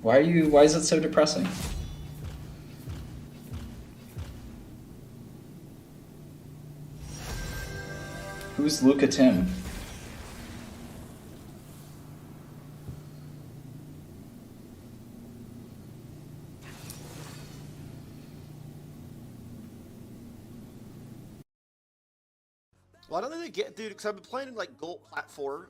Why is it so depressing? Who's Luca Tim? Well, I don't think they get, dude, because I've been playing like Gold Plat 4.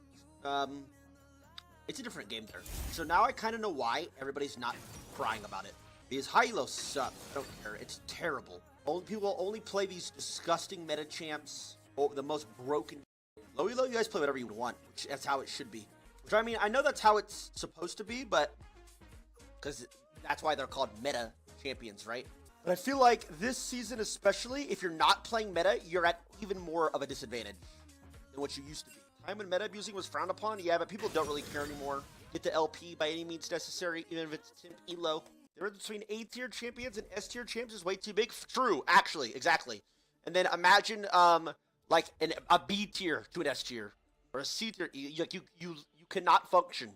It's a different game there. So now I kind of know why everybody's not crying about it. Because high-elo suck. I don't care. It's terrible. People only play these disgusting meta champs. Or the most broken. Low-elo, you guys play whatever you want. That's how it should be. Which, I mean, I know that's how it's supposed to be, but... Because that's why they're called meta champions, right? But I feel like this season especially, if you're not playing meta, you're at even more of a disadvantage than what you used to be. Time when meta abusing was frowned upon, yeah, but people don't really care anymore. Get the LP by any means necessary, even if it's Temp Elo. The difference between A-tier champions and S-tier champions is way too big. True, actually, exactly. And then imagine, like a B-tier to an S-tier or a C-tier. Like you cannot function.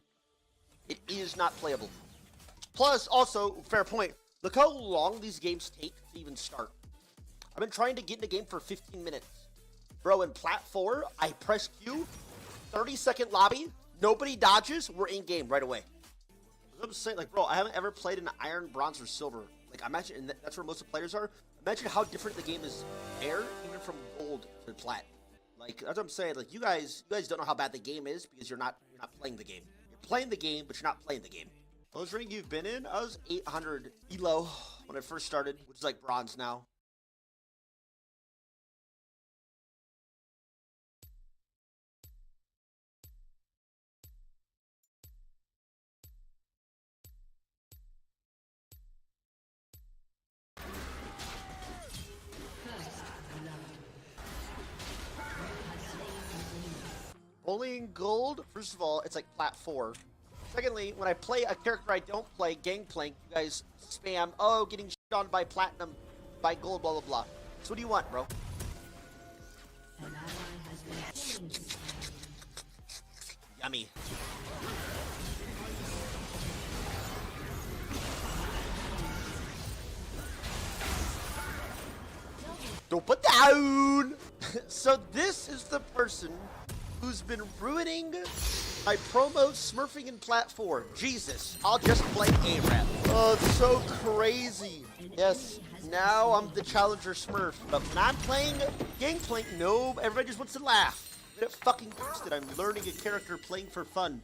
It is not playable. Plus, also, fair point. Look how long these games take to even start. I've been trying to get in a game for 15 minutes. Bro, in Plat 4, I press Q, 30-second lobby, nobody dodges, we're in game right away. I'm saying, like, bro, I haven't ever played in iron, bronze, or silver. Like, imagine, and that's where most of the players are. Imagine how different the game is there, even from gold to plat. Like, that's what I'm saying. Like, you guys don't know how bad the game is because you're not playing the game. You're playing the game, but you're not playing the game. Lowest rank you've been in? I was 800 Elo when I first started, which is like bronze now. Only in gold? First of all, it's like Plat 4. Secondly, when I play a character I don't play, Gangplank, you guys spam, oh, getting shit on by platinum, by gold, blah, blah, blah. So what do you want, bro? Yummy. Don't put down! So this is the person who's been ruining my promo smurfing in Plat 4. Jesus, I'll just play ARAP. Oh, it's so crazy. Yes, now I'm the challenger smurf. But when I'm playing Gangplank, no, everybody just wants to laugh. Get fucking twisted. I'm learning a character playing for fun.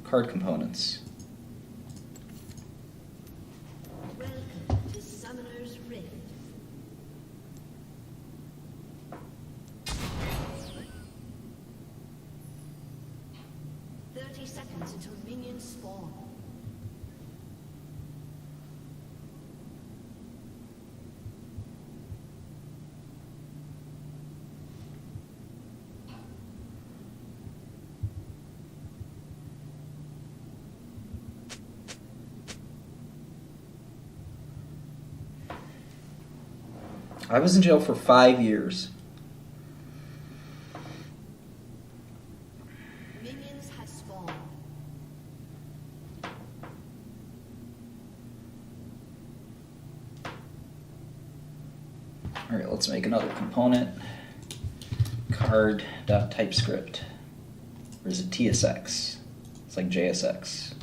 Card components. Welcome to Summoner's Rift. 30 seconds until minions spawn. I was in jail for 5 years. Minions have spawned. Alright, let's make another component. Card.typescript. Or is it TSX? It's like JSX.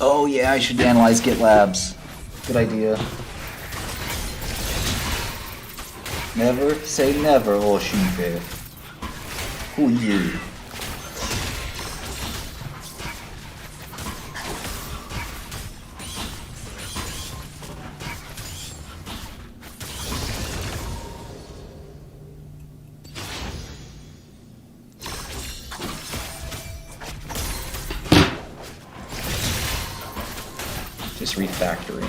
Oh yeah, I should analyze GitLabs. Good idea. Never say never, Oshipe. Who you? Just refactoring.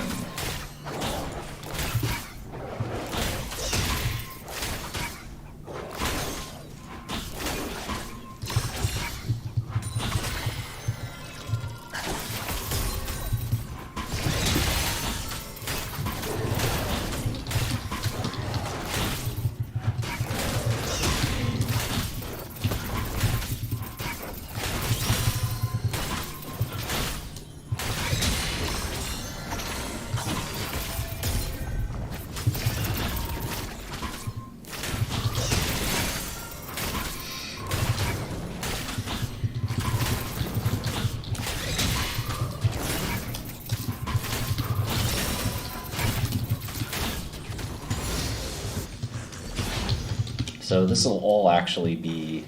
So this will all actually be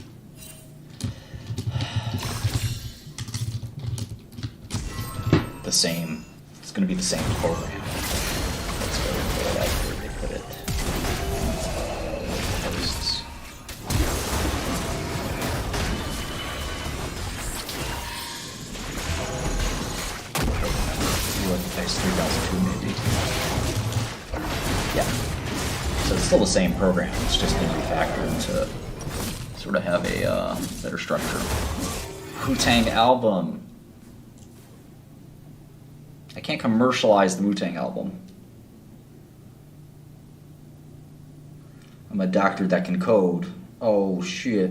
the same. It's going to be the same program. Let's go to that where they put it. Posts. What device 3002 maybe? Yeah. So it's still the same program, it's just been refactored to sort of have a better structure. Wu-Tang album. I can't commercialize the Wu-Tang album. I'm a doctor that can code. Oh shit.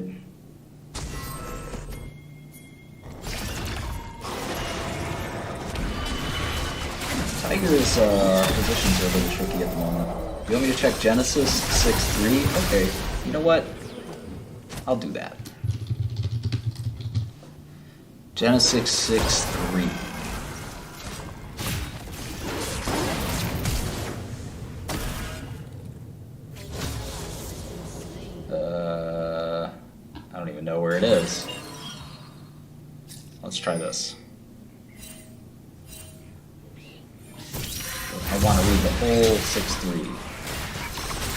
Tiger's positions are a little tricky at the moment. You want me to check Genesis 6.3? Okay, you know what? I'll do that. Genesis 6.3. I don't even know where it is. Let's try this. I want to read the whole 6.3.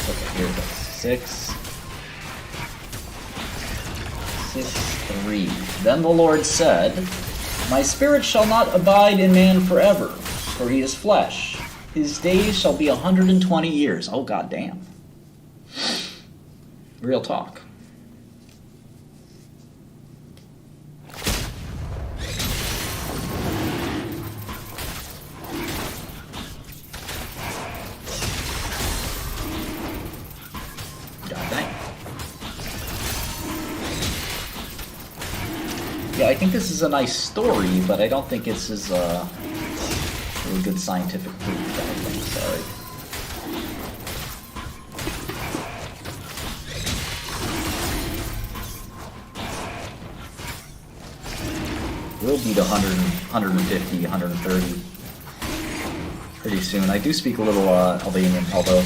Okay, here it goes. 6.3. Then the Lord said, My spirit shall not abide in man forever, for he is flesh. His days shall be 120 years. Oh, goddamn. Real talk. Yeah, I think this is a nice story, but I don't think this is really good scientific proof. I think. Sorry. We'll beat 100, 150, 130 pretty soon. I do speak a little Albanian, although.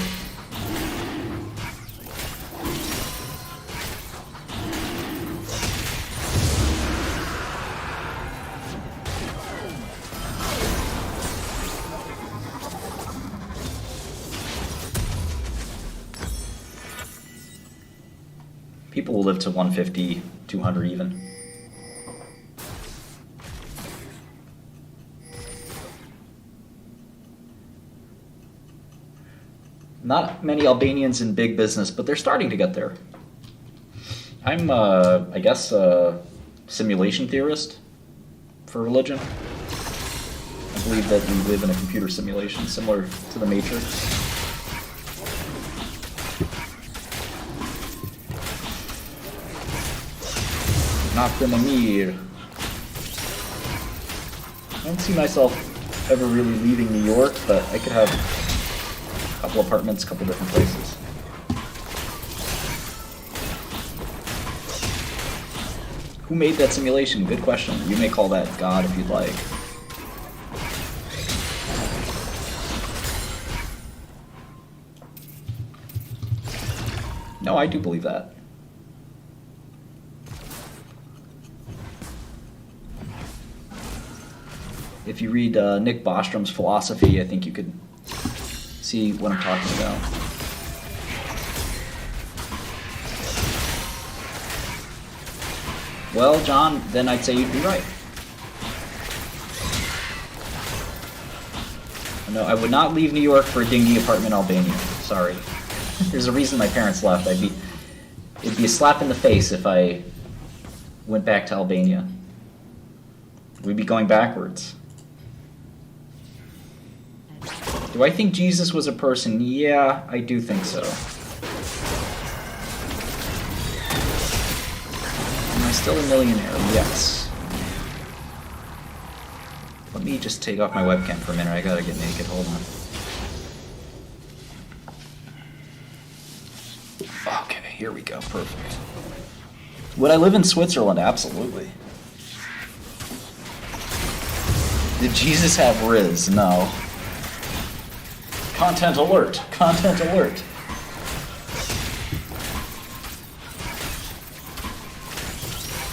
People will live to 150, 200 even. Not many Albanians in big business, but they're starting to get there. I'm, I guess, a simulation theorist for religion. I believe that we live in a computer simulation similar to the Matrix. Not the Namir. I don't see myself ever really leaving New York, but I could have a couple apartments, a couple different places. Who made that simulation? Good question. You may call that God if you'd like. No, I do believe that. If you read Nick Bostrom's philosophy, I think you could see what I'm talking about. Well, John, then I'd say you'd be right. No, I would not leave New York for a dingy apartment in Albania. Sorry. There's a reason my parents left. It'd be a slap in the face if I went back to Albania. We'd be going backwards. Do I think Jesus was a person? Yeah, I do think so. Am I still a millionaire? Yes. Let me just take off my webcam for a minute. I gotta get naked. Hold on. Okay, here we go. Perfect. Would I live in Switzerland? Absolutely. Did Jesus have Riz? No. Content alert. Content alert.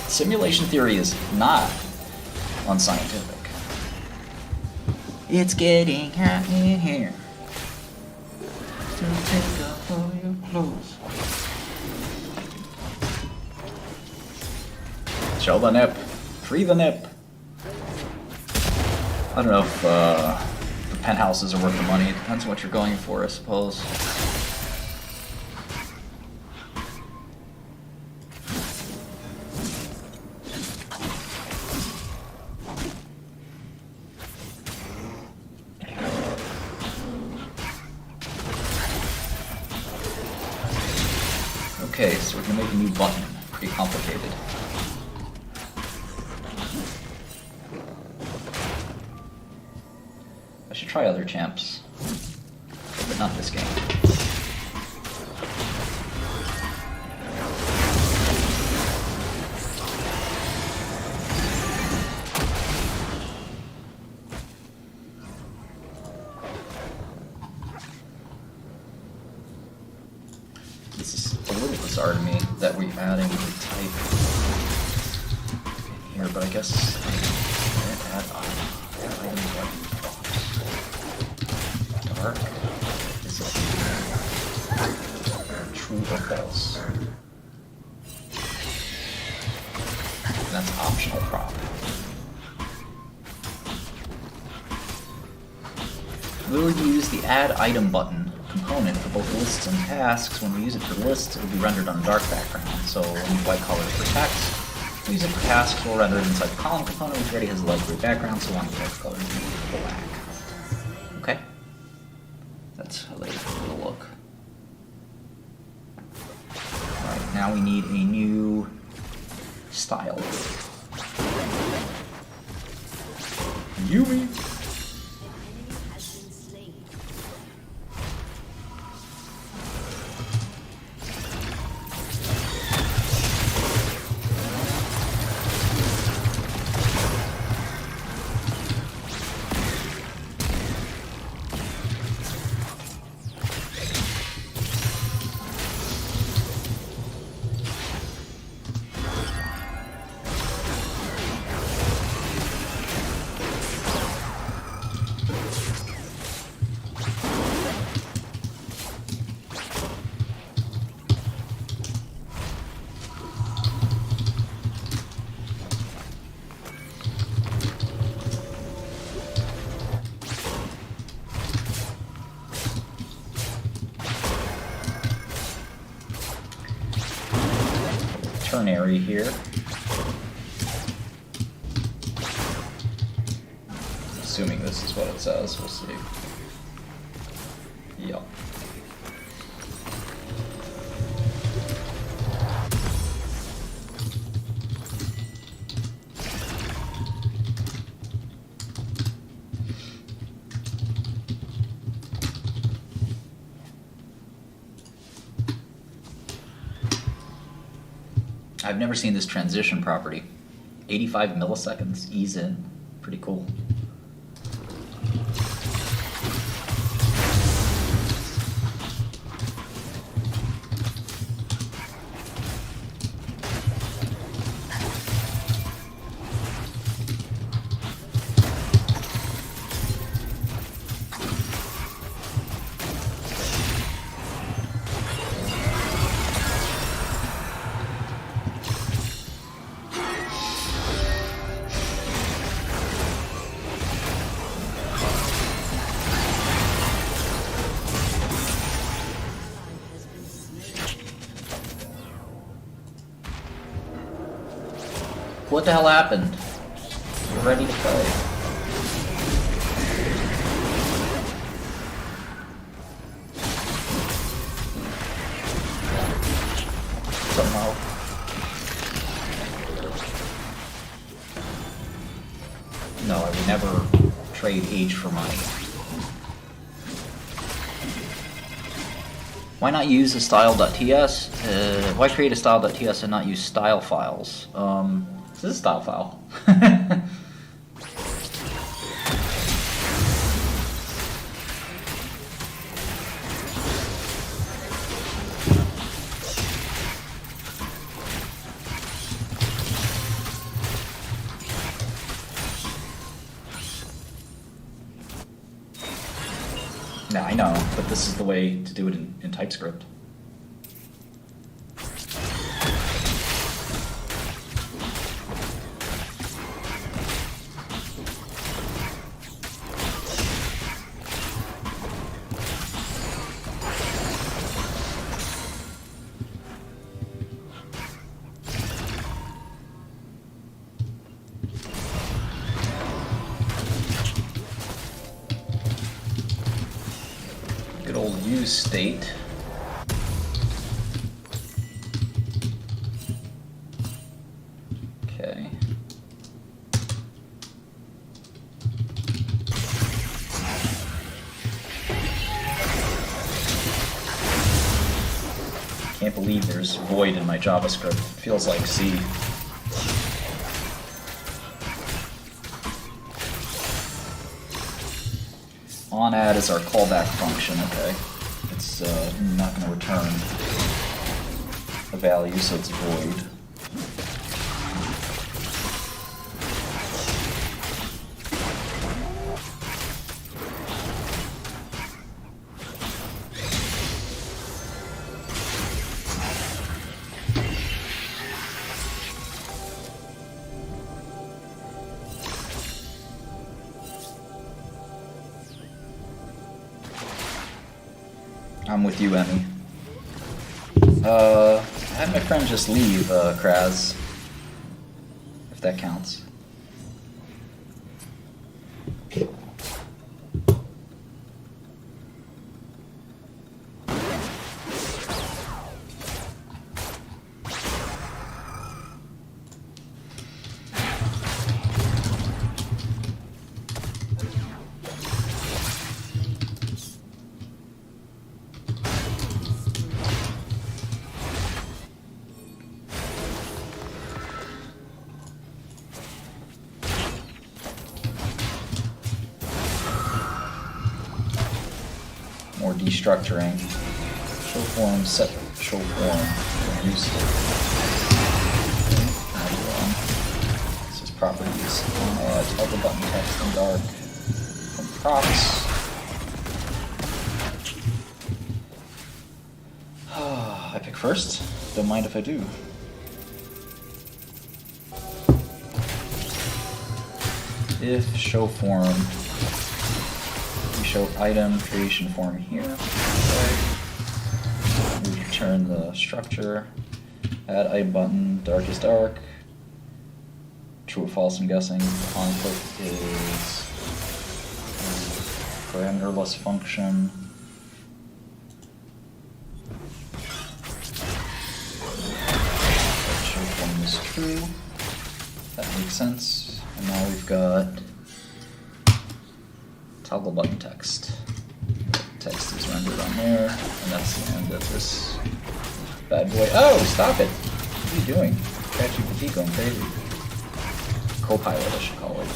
Simulation theory is not unscientific. It's getting hot in here. So take off all your clothes. Show the nip. Free the nip. I don't know if the penthouses are worth the money. It depends on what you're going for, I suppose. Okay, so we're gonna make a new button. Pretty complicated. I should try other champs, but not this game. This is a little bizarre to me that we're adding the type in here, but I guess add items like dark. Is it true or false? That's optional prop. We'll use the add item button component for both lists and tasks. When we use it for lists, it will be rendered on a dark background. So we'll use white color for text. When we use it for tasks, we'll render it inside the column component, which already has a light gray background, so we'll want the text color to be black. Okay? That's a little look. Alright, now we need a new style. Yumi! Ternary here. Assuming this is what it says, we'll see. Yep. I've never seen this transition property. 85 milliseconds, ease in. Pretty cool. what the hell happened? We're ready to play. Somehow. No, I would never trade age for money. Why not use a style.ts? Why create a style.ts and not use style files? This is a style file. Nah, I know, but this is the way to do it in TypeScript. Good old use state. Okay. Can't believe there's void in my JavaScript. Feels like C. onAdd is our callback function, okay. It's not going to return a value, so it's void. I'm with you, Emmy. I had my friend just leave, Kraz. If that counts. More destructuring. Show form, set show form, reduce it. This is properties. Toggle button text in dark. From props. I pick first. Don't mind if I do. If show form. Show item creation form here. Okay. We return the structure. Add item button, dark is dark. True or false, I'm guessing. Conflict is parameterless function. Show form is true. That makes sense. And now we've got toggle button text. Text is rendered on there, and that's the end of this bad boy. Oh, stop it! What are you doing? ChatGPT going crazy. Copilot, I should call it.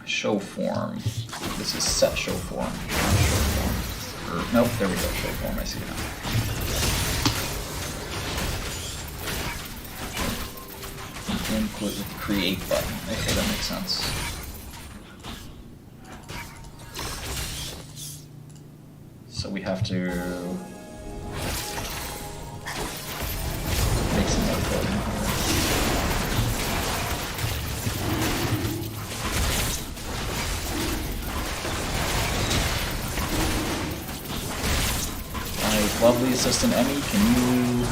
Show form. This is set show form. Nope, there we go. Show form. I see it now. Input with the create button. Okay, that makes sense. So we have to make some more code in here. lovely assistant Emmy, can you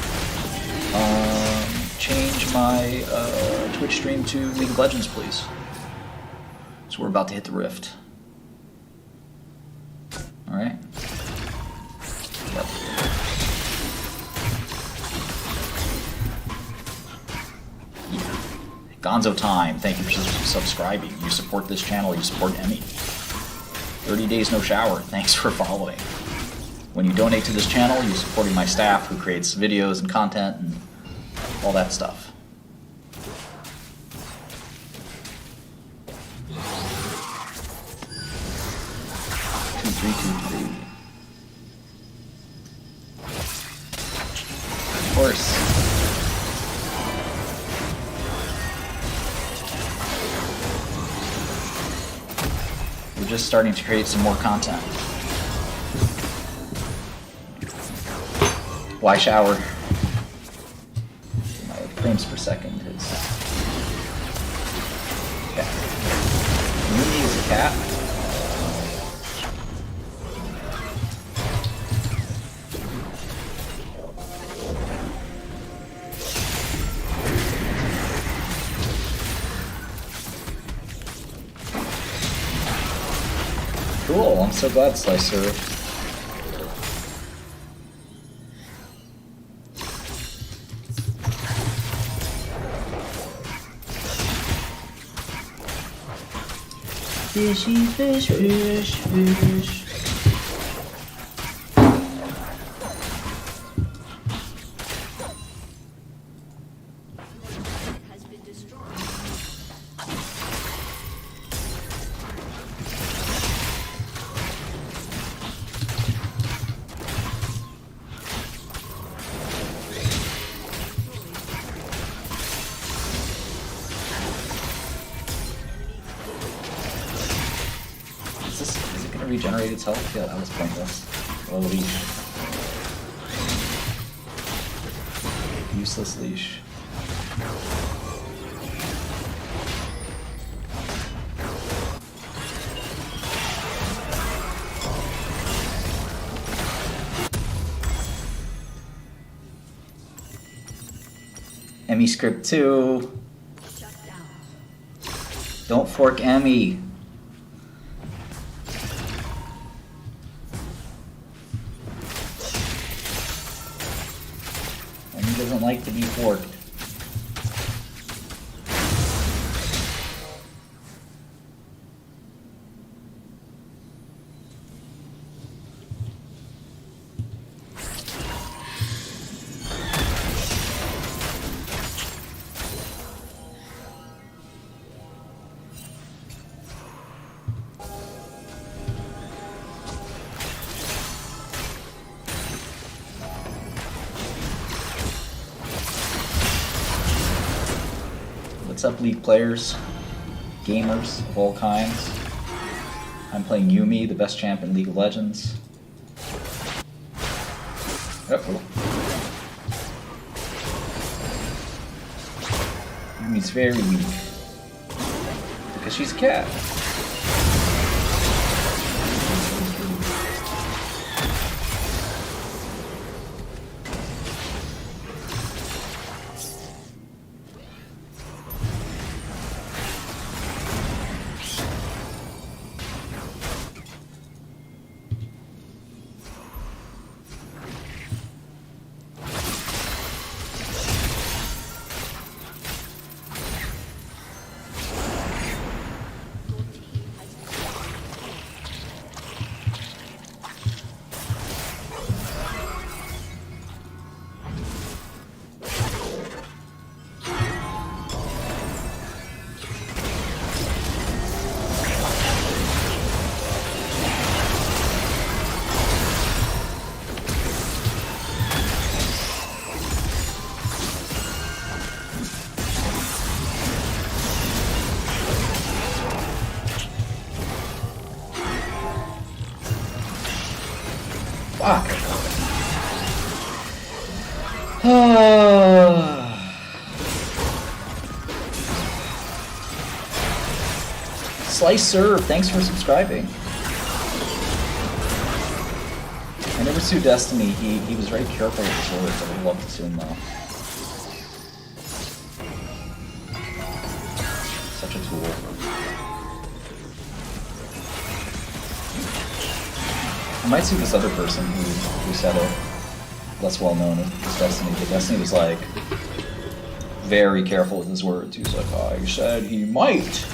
change my Twitch stream to League of Legends, please? So we're about to hit the rift. Alright. Yep. Yeah. Gonzo Time, thank you for subscribing. You support this channel, you support Emmy. 30 days no shower, thanks for following. When you donate to this channel, you're supporting my staff who creates videos and content and all that stuff. Of course. We're just starting to create some more content. Why shower? My frames per second is... cat. Yumi is a cat. Cool, I'm so glad Slice served. Fishy fish, fish, fish. Has been destroyed. Is it gonna regenerate its health? Yeah, that was pointless. Oh, leash. Useless leash. Emmy script 2. Shut down. Don't fork Emmy. Emmy doesn't like to be forked. What's up, League players, gamers of all kinds? I'm playing Yumi, the best champ in League of Legends. Uh-oh. Yumi's very weak. Because she's a cat. Fuck. Slice serve, thanks for subscribing. I never pursue Destiny, he was very careful with his words. I would love to see him though. Such a tool. I might see this other person who said it, less well known as Destiny, but Destiny was like very careful with his words. He was like, I said he might.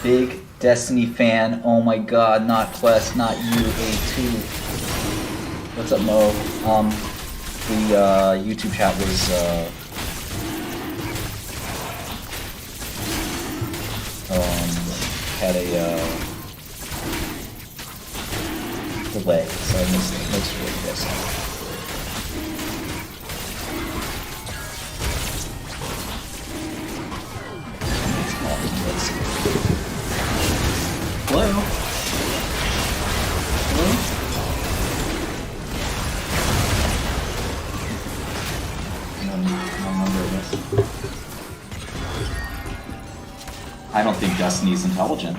Big Destiny fan. Oh my god, not Quest, not you, A2. What's up, Mo? The YouTube chat was had a delay, so I missed most of what you guys said. Hello? Hello? I don't think Destiny's intelligent.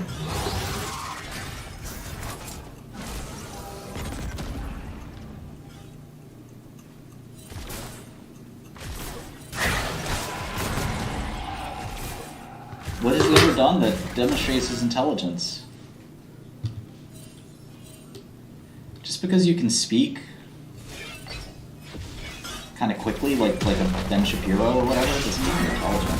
What has he ever done that demonstrates his intelligence? Just because you can speak kind of quickly, like a Ben Shapiro or whatever, doesn't mean you're intelligent.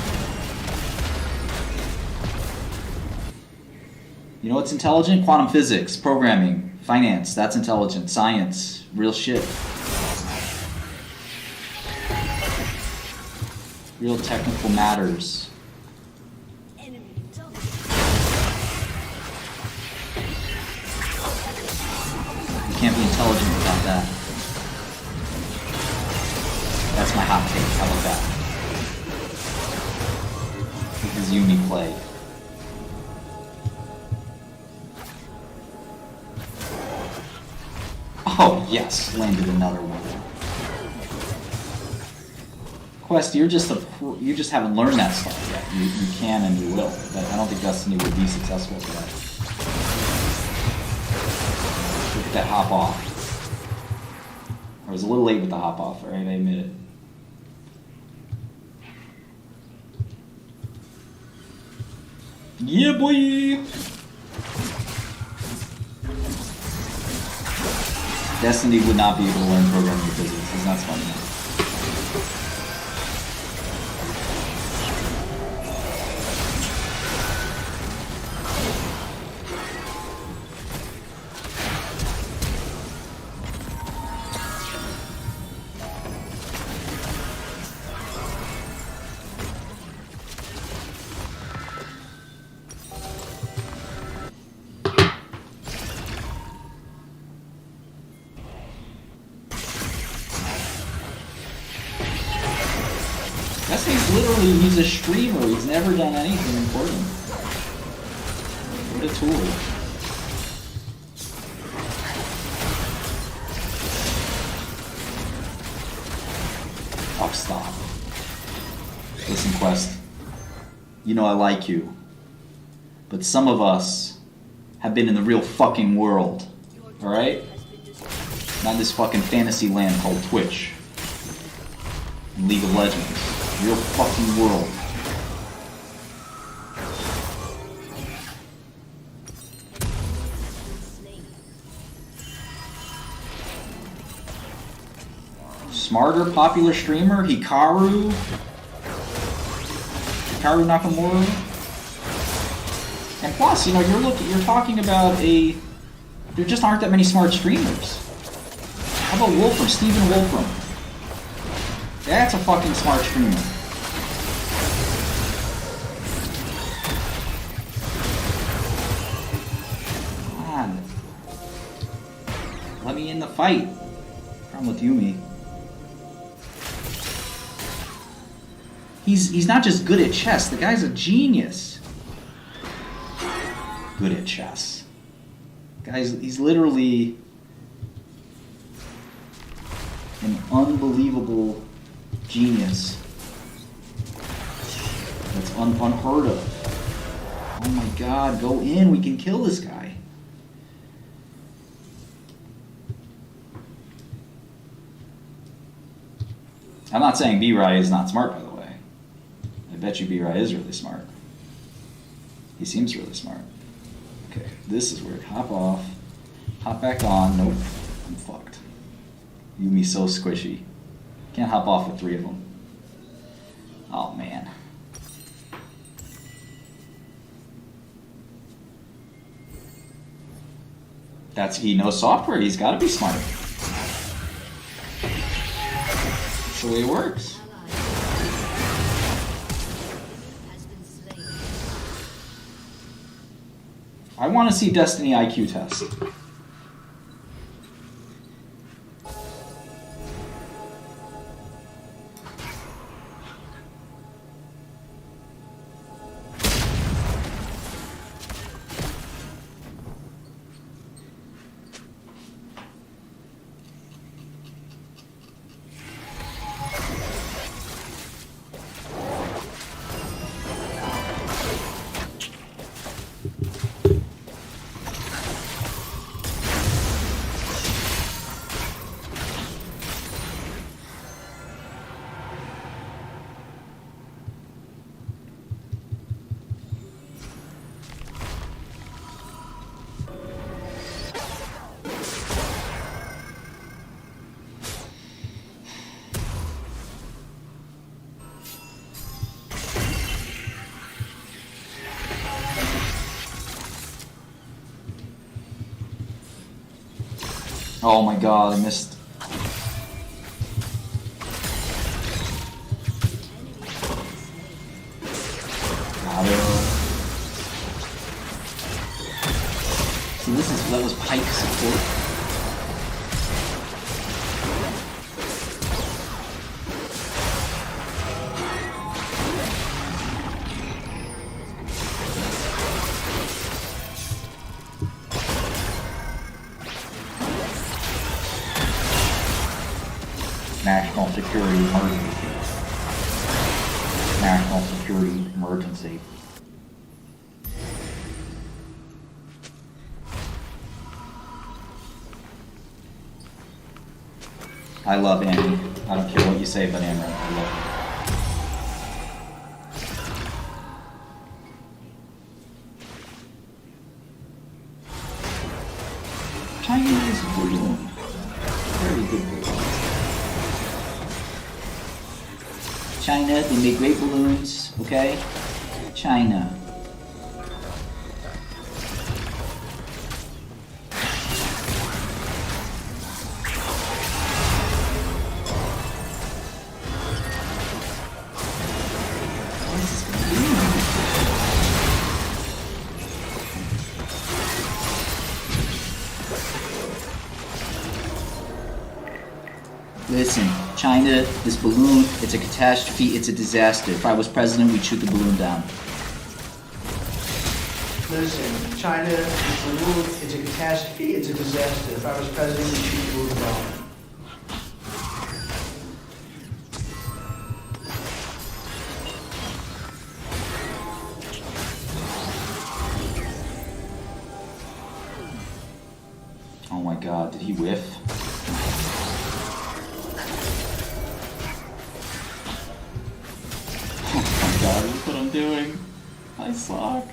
You know what's intelligent? Quantum physics, programming, finance, that's intelligent. Science, real shit. Real technical matters. You can't be intelligent without that. That's my hot take. How about that? Because Uni play. Oh yes, landed another one. Quest, you just haven't learned that stuff yet. You can and you will, but I don't think Destiny would be successful for that. Look at that hop off. I was a little late with the hop off, alright, I admit it. Yeah, boy! Destiny would not be able to learn programming physics. He's not smart enough. He's a streamer, he's never done anything important. What a tool. Oh, stop. Listen, Quest. You know I like you. But some of us have been in the real fucking world. Alright? Not in this fucking fantasy land called Twitch. And League of Legends. Real fucking world. Smarter, popular streamer, Hikaru Nakamura. And plus, you know, you're talking about there just aren't that many smart streamers. How about Wolfram, Stephen Wolfram? That's a fucking smart streamer. Come on. Let me in the fight. Problem with Yumi. He's not just good at chess, the guy's a genius. Good at chess. Guys, he's literally an unbelievable genius. That's unheard of. Oh my god, go in. We can kill this guy. I'm not saying B-Rai is not smart, by the way. I bet you B-Rai is really smart. He seems really smart. Okay, this is weird. Hop off. Hop back on. Nope. I'm fucked. Yumi's so squishy. Can't hop off with 3 of them. Oh, man. He knows software. He's got to be smart. That's the way it works. I want to see Destiny IQ test. Oh my god, I missed. Got it. See, that was Pike support. National security emergency. National security emergency. I love Annie. I don't care what you say about Annie. I love her. Chinese balloon. Very good balloon. China, they make great balloons, okay? China. What is this gonna do? Listen, China, this balloon, it's a catastrophe, it's a disaster. If I was president, we'd shoot the balloon down. Listen, China, this balloon, it's a catastrophe, it's a disaster. If I was president, we'd shoot the balloon down. Oh my god, did he whiff? God, look what I'm doing. I suck.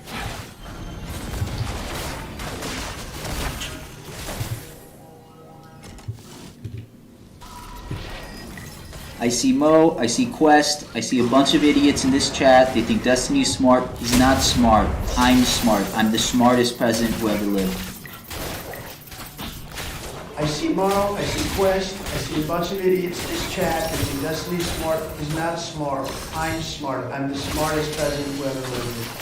I see Mo, I see Quest, I see a bunch of idiots in this chat. They think Destiny's smart. He's not smart. I'm smart. I'm the smartest president who ever lived. I see Mo, I see Quest, I see a bunch of idiots in this chat that think Destiny's smart. He's not smart. I'm smart. I'm the smartest president who ever lived.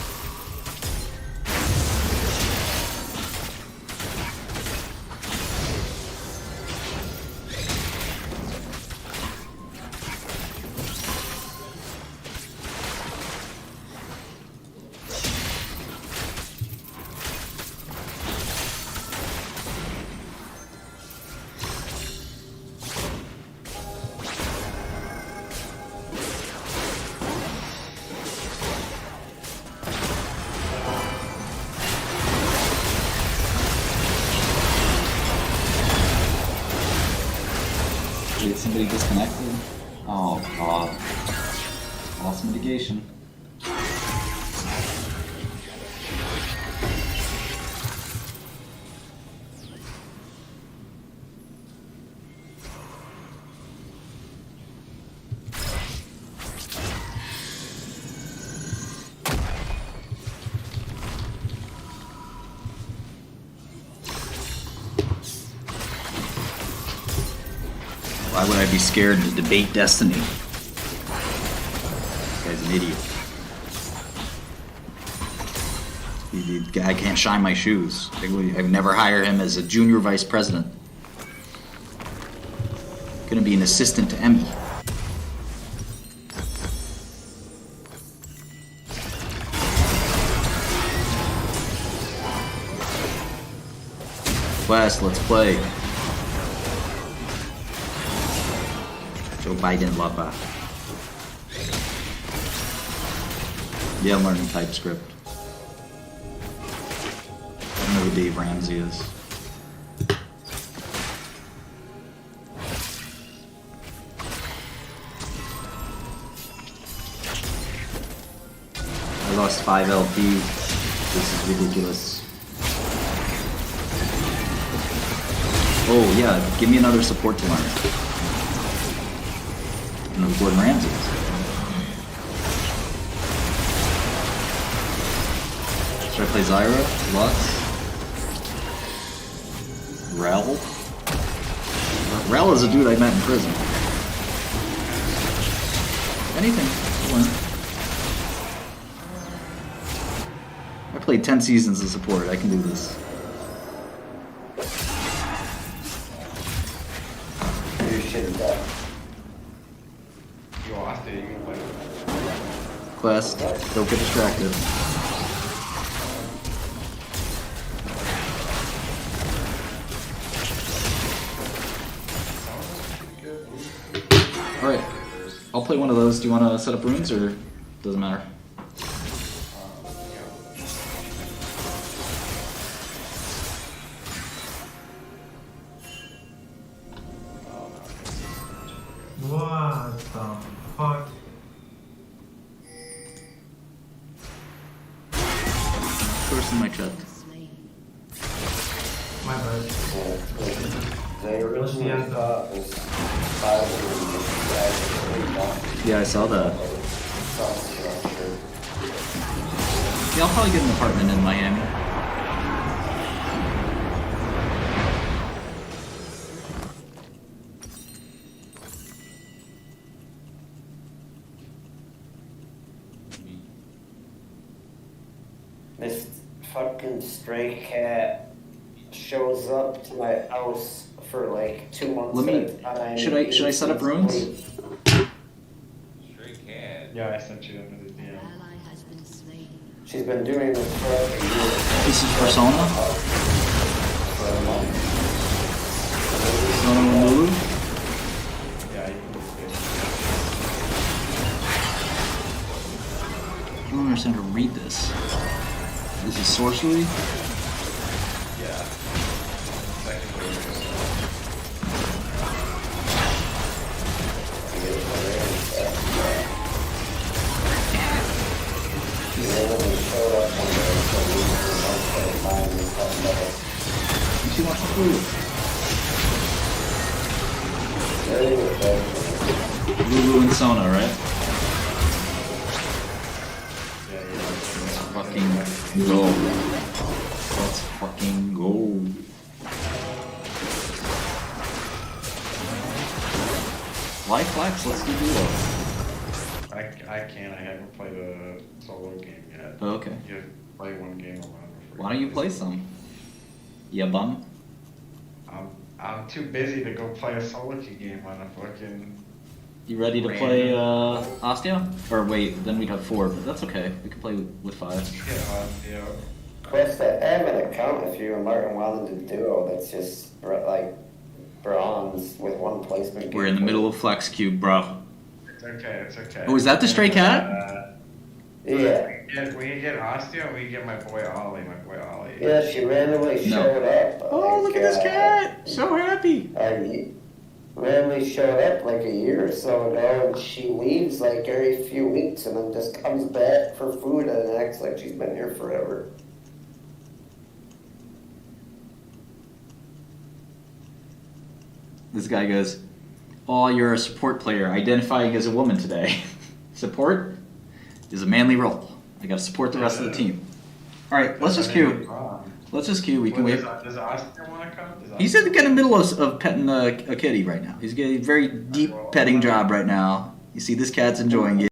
Wait, somebody disconnected? Oh god. Lost mitigation. Why would I be scared to debate destiny? This guy's an idiot. The guy can't shine my shoes. I'd never hire him as a junior vice president. Gonna be an assistant to Emmy. Quest, let's play. Joe Biden lover. Yeah, I'm learning TypeScript. I don't know who Dave Ramsey is. I lost 5 LP. This is ridiculous. Oh yeah, give me another support to learn. Another Gordon Ramsay. Should I play Zyra? Lux? Rel? Rel is a dude I met in prison. Anything. I played 10 seasons of support. I can do this. You should You lost it, you can play it. Quest. Don't get distracted. Alright. I'll play one of those. Do you want to set up runes or doesn't matter? What the fuck? First in my chat. My bad. They originally Yeah. thought it was 500. Yeah, I saw that. Yeah, I'll probably get an apartment in Miami. This fucking stray cat shows up to my house for like 2 months. Let me. at a time. Should I set up runes? Stray cat. Yeah, I sent you into the DM. Ally has been slain. She's been doing this for like a year. This is Persona. For a month. Persona Lulu. Yeah, you can just I don't understand how to read this. This is sorcery. yeah. She literally showed up one day for weeks and months at a time and stuff like that. And she wants to food. Very good. Lulu and Sona, right? Yeah, Let's fucking go. Let's fucking go. Why flex? Let's do duo. I can't. I haven't played a solo game yet. Oh, okay. You play one game alone before. Why don't you play some? Yeah, bum. I'm too busy to go play a solo game on a fucking. You ready to play Ostia? Or wait, then we'd have 4, but that's okay. We can play with 5. Yeah. Quest, I have an account if you and Martin wanted to duo that's just like bronze with one placement. We're in the middle of Flex Cube, bro. It's okay. It's okay. Oh, is that the stray cat? Yeah. We can get Ostia, and we can get my boy Ollie. Yeah, she randomly No. showed up. Oh, like, look at this cat! So happy! randomly showed up like a year or so ago, and she leaves like every few weeks and then just comes back for food and acts like she's been here forever. This guy goes, "Oh, you're a support player identifying as a woman today. Support is a manly role. I gotta support the rest of the team." All right, let's just queue. Let's just queue. We can wait. Does Oscar want to come? He's in the kind of middle of petting a kitty right now. He's getting a very deep petting job right now. You see, this cat's enjoying it.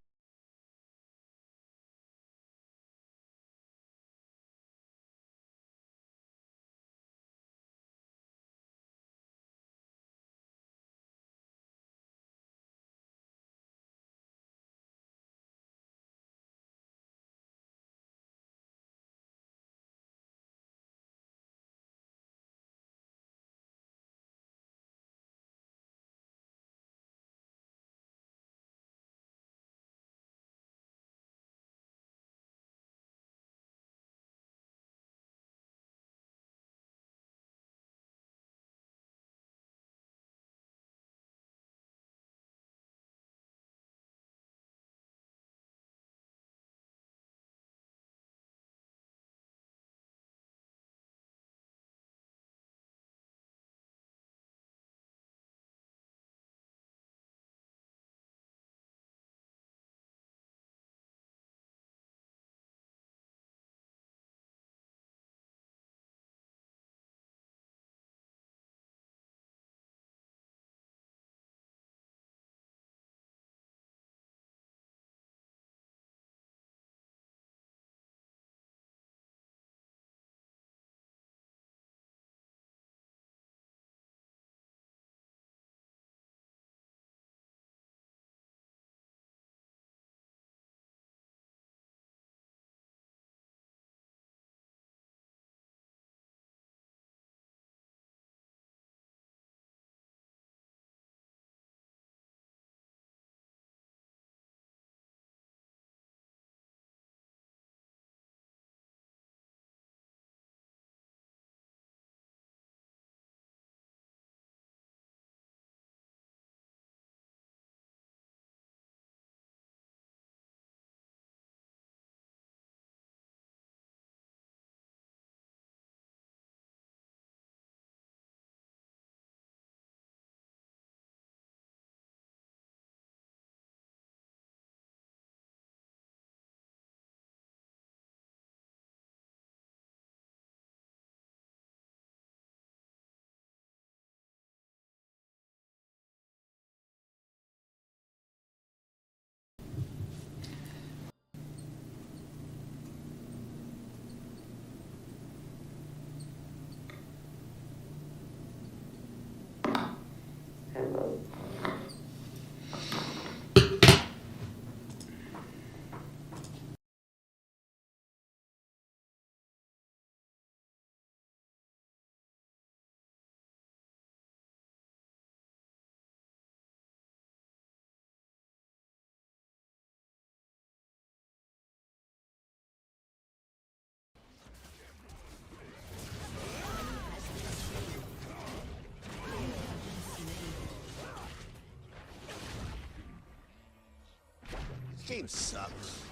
This game sucks.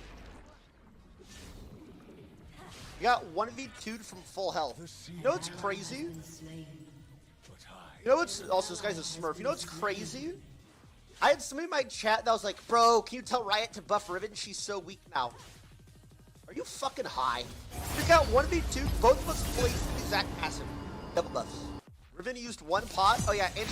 You got 1v2'd from full health. You know what's crazy? You know what's also, this guy's a smurf. You know what's crazy? I had somebody in my chat that was like, "Bro, can you tell Riot to buff Riven? She's so weak now." Are you fucking high? We got 1v2, both of us placed the exact passive. Double buffs. Riven used one pot. Oh yeah, and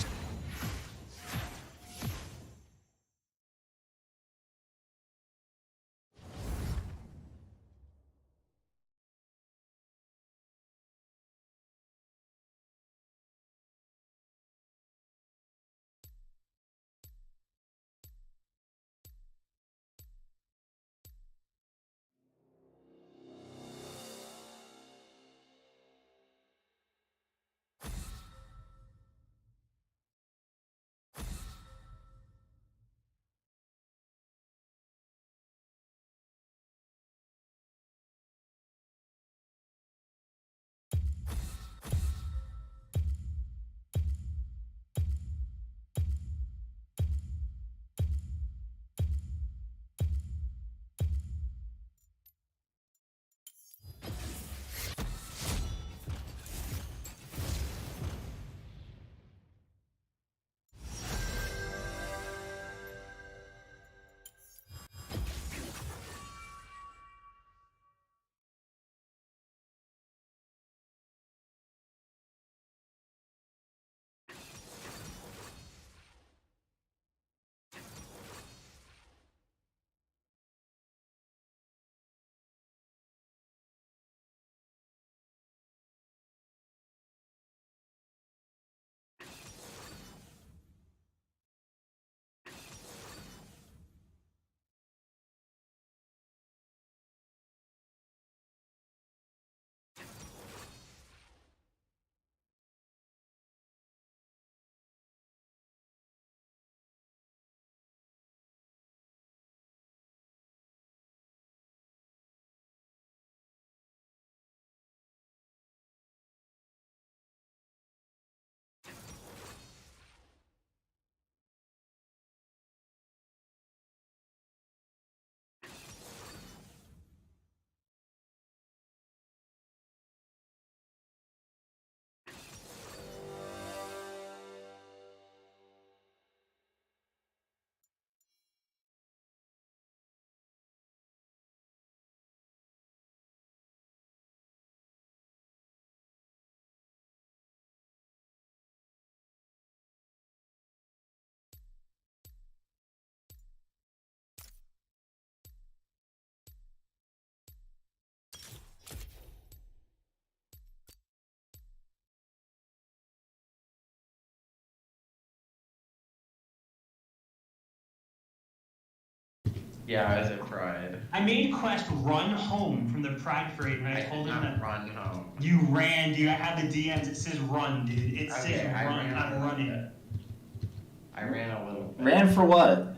Yeah, is it Pride? I made Quest run home from the Pride Parade, and I told him that run home. you ran, dude. I have the DMs. It says run, dude. It Okay, says I run. ran I'm a little running. bit. I ran a little bit. Ran for what?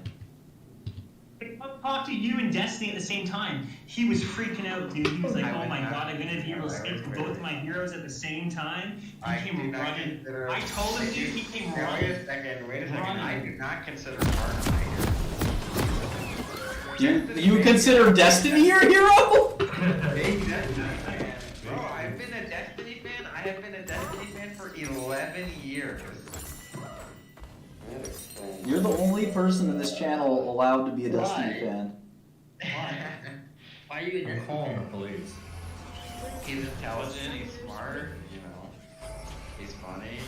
I talked to you and Destiny at the same time. He was freaking out, dude. He was like, "Oh my god, I'm gonna be able to escape both my heroes at the same time." He came running. I told him, dude. He came Wait running. a second. Wait a second. Running. I do not consider Mark my hero. You consider Destiny your hero? Big Destiny fan. Bro, I've been a Destiny fan. I have been a Destiny fan for 11 years. That explains. You're the only person in this channel allowed to be a Destiny Why? fan. Why are you in your home, please? He's intelligent, he's smart, you know. He's funny.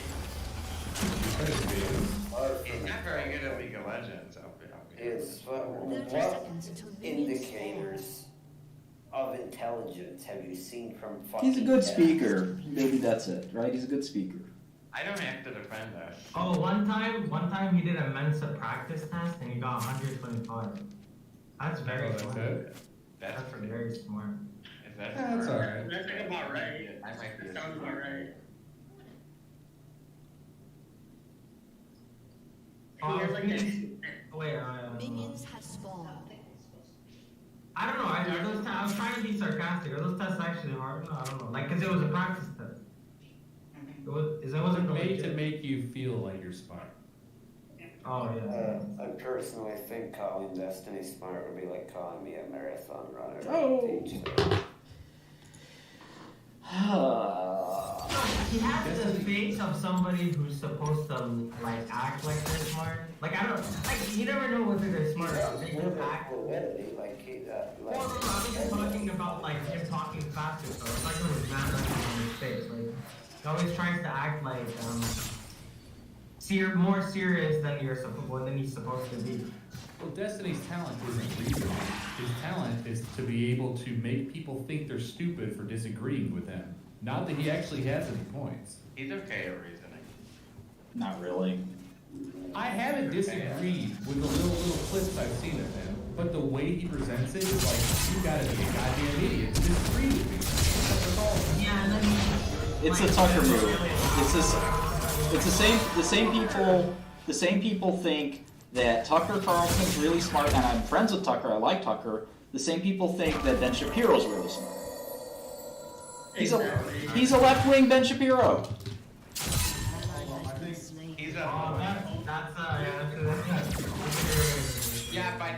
He's not very good at League of Legends, I'll be Is what 30 seconds until minions indicators of intelligence have you seen from fucking He's a good Destiny? speaker. Maybe that's it, right? He's a good speaker. I don't have to defend us. Oh, one time he did a Mensa practice test and he got 125. That's very That's smart. it? That's That's pretty very smart. Is that That's smart? alright. That's like about right. I might be a Sounds about right. Oh, He has like Phoenix- that. Wait, Minions have spawned. I don't know. I was trying to be sarcastic. Are those tests actually hard? No, I don't know. Like, cause it was a practice test. It wasn't made legit. to make you feel like you're smart. Oh yeah. I personally think calling Destiny smart would be like calling me a marathon runner. Oh. Each day. He has the face of somebody who's supposed to like act like they're smart. Like I don't like you never know whether they're smart or not. They just act. Fluidity, like he, like. Well, no, I was just talking about like him talking faster. So it's like when his mannerisms on his face. Like he always tries to act like more serious than he's supposed to be. Well, Destiny's talent isn't reasoning. His talent is to be able to make people think they're stupid for disagreeing with him. Not that he actually has any points. He's okay at reasoning. Not really. I haven't disagreed with the little clips I've seen of him, but the way he presents it is like, you gotta be a goddamn idiot to disagree with me. That's all. Yeah, and then It's a Tucker move. It's the same people think that Tucker Carlson's really smart, and I'm friends with Tucker, I like Tucker. The same people think that Ben Shapiro's really smart. He's a left-wing Ben Shapiro. He's yeah, but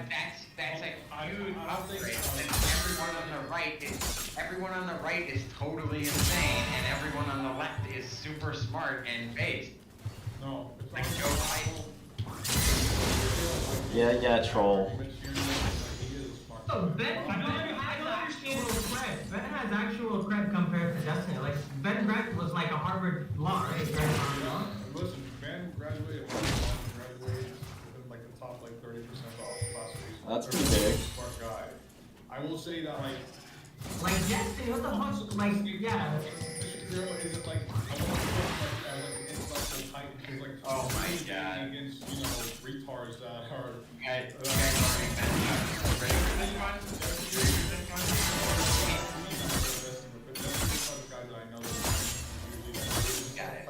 that's a huge upgrade. And everyone on the right is totally insane, and everyone on the left is super smart and based. No. Like Joe Biden. Yeah, troll. Oh, Ben has actual cred. Ben has actual cred compared to Destiny. Like, Ben was like a Harvard law, right? Listen, Ben graduated within like the top 30% of classification. That's pretty big. Smart guy. I will say that Like Destiny, what the fuck? Like, yeah. Shapiro isn't like I want to put as an intellectual titan because Oh my god. against retards that are. Guys, already ready for this one? Ready for this one? Got it.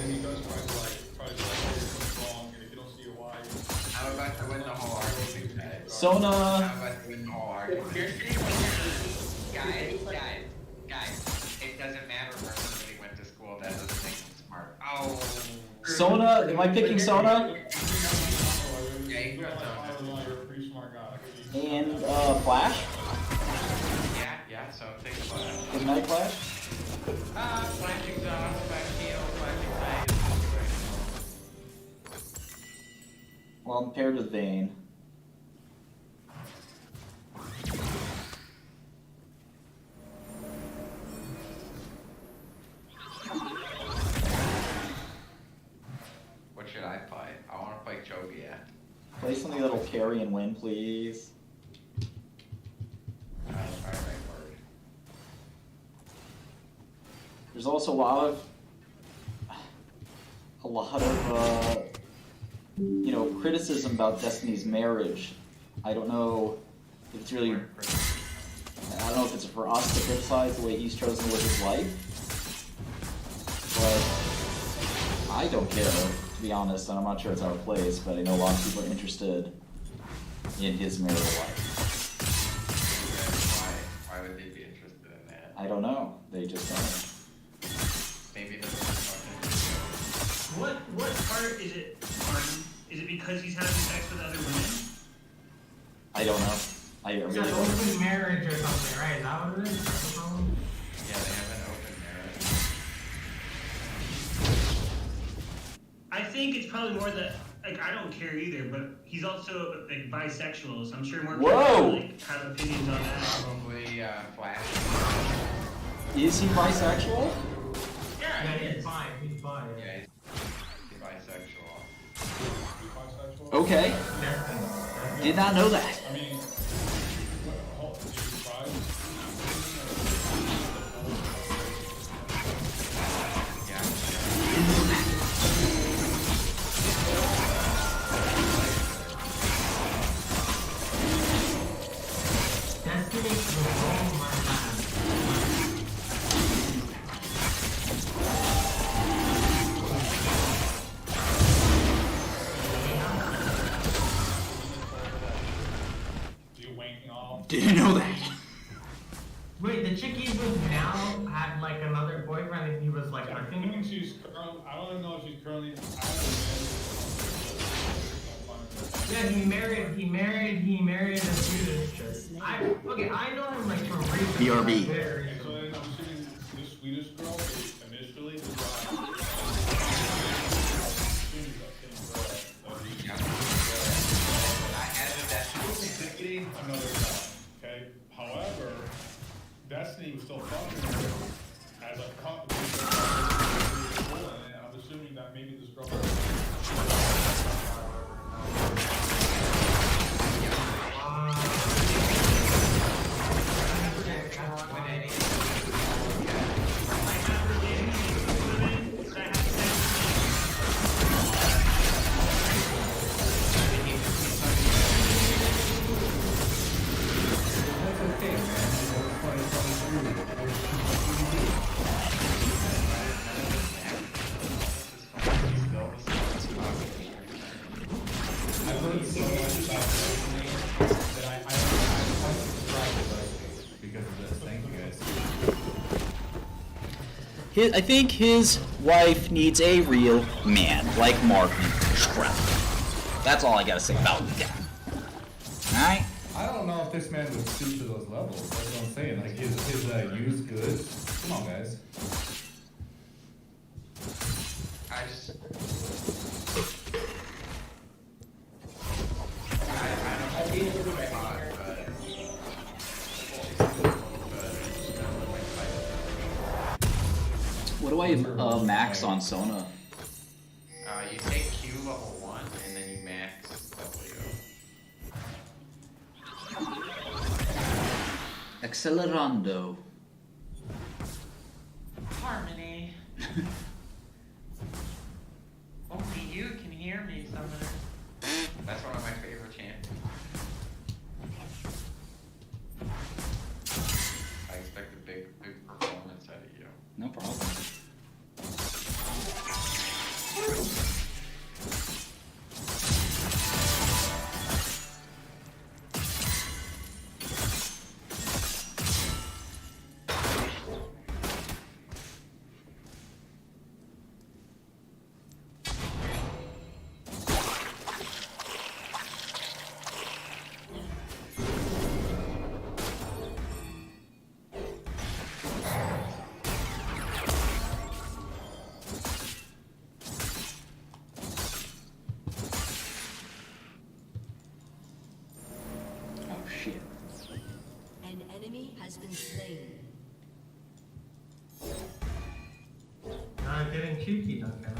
And he does try to say something wrong, and if you don't see why. I'm about to win the whole argument, guys. Sona. I'm about to win the whole argument. Guys, it doesn't matter where somebody went to school, that doesn't make them smart. Oh. Sona, am I picking Sona? Yeah, you got You're a pretty smart guy. And Flash? Yeah, so take a look. Good night, Flash? Flash exhaust, flash heal, flash ignite. Well, I'm paired with Vayne. What should I play? I want to play Jogia. Play something that'll carry and win, please. Alright, word. There's also a lot of criticism about Destiny's marriage I don't know if it's really. I don't know if it's for us to criticize the way he's chosen to live his life, but I don't care, to be honest, and I'm not sure it's our place, but I know a lot of people are interested in his marital life. Why would they be interested in that? I don't know. They just don't. Maybe they're What part is it, Martin? Is it because he's having sex with other women? I don't know. I It's really an don't. open marriage or something, right? Is that what it is? That's the problem? Yeah, they have an open marriage. I think it's probably more that, like, I don't care either, but he's also, like, bisexual, so I'm sure more people, Whoa! like, have opinions on that. Probably Flash. Is he bisexual? Yeah, Yeah, he he's is. bi. He's bi. Yeah, he's bisexual. Bisexual? Okay. Did not know that. I mean, hold, did you try? Destiny is the role my man. You wanking off? Didn't know that. Wait, the chick he's with now had like another boyfriend and he was like I fucking think her? she's currently, I don't even know if she's currently, Yeah, he married a Swedish chick. Okay, I know him like from recent. BRB. Very so then I'm assuming this Swedish girl initially was dating another guy, okay? However, Destiny was still fucking her as a couple, and I'm assuming that maybe this girl. I've learned so much about Destiny that I'm subscribed to Destiny because of this. Thank you guys. I think his wife needs a real man, like Martin Shkreli. That's all I gotta say about that. Alright? I don't know if this man would stoop to those levels. That's what I'm saying. Like his used goods. Come on, guys. I just. What do I have max on Sona? You take Q level 1 and then you max W. Accelerando. Harmony. Only you can hear me, Summoner. That's one of my favorite chants. I expect a big performance out of you. No problem. Shit. An enemy has been slain. Getting cheeky, Duncan.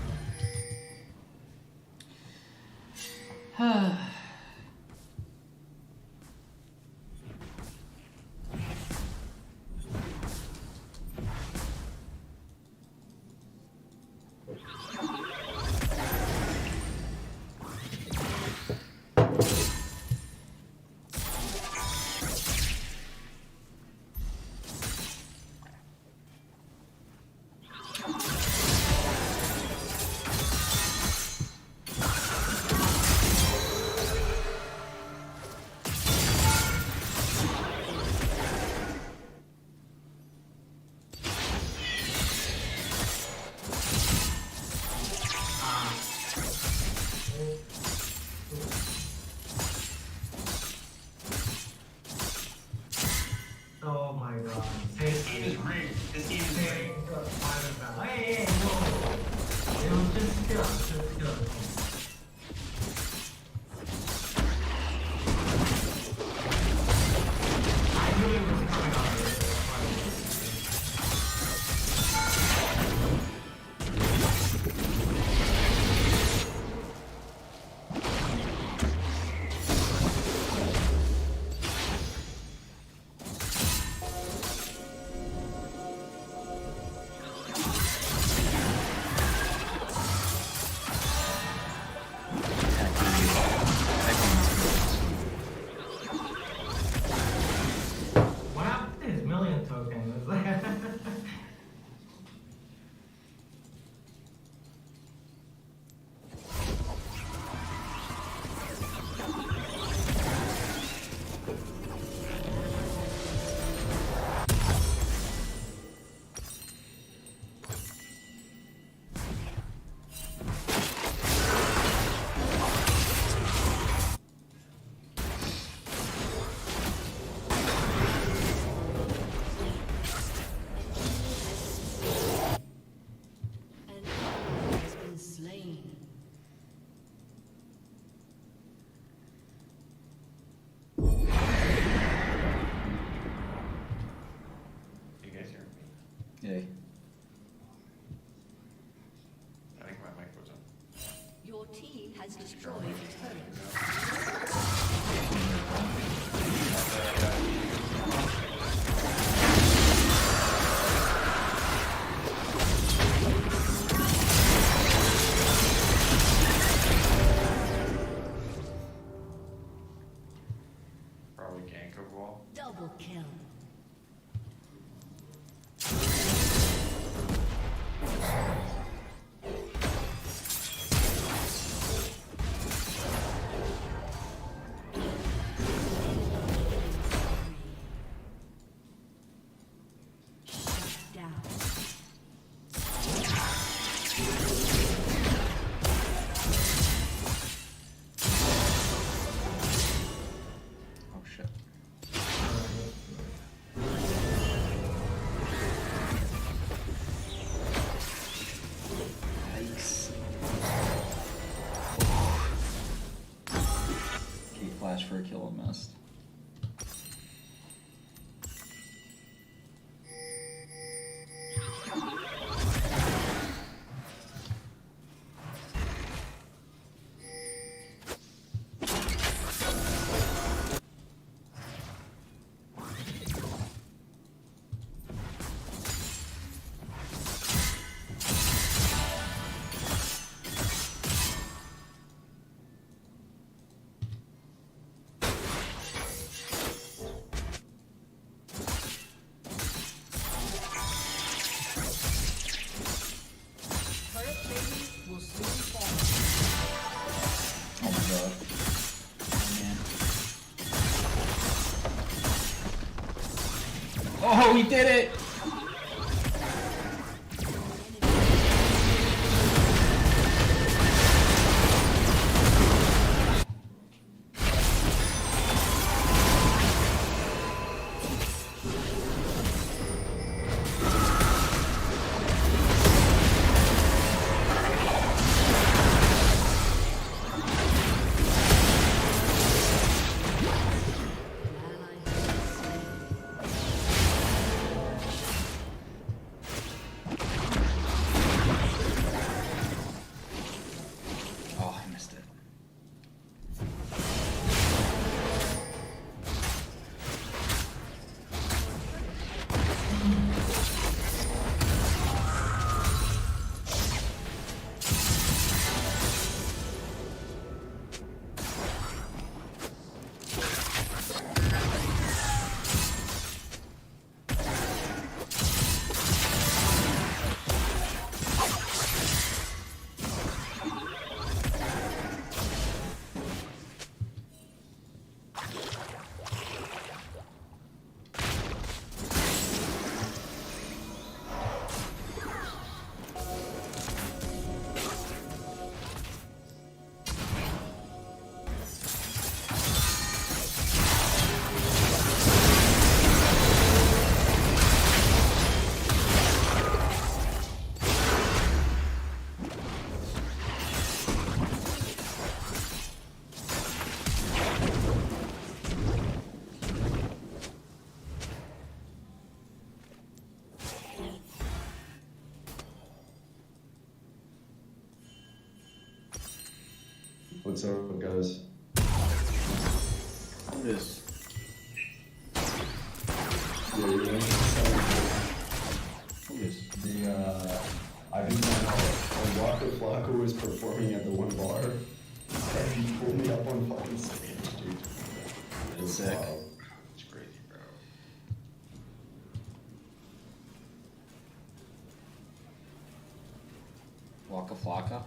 team has destroyed a turret. Probably gank wall. Double kill. Shut down. Oh shit. Yikes. Key flash for a kill and missed. Turret plating will soon fall. Oh my god. Oh man. Oh, he did it! Oh, I missed it. What's up, guys? This. Yeah, you're in. Who is? I didn't know when Waka Flocka was performing at the one bar, and he pulled me up on fucking stage, dude. It was Sick. wild. It's crazy, bro. Waka Flocka?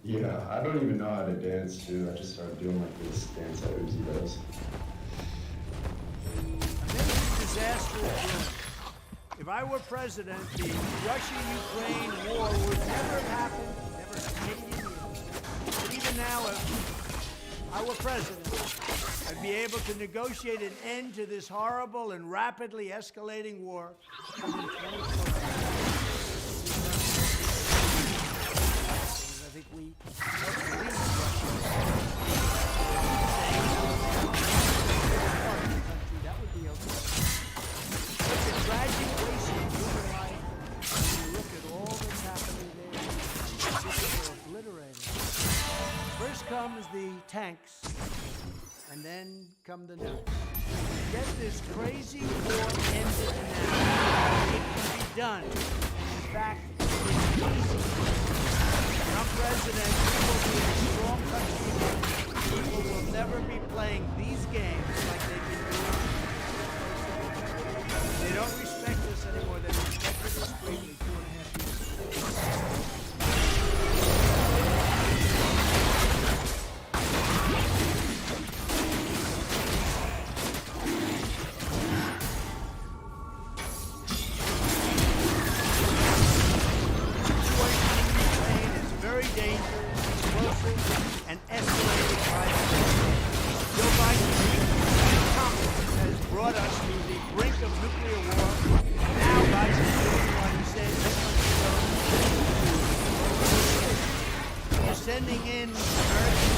Yeah, I don't even know how to dance, too. I just started doing like this dance that Uzi does. Disaster occurred. If I were president, the Russia-Ukraine war would never have happened, never have made it. But even now, if I were president, I'd be able to negotiate an end to this horrible and rapidly escalating war within 24 hours. I think we lead Russia. That would be okay. Such a tragic waste of human life. When you look at all that's happening there, it's just obliterated. comes the tanks, and then come the nukes. Get this crazy war ended now. It can be done. In fact, it's easy. When I'm president, we will be a strong country. People will never be playing these games like they've been doing. They don't respect us anymore. They respected us greatly 2.5 years ago. And escalating violence. Joe Biden's incompetence has brought us to the brink of nuclear war. Now Biden is doing what he said 6 months ago. He's sending in mercenaries.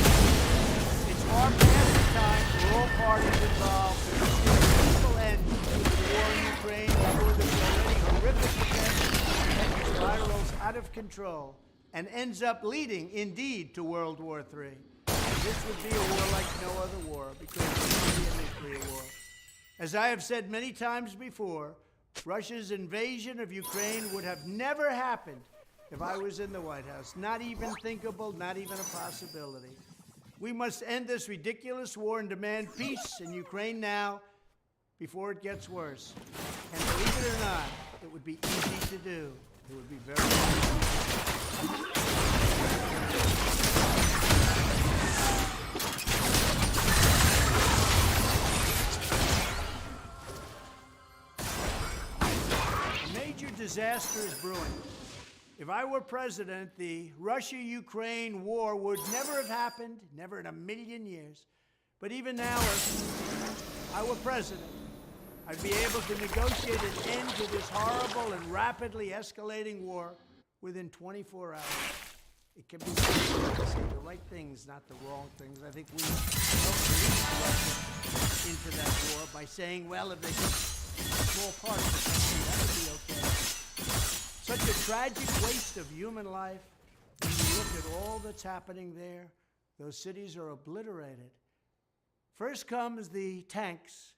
It's our passing time for all parties involved to see a peaceful end to the war in Ukraine before this already horrific event spirals out of control and ends up leading, indeed, to World War III. This would be a war like no other war, because it would be a nuclear war. As I have said many times before, Russia's invasion of Ukraine would have never happened if I was in the White House. Not even thinkable, not even a possibility. We must end this ridiculous war and demand peace in Ukraine now, before it gets worse. And believe it or not, it would be easy to do. It would be very easy. A major disaster is brewing. If I were president, the Russia-Ukraine war would never have happened, never in a million years. But even now, if I were president, I'd be able to negotiate an end to this horrible and rapidly escalating war within 24 hours. It can be done to say the right things, not the wrong things. I think we helped lead Russia into that war by saying, well, if they took a small part of the country, that would be okay. Such a tragic waste of human life. When you look at all that's happening there, those cities are obliterated. First comes the tanks,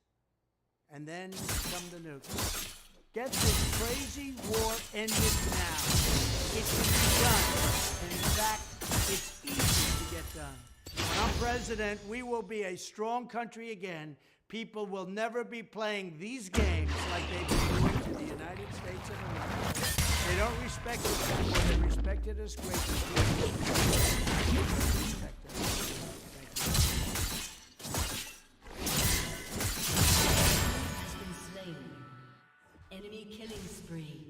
and then come the nukes. Get this crazy war ended now. It can be done. And in fact, it's easy to get done. When I'm president, we will be a strong country again. People will never be playing these games like they've been doing to the United States of America. They don't respect us anymore. They respected us greatly. Respect us. Enemy killing spree.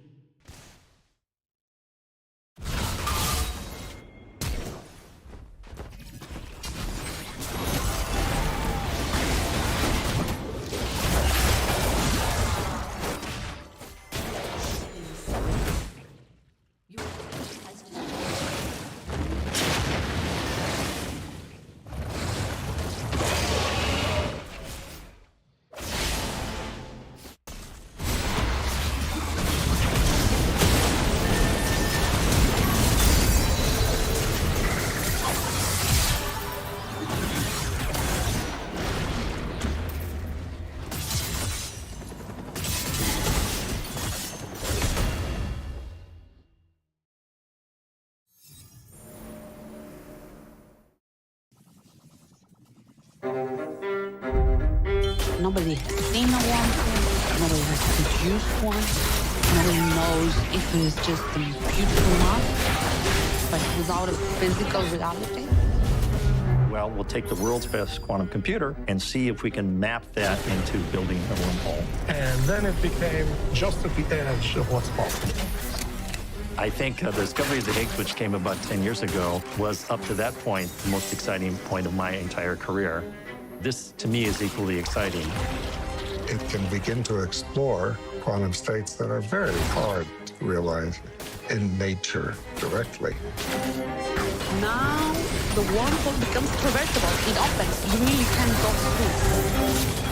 Nobody has seen a one, nobody has produced one, nobody knows if it is just a computer or not, but without a physical reality. Well, we'll take the world's best quantum computer and see if we can map that into building a wormhole. And then it became just at the edge of what's possible. I think the discovery of the Higgs, which came about 10 years ago, was up to that point the most exciting point of my entire career. This, to me, is equally exciting. It can begin to explore quantum states that are very hard to realize in nature directly. Now, the wormhole becomes traversable. It opens. You really can go through.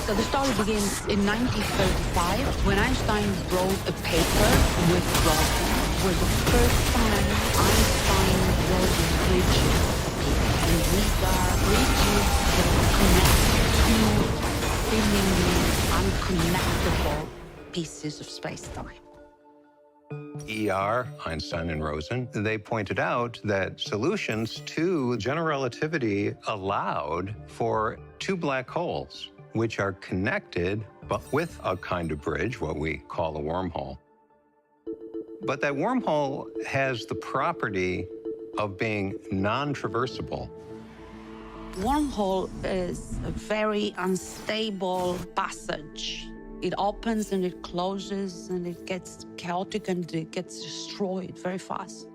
So the story begins in 1935 when Einstein wrote a paper with Rosen, where the first time Einstein-Rosen bridges appear. And these are bridges that connect two seemingly unconnectable pieces of space-time. ER, Einstein and Rosen, they pointed out that solutions to general relativity allowed for two black holes, which are connected, but with a kind of bridge, what we call a wormhole. But that wormhole has the property of being non-traversable. Wormhole is a very unstable passage. It opens and it closes and it gets chaotic and it gets destroyed very fast.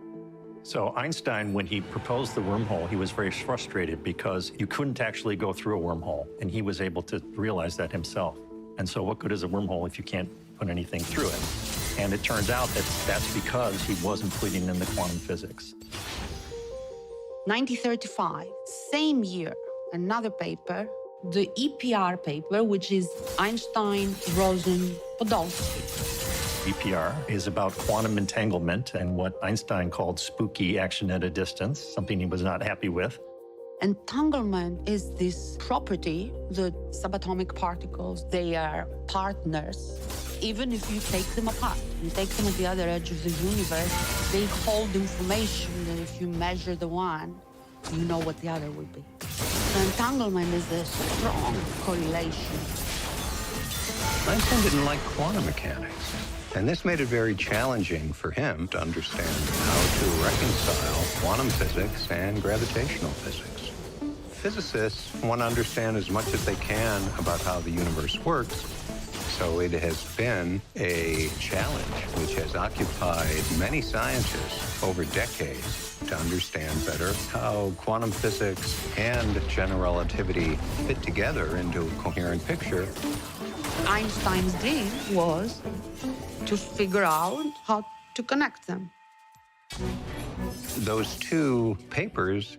So Einstein, when he proposed the wormhole, he was very frustrated because you couldn't actually go through a wormhole, and he was able to realize that himself. And so what good is a wormhole if you can't put anything through it? And it turns out that that's because he wasn't putting in the quantum physics. 1935, same year, another paper, the EPR paper, which is Einstein, Rosen, Podolsky. EPR is about quantum entanglement and what Einstein called spooky action at a distance, something he was not happy with. Entanglement is this property, the subatomic particles, they are partners. Even if you take them apart and take them at the other edge of the universe, they hold information that if you measure the one, you know what the other will be. So entanglement is a strong correlation. Einstein didn't like quantum mechanics, and this made it very challenging for him to understand how to reconcile quantum physics and gravitational physics. Physicists want to understand as much as they can about how the universe works, so it has been a challenge which has occupied many scientists over decades to understand better how quantum physics and general relativity fit together into a coherent picture. Einstein's dream was to figure out how to connect them. Those two papers,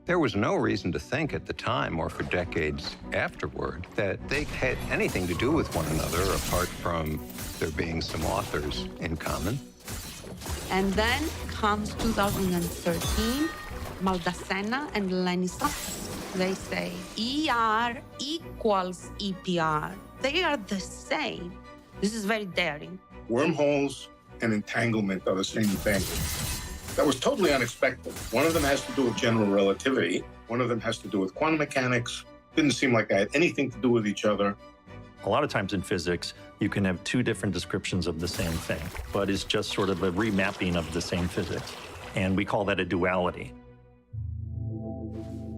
there was no reason to think at the time or for decades afterward that they had anything to do with one another apart from there being some authors in common. And then comes 2013, Maldacena and Lenisauskas. They say ER equals EPR. They are the same. This is very daring. Wormholes and entanglement are the same thing. That was totally unexpected. One of them has to do with general relativity. One of them has to do with quantum mechanics. Didn't seem like they had anything to do with each other. A lot of times in physics, you can have two different descriptions of the same thing, but it's just sort of a remapping of the same physics. And we call that a duality.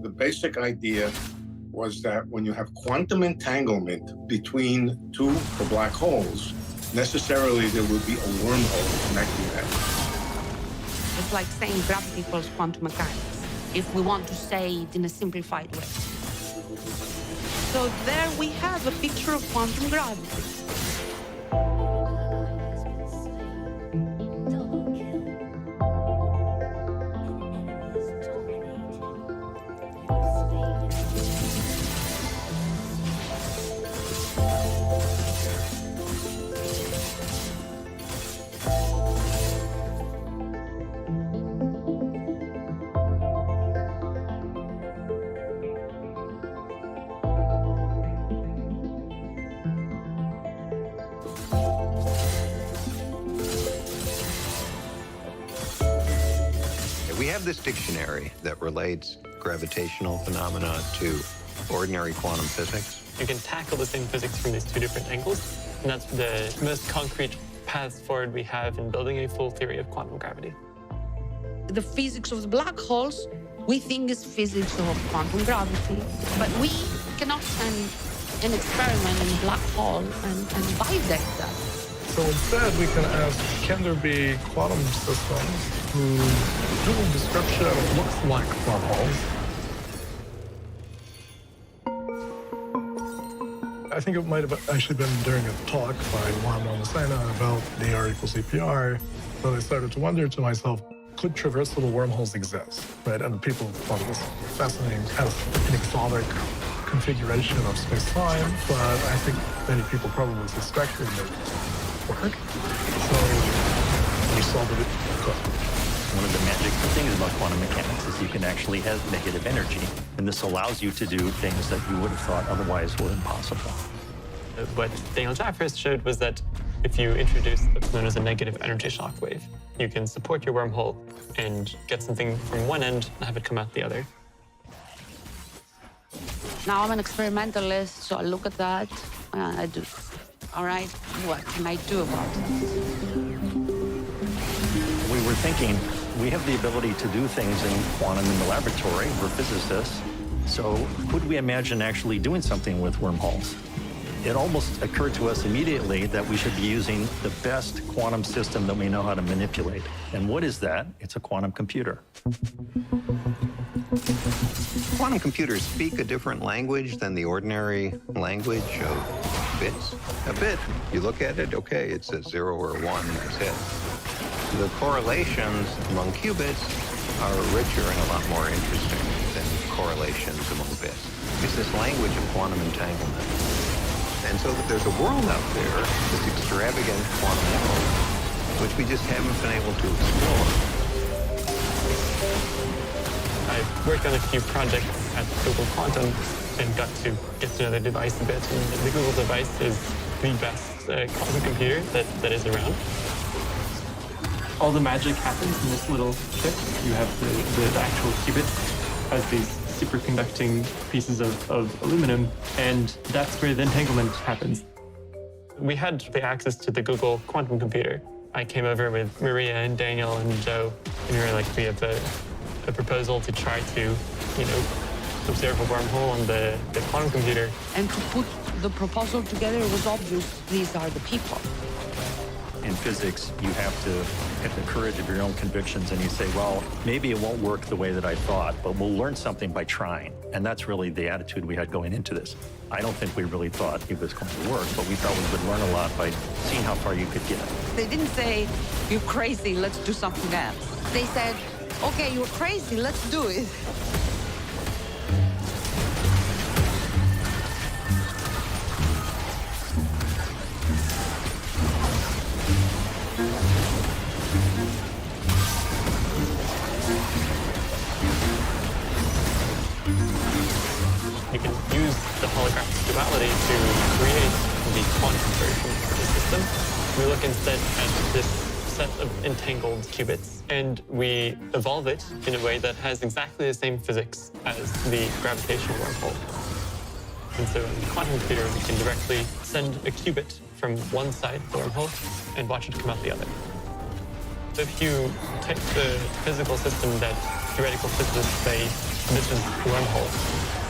The basic idea was that when you have quantum entanglement between two of the black holes, necessarily there will be a wormhole connecting them. It's like saying gravity equals quantum mechanics, if we want to say it in a simplified way. So there we have a picture of quantum gravity. We have this dictionary that relates gravitational phenomena to ordinary quantum physics. You can tackle the same physics from these two different angles, and that's the most concrete path forward we have in building a full theory of quantum gravity. The physics of the black holes, we think is physics of quantum gravity, but we cannot send an experiment in a black hole and validate that. So instead, we can ask, can there be quantum systems whose dual description looks like wormholes? I think it might have actually been during a talk by Juan Maldacena about the ER equals EPR, that I started to wonder to myself, could traversable wormholes exist, right? And people thought it was fascinating, kind of an exotic configuration of space-time, but I think many people probably suspected that it would work. So we solved it. One of the magic things about quantum mechanics is you can actually have negative energy, and this allows you to do things that you would have thought otherwise were impossible. What Daniel Jaffrist showed was that if you introduce what's known as a negative energy shockwave, you can support your wormhole and get something from one end and have it come out the other. Now I'm an experimentalist, so I look at that and I do. All right, what can I do about it? We were thinking, we have the ability to do things in quantum in the laboratory. We're physicists. So could we imagine actually doing something with wormholes? It almost occurred to us immediately that we should be using the best quantum system that we know how to manipulate. And what is that? It's a quantum computer. Quantum computers speak a different language than the ordinary language of bits. A bit, you look at it, okay, it's a 0 or 1, that's it. The correlations among qubits are richer and a lot more interesting than correlations among bits. It's this language of quantum entanglement. And so that there's a world out there, this extravagant quantum world, which we just haven't been able to explore. I've worked on a few projects at Google Quantum and got to get to know the device a bit. And the Google device is the best quantum computer that is around. All the magic happens in this little chip. You have the actual qubit has these superconducting pieces of aluminum, and that's where the entanglement happens. We had the access to the Google quantum computer. I came over with Maria and Daniel and Joe, and we were like, we have a proposal to try to, observe a wormhole on the quantum computer. And to put the proposal together, it was obvious these are the people. In physics, you have to have the courage of your own convictions, and you say, well, maybe it won't work the way that I thought, but we'll learn something by trying. And that's really the attitude we had going into this. I don't think we really thought it was going to work, but we thought we would learn a lot by seeing how far you could get. They didn't say, you're crazy, let's do something else. They said, okay, you're crazy, let's do it. You can use the holographic duality to create the quantum version of the system. We look instead at this set of entangled qubits, and we evolve it in a way that has exactly the same physics as the gravitational wormhole. And so in the quantum computer, we can directly send a qubit from one side of the wormhole and watch it come out the other. So if you take the physical system that theoretical physicists say this is a wormhole,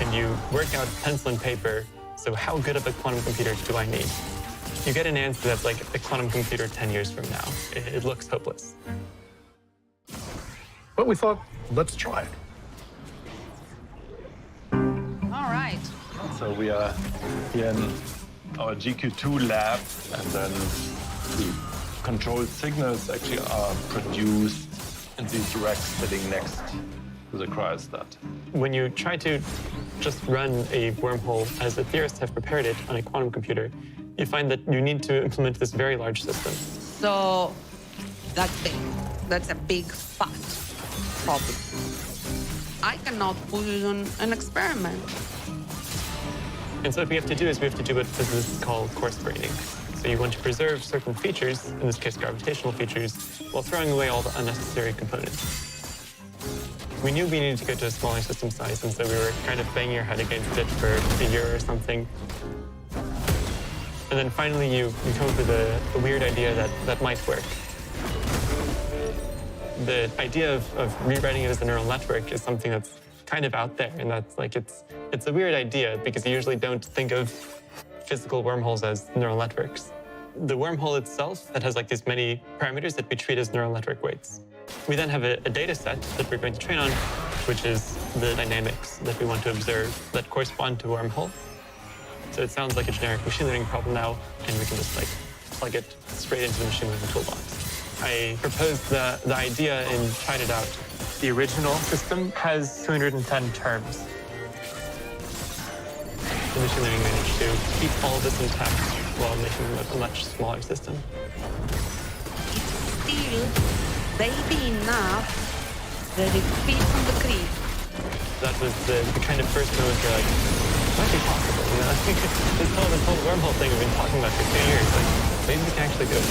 and you work out pencil and paper, so how good of a quantum computer do I need? You get an answer that's like a quantum computer 10 years from now. It looks hopeless. But we thought, let's try it. All right. So we are here in our GQ2 lab, and then the controlled signals actually are produced in these racks sitting next to the cryostat. When you try to just run a wormhole as the theorists have prepared it on a quantum computer, you find that you need to implement this very large system. So that's big. That's a big fat problem. I cannot put it on an experiment. And so what we have to do is we have to do what physicists call coarse graining. So you want to preserve certain features, in this case gravitational features, while throwing away all the unnecessary components. We knew we needed to go to a smaller system size, and so we were kind of banging our head against it for a year or something. And then finally you come up with a weird idea that might work. The idea of rewriting it as a neural network is something that's kind of out there, and that's like, it's a weird idea because you usually don't think of physical wormholes as neural networks. The wormhole itself, that has like these many parameters that we treat as neural network weights. We then have a data set that we're going to train on, which is the dynamics that we want to observe that correspond to a wormhole. So it sounds like a generic machine learning problem now, and we can just like plug it straight into the machine learning toolbox. I proposed the idea and tried it out. The original system has 210 terms. machine learning managed to keep all of this intact while making a much smaller system. Still baby enough that it fits on the creep. That was the kind of first moment where like, it might be possible, you know? this whole wormhole thing we've been talking about for 2 years, like, maybe we can actually do it.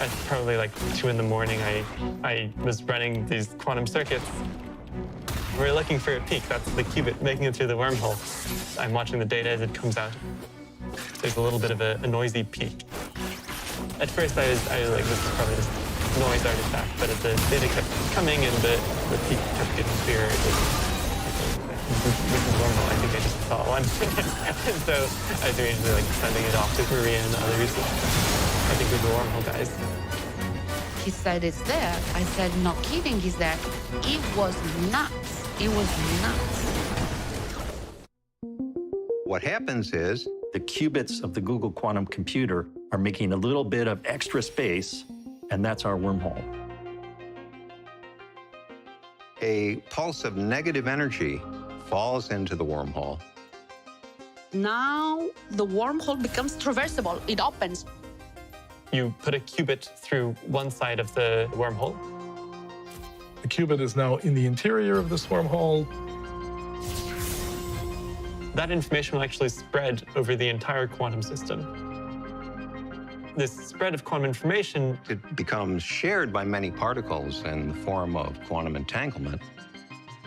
At probably like 2 in the morning, I was running these quantum circuits. We're looking for a peak. That's the qubit making it through the wormhole. I'm watching the data as it comes out. There's a little bit of a noisy peak. At first, I was like, this is probably just noise artifact, but as the data kept coming and the peak kept getting clearer, it was, this is wormhole. I think I just saw one. And so I was immediately like sending it off to Maria and others. I think we're the wormhole guys. He said it's there. I said, no kidding, he's there. It was nuts. It was nuts. What happens is the qubits of the Google quantum computer are making a little bit of extra space, and that's our wormhole. a pulse of negative energy falls into the wormhole. Now the wormhole becomes traversable. It opens. You put a qubit through one side of the wormhole. The qubit is now in the interior of this wormhole. That information will actually spread over the entire quantum system. This spread of quantum information... It becomes shared by many particles in the form of quantum entanglement.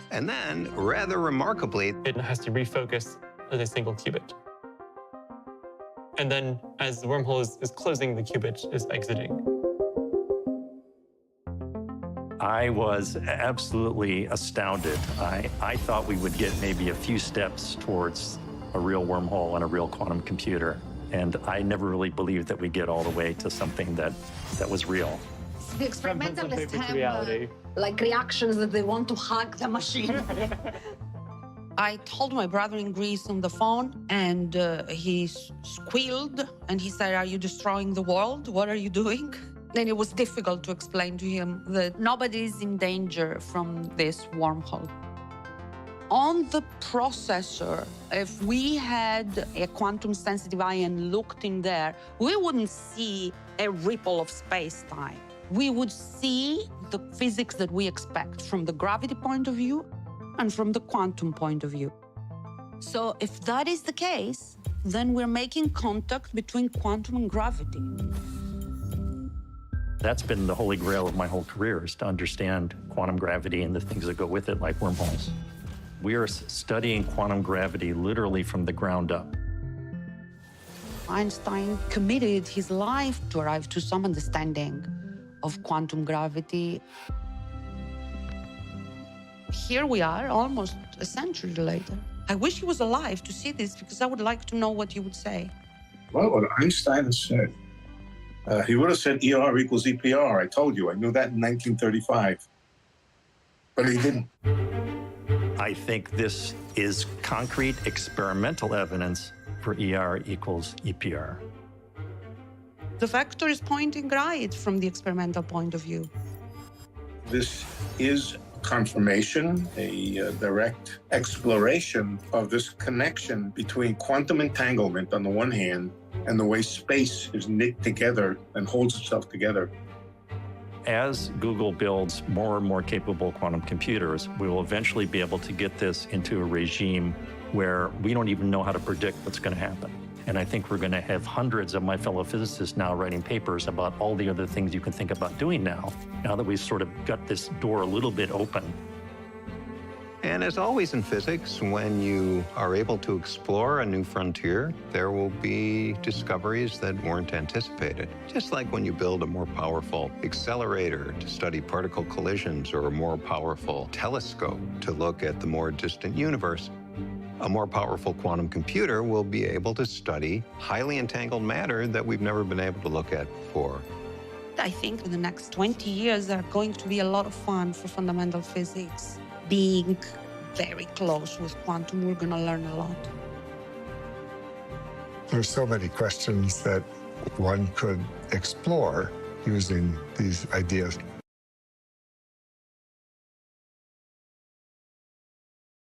And then, rather remarkably... It has to refocus as a single qubit. And then, as the wormhole is closing, the qubit is exiting. I was absolutely astounded. I thought we would get maybe a few steps towards a real wormhole and a real quantum computer. And I never really believed that we'd get all the way to something that was real. The experimentalists have like reactions that they want to hug the machine. I told my brother in Greece on the phone, and he squealed, and he said, "Are you destroying the world? What are you doing?" And it was difficult to explain to him that nobody is in danger from this wormhole. On the processor, if we had a quantum-sensitive eye and looked in there, we wouldn't see a ripple of space-time. We would see the physics that we expect from the gravity point of view and from the quantum point of view. So if that is the case, then we're making contact between quantum and gravity. That's been the holy grail of my whole career, is to understand quantum gravity and the things that go with it, like wormholes. We are studying quantum gravity literally from the ground up. Einstein committed his life to arrive to some understanding of quantum gravity. Here we are, almost a century later. I wish he was alive to see this, because I would like to know what he would say. Well, what Einstein said. He would have said ER equals EPR. I told you. I knew that in 1935. But he didn't. I think this is concrete experimental evidence for ER equals EPR. The vector is pointing right from the experimental point of view. This is confirmation, a direct exploration of this connection between quantum entanglement on the one hand and the way space is knit together and holds itself together. As Google builds more and more capable quantum computers, we will eventually be able to get this into a regime where we don't even know how to predict what's going to happen. And I think we're going to have hundreds of my fellow physicists now writing papers about all the other things you can think about doing now that we've sort of got this door a little bit open. And as always in physics, when you are able to explore a new frontier, there will be discoveries that weren't anticipated. Just like when you build a more powerful accelerator to study particle collisions or a more powerful telescope to look at the more distant universe, a more powerful quantum computer will be able to study highly entangled matter that we've never been able to look at before. I think in the next 20 years, there are going to be a lot of fun for fundamental physics being very close with Quantum. We're gonna learn a lot. There's so many questions that one could explore using these ideas.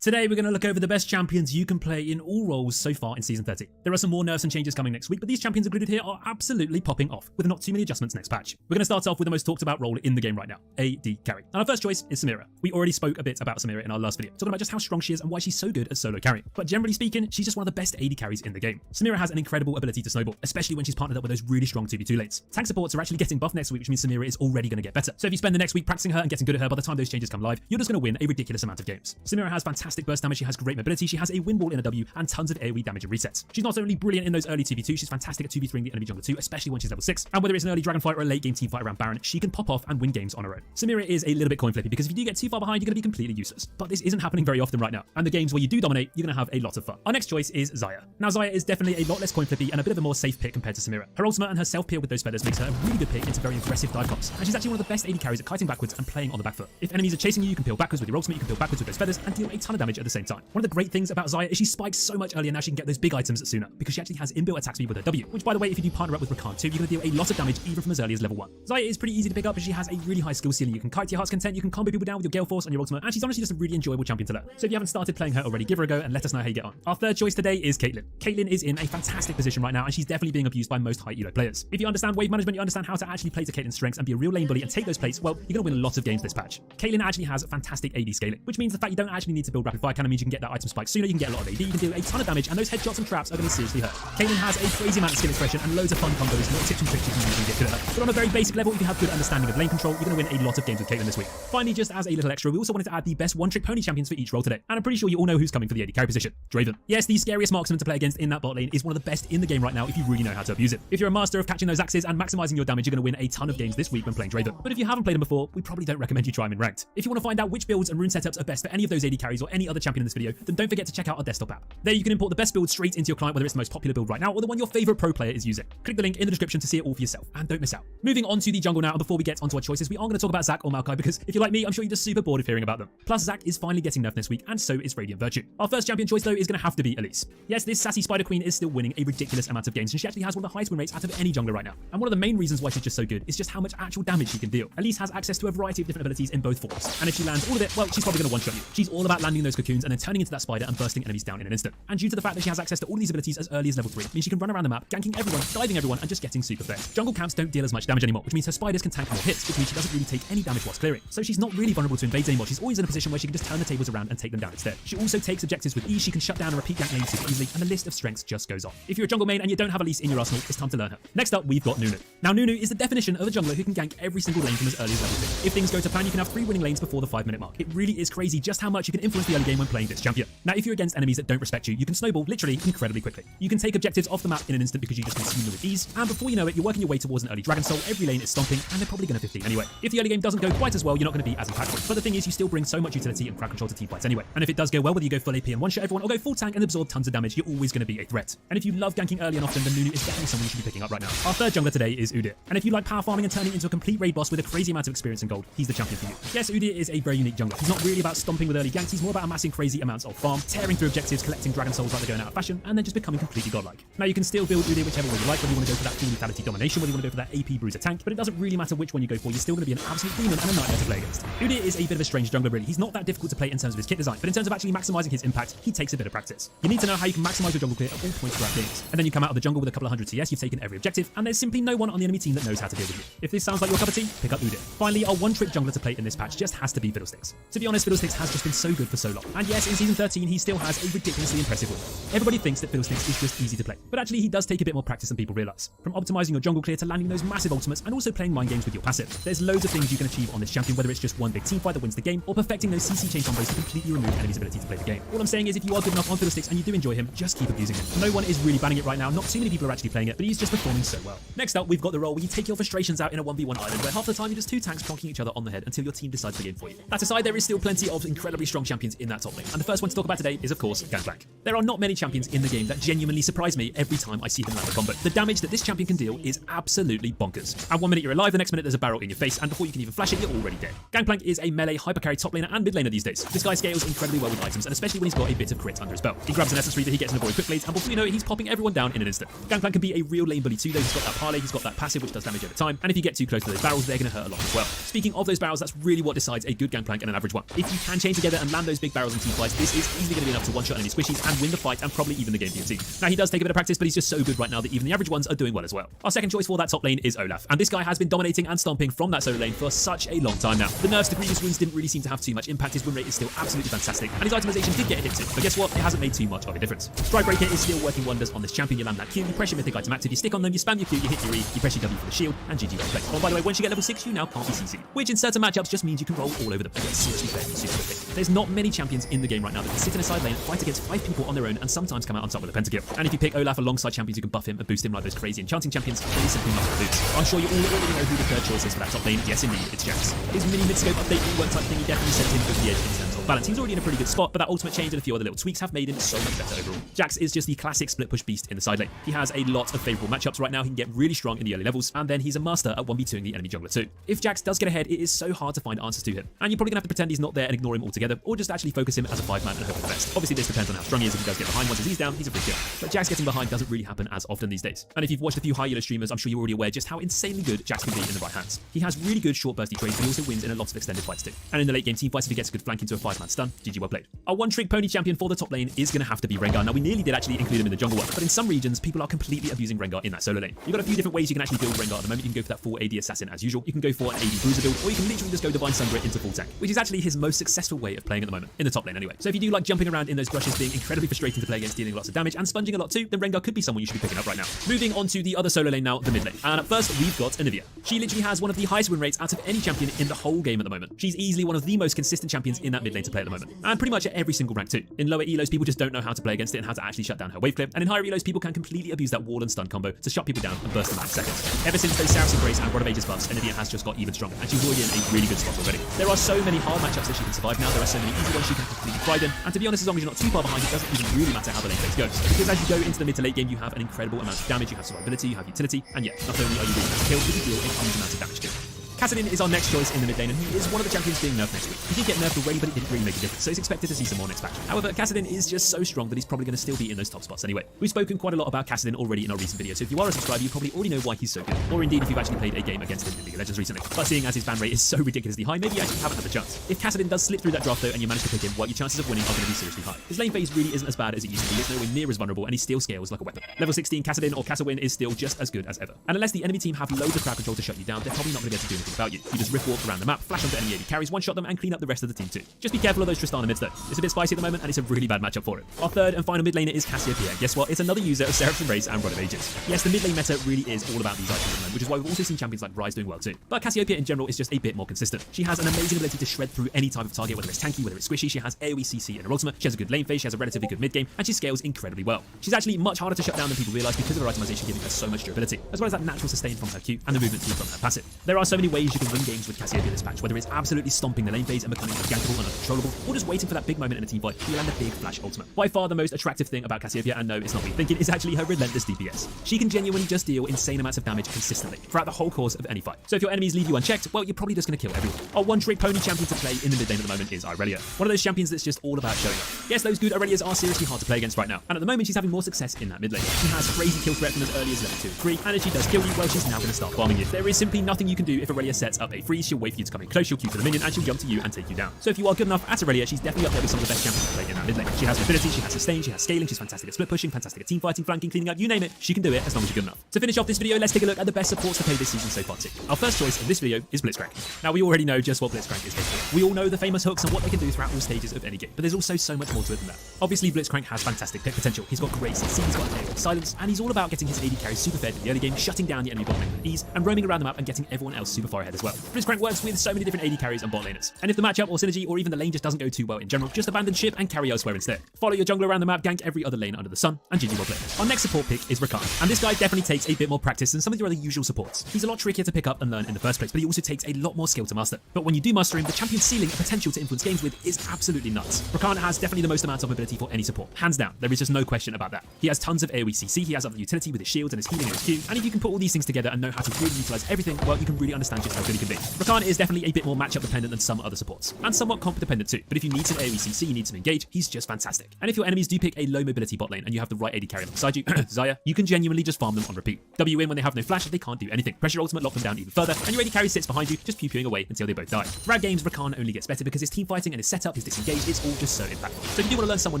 Today, we're going to look over the best champions you can play in all roles so far in Season 30. There are some more nerfs and changes coming next week, but these champions included here are absolutely popping off, with not too many adjustments next patch. We're going to start off with the most talked about role in the game right now, AD carry. And our first choice is Samira. We already spoke a bit about Samira in our last video, talking about just how strong she is and why she's so good at solo carrying. But generally speaking, she's just one of the best AD carries in the game. Samira has an incredible ability to snowball, especially when she's partnered up with those really strong 2v2 lanes. Tank supports are actually getting buffed next week, which means Samira is already going to get better. So if you spend the next week practicing her and getting good at her, by the time those changes come live, you're just going to win a ridiculous amount of games. Samira has fantastic burst damage, she has great mobility, she has a win wall in a W, and tons of AoE damage and resets. She's not only brilliant in those early 2v2, she's fantastic at 2v3ing the enemy jungler too, especially when she's level 6. And whether it's an early dragon fight or a late game team fight around Baron, she can pop off and win games on her own. Samira is a little bit coin flippy because if you do get too far behind, you're going to be completely useless. But this isn't happening very often right now, and the games where you do dominate, you're going to have a lot of fun. Our next choice is Xayah. Now Xayah is definitely a lot less coin flippy and a bit of a more safe pick compared to Samira. Her ultimate and her self peel with those feathers makes her a really good pick into very aggressive dive comps, and she's actually one of the best AD carries at kiting backwards and playing on the back foot. If enemies are chasing you, you can peel backwards with your ultimate, you can peel backwards with those feathers and deal a ton of damage at the same time. One of the great things about Xayah is she spikes so much earlier, now she can get those big items sooner, because she actually has inbuilt attack speed with her W, which by the way, if you do partner up with Rakan too, you're going to deal a lot of damage even from as early as level 1. Xayah is pretty easy to pick up, but she has a really high skill ceiling. You can kite to your heart's content, you can combo people down with your Gale Force and your ultimate, and she's honestly just a really enjoyable champion to learn. So if you haven't started playing her already, give her a go and let us know how you get on. Our third choice today is Caitlyn. Caitlyn is in a fantastic position right now, and she's definitely being abused by most high elo players. If you understand wave management, you understand how to actually play to Caitlyn's strengths and be a real lane bully and take those plates, well, you're going to win a lot of games this patch. Caitlyn actually has fantastic AD scaling, which means the fact you don't actually need to build rapid fire cannon means you can get that item spike sooner, you can get a lot of AD, you can do a ton of damage, and those headshots and traps are going to seriously hurt. Caitlyn has a crazy amount of skill expression and loads of fun combos, little tips and tricks you can use and get good at her. But on a very basic level, if you have good understanding of lane control, you're going to win a lot of games with Caitlyn this week. Finally, just as a little extra, we also wanted to add the best one-trick pony champions for each role today. And I'm pretty sure you all know who's coming for the AD carry position. Draven. Yes, the scariest marksman to play against in that bot lane is one of the best in the game right now if you really know how to abuse it. If you're a master of catching those axes and maximizing your damage, you're going to win a ton of games this week when playing Draven. But if you haven't played him before, we probably don't recommend you try him in ranked. If you want to find out which builds and rune setups are best for any of those AD carries or any other champion in this video, then don't forget to check out our desktop app. There you can import the best build straight into your client, whether it's the most popular build right now or the one your favorite pro player is using. Click the link in the description to see it all for yourself, and don't miss out. Moving on to the jungle now, and before we get onto our choices, we are going to talk about Zac or Maokai because if you're like me, I'm sure you're just super bored of hearing about them. Plus, Zac is finally getting nerfed this week, and so is Radiant Virtue. Our first champion choice though is going to have to be Elise. Yes, this sassy Spider Queen is still winning a ridiculous amount of games, and she actually has one of the highest win rates out of any jungler right now. And one of the main reasons why she's just so good is just how much actual damage she can deal. Elise has access to a variety of different abilities in both forms, and if she lands all of it, well, she's probably going to one-shot you. She's all about landing those cocoons and then turning into that spider and bursting enemies down in an instant. And due to the fact that she has access to all of these abilities as early as level 3, means she can run around the map, ganking everyone, diving everyone, and just getting super fed. Jungle camps don't deal as much damage anymore, which means her spiders can tank more hits, which means she doesn't really take any damage whilst clearing. So she's not really vulnerable to invades anymore. She's always in a position where she can just turn the tables around and take them down instead. She also takes objectives with ease, she can shut down and repeat gank lanes super easily, and the list of strengths just goes on. If you're a jungle main and you don't have Elise in your arsenal, it's time to learn her. Next up, we've got Nunu. Now, Nunu is the definition of a jungler who can gank every single lane from as early as level 2. If things go to plan, you can have 3 winning lanes before the 5-minute mark. It really is crazy just how much you can influence the early game when playing this champion. Now, if you're against enemies that don't respect you, you can snowball literally incredibly quickly. You can take objectives off the map in an instant because you just consume them with ease, and before you know it, you're working your way towards an early Dragon Soul. Every lane is stomping, and they're probably going to 15 anyway. If the early game doesn't go quite as well, you're not going to be as impactful. But the thing is, you still bring so much utility and crowd control to teamfights anyway. And if it does go well, whether you go full AP and one-shot everyone or go full tank and absorb tons of damage, you're always going to be a threat. And if you love ganking early and often, then Nunu is definitely someone you should be picking up right now. Our third jungler today is Udyr. And if you like power farming and turning into a complete raid boss with a crazy amount of experience and gold, he's the champion for you. Yes, Udyr is a very unique jungler. He's not really about stomping with early ganks, he's more about amassing crazy amounts of farm, tearing through objectives, collecting Dragon Souls like they're going out of fashion, and then just becoming completely godlike. Now you can still build Udyr whichever way you like, whether you want to go for that full lethality domination, whether you want to go for that AP bruiser tank, but it doesn't really matter which one you go for, you're still going to be an absolute demon and a nightmare to play against. Udyr is a bit of a strange jungler really. He's not that difficult to play in terms of his kit design, but in terms of actually maximizing his impact, he takes a bit of practice. You need to know how you can maximize your jungle clear at all points throughout games. And then you come out of the jungle with a couple of hundred CS, you've taken every objective, and there's simply no one on the enemy team that knows how to deal with you. If this sounds like your cup of tea, pick up Udyr. Finally, our one-trick jungler to play in this patch just has to be Fiddlesticks. To be honest, Fiddlesticks has just been so good for so long. And yes, in Season 13, he still has a ridiculously impressive win. Everybody thinks that Fiddlesticks is just easy to play, but actually he does take a bit more practice than people realize. From optimizing your jungle clear to landing those massive ultimates and also playing mind games with your passive. There's loads of things you can achieve on this champion, whether it's just one big team fight that wins the game or perfecting those CC chain combos to completely remove enemies' ability to play the game. All I'm saying is if you are good enough on Fiddlesticks and you do enjoy him, just keep abusing him. No one is really banning it right now, not too many people are actually playing it, but he's just performing so well. Next up, we've got the role where you take your frustrations out in a 1v1 island where half the time you're just 2 tanks plonking each other on the head until your team decides the game for you. That aside, there is still plenty of incredibly strong champions in in that top lane. And the first one to talk about today is, of course, Gangplank. There are not many champions in the game that genuinely surprise me every time I see them land a combo. The damage that this champion can deal is absolutely bonkers. At 1 minute you're alive, the next minute there's a barrel in your face, and before you can even flash it, you're already dead. Gangplank is a melee hyper-carry top laner and mid laner these days. This guy scales incredibly well with items, and especially when he's got a bit of crit under his belt. He grabs an essence reaver, he gets an avoid quick blades, and before you know it, he's popping everyone down in an instant. Gangplank can be a real lane bully too, though. He's got that parley, he's got that passive which does damage over time, and if you get too close to those barrels, they're going to hurt a lot as well. Speaking of those barrels, that's really what decides a good Gangplank and an average one. If you can chain together and land those big barrels in team fights, this is easily going to be enough to one-shot any squishies and win the fight and probably even the game for your team. Now, he does take a bit of practice, but he's just so good right now that even the average ones are doing well as well. Our second choice for that top lane is Olaf, and this guy has been dominating and stomping from that solo lane for such a long time now. The nerfs to Grievous wounds didn't really seem to have too much impact. His win rate is still absolutely fantastic, and his itemization did get a hit too, but guess what? It hasn't made too much of a difference. Strikebreaker is still working wonders on this champion. You land that Q, you press your mythic item active, you stick on them, you spam your Q, you hit your E, you press your W for the shield, and GG well played. Oh, by the way, once you get level 6, you now can't be CC, which in certain matchups just means you can roll all over them and get seriously played super quickly. There's not many champions in the game right now that can sit in a side lane, fight against 5 people on their own, and sometimes come out on top with a pentakill. And if you pick Olaf alongside champions who can buff him and boost him like those crazy enchanting champions, then he's simply must boots. I'm sure you all already know who the third choice is for that top lane. Yes, indeed, it's Jax. His mini mid-scope update rework type thing, he definitely sent him over the edge in terms of balance. He's already in a pretty good spot, but that ultimate change and a few other little tweaks have made him so much better overall. Jax is just the classic split push beast in the side lane. He has a lot of favourable matchups right now. He can get really strong in the early levels, and then he's a master at 1v2ing the enemy jungler too. If Jax does get ahead, it is so hard to find answers to him, and you're probably gonna have to pretend he's not there and ignore him altogether, or just actually focus him as a 5-man and hope for the best. Obviously, this depends on how strong he is. If he does get behind once he's down, he's a free kill. But Jax getting behind doesn't really happen as often these days. And if you've watched a few high elo streamers, I'm sure you're already aware just how insanely good Jax can be in the right hands. He has really good short bursty trades, but he also wins in a lot of extended fights too. And in the late game team fights, if he gets a good flank into a 5-man stun, GG well played. Our one-trick pony champion for the top lane is going to have to be Rengar. Now, we nearly did actually include him in the jungle one, but in some regions, people are completely abusing Rengar in that solo lane. You've got a few different ways you can actually build Rengar at the moment. You can go for that full AD assassin as usual. You can go for an AD bruiser build, or you can literally just go Divine Sunbrit into full tank, which is actually his most successful way of playing at the moment, in the top lane anyway. So if you do like jumping around in those brushes, being incredibly frustrating to play against, dealing lots of damage and sponging a lot too, then Rengar could be someone you should be picking up right now. Moving on to the other solo lane now, the mid lane. And at first, we've got Irelia. She literally has one of the highest win rates out of any champion in the whole game at the moment. She's easily one of the most consistent champions in that mid lane to play at the moment, and pretty much at every single rank too. In lower elos, people just don't know how to play against it and how to actually shut down her wave clip, and in higher elos, people can completely abuse that wall and stun combo to shut people down and burst them out in seconds. Ever since those Saracen Grace and Rod of Ages buffs, Irelia has just got even stronger, and she's already in a really good spot already. There are so many hard matchups that she can survive now. There are so many easy ones she can completely thrive in, and to be honest, as long as you're not too far behind, it doesn't even really matter how the lane phase goes, because as you go into the mid to late game, you have an incredible amount of damage, you have survivability, you have utility, and yeah, not only are you really fast kills, but you deal a huge amount of damage too. Kassadin is our next choice in the mid lane, and he is one of the champions being nerfed next week. He did get nerfed already, but it didn't really make a difference, so he's expected to see some more next patch. However, Kassadin is just so strong that he's probably going to still be in those top spots anyway. We've spoken quite a lot about Kassadin already in our recent video, so if you are a subscriber, you probably already know why he's so good, or indeed if you've actually played a game against him in League of Legends recently. But seeing as his ban rate is so ridiculously high, maybe you actually haven't had the chance. If Kassadin does slip through that draft though, and you manage to pick him, well, your chances of winning are going to be seriously high. His lane phase really isn't as bad as it used to be. It's nowhere near as vulnerable, and he still scales like a weapon. Level 16 Kassadin or Kassadin is still just as good as ever. And unless the enemy team have loads of crowd control to shut you down, they're probably not going to be able to do anything about you. You just rip walk around the map, flash onto enemy AD carries, one-shot them, and clean up the rest of the team too. Just be careful of those Tristana mids though. It's a bit spicy at the moment, and it's a really bad matchup for it. Our third and final mid laner is Cassiopeia. Guess what? It's another user of Seraph's Embrace and Rod of Ages. Yes, the mid lane meta really is all about these items at the moment, which is why we've also seen champions like Ryze doing well too. But Cassiopeia in general is just a bit more consistent. She has an amazing ability to shred through any type of target, whether it's tanky, whether it's squishy. She has AoE CC in her ultimate. She has a good lane phase, she has a relatively good mid game, and she scales incredibly well. She's actually much harder to shut down than people realise because of her itemization giving her so much durability, as well as that natural sustain from her Q and the movement speed from her passive. There are so many ways you can win games with Cassiopeia this patch, whether it's absolutely stomping the lane phase and becoming ungankable and uncontrollable, or just waiting for that big moment in a team fight to land a big flash ultimate. By far the most attractive thing about Cassiopeia, and no, it's not me thinking, is actually her relentless DPS. She can genuinely just deal insane amounts of damage consistently throughout the whole course of any fight. So if your enemies leave you unchecked, well, you're probably just going to kill everyone. Our one-trick pony champion to play in the mid lane at the moment is Irelia, one of those champions that's just all about showing up. Yes, those good Aurelias are seriously hard to play against right now, and at the moment she's having more success in that mid lane. She has crazy kill threat from as early as level 2 and 3, and if she does kill you, well, she's now going to start bombing you. There is simply nothing you can do if Irelia sets up a freeze. She'll wait for you to come in close, she'll Q for the minion, and she'll jump to you and take you down. So if you are good enough at Irelia, she's definitely up there with some of the best champions to play in that mid lane. She has mobility, she has sustain, she has scaling, she's fantastic at split pushing, fantastic at team fighting, flanking, cleaning up, you name it, she can do it as long as you're good enough. To finish off this video, let's take a look at the best supports to play this season so far too. Our first choice of this video is Blitzcrank. Now we already know just what Blitzcrank is capable of. We all know the famous hooks and what they can do throughout all stages of any game, but there's also so much more to it than that. Obviously Blitzcrank has fantastic pick potential, he's got great CC, he's got a silence, and he's all about getting his AD carries super fed in the early game, shutting down the enemy bot lane with ease, and roaming around the map and getting everyone else super far far ahead as well. Blitzcrank works with so many different AD carries and bot laners, and if the matchup or synergy or even the lane just doesn't go too well in general, just abandon ship and carry elsewhere instead. Follow your jungler around the map, gank every other lane under the sun, and GG well played. Our next support pick is Rakan, and this guy definitely takes a bit more practice than some of your other usual supports. He's a lot trickier to pick up and learn in the first place, but he also takes a lot more skill to master. But when you do master him, the champion's ceiling and potential to influence games with is absolutely nuts. Rakan has definitely the most amount of ability for any support, hands down. There is just no question about that. He has tons of AoE CC, he has other utility with his shields and his healing and his Q, and if you can put all these things together and know how to really utilize everything, well, you can really understand just how good he can be. Rakan is definitely a bit more matchup dependent than some other supports, and somewhat comp dependent too, but if you need some AoE CC, you need some engage, he's just fantastic. And if your enemies do pick a low mobility bot lane and you have the right AD carry alongside you, Xayah, you can genuinely just farm them on repeat. W in when they have no flash, they can't do anything. Pressure ultimate lock them down even further, and your AD carry sits behind you, just pew-pewing away until they both die. Throughout games, Rakan only gets better because his team fighting and his setup, his disengage, it's all just so impactful. So if you do want to learn someone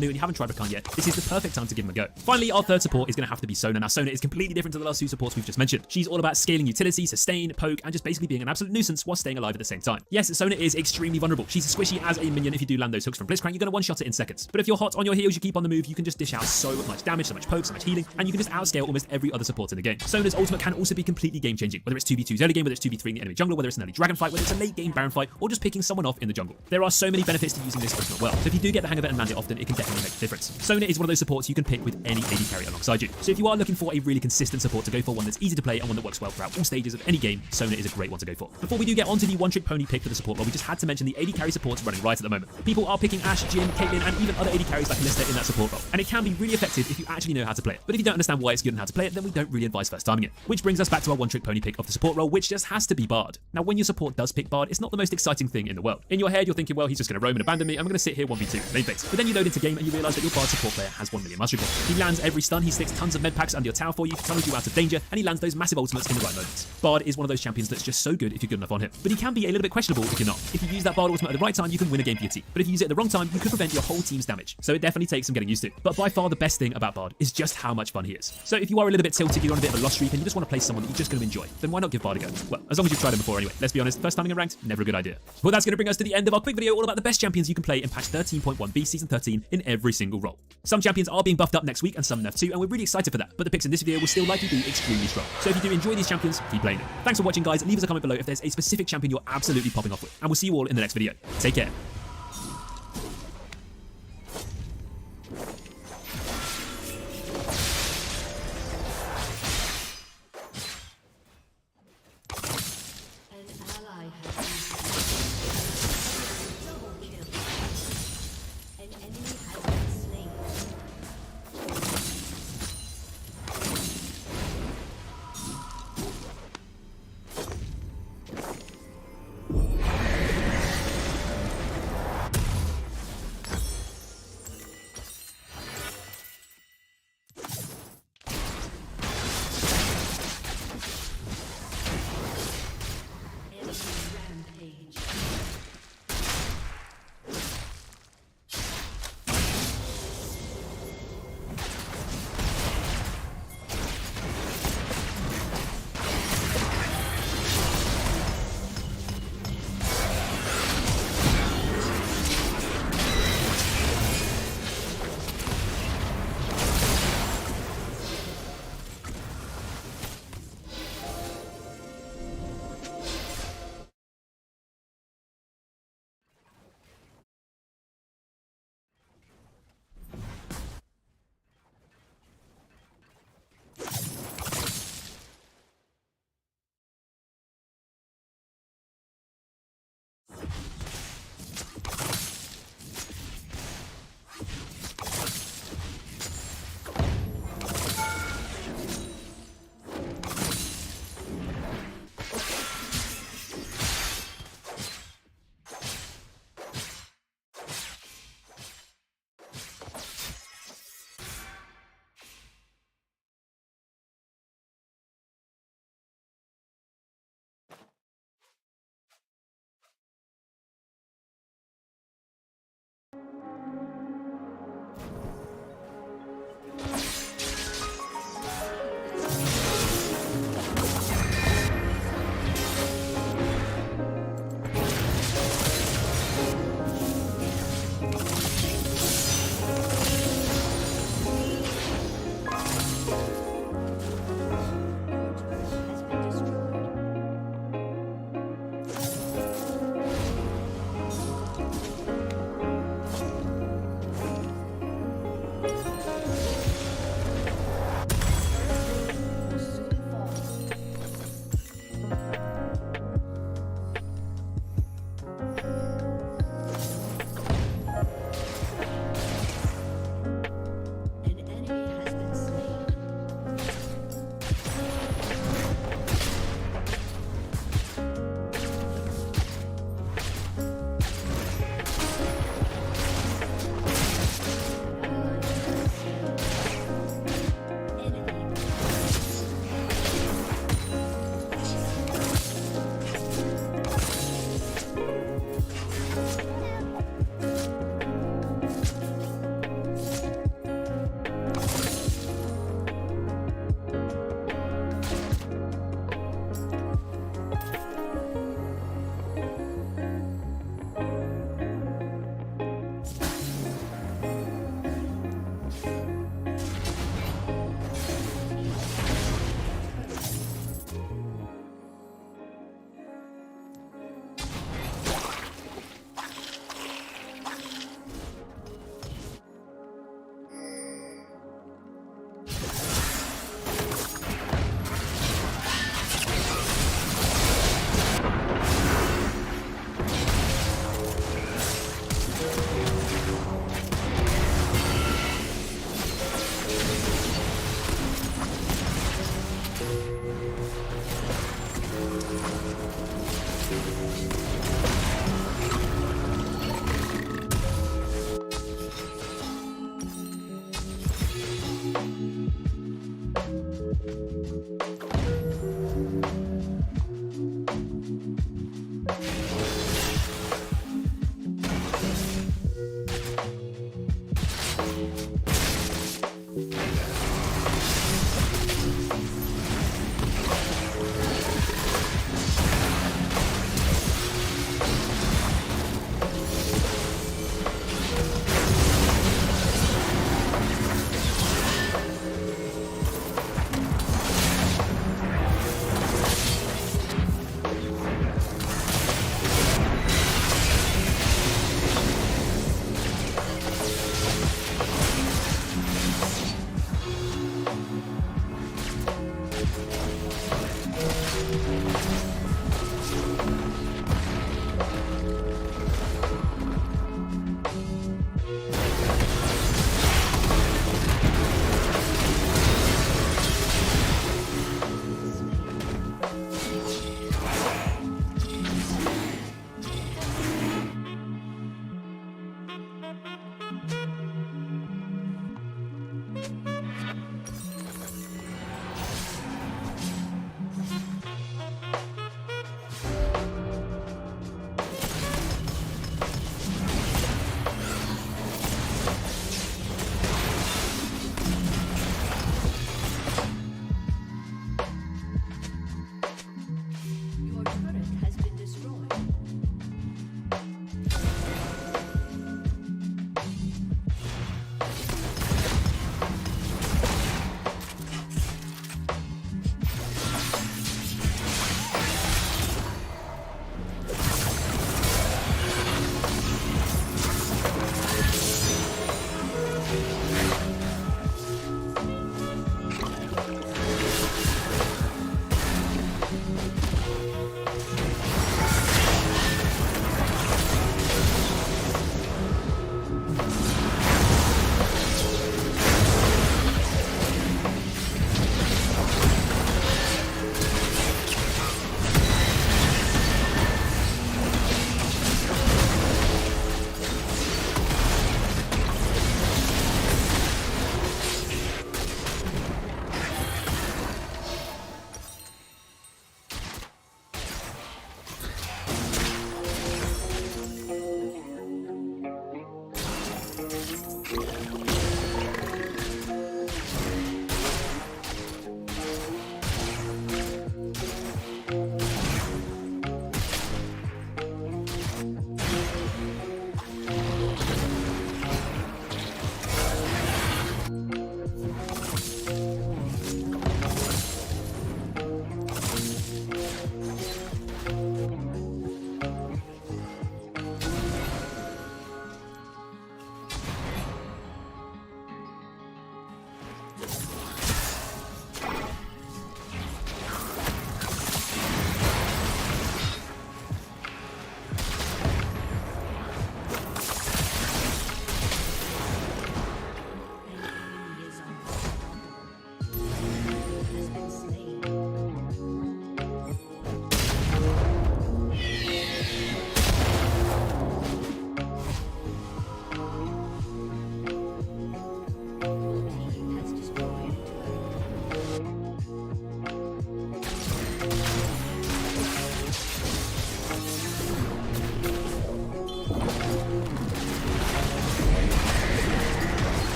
new and you haven't tried Rakan yet, this is the perfect time to give him a go. Finally, our third support is going to have to be Sona. Now, Sona is completely different to the last two supports we've just mentioned. She's all about scaling utility, sustain, poke, and just basically being an absolute nuisance while staying alive at the same time. Yes, Sona is extremely vulnerable. She's squishy as a minion. If you do land those hooks from Blitzcrank, you're going to one-shot it in seconds. But if you're hot on your heels, you keep on the move, you can just dish out so much damage, so much poke, so much healing, and you can just outscale almost every other support in the game. Sona's ultimate can also be completely game-changing, whether it's 2v2's early game, whether it's 2v3 in the enemy jungle, whether it's an early dragon fight, whether it's a late game baron fight, or just picking someone off in the jungle. There are so many benefits to using this ultimate well, so if you do get the hang of it and land it often, it can definitely make a difference. Sona is one of those supports you can pick with any AD carry alongside you. So if you are looking for a really consistent support to go for, one that's easy to play and one that works well throughout all stages of any game, Sona is a great one to go for. Before we do get onto the one-trick pony pick for the support, well, we just had to mention the AD carry supports running right at the moment. People are picking Ashe, Jhin, Caitlyn, and even other AD carries like Kalista in that support role, and it can be really effective if you actually know how to play it. But if you don't understand why it's good and how to play it, then we don't really advise first timing it. Which brings us back to our one-trick pony pick of the support role, which just has to be Bard. Now, when your support does pick Bard, it's not the most exciting thing in the world. In your head, you're thinking, well, he's just going to roam and abandon me, I'm going to sit here 1v2, main base. But then you load into game and you realize that your Bard support player has 1 million mushroom points. He lands every stun, he sticks tons of med packs under your tower for you, tunnels you out of danger, and he lands those massive ultimates in the right moments. Bard is one of those champions that's just so good if you're good enough on him. But he can be a little bit questionable if you're not. If you use that Bard ultimate at the right time, you can win a game for your team. But if you use it at the wrong time, you could prevent your whole team's damage. So it definitely takes some getting used to. But by far the best thing about Bard is just how much fun he is. So if you are a little bit tilted, you're on a bit of a lost streak, and you just want to play someone that you're just going to enjoy, then why not give Bard a go? Well, as long as you've tried him before anyway. Let's be honest, first timing in ranked, never a good idea. Well, that's going to bring us to the end of our quick video all about the best champions you can play in patch 13.1b season 13 in every single role. Some champions are being buffed up next week and some nerfed too, and we're really excited for that, but the picks in this video will still likely be extremely strong. So if you do enjoy these champions, keep playing them. Thanks for watching, guys. Leave us a comment below if there's a specific champion you're absolutely popping off with, and we'll see you all in the next video. Take care.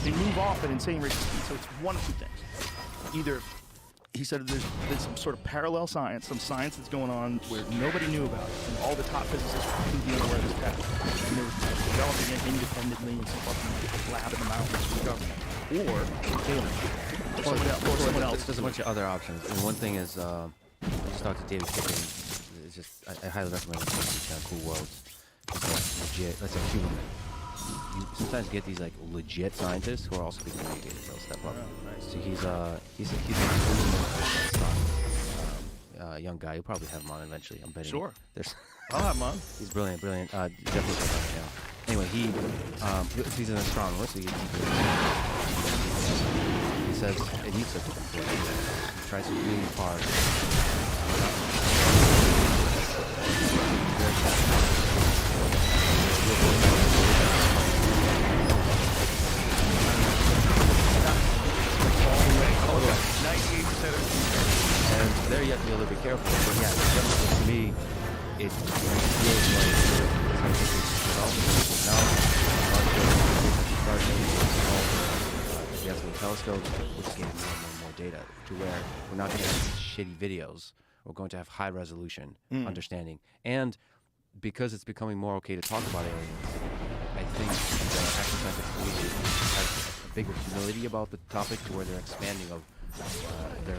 They move off at insane rates of speed, so it's one of two things. Either he said there's some sort of parallel science, some science that's going on where nobody knew about it, and all the top physicists were completely unaware of this tech, and they were developing it independently in some fucking lab in the mountains for the government. Or someone else. There's a bunch of other options. And one thing is, I just talked to David Kippen. It's just, I highly recommend it. It's Cool Worlds. It's like legit. That's a human. You sometimes get these like legit scientists who are also being communicated. They'll step up. So he's a young guy. You'll probably have him on eventually. I'm betting. Sure. There's I'll have him on. He's brilliant. Definitely check him out. Anyway, he's an astronomer, so he says it needs such a computer. He tries really hard. And there you have to be a little bit careful. But yeah, to me, it feels like scientific development now. The Akali telescope, which is getting more and more data to where we're not going to have shitty videos. We're going to have high resolution understanding. And because it's becoming more okay to talk about aliens, I think the actual scientific community has a bigger humility about the topic to where they're expanding of their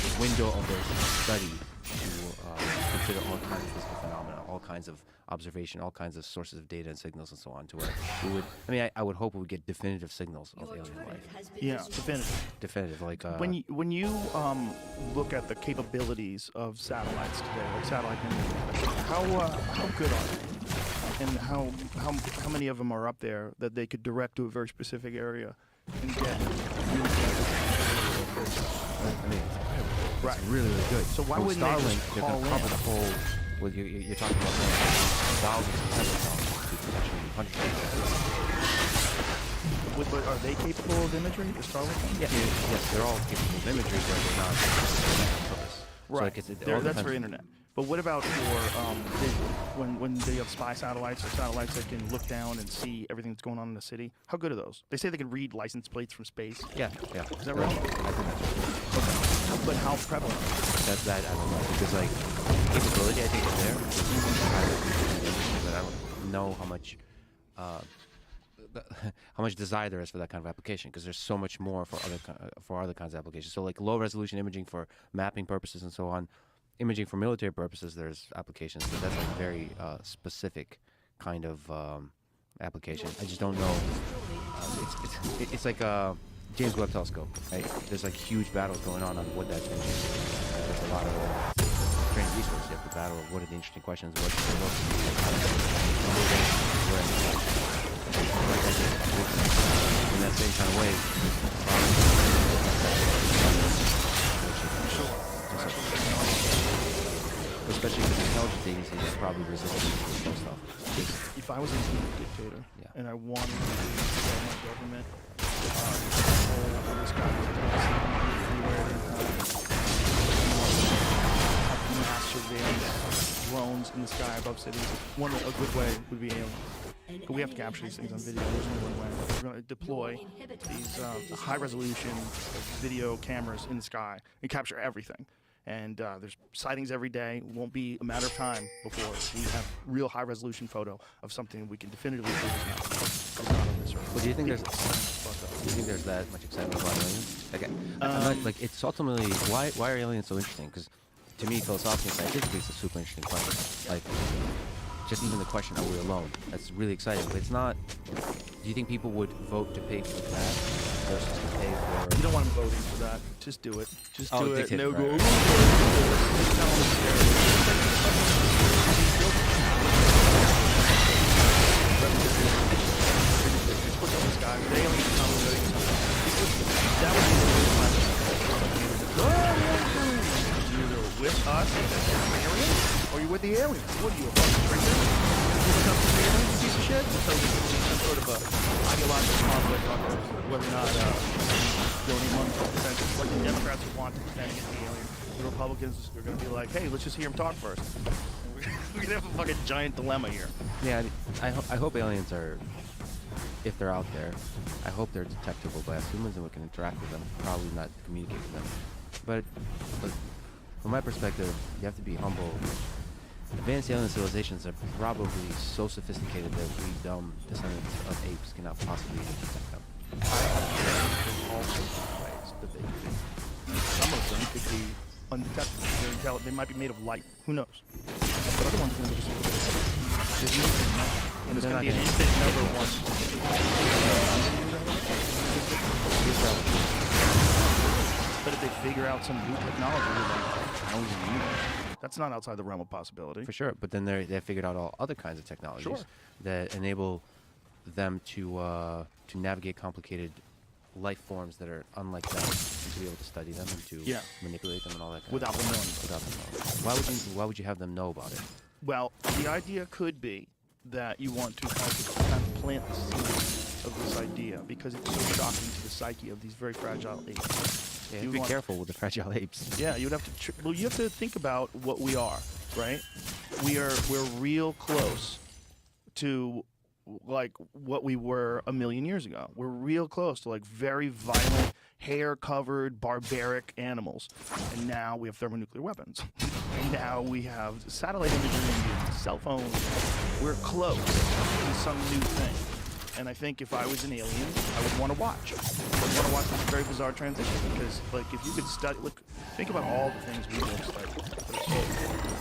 the window of their study to consider all kinds of physical phenomena, all kinds of observation, all kinds of sources of data and signals and so on, to where we would, I would hope we would get definitive signals of alien life. Yeah, definitive. Definitive, like when you look at the capabilities of satellites today, like satellite imagery, how good are they? And how many of them are up there that they could direct to a very specific area and get? It's really, really good. So why wouldn't Starlink, they just they're call going to cover in? the whole. Well, you're talking about thousands and tens of thousands, potentially hundreds of thousands. But are they capable of imagery? The Starlink? Yes, they're all capable of imagery, but they're not on purpose. Right. So it all That's depends. for internet. But what about for when they have spy satellites or satellites that can look down and see everything that's going on in the city? How good are those? They say they can read license plates from space. Yeah. Is that real? I think that's right. But how prevalent? That I don't know, because like capability I think is there, but I don't know how much desire there is for that kind of application, because there's so much more for other kinds of applications. So like low resolution imaging for mapping purposes and so on. Imaging for military purposes, there's applications, but that's like very specific kind of application. I just don't know. It's like a James Webb Telescope, right? There's like huge battles going on what that's going to do. There's a lot of strange resources. You have to battle what are the interesting questions, in that same kind of way. Especially because intelligence agencies are probably resistant to this stuff. If I was a dictator and I wanted to tell my government this guy have mass surveillance drones in the sky above cities, a good way would be alien. But we have to capture these things on video. There's no one way. We're going to deploy these high-resolution video cameras in the sky and capture everything. And there's sightings every day. It won't be a matter of time before we have real high-resolution photo of something we can definitively prove is not on this earth. Well, do you think there's that much excitement about aliens? I'm not, like, it's ultimately why are aliens so interesting? Because to me, philosophically and scientifically, it's a super interesting question. Like, just even the question, are we alone? That's really exciting. But it's not. Do you think people would vote to pay for that versus to pay for? You don't want them voting for that. Just do it. Just do it. Dictate, No right. go. With us, aliens, or you with the aliens? What are you, a fucking traitor? You come to the aliens, you piece of shit? So there's some sort of a ideological conflict on whether or not you don't need money for defense. Like the Democrats would want to defend against the aliens. The Republicans are going to be like, hey, let's just hear him talk first. We're going to have a fucking giant dilemma here. Yeah, I hope aliens are if they're out there. I hope they're detectable by us humans and we can interact with them, probably not communicate with them. But from my perspective, you have to be humble. Advanced alien civilizations are probably so sophisticated that we dumb descendants of apes cannot possibly detect them. There's all sorts of ways that they could be. Some of them could be undetectable. They're intelligent. They might be made of light. Who knows? But other ones are going to be just there's nothing now. And it's going to be an instant number one. But if they figure out some new technology like challenging the universe, that's not outside the realm of possibility. For sure, but then they figured out all other kinds of technologies that enable them to navigate complicated life forms that are unlike them, and to be able to study them and to manipulate them and all that. Without them knowing. Without them knowing. Why would you have them know about it? Well, the idea could be that you want to kind of plant the seed of this idea because it's so shocking to the psyche of these very fragile apes. Yeah, be careful with the fragile apes. Yeah, you would have to. Well, you have to think about what we are, right? We're real close to like what we were a million years ago. We're real close to like very violent, hair-covered, barbaric animals, and now we have thermonuclear weapons. And now we have satellite imagery, cell phones. We're close to some new thing. And I think if I was an alien, I would want to watch. I would want to watch this very bizarre transition because, like, if you could study, look, think about all the things we will study.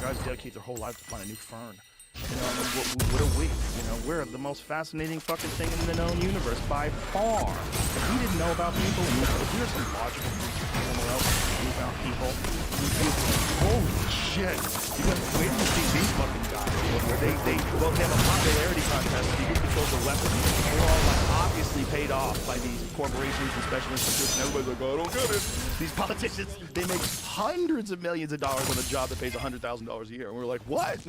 Guys dedicate their whole life to find a new fern. You know, I mean, what are we? You know, we're the most fascinating fucking thing in the known universe by far. If we didn't know about people, if we were some logical creature somewhere else, we found people, we'd be like, holy shit! You got to wait to see these fucking guys. Where they have a popularity contest. Who controls the weapons? They're all like obviously paid off by these corporations and special institutes, and everybody's like, oh, I don't get it. These politicians, they make hundreds of millions of dollars on a job that pays $100,000 a year, and we're like, what?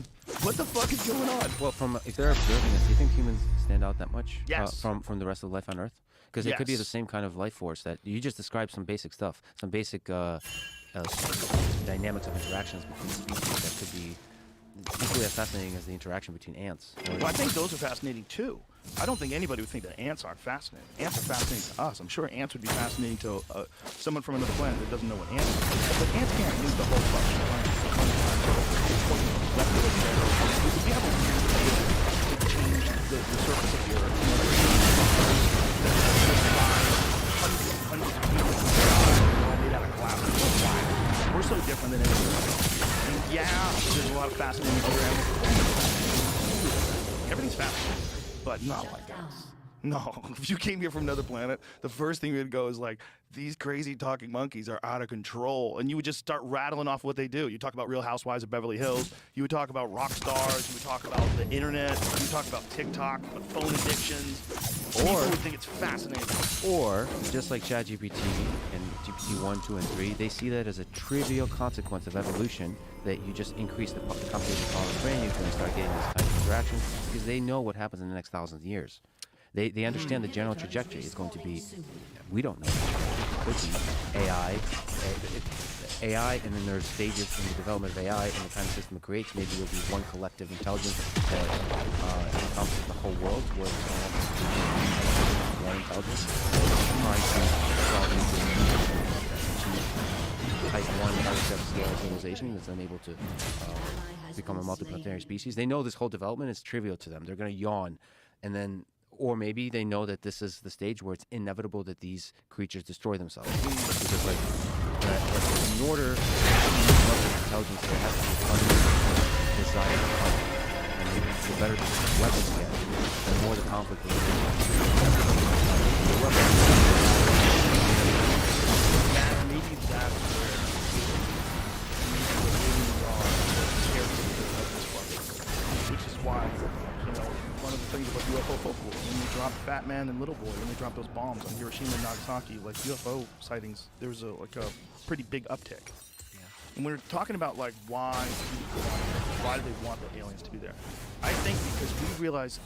What the fuck is going on? Well, if they're observing us, do you think humans stand out that much? Yes. From the rest of life on Earth? Because it could be the same kind of life force that you just described. Some basic stuff, some basic dynamics of interactions between species that could be equally as fascinating as the interaction between ants. Well, I think those are fascinating too. I don't think anybody would think that ants aren't fascinating. Ants are fascinating to us. I'm sure ants would be fascinating to someone from another planet that doesn't know what ants are. But ants can't nuke the whole fucking planet. We have a weird way to change the surface of the Earth. Hundreds of people made out of glass. We're so different than everyone else. And yeah, there's a lot of fascinating programs. Everything's fascinating, but not like us. No, if you came here from another planet, the first thing you'd go is like, these crazy talking monkeys are out of control. And you would just start rattling off what they do. You talk about Real Housewives of Beverly Hills. You would talk about rock stars. You would talk about the internet. You would talk about TikTok, about phone addictions. People would think it's fascinating. Or, just like ChatGPT and GPT 1, 2, and 3, they see that as a trivial consequence of evolution, that you just increase the computational power of the brain, you can start getting these kinds of interactions, because they know what happens in the next thousands of years. They understand the general trajectory is going to be, we don't know. It could be AI, and then there's stages in the development of AI and the kind of system it creates. Maybe it'll be one collective intelligence that encompasses the whole world, where it's one intelligence trying to solve type 1 scale civilization that's unable to become a multiplanetary species. They know this whole development is trivial to them. They're going to yawn, and then. Or maybe they know that this is the stage where it's inevitable that these creatures destroy themselves. Because, like, in order to develop intelligence, there has to be a fundamental desire to fight. And the better the weapons get, the more the conflict will be. Maybe that's where aliens are scared of this one. Which is why, you know, one of the things about UFO folklore, when they dropped Fat Man and Little Boy, when they dropped those bombs on Hiroshima and Nagasaki, like UFO sightings, there was a pretty big uptick. Yeah. And we're talking about like why do they want the aliens to be there? I think because we realize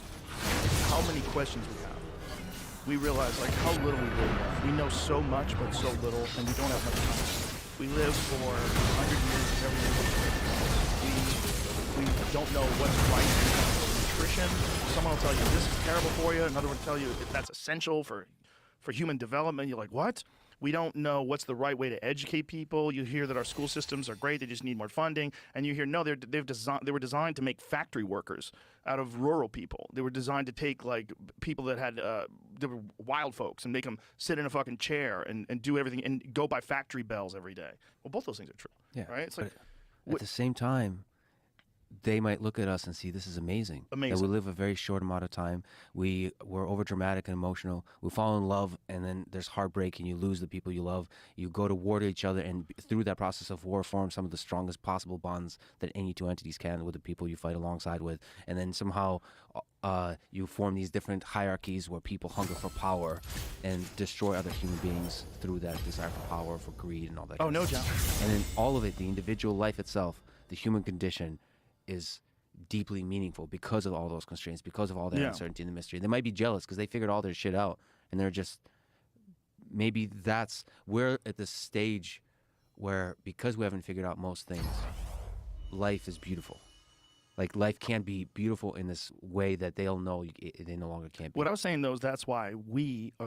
how many questions we have. We realize like how little we really know. We know so much but so little, and we don't have much time. We live for 100 years of everything. We don't know what's right. nutrition. Someone will tell you this is terrible for you. Another one will tell you that's essential for human development. You're like, what? We don't know what's the right way to educate people. You hear that our school systems are great; they just need more funding. And you hear no, they were designed to make factory workers out of rural people. They were designed to take like people that had they were wild folks and make them sit in a fucking chair and do everything and go by factory bells every day. Well, both those things are true. Yeah, right. It's like at the same time, they might look at us and see this is amazing. Amazing. That we live a very short amount of time. We're over dramatic and emotional. We fall in love, and then there's heartbreak, and you lose the people you love. You go to war to each other, and through that process of war, form some of the strongest possible bonds that any two entities can with the people you fight alongside with. And then somehow you form these different hierarchies where people hunger for power and destroy other human beings through that desire for power, for greed, and all that. Oh, no doubt. And then all of it, the individual life itself, the human condition, is deeply meaningful because of all those constraints, because of all that uncertainty and the mystery. They might be jealous because they figured all their shit out, and they're just, maybe we're at this stage where, because we haven't figured out most things, life is beautiful. Like, life can be beautiful in this way that they'll know they no longer can't be. What I was saying though is that's why we are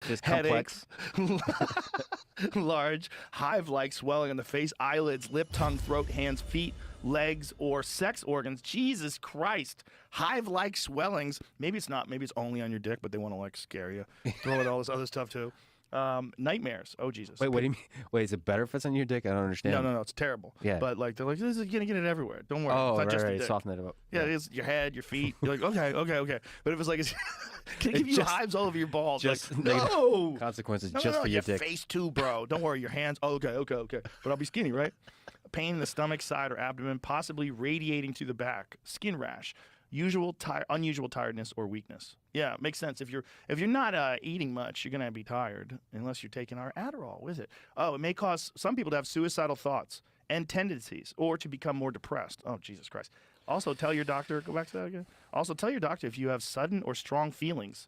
This headaches, large hive-like swelling on the face, eyelids, lip, tongue, throat, hands, feet, legs, or sex organs. Jesus Christ. Hive-like swellings. Maybe it's not. Maybe it's only on your dick, but they want to like scare you. Throw in all this other stuff too. Nightmares. Oh, Jesus. Wait, what do you mean? Wait, is it better if it's on your dick? I don't understand. No, it's terrible. Yeah. But like they're like, this is gonna get it everywhere. Don't worry. Oh, it's not right, just right. the dick. Soften it up. Yeah, it is your head, your feet. You're like, okay. But if it's like, can it give you just- hives all over your balls? just like, negative no consequences No, just for your dick. face too, bro. Don't worry, your hands. Oh, okay. But I'll be skinny, right? Pain in the stomach, side, or abdomen, possibly radiating to the back. Skin rash. Unusual tiredness or weakness. Yeah, makes sense. If you're not eating much, you're gonna be tired unless you're taking our Adderall with it. Oh, it may cause some people to have suicidal thoughts and tendencies, or to become more depressed. Oh, Jesus Christ. Also, tell your doctor. Go back to that again. Also, tell your doctor if you have sudden or strong feelings,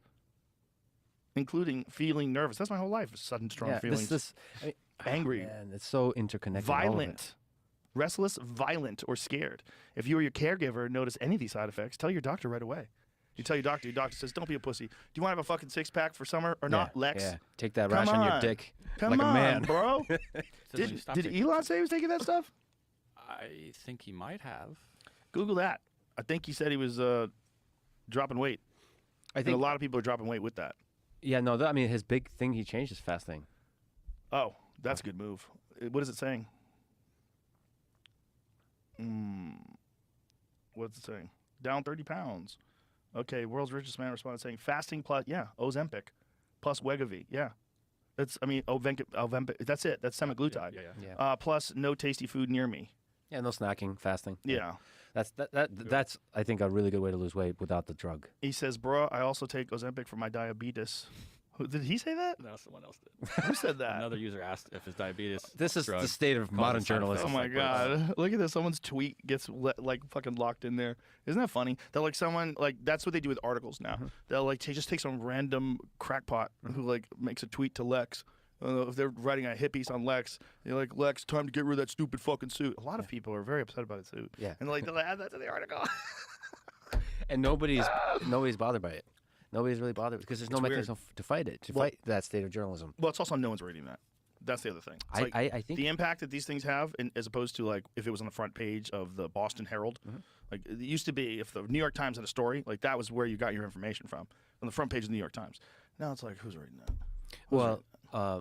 including feeling nervous. That's my whole life. Sudden, strong feelings. Angry. Man, it's so interconnected. all of it. Violent. Restless, violent, or scared. If you or your caregiver notice any of these side effects, tell your doctor right away. You tell your doctor says, don't be a pussy. Do you want to have a fucking six-pack for summer or not, Lex? Yeah, take that rash on your dick like a man. Bro. Doesn't stop did taking Elon say he was taking that stuff? I think he might have. Google that. I think he said he was dropping weight. I And think a lot of people are dropping weight with that. Yeah, no, I mean, his big thing he changed is fasting. Oh, that's a good move. What is it saying? What's it saying? Down 30 pounds. Okay, world's richest man responded saying fasting plus, Ozempic plus Wegovy. Yeah. Ozempic, that's it. That's semaglutide. Yeah. Plus no tasty food near me. Yeah, no snacking, fasting. Yeah. That's I think a really good way to lose weight without the drug. He says, bro, I also take Ozempic for my diabetes. Did he say that? No, someone else did. Who said that? Another user asked if his diabetes. This is drug the state of caused modern side effects. Oh journalism. my Like, what? God! Look at this. Someone's tweet gets fucking locked in there. Isn't that funny? That like someone that's what they do with articles now. They'll just take some random crackpot who makes a tweet to Lex. If they're writing a hit piece on Lex, they're like, Lex, time to get rid of that stupid fucking suit. A lot of people are very upset about the suit. Yeah. And they'll add that to the article. And nobody's bothered by it. Nobody's really bothered because there's no It's weird. mechanism to fight it, fight that state of journalism. Well, it's also no one's reading that. That's the other thing. It's I think the impact that these things have, as opposed to if it was on the front page of the Boston Herald, like it used to be, if the New York Times had a story, that was where you got your information from, on the front page of the New York Times. Now it's like, who's reading that? Well,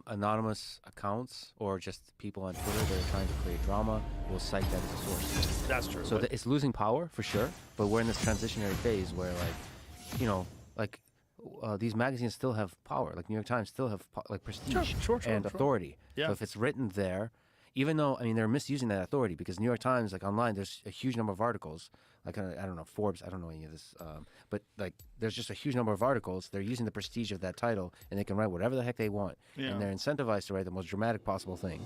anonymous accounts or just people on Twitter that are trying to create drama will cite that as a source. That's true. So it's losing power for sure, but we're in this transitionary phase where, these magazines still have power. Like New York Times still have prestige and authority. Yeah. So if it's written there, even though they're misusing that authority because New York Times, online, there's a huge number of articles. I don't know, Forbes. I don't know any of this, but there's just a huge number of articles. They're using the prestige of that title, and they can write whatever the heck they want, and they're incentivized to write the most dramatic possible thing.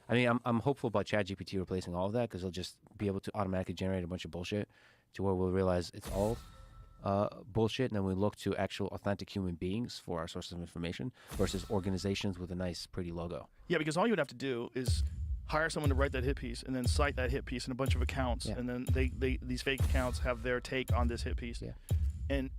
I'm hopeful about ChatGPT replacing all of that because they'll just be able to automatically generate a bunch of bullshit to where we'll realize it's all bullshit, and then we look to actual authentic human beings for our sources of information versus organizations with a nice, pretty logo. Yeah, because all you would have to do is hire someone to write that hit piece and then cite that hit piece in a bunch of accounts, and then these fake accounts have their take on this hit piece. Yeah. And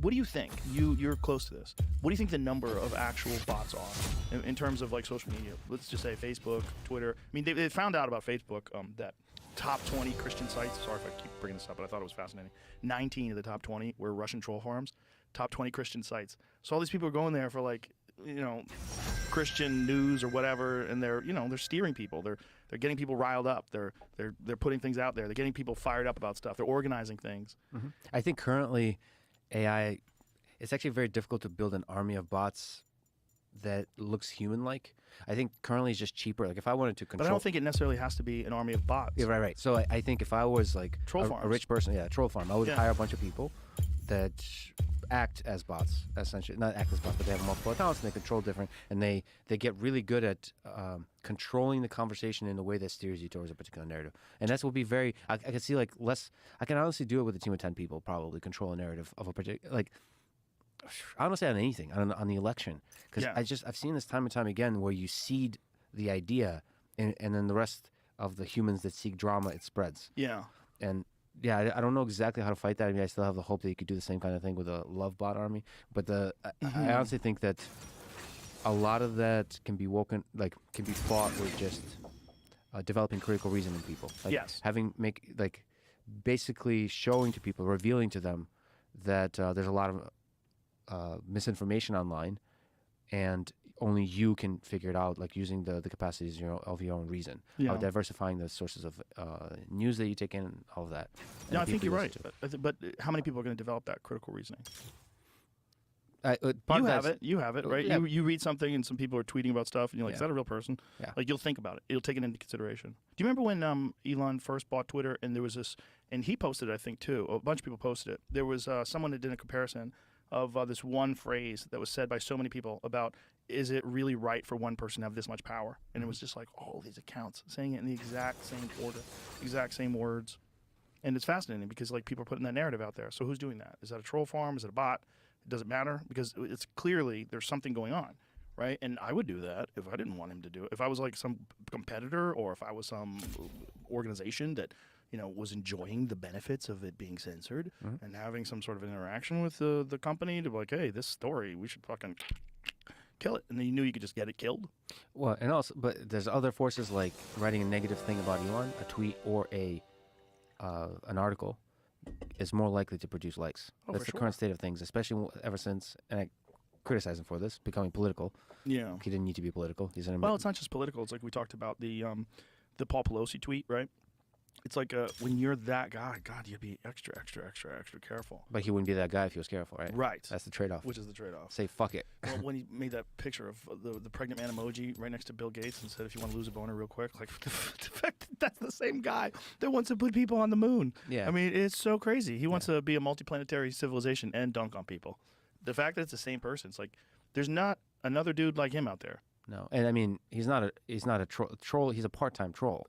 what do you think? You're close to this. What do you think the number of actual bots are in terms of social media? Let's just say Facebook, Twitter. I mean, they found out about Facebook that top 20 Christian sites. Sorry if I keep bringing this up, but I thought it was fascinating. 19 of the top 20 were Russian troll farms. Top 20 Christian sites. So all these people are going there for Christian news or whatever, and they're steering people. They're getting people riled up. They're putting things out there. They're getting people fired up about stuff. They're organizing things. Mm-hmm. I think currently AI, it's actually very difficult to build an army of bots that looks human-like. I think currently it's just cheaper. If I wanted to control... But I don't think it necessarily has to be an army of bots. Yeah, right. So I think if I was troll a farms. rich person, troll farm, I would hire a bunch of people that act as bots, essentially. Not act as bots, but they have multiple accounts and they control different, and they get really good at controlling the conversation in a way that steers you towards a particular narrative. And that's will be very... I can see less... I can honestly do it with a team of 10 people, probably, control a narrative of a particular... I don't say on anything, on the election. Because I've seen this time and time again where you seed the idea and then the rest of the humans that seek drama, it spreads. Yeah. And Yeah, I don't know exactly how to fight that. I mean, I still have the hope that you could do the same kind of thing with a love bot army. But I honestly think that a lot of that can be can be fought with just developing critical reasoning in people. Like Yes. Basically showing to people, revealing to them that there's a lot of misinformation online, and only you can figure it out, like using the capacities of your own reason, Yeah. diversifying the sources of news that you take in, all of that. No, I And think people you're right. listen to. But how many people are going to develop that critical reasoning? Part You of have that's- it. You have it, right? Yeah. You read something and some people are tweeting about stuff, and you're like, Yeah. "Is that a real person?" Yeah. Like you'll think about it. You'll take it into consideration. Do you remember when Elon first bought Twitter, and there was this, and he posted it, I think too. A bunch of people posted it. There was someone that did a comparison of this one phrase that was said by so many people about, is it really right for one person to have this much power? And it was just like all these accounts saying it in the exact same order, exact same words. And it's fascinating because like people are putting that narrative out there. So who's doing that? Is that a troll farm? Is it a bot? It doesn't matter because it's clearly there's something going on, right? And I would do that if I didn't want him to do it. If I was like some competitor or if I was some organization that, was enjoying the benefits of it being censored and having some sort of interaction with the company to be like, hey, this story, we should fucking kill it. And then you knew you could just get it killed. Well, and also, but there's other forces like writing a negative thing about Elon, a tweet or an article is more likely to produce likes. Oh, That's for the current state of things, especially ever since, and I criticize him for this, becoming political. Yeah. He didn't need to be political. He's an Well, it's not just political. It's like we talked about the Paul Pelosi tweet, right? It's like when you're that guy, God, you'd be extra careful. But he wouldn't be that guy if he was careful, right? Right. That's the trade-off. Which is the trade-off. Say fuck it. Well, when he made that picture of the pregnant man emoji right next to Bill Gates and said, if you want to lose a boner real quick, like, the fact that's the same guy that wants to put people on the moon. Yeah. I mean, it's so crazy. He wants to be a multiplanetary civilization and dunk on people. The fact that it's the same person, it's like, there's not another dude like him out there. No, and I mean, he's not a troll. He's a part-time troll.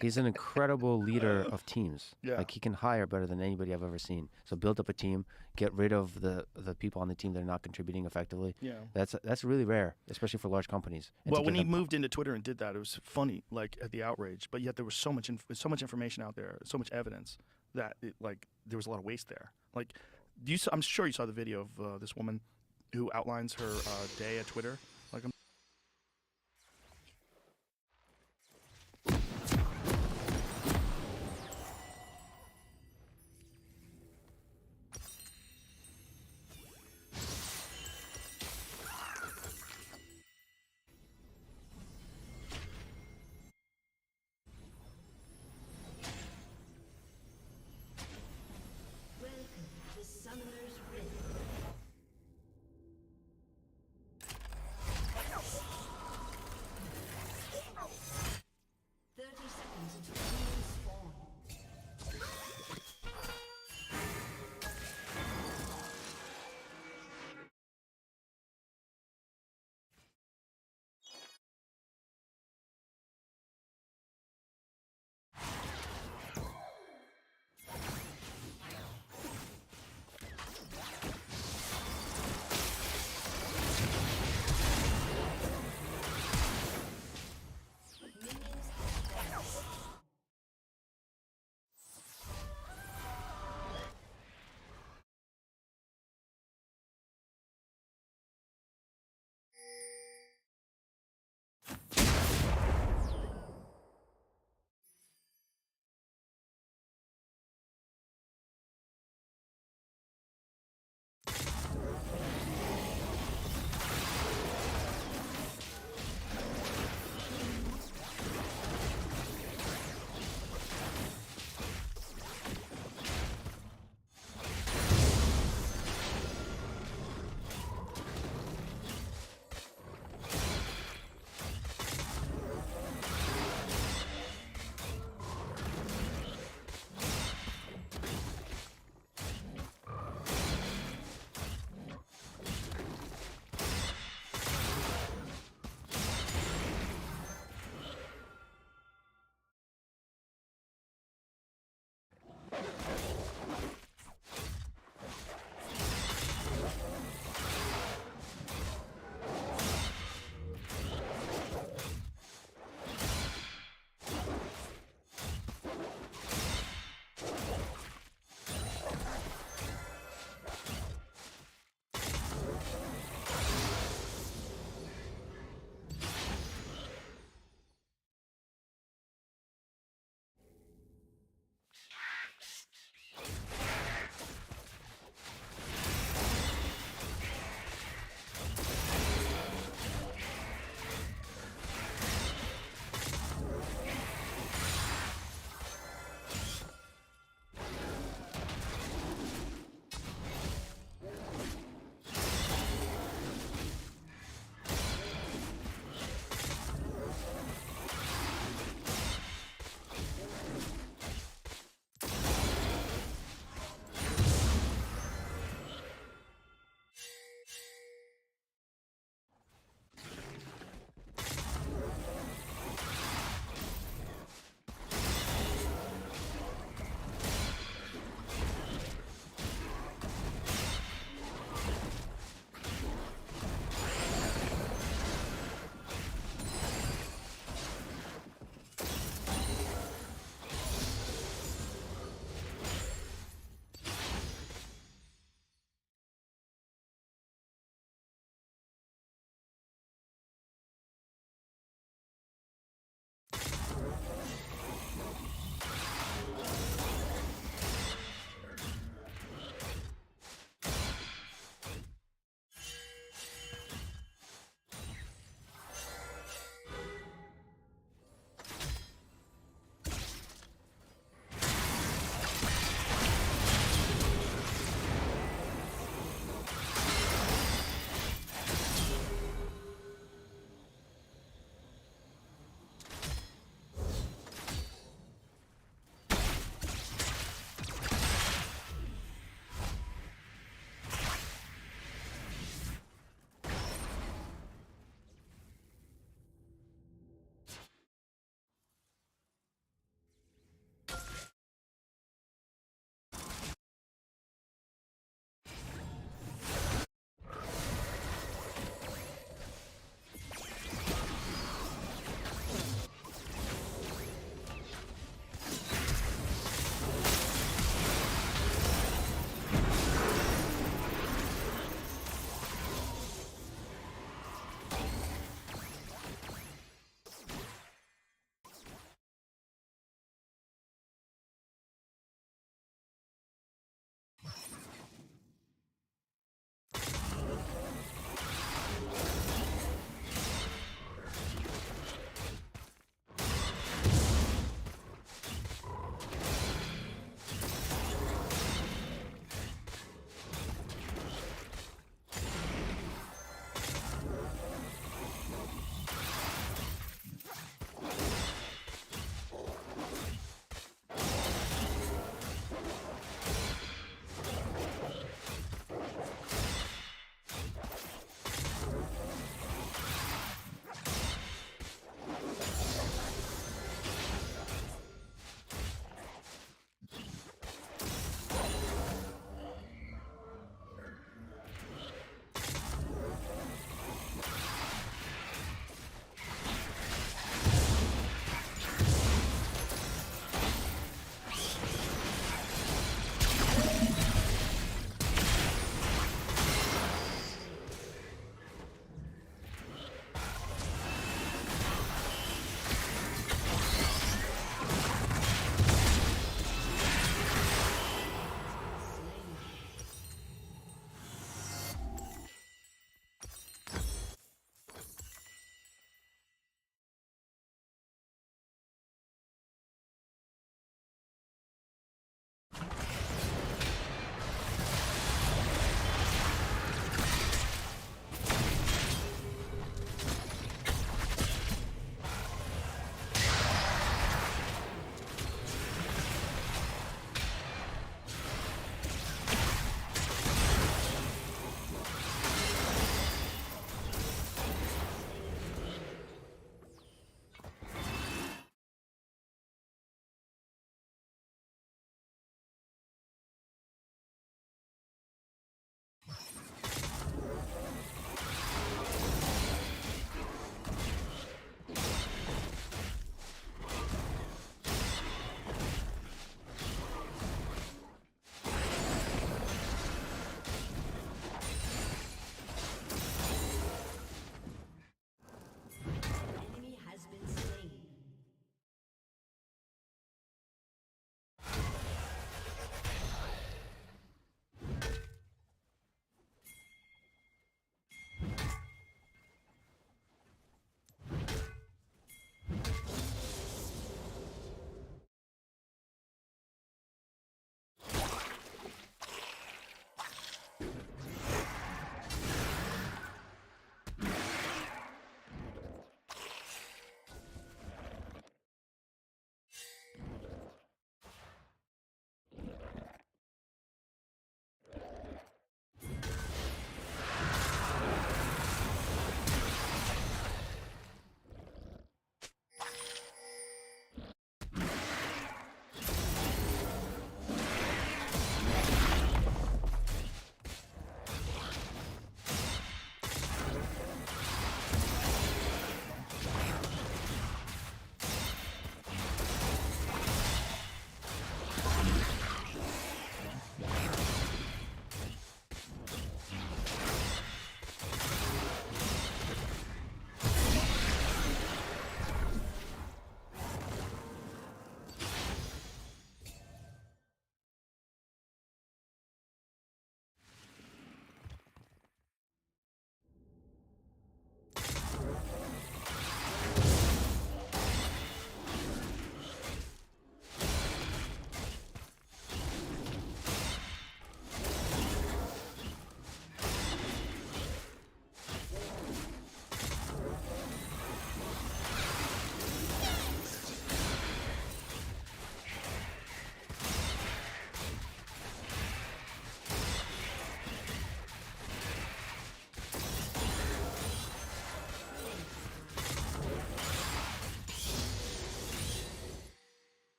He's an incredible leader of teams. Yeah. Like he can hire better than anybody I've ever seen. So build up a team, get rid of the people on the team that are not contributing effectively. Yeah. That's really rare, especially for large companies. And Well, to when give he them- moved into Twitter and did that, it was funny, like at the outrage. But yet there was so much information out there, so much evidence that there was a lot of waste there. Like, I'm sure you saw the video of this woman who outlines her day at Twitter. Like, Welcome to Summoner's Rift.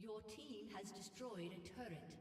Your team has destroyed a turret.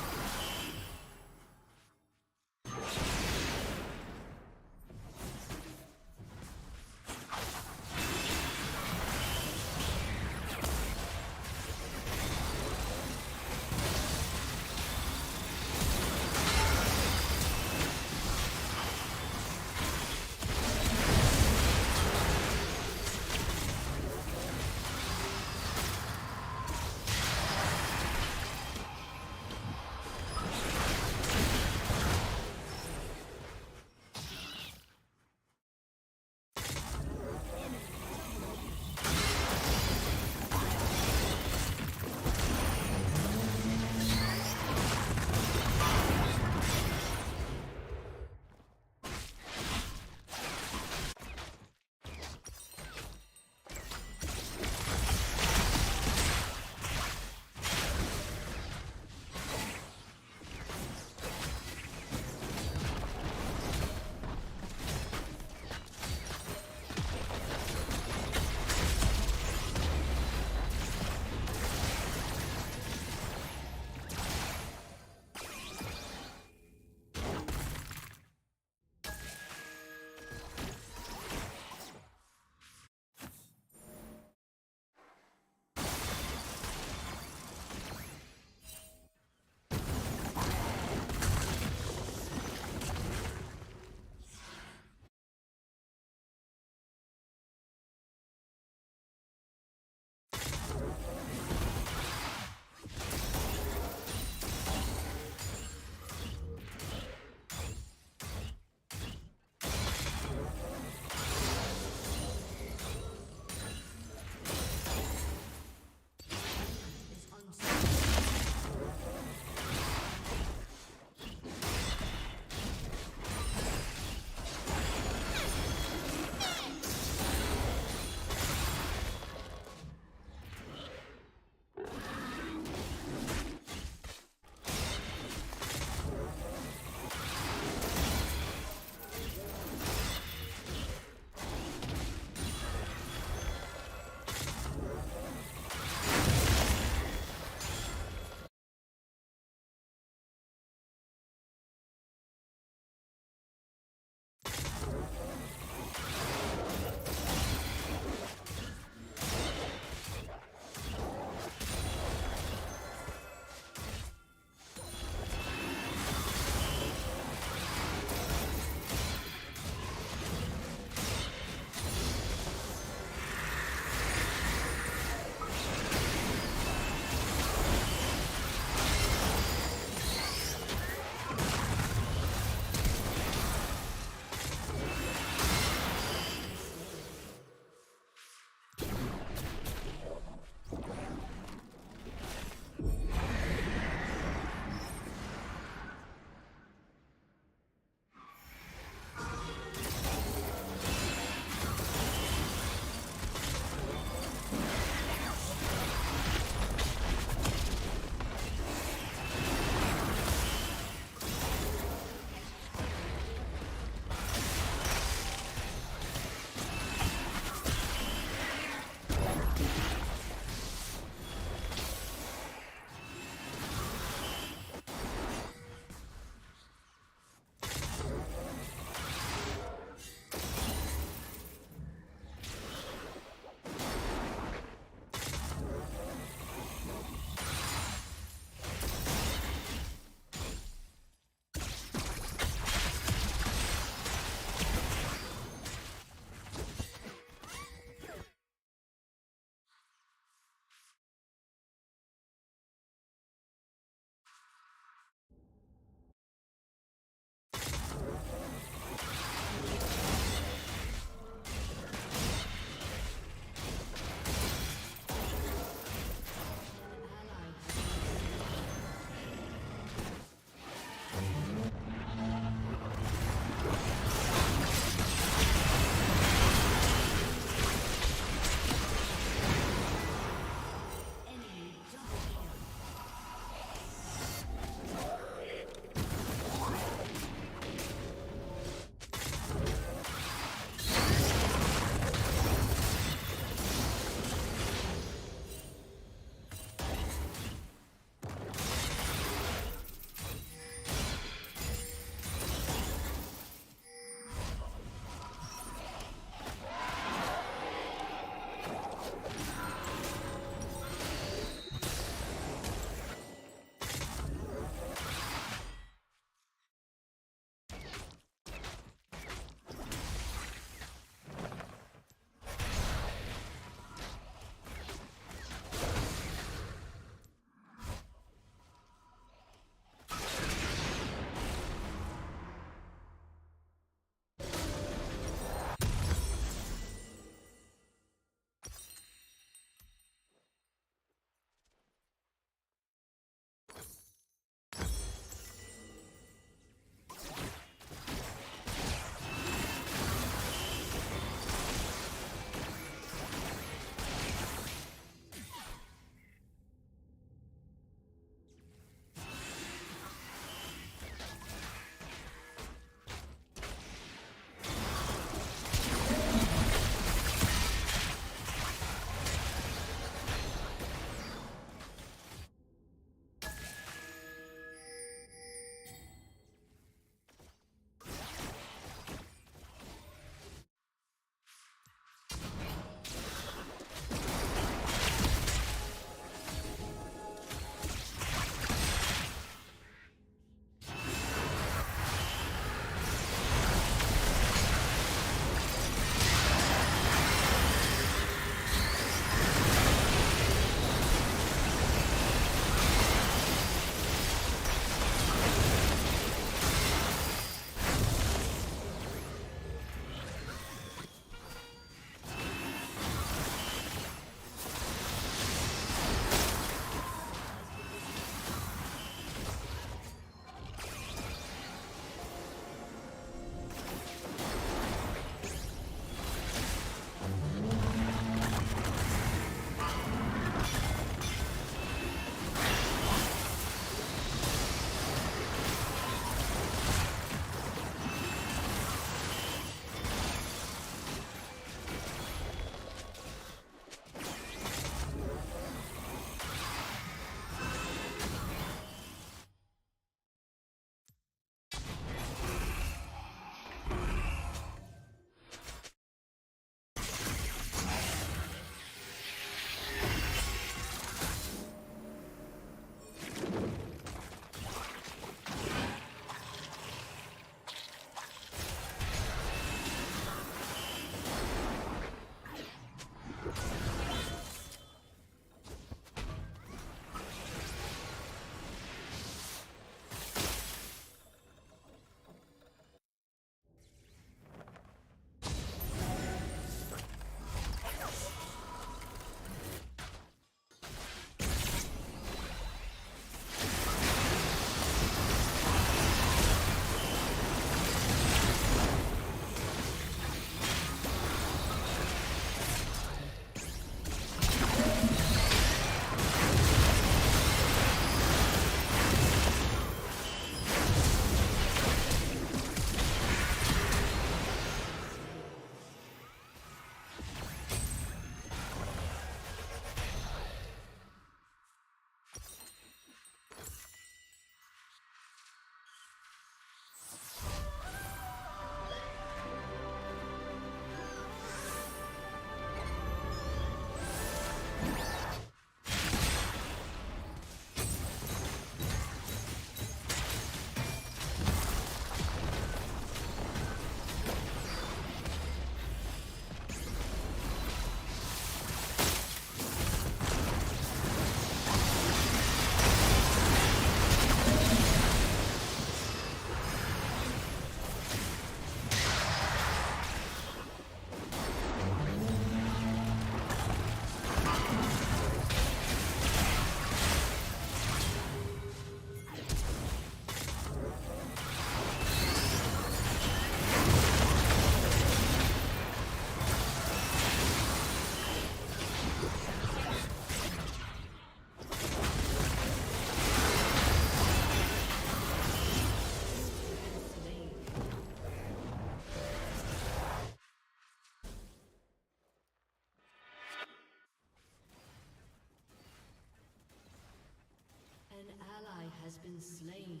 been slain.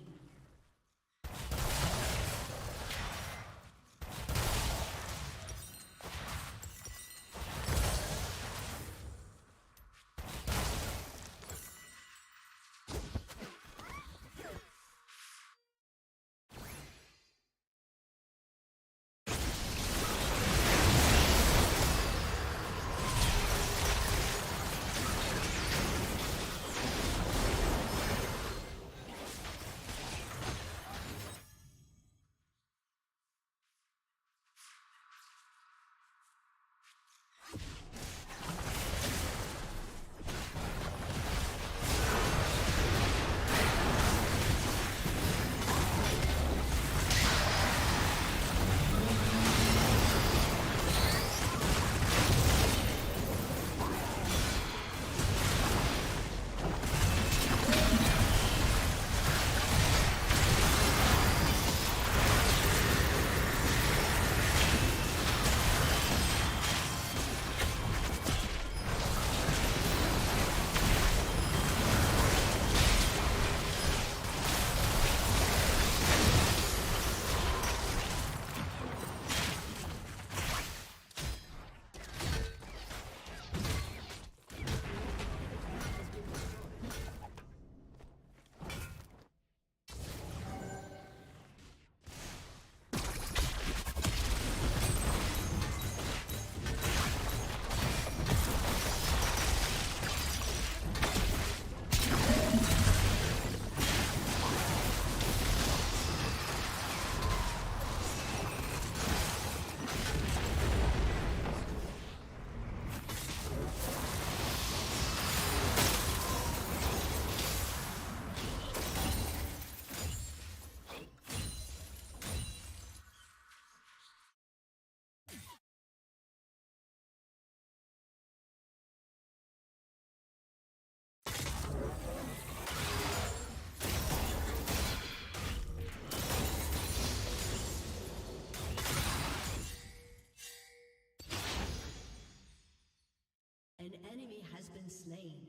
An enemy has been slain.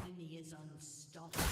An enemy is unstoppable.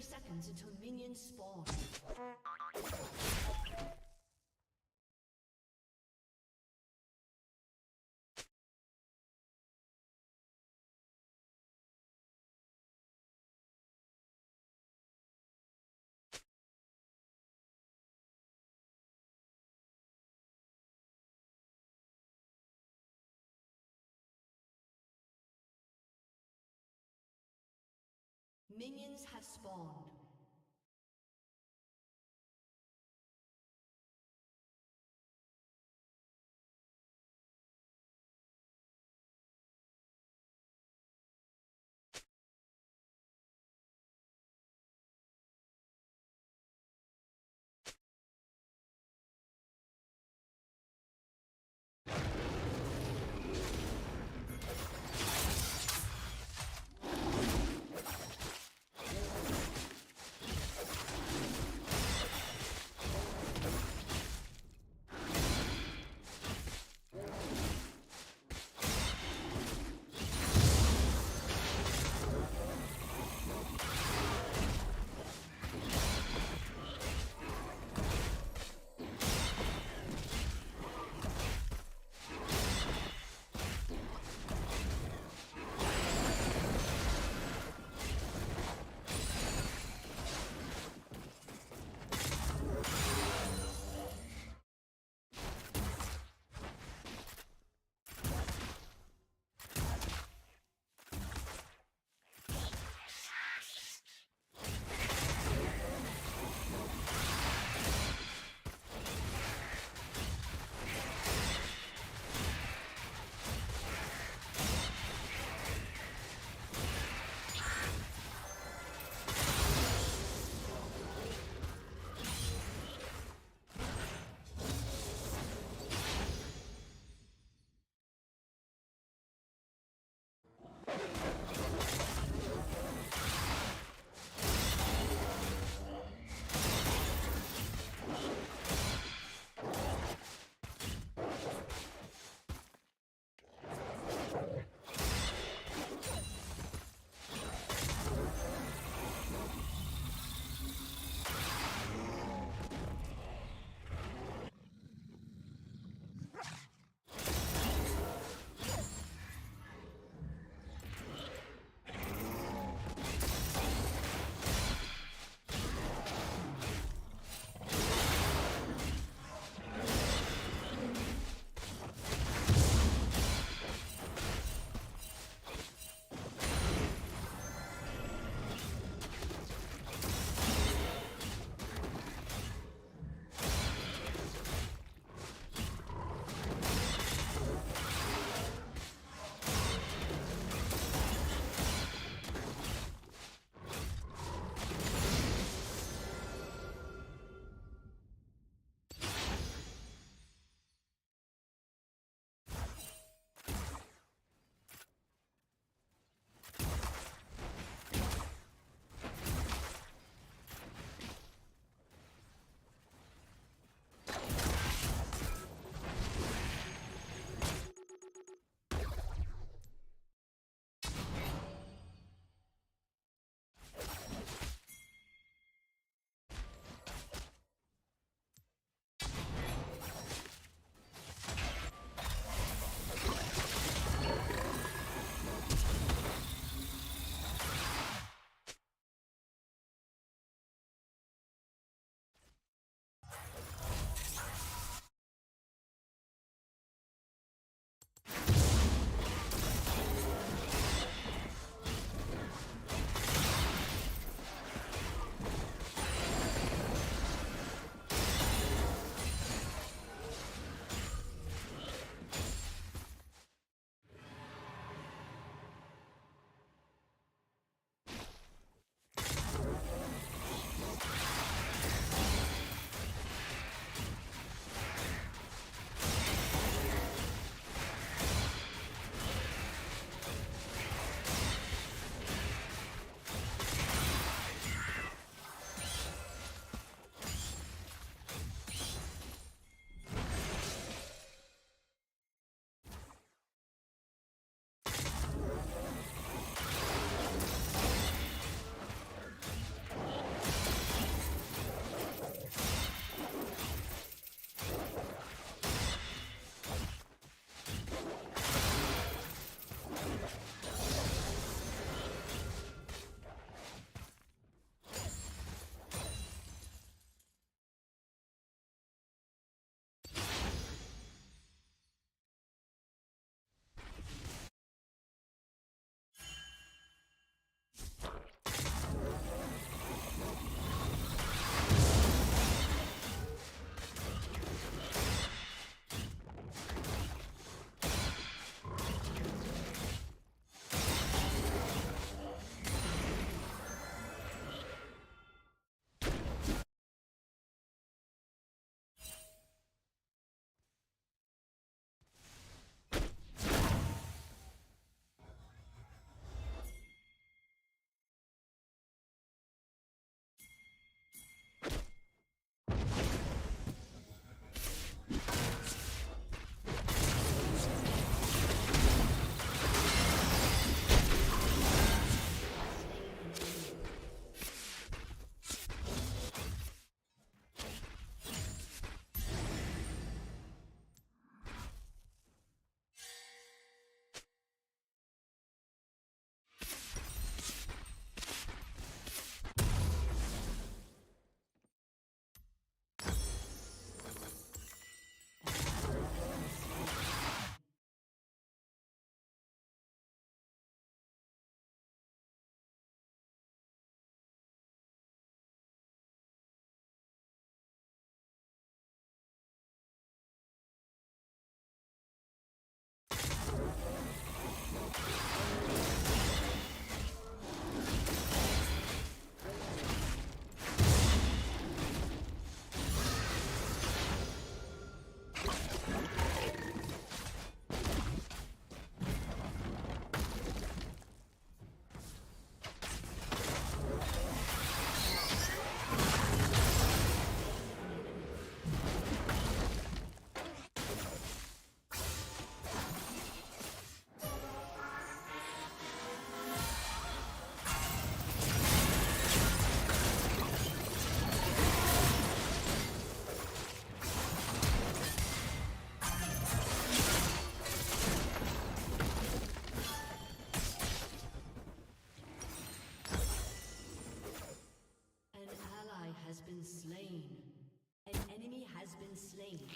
seconds until minions spawn. Minions have spawned. slain.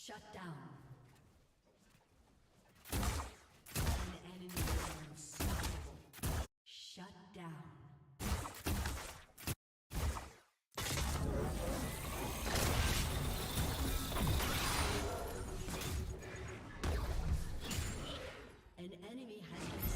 Shut down. An enemy is unstoppable. Shut down. An enemy has been slain.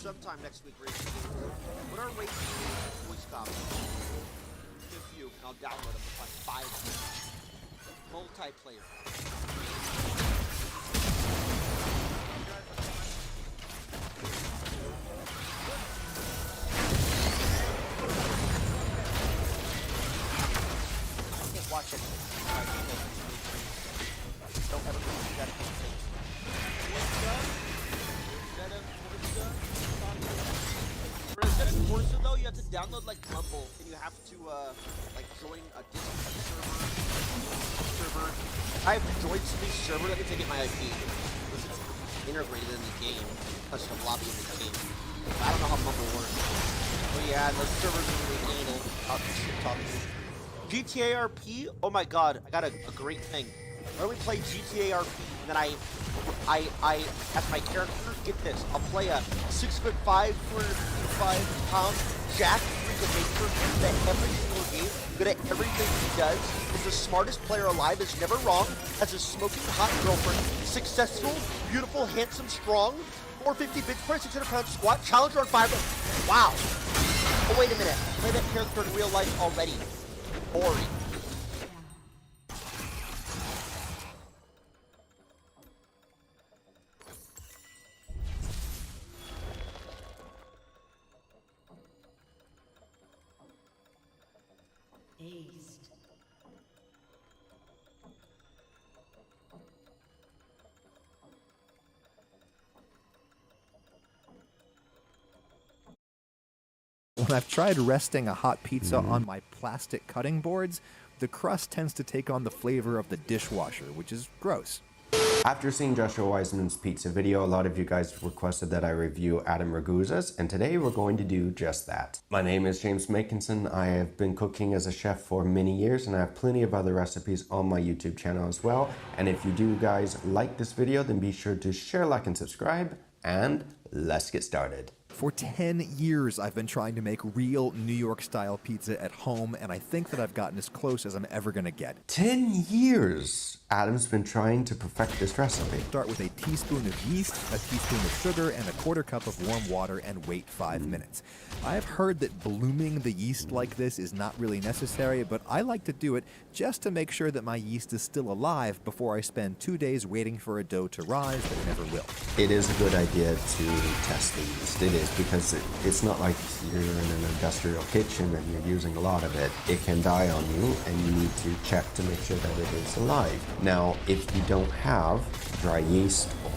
sometime next week, Racing Games. What are Racing Games voice copies? Give a few, and I'll download them on 5 multiplayer. I can't watch it. Don't ever do that again. For instead of Corsa though, you have to download like Rumble, and you have to like join a Discord server. I have to join somebody's server that can take it my IP. Because it's integrated in the game, custom lobby in the game. I don't know how Rumble works. But yeah, the servers are really anal. GTA RP? Oh my god, I got a great thing. I only play GTA RP, and then I as my character, get this, I'll play a 6'5", 255-pound Jack Freakin' Nature that every single game, good at everything he does, is the smartest player alive, is never wrong, has a smoking hot girlfriend, successful, beautiful, handsome, strong, 450 bits per 600 pound squat, challenger on 5. Wow. Oh wait a minute, play that character in real life already. Boring. Aced. When I've tried resting a hot pizza on my plastic cutting boards, the crust tends to take on the flavor of the dishwasher, which is gross. After seeing Joshua Wiseman's pizza video, a lot of you guys requested that I review Adam Ragusa's, and today we're going to do just that. My name is James Makinson. I have been cooking as a chef for many years, and I have plenty of other recipes on my YouTube channel as well. And if you do guys like this video, then be sure to share, like, and subscribe, and let's get started. For 10 years, I've been trying to make real New York-style pizza at home, and I think that I've gotten as close as I'm ever gonna get. 10 years! Adam's been trying to perfect this recipe. Start with a teaspoon of yeast, a teaspoon of sugar, and a quarter cup of warm water, and wait 5 minutes. I have heard that blooming the yeast like this is not really necessary, but I like to do it just to make sure that my yeast is still alive before I spend 2 days waiting for a dough to rise that it never will. It is a good idea to test the yeast. It is, because it's not like you're in an industrial kitchen and you're using a lot of it. It can die on you, and you need to check to make sure that it is alive. Now, if you don't have dry yeast or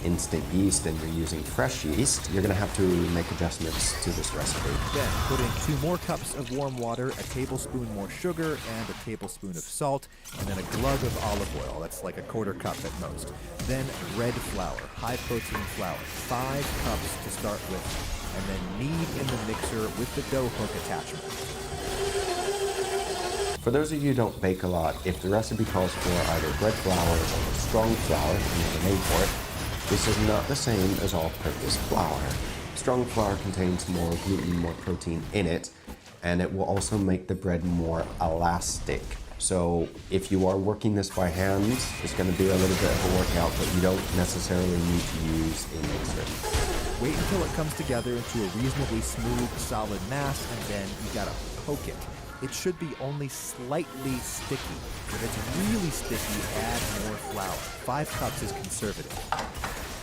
instant yeast and you're using fresh yeast, you're gonna have to make adjustments to this recipe. Then put in 2 more cups of warm water, a tablespoon more sugar, and a tablespoon of salt, and then a glug of olive oil. That's like a quarter cup at most. Then red flour, high protein flour, 5 cups to start with, and then knead in the mixer with the dough hook attachment. For those of you who don't bake a lot, if the recipe calls for either bread flour or strong flour, the name for it, this is not the same as all-purpose flour. Strong flour contains more gluten, more protein in it, and it will also make the bread more elastic. So if you are working this by hand, it's going to be a little bit of a workout, but you don't necessarily need to use a mixer. Wait until it comes together into a reasonably smooth, solid mass, and then you gotta poke it. It should be only slightly sticky. If it's really sticky, add more flour. 5 cups is conservative.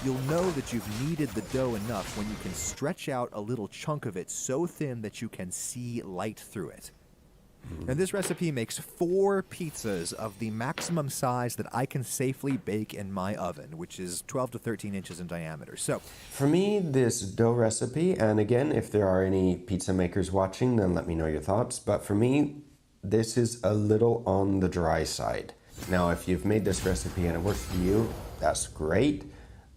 You'll know that you've kneaded the dough enough when you can stretch out a little chunk of it so thin that you can see light through it. And this recipe makes 4 pizzas of the maximum size that I can safely bake in my oven, which is 12 to 13 inches in diameter. So, for me, this dough recipe, and again, if there are any pizza makers watching, then let me know your thoughts, but for me, this is a little on the dry side. Now, if you've made this recipe and it works for you, that's great,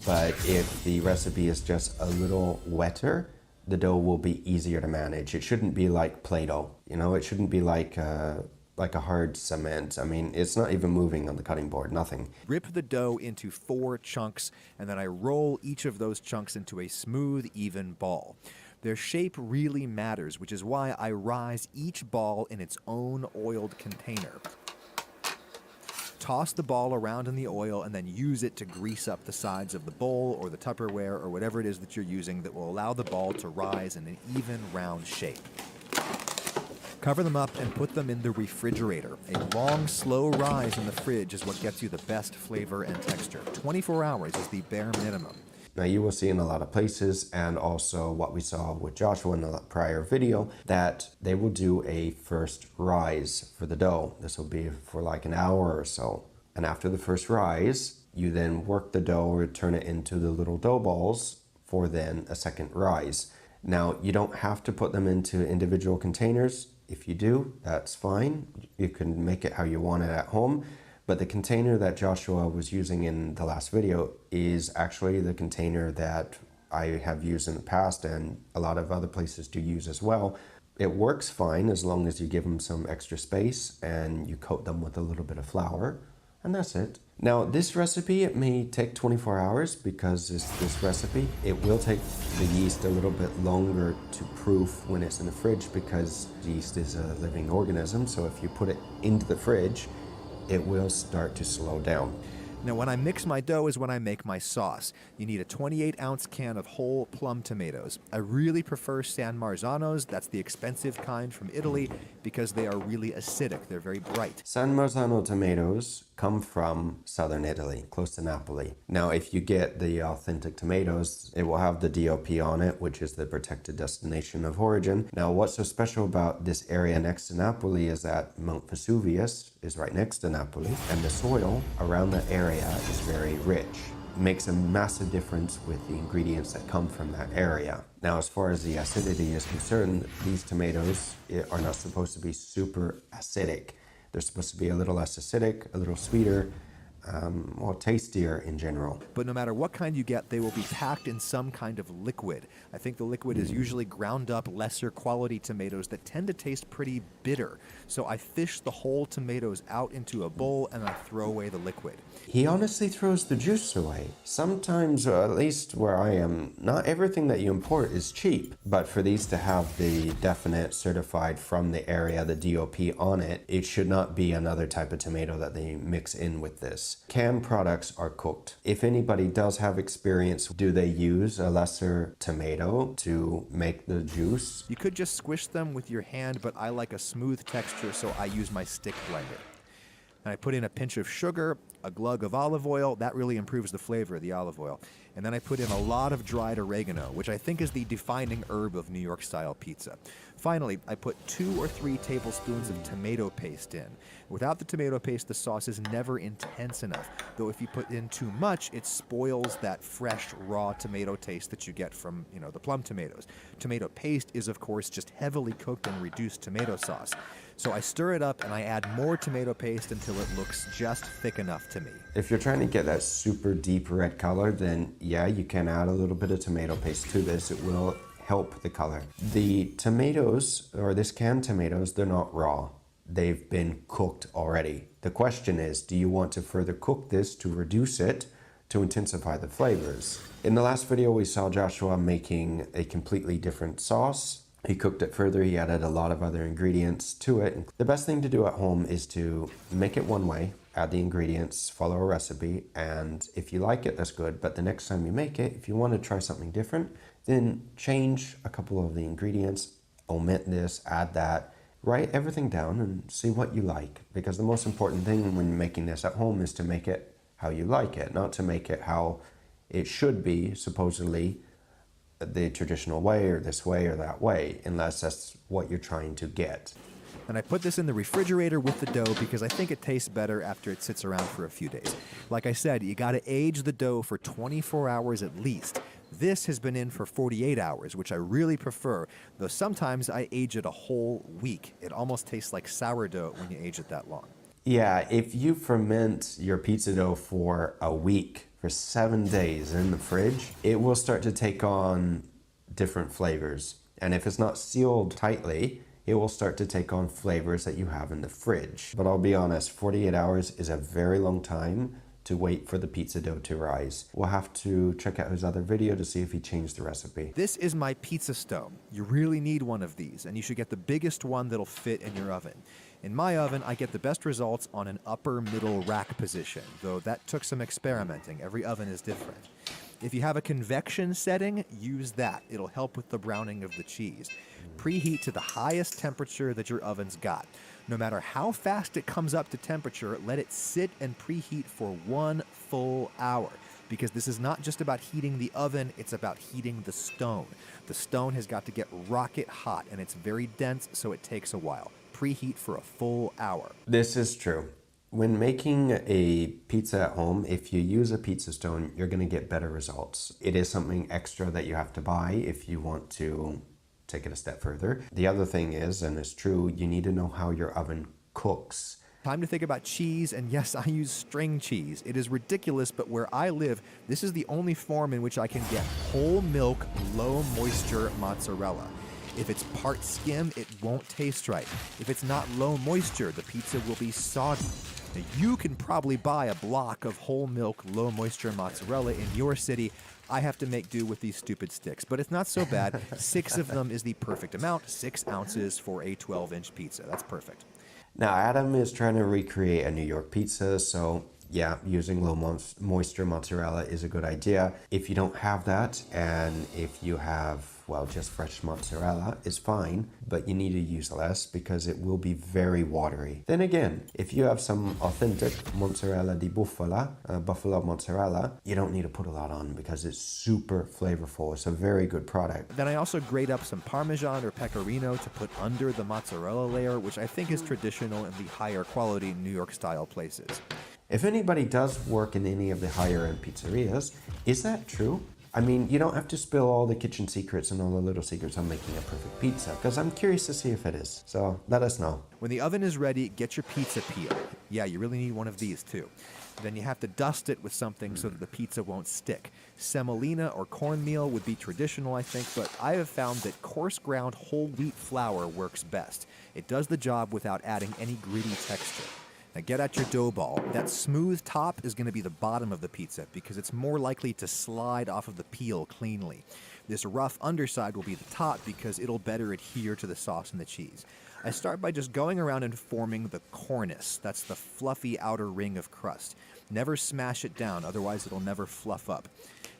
but if the recipe is just a little wetter, the dough will be easier to manage. It shouldn't be like Play-Doh, you know, it shouldn't be like a hard cement. I mean, it's not even moving on the cutting board, nothing. Rip the dough into 4 chunks, and then I roll each of those chunks into a smooth, even ball. Their shape really matters, which is why I rise each ball in its own oiled container. toss the ball around in the oil and then use it to grease up the sides of the bowl or the Tupperware or whatever it is that you're using that will allow the ball to rise in an even round shape. Cover them up and put them in the refrigerator. A long, slow rise in the fridge is what gets you the best flavor and texture. 24 hours is the bare minimum. Now you will see in a lot of places, and also what we saw with Joshua in the prior video, that they will do a first rise for the dough. This will be for like an hour or so. And after the first rise, you then work the dough or turn it into the little dough balls for then a second rise. Now you don't have to put them into individual containers. If you do, that's fine. You can make it how you want it at home. But the container that Joshua was using in the last video is actually the container that I have used in the past, and a lot of other places do use as well. It works fine as long as you give them some extra space and you coat them with a little bit of flour, and that's it. Now this recipe, it may take 24 hours because it's this recipe. It will take the yeast a little bit longer to proof when it's in the fridge because yeast is a living organism. So if you put it into the fridge, it will start to slow down. Now when I mix my dough is when I make my sauce. You need a 28-ounce can of whole plum tomatoes. I really prefer San Marzanos, that's the expensive kind from Italy, because they are really acidic, they're very bright. San Marzano tomatoes come from southern Italy, close to Napoli. Now if you get the authentic tomatoes, it will have the DOP on it, which is the protected destination of origin. Now what's so special about this area next to Napoli is that Mount Vesuvius is right next to Napoli, and the soil around that area is very rich. It makes a massive difference with the ingredients that come from that area. Now, as far as the acidity is concerned, these tomatoes are not supposed to be super acidic. They're supposed to be a little less acidic, a little sweeter, or tastier in general. But no matter what kind you get, they will be packed in some kind of liquid. I think the liquid is usually ground up, lesser quality tomatoes that tend to taste pretty bitter. So I fish the whole tomatoes out into a bowl and I throw away the liquid. He honestly throws the juice away. Sometimes, or at least where I am, not everything that you import is cheap. But for these to have the definite certified from the area, the DOP on it, it should not be another type of tomato that they mix in with this. Canned products are cooked. If anybody does have experience, do they use a lesser tomato to make the juice? You could just squish them with your hand, but I like a smooth texture, so I use my stick blender. And I put in a pinch of sugar, a glug of olive oil. That really improves the flavor of the olive oil. And then I put in a lot of dried oregano, which I think is the defining herb of New York-style pizza. Finally, I put 2 or 3 tablespoons of tomato paste in. Without the tomato paste, the sauce is never intense enough, though if you put in too much, it spoils that fresh, raw tomato taste that you get from, the plum tomatoes. Tomato paste is, of course, just heavily cooked and reduced tomato sauce. So I stir it up and I add more tomato paste until it looks just thick enough to me. If you're trying to get that super deep red color, then yeah, you can add a little bit of tomato paste to this. It will help the color. The tomatoes, or this canned tomatoes, they're not raw. They've been cooked already. The question is, do you want to further cook this to reduce it, to intensify the flavors? In the last video, we saw Joshua making a completely different sauce. He cooked it further, he added a lot of other ingredients to it. The best thing to do at home is to make it one way, add the ingredients, follow a recipe, and if you like it, that's good. But the next time you make it, if you want to try something different, then change a couple of the ingredients, omit this, add that, write everything down and see what you like. Because the most important thing when making this at home is to make it how you like it, not to make it how it should be, supposedly, the traditional way or this way or that way, unless that's what you're trying to get. And I put this in the refrigerator with the dough because I think it tastes better after it sits around for a few days. Like I said, you gotta age the dough for 24 hours at least. This has been in for 48 hours, which I really prefer, though sometimes I age it a whole week. It almost tastes like sourdough when you age it that long. Yeah, if you ferment your pizza dough for a week, for 7 days in the fridge, it will start to take on different flavors. And if it's not sealed tightly, it will start to take on flavors that you have in the fridge. But I'll be honest, 48 hours is a very long time to wait for the pizza dough to rise. We'll have to check out his other video to see if he changed the recipe. This is my pizza stone. You really need one of these, and you should get the biggest one that'll fit in your oven. In my oven, I get the best results on an upper middle rack position, though that took some experimenting. Every oven is different. If you have a convection setting, use that. It'll help with the browning of the cheese. Preheat to the highest temperature that your oven's got. No matter how fast it comes up to temperature, let it sit and preheat for 1 full hour. Because this is not just about heating the oven, it's about heating the stone. The stone has got to get rocket hot, and it's very dense, so it takes a while. Preheat for a full hour. This is true. When making a pizza at home, if you use a pizza stone, you're going to get better results. It is something extra that you have to buy if you want to take it a step further. The other thing is, and it's true, you need to know how your oven cooks. Time to think about cheese, and yes, I use string cheese. It is ridiculous, but where I live, this is the only form in which I can get whole milk, low moisture mozzarella. If it's part skim, it won't taste right. If it's not low moisture, the pizza will be soggy. Now, you can probably buy a block of whole milk, low moisture mozzarella in your city. I have to make do with these stupid sticks, but it's not so bad. 6 of them is the perfect amount, 6 ounces for a 12-inch pizza. That's perfect. Now, Adam is trying to recreate a New York pizza, so yeah, using low moisture mozzarella is a good idea. If you don't have that, and if you have, well, just fresh mozzarella is fine, but you need to use less because it will be very watery. Then again, if you have some authentic mozzarella di bufala, buffalo mozzarella, you don't need to put a lot on because it's super flavorful. It's a very good product. Then I also grate up some Parmesan or Pecorino to put under the mozzarella layer, which I think is traditional in the higher quality New York style places. If anybody does work in any of the higher end pizzerias, is that true? I mean, you don't have to spill all the kitchen secrets and all the little secrets on making a perfect pizza, because I'm curious to see if it is. So let us know. When the oven is ready, get your pizza peel. Yeah, you really need one of these too. Then you have to dust it with something so that the pizza won't stick. Semolina or cornmeal would be traditional, I think, but I have found that coarse ground whole wheat flour works best. It does the job without adding any gritty texture. Now get out your dough ball. That smooth top is going to be the bottom of the pizza because it's more likely to slide off of the peel cleanly. This rough underside will be the top because it'll better adhere to the sauce and the cheese. I start by just going around and forming the cornice. That's the fluffy outer ring of crust. Never smash it down, otherwise it'll never fluff up.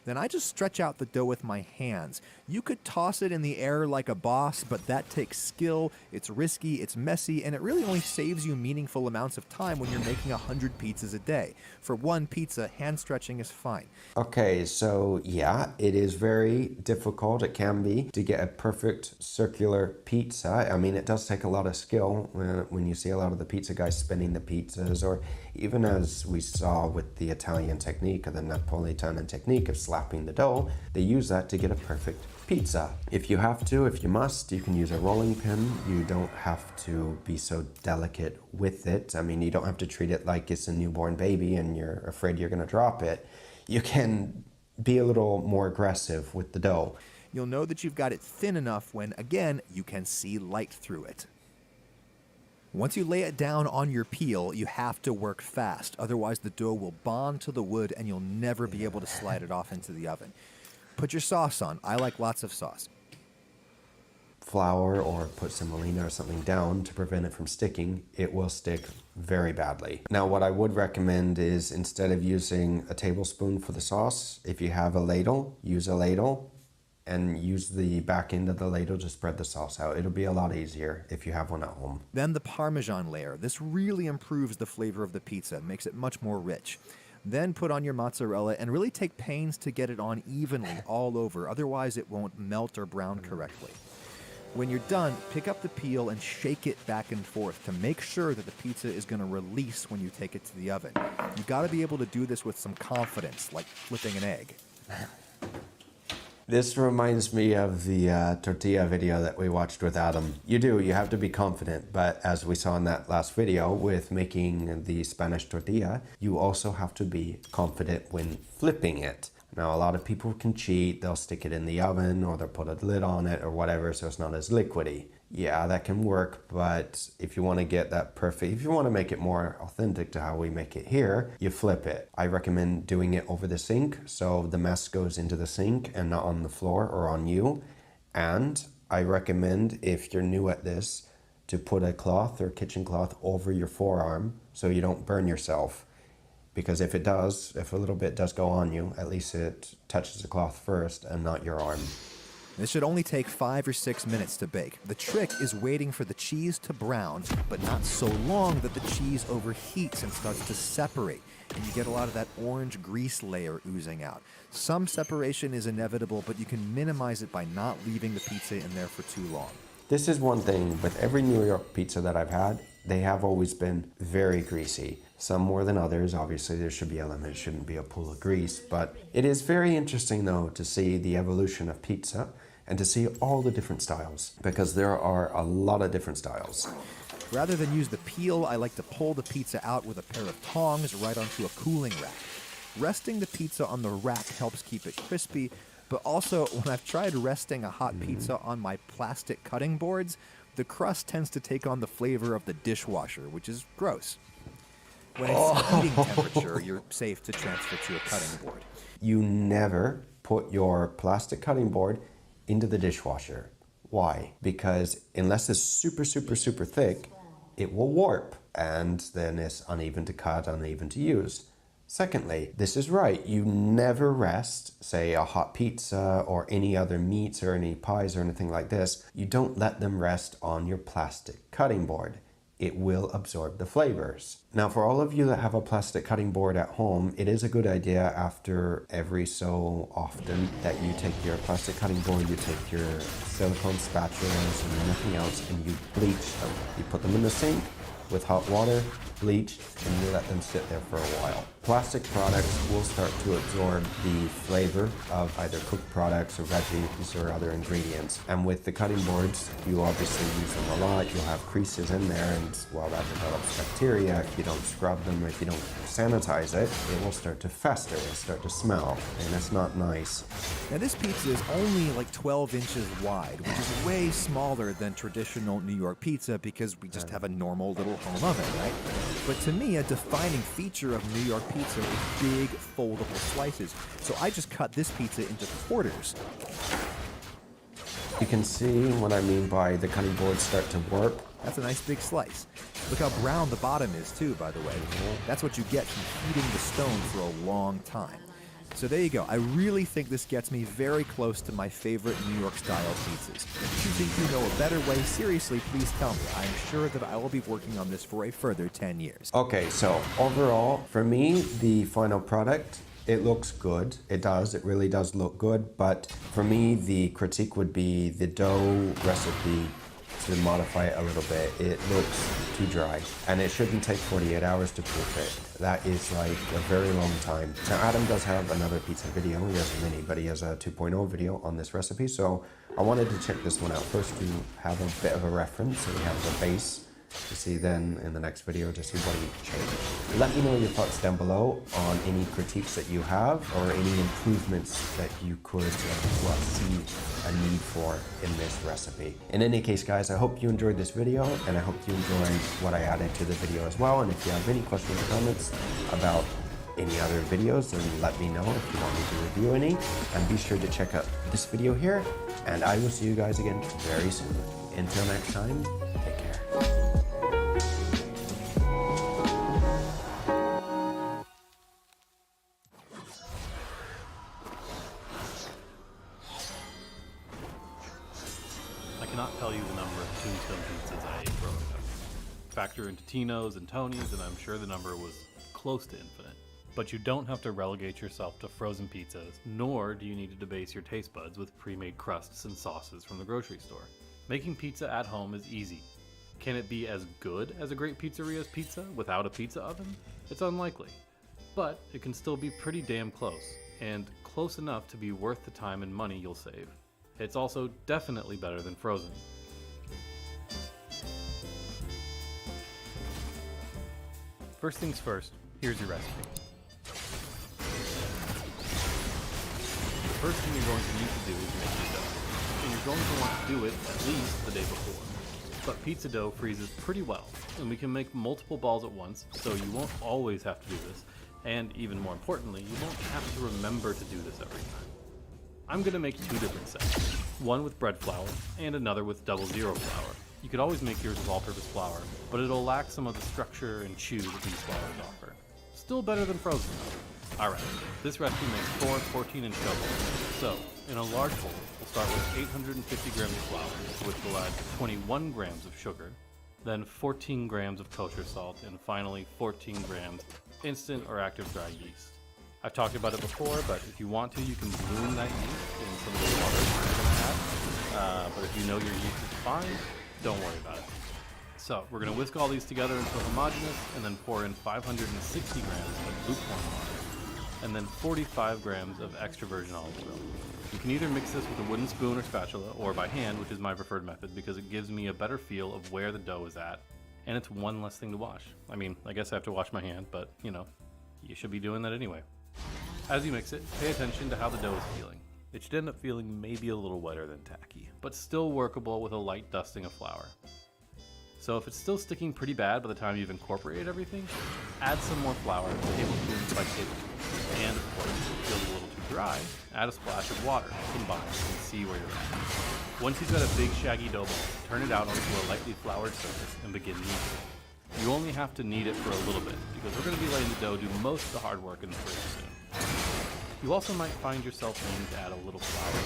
Then I just stretch out the dough with my hands. You could toss it in the air like a boss, but that takes skill, it's risky, it's messy, and it really only saves you meaningful amounts of time when you're making 100 pizzas a day. For one pizza, hand stretching is fine. Okay, so yeah, it is very difficult, it can be, to get a perfect circular pizza. I mean, it does take a lot of skill when you see a lot of the pizza guys spinning the pizzas, or even as we saw with the Italian technique or the Napolitan technique of slapping the dough, they use that to get a perfect pizza. If you have to, if you must, you can use a rolling pin. You don't have to be so delicate with it. I mean, you don't have to treat it like it's a newborn baby and you're afraid you're gonna drop it. You can be a little more aggressive with the dough. You'll know that you've got it thin enough when, again, you can see light through it. Once you lay it down on your peel, you have to work fast. Otherwise, the dough will bond to the wood and you'll never be able to slide it off into the oven. Put your sauce on. I like lots of sauce. Flour or put semolina or something down to prevent it from sticking. It will stick very badly. Now, what I would recommend is instead of using a tablespoon for the sauce, if you have a ladle, use a ladle and use the back end of the ladle to spread the sauce out. It'll be a lot easier if you have one at home. Then the Parmesan layer. This really improves the flavor of the pizza, makes it much more rich. Then put on your mozzarella and really take pains to get it on evenly all over, otherwise it won't melt or brown correctly. When you're done, pick up the peel and shake it back and forth to make sure that the pizza is going to release when you take it to the oven. You got to be able to do this with some confidence, like flipping an egg. This reminds me of the tortilla video that we watched with Adam. You have to be confident, but as we saw in that last video with making the Spanish tortilla, you also have to be confident when flipping it. Now, a lot of people can cheat. They'll stick it in the oven or they'll put a lid on it or whatever so it's not as liquidy. Yeah, that can work, but if you want to get that perfect, if you want to make it more authentic to how we make it here, you flip it. I recommend doing it over the sink so the mess goes into the sink and not on the floor or on you. And I recommend, if you're new at this, to put a cloth or kitchen cloth over your forearm so you don't burn yourself. Because if a little bit does go on you, at least it touches the cloth first and not your arm. This should only take 5 or 6 minutes to bake. The trick is waiting for the cheese to brown, but not so long that the cheese overheats and starts to separate, and you get a lot of that orange grease layer oozing out. Some separation is inevitable, but you can minimize it by not leaving the pizza in there for too long. This is one thing with every New York pizza that I've had, they have always been very greasy. Some more than others. Obviously, there should be elements, shouldn't be a pool of grease. But it is very interesting, though, to see the evolution of pizza and to see all the different styles, because there are a lot of different styles. Rather than use the peel, I like to pull the pizza out with a pair of tongs right onto a cooling rack. Resting the pizza on the rack helps keep it crispy, but also when I've tried resting a hot pizza on my plastic cutting boards, the crust tends to take on the flavor of the dishwasher, which is gross. When it's eating temperature, you're safe to transfer to a cutting board. You never put your plastic cutting board into the dishwasher. Why? Because unless it's super, super, super thick, it will warp, and then it's uneven to cut, uneven to use. Secondly, this is right, you never rest, say, a hot pizza or any other meats or any pies or anything like this. You don't let them rest on your plastic cutting board. It will absorb the flavors. Now, for all of you that have a plastic cutting board at home, it is a good idea after every so often that you take your plastic cutting board, you take your silicone spatulas and anything else, and you bleach them. You put them in the sink with hot water, bleach, and you let them sit there for a while. Plastic products will start to absorb the flavor of either cooked products or veggies or other ingredients. And with the cutting boards, you obviously use them a lot. You'll have creases in there, and while that develops bacteria, if you don't scrub them, if you don't sanitize it, it will start to fester, it'll start to smell, and it's not nice. Now this pizza is only like 12 inches wide, which is way smaller than traditional New York pizza because we just have a normal little home oven, right? But to me, a defining feature of New York pizza is big foldable slices. So I just cut this pizza into quarters. You can see what I mean by the cutting boards start to warp. That's a nice big slice. Look how brown the bottom is too, by the way. That's what you get from heating the stone for a long time. So there you go. I really think this gets me very close to my favorite New York style pizzas. If you think you know a better way, seriously, please tell me. I'm sure that I will be working on this for a further 10 years. Okay, so overall, for me, the final product, it looks good. It does. It really does look good. But for me, the critique would be the dough recipe, to modify it a little bit. It looks too dry, and it shouldn't take 48 hours to proof it. That is like a very long time. Now, Adam does have another pizza video. He has a mini, but he has a 2.0 video on this recipe, so I wanted to check this one out first to have a bit of a reference, so we have the base to see then in the next video to see what he changed. Let me know your thoughts down below on any critiques that you have or any improvements that you could see a need for in this recipe. In any case, guys, I hope you enjoyed this video, and I hope you enjoyed what I added to the video as well. And if you have any questions or comments about any other videos, then let me know if you want me to review any. And be sure to check out this video here, and I will see you guys again very soon. Until next time, take care. I cannot tell you the number of Tombstone pizzas I ate growing up. Factor into Tino's and Tony's, and I'm sure the number was close to infinite. But you don't have to relegate yourself to frozen pizzas, nor do you need to debase your taste buds with pre-made crusts and sauces from the grocery store. Making pizza at home is easy. Can it be as good as a great pizzeria's pizza without a pizza oven? It's unlikely. But it can still be pretty damn close, and close enough to be worth the time and money you'll save. It's also definitely better than frozen. First things first, here's your recipe. the first thing you're going to need to do is make your dough. And you're going to want to do it at least the day before. But pizza dough freezes pretty well, and we can make multiple balls at once, so you won't always have to do this, and even more importantly, you won't have to remember to do this every time. I'm going to make two different sets, one with bread flour and another with 00 flour. You could always make yours with all-purpose flour, but it'll lack some of the structure and chew that these flours offer. Still better than frozen though. Alright, this recipe makes 4 14-inch dough balls. So, in a large bowl, we'll start with 850 grams of flour, to which we'll add 21 grams of sugar, then 14 grams of kosher salt, and finally 14 grams instant or active dry yeast. I've talked about it before, but if you want to, you can bloom that yeast in some of the water you're going to add. But if you know your yeast is fine, don't worry about it. So we're going to whisk all these together until homogeneous, and then pour in 560 grams of lukewarm water, and then 45 grams of extra virgin olive oil. You can either mix this with a wooden spoon or spatula, or by hand, which is my preferred method because it gives me a better feel of where the dough is at, and it's one less thing to wash. I mean, I guess I have to wash my hand, but you know, you should be doing that anyway. As you mix it, pay attention to how the dough is feeling. It should end up feeling maybe a little wetter than tacky, but still workable with a light dusting of flour. So if it's still sticking pretty bad by the time you've incorporated everything, add some more flour, tablespoon by tablespoon. And of course, if it feels a little too dry, add a splash of water, combine, and see where you're at. Once you've got a big shaggy dough ball, turn it out onto a lightly floured surface and begin kneading it. You only have to knead it for a little bit, because we're going to be letting the dough do most of the hard work in the fridge soon. You also might find yourself needing to add a little flour,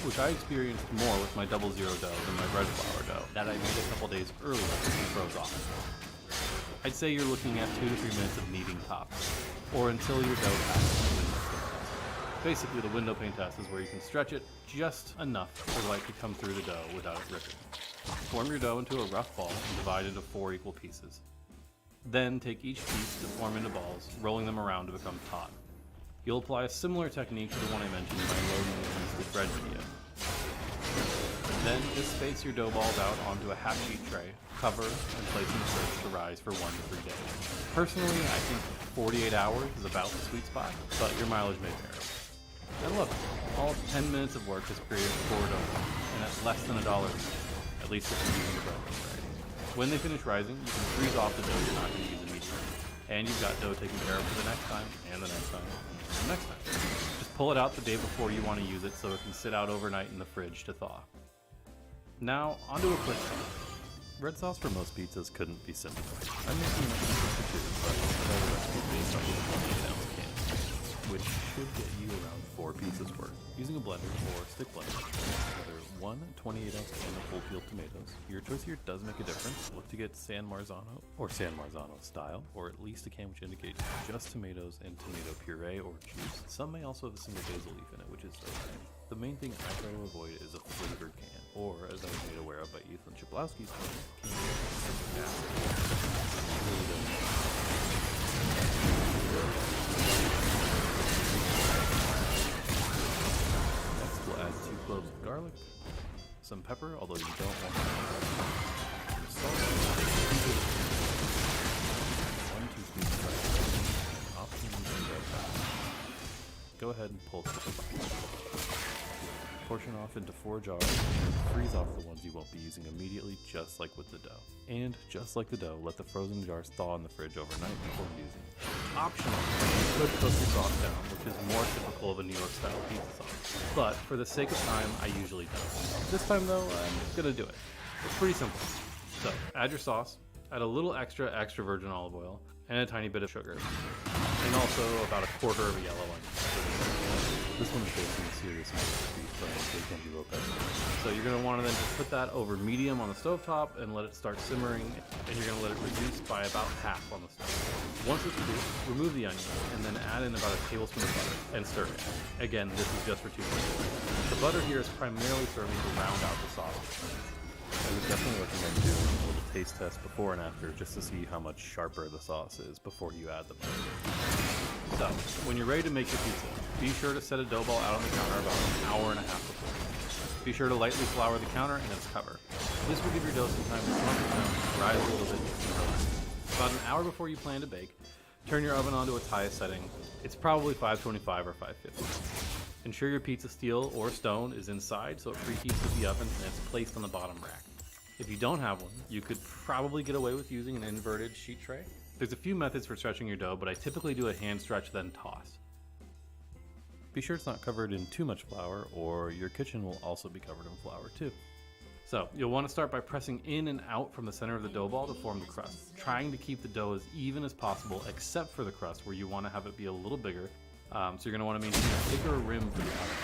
which I experienced more with my 00 dough than my bread flour dough that I made a couple days earlier and froze off. I'd say you're looking at 2 to 3 minutes of kneading tops, or until your dough passes the window pane test. Basically, the window pane test is where you can stretch it just enough for light to come through the dough without it ripping. Form your dough into a rough ball and divide into 4 equal pieces. Then take each piece to form into balls, rolling them around to become taut. You'll apply a similar technique to the one I mentioned in my loading the instant bread video. Then just space your dough balls out onto a half sheet tray, cover, and place in the fridge to rise for 1 to 3 days. Personally, I think 48 hours is about the sweet spot, but your mileage may vary. And look, all 10 minutes of work has created 4 dough, and at less than $1, at least if you're using the bread variety. When they finish rising, you can freeze off the dough you're not going to use immediately. And you've got dough taken care of for the next time, and the next time, and the next time. Just pull it out the day before you want to use it so it can sit out overnight in the fridge to thaw. Now, onto a quick sauce. Red sauce for most pizzas couldn't be simpler. I'm making a pizza too, but all the recipe is based on the 28-ounce can, which should get you around 4 pizzas worth. Using a blender or stick blender, another 1 28-ounce can of whole peeled tomatoes. Your choice here does make a difference. Look to get San Marzano or San Marzano style, or at least a can which indicates just tomatoes and tomato puree or juice. Some may also have a single basil leaf in it, which is so handy. The main thing I try to avoid is a flavored can, or as I was made aware of by Ethan Chablowski's can of acid. Really don't. Next, we'll add 2 cloves of garlic, some pepper, although you don't want some salt, 1 teaspoon of rice, and optionally some red pepper. Go ahead and pulse the box. Portion off into 4 jars and freeze off the ones you won't be using immediately, just like with the dough. And just like the dough, let the frozen jars thaw in the fridge overnight before using. Optional, you could cook your sauce down, which is more typical of a New York style pizza sauce. But for the sake of time, I usually don't. This time though, I'm gonna do it. It's pretty simple. So, add your sauce, add a little extra virgin olive oil, and a tiny bit of sugar. And also about 1/4 of a yellow onion. This one is facing a serious amount of beef, but they can be low pepper. So you're going to want to then just put that over medium on the stovetop and let it start simmering, and you're going to let it reduce by about half on the stove. Once it's reduced, remove the onion, and then add in about a tablespoon of butter and stir it. Again, this is just for 2 people. The butter here is primarily serving to round out the sauce. I would definitely recommend doing a little taste test before and after just to see how much sharper the sauce is before you add the butter. So, when you're ready to make your pizza, be sure to set a dough ball out on the counter about an hour and a half before. Be sure to lightly flour the counter and its cover. This will give your dough some time to crumble down, rise a little bit, and relax. About an hour before you plan to bake, turn your oven onto its highest setting. It's probably 525 or 550. Ensure your pizza steel or stone is inside so it preheats with the oven and it's placed on the bottom rack. If you don't have one, you could probably get away with using an inverted sheet tray. There's a few methods for stretching your dough, but I typically do a hand stretch then toss. Be sure it's not covered in too much flour or your kitchen will also be covered in flour too. So you'll want to start by pressing in and out from the center of the dough ball to form the crust, trying to keep the dough as even as possible except for the crust where you want to have it be a little bigger. So you're going to want to maintain a thicker rim for the outer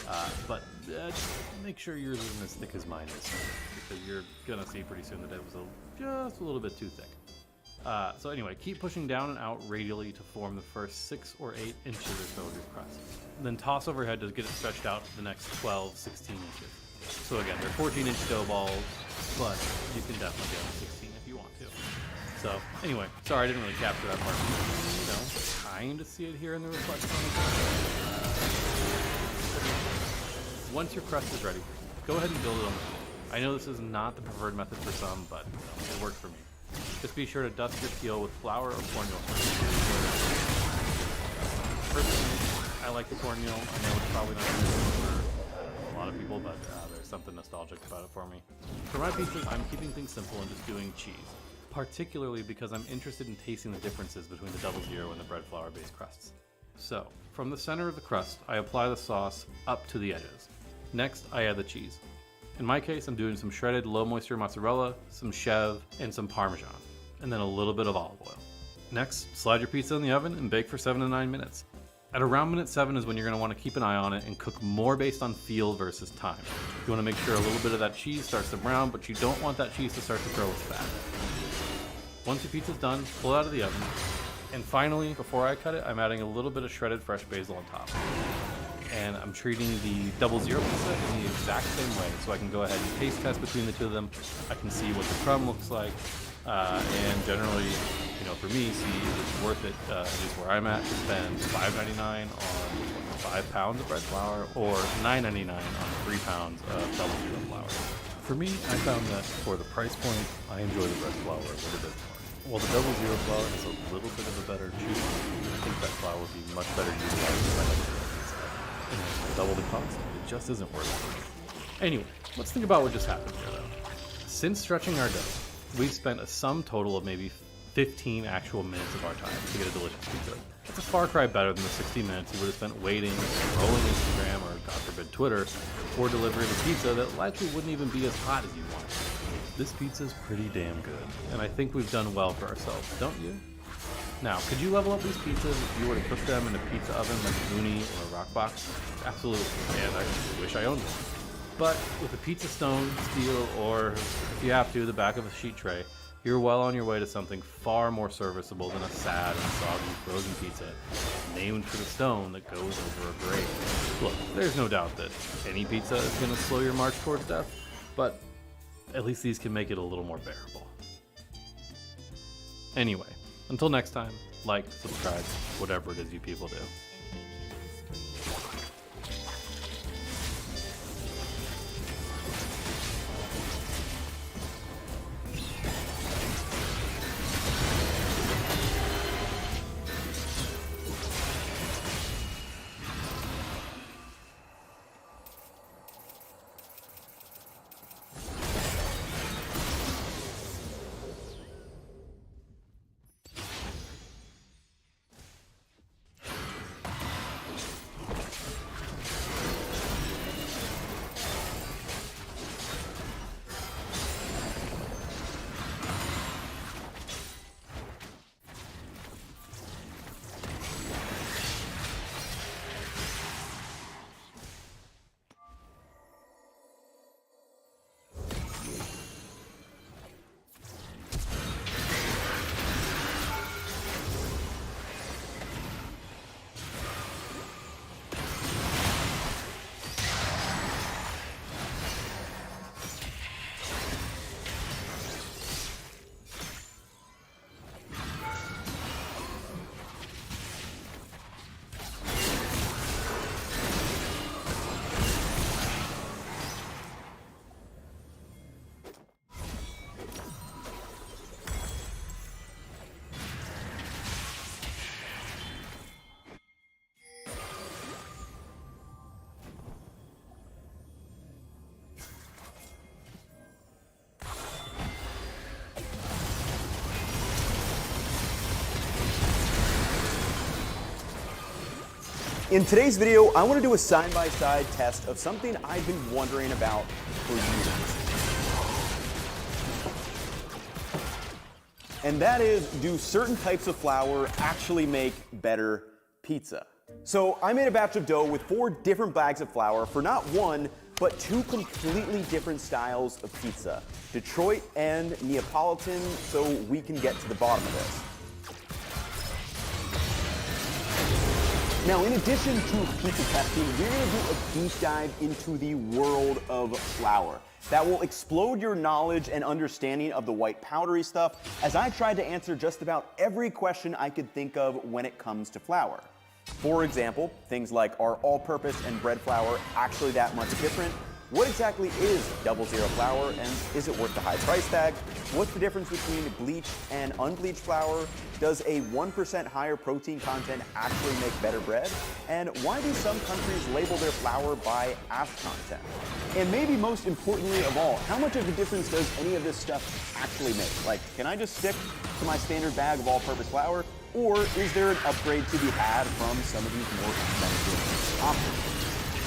crust. But just make sure yours isn't as thick as mine is, because you're going to see pretty soon that it was just a little bit too thick. So anyway, keep pushing down and out radially to form the first 6 or 8 inches or so of your crust. Then toss overhead to get it stretched out to the next 12, 16 inches. So again, they're 14-inch dough balls, but you can definitely get them 16 if you want to. So anyway, sorry I didn't really capture that part. You know, kind of see it here in the reflection on the crust. Once your crust is ready, go ahead and build it on the floor. I know this is not the preferred method for some, but it works for me. Just be sure to dust your steel with flour or cornmeal first. Personally, I like the cornmeal. I know it's probably not good for a lot of people, but there's something nostalgic about it for me. For my pizzas, I'm keeping things simple and just doing cheese, particularly because I'm interested in tasting the differences between the double zero and the bread flour based crusts. So, from the center of the crust, I apply the sauce up to the edges. Next, I add the cheese. In my case, I'm doing some shredded low moisture mozzarella, some chev, and some Parmesan, and then a little bit of olive oil. Next, slide your pizza in the oven and bake for 7 to 9 minutes. At around minute 7 is when you're going to want to keep an eye on it and cook more based on feel versus time. You want to make sure a little bit of that cheese starts to brown, but you don't want that cheese to start to grow with fat. Once your pizza's done, pull it out of the oven. And finally, before I cut it, I'm adding a little bit of shredded fresh basil on top. And I'm treating the double zero pizza in the exact same way, so I can go ahead and taste test between the two of them. I can see what the crumb looks like, and generally, you know, for me, see if it's worth it, at least where I'm at, to spend $5.99 on 5 pounds of bread flour or $9.99 on 3 pounds of double zero flour. For me, I found that for the price point, I enjoy the bread flour a little bit more. While the double zero flour has a little bit of a better chew, I think that flour would be much better utilized if I had to pizza. And double the cost, it just isn't worth it. Anyway, let's think about what just happened here though. Since stretching our dough, we've spent a sum total of maybe 15 actual minutes of our time to get a delicious pizza. That's a far cry better than the 60 minutes you would have spent waiting, scrolling Instagram, or God forbid Twitter, or delivering a pizza that likely wouldn't even be as hot as you want. This pizza's pretty damn good, and I think we've done well for ourselves, don't you? Now, could you level up these pizzas if you were to cook them in a pizza oven like a Uni or a Rockbox? Absolutely, and I wish I owned one. But with a pizza stone, steel, or if you have to, the back of a sheet tray, you're well on your way to something far more serviceable than a sad and soggy frozen pizza named for the stone that goes over a grate. Look, there's no doubt that any pizza is going to slow your march towards death, but at least these can make it a little more bearable. Anyway, until next time, like, subscribe, whatever it is you people do. In today's video, I want to do a side-by-side test of something I've been wondering about for years. And that is, do certain types of flour actually make better pizza? So I made a batch of dough with 4 different bags of flour for not one, but 2 completely different styles of pizza, Detroit and Neapolitan, so we can get to the bottom of this. Now, in addition to pizza testing, we're going to do a deep dive into the world of flour that will explode your knowledge and understanding of the white powdery stuff, as I tried to answer just about every question I could think of when it comes to flour. For example, things like, are all-purpose and bread flour actually that much different? What exactly is 00 flour, and is it worth the high price tag? What's the difference between bleached and unbleached flour? Does a 1% higher protein content actually make better bread? And why do some countries label their flour by ash content? And maybe most importantly of all, how much of a difference does any of this stuff actually make? Like, can I just stick to my standard bag of all-purpose flour? Or is there an upgrade to be had from some of these more expensive options?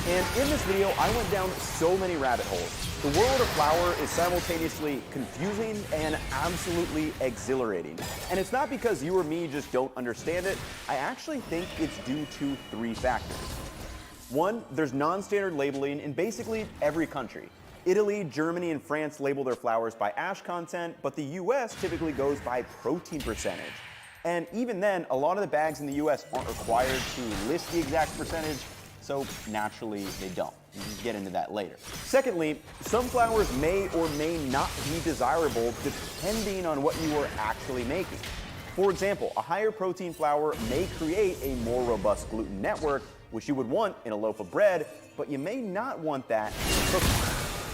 And in this video, I went down so many rabbit holes. The world of flour is simultaneously confusing and absolutely exhilarating. And it's not because you or me just don't understand it. I actually think it's due to 3 factors. 1, there's non-standard labeling in basically every country. Italy, Germany, and France label their flours by ash content, but the US typically goes by protein percentage. And even then, a lot of the bags in the US aren't required to list the exact percentage, so naturally they don't. We can get into that later. Secondly, some flours may or may not be desirable depending on what you are actually making. For example, a higher protein flour may create a more robust gluten network, which you would want in a loaf of bread, but you may not want that in cooking.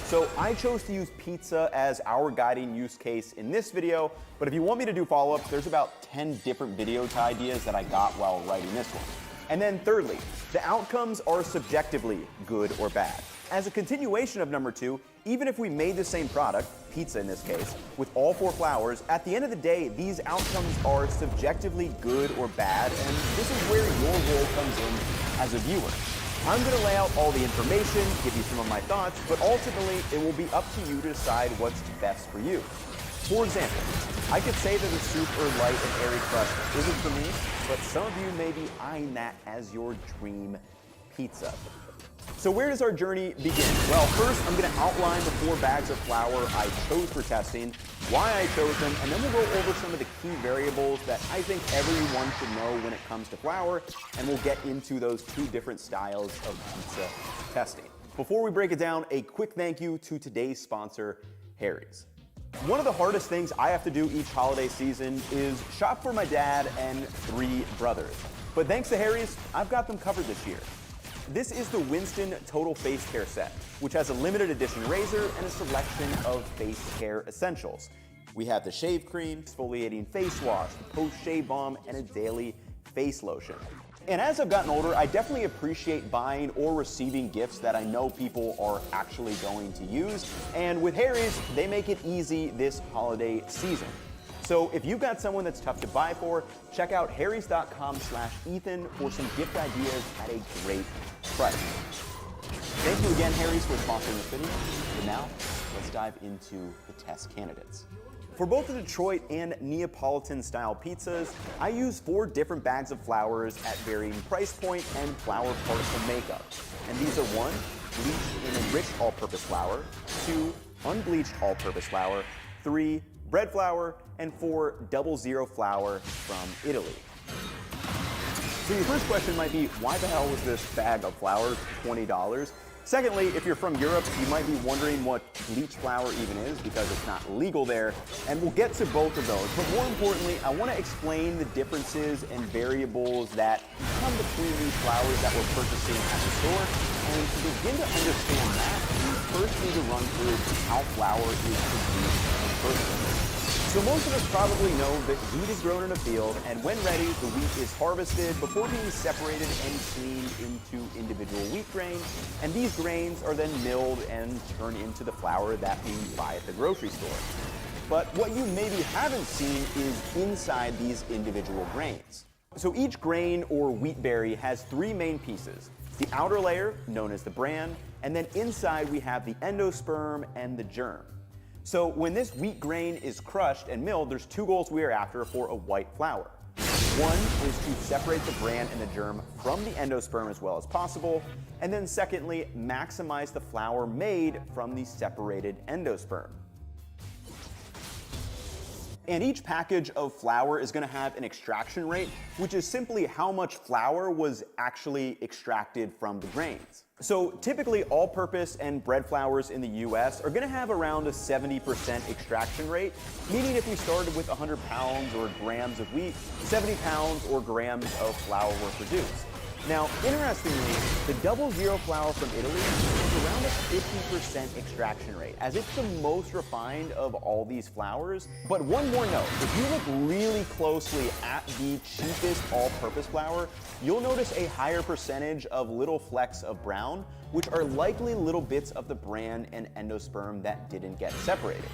So I chose to use pizza as our guiding use case in this video, but if you want me to do follow-ups, there's about 10 different video ideas that I got while writing this one. And then thirdly, the outcomes are subjectively good or bad. As a continuation of number 2, even if we made the same product, pizza in this case, with all 4 flours, at the end of the day, these outcomes are subjectively good or bad, and this is where your role comes in as a viewer. I'm going to lay out all the information, give you some of my thoughts, but ultimately it will be up to you to decide what's best for you. For example, I could say that a super light and airy crust isn't for me, but some of you may be eyeing that as your dream pizza. So where does our journey begin? Well, first I'm going to outline the 4 bags of flour I chose for testing, why I chose them, and then we'll go over some of the key variables that I think everyone should know when it comes to flour, and we'll get into those 2 different styles of pizza testing. Before we break it down, a quick thank you to today's sponsor, Harry's. One of the hardest things I have to do each holiday season is shop for my dad and 3 brothers. But thanks to Harry's, I've got them covered this year. This is the Winston Total Face Care Set, which has a limited edition razor and a selection of face care essentials. We have the shave cream, exfoliating face wash, the post-shave balm, and a daily face lotion. And as I've gotten older, I definitely appreciate buying or receiving gifts that I know people are actually going to use. And with Harry's, they make it easy this holiday season. So if you've got someone that's tough to buy for, check out harrys.com/Ethan for some gift ideas at a great price. Thank you again, Harry's, for sponsoring this video. But now, let's dive into the test candidates. For both the Detroit and Neapolitan style pizzas, I use 4 different bags of flours at varying price point and flour particle makeup. And these are 1, bleached and enriched all-purpose flour, 2, unbleached all-purpose flour, 3, bread flour, and 4, 00 flour from Italy. So your first question might be, why the hell was this bag of flour $20? Secondly, if you're from Europe, you might be wondering what bleached flour even is because it's not legal there, and we'll get to both of those. But more importantly, I want to explain the differences and variables that come between these flours that we're purchasing at the store. And to begin to understand that, we first need to run through how flour is produced in the first place. So most of us probably know that wheat is grown in a field, and when ready, the wheat is harvested before being separated and cleaned into individual wheat grains, and these grains are then milled and turned into the flour that we buy at the grocery store. But what you maybe haven't seen is inside these individual grains. So each grain or wheat berry has 3 main pieces. The outer layer, known as the bran, and then inside we have the endosperm and the germ. So when this wheat grain is crushed and milled, there's 2 goals we are after for a white flour. One is to separate the bran and the germ from the endosperm as well as possible, and then secondly, maximize the flour made from the separated endosperm. And each package of flour is going to have an extraction rate, which is simply how much flour was actually extracted from the grains. So typically all-purpose and bread flours in the US are going to have around a 70% extraction rate, meaning if we started with 100 pounds or grams of wheat, 70 pounds or grams of flour were produced. Now, interestingly, the 00 flour from Italy is around a 50% extraction rate, as it's the most refined of all these flours. But one more note, if you look really closely at the cheapest all-purpose flour, you'll notice a higher percentage of little flecks of brown, which are likely little bits of the bran and endosperm that didn't get separated.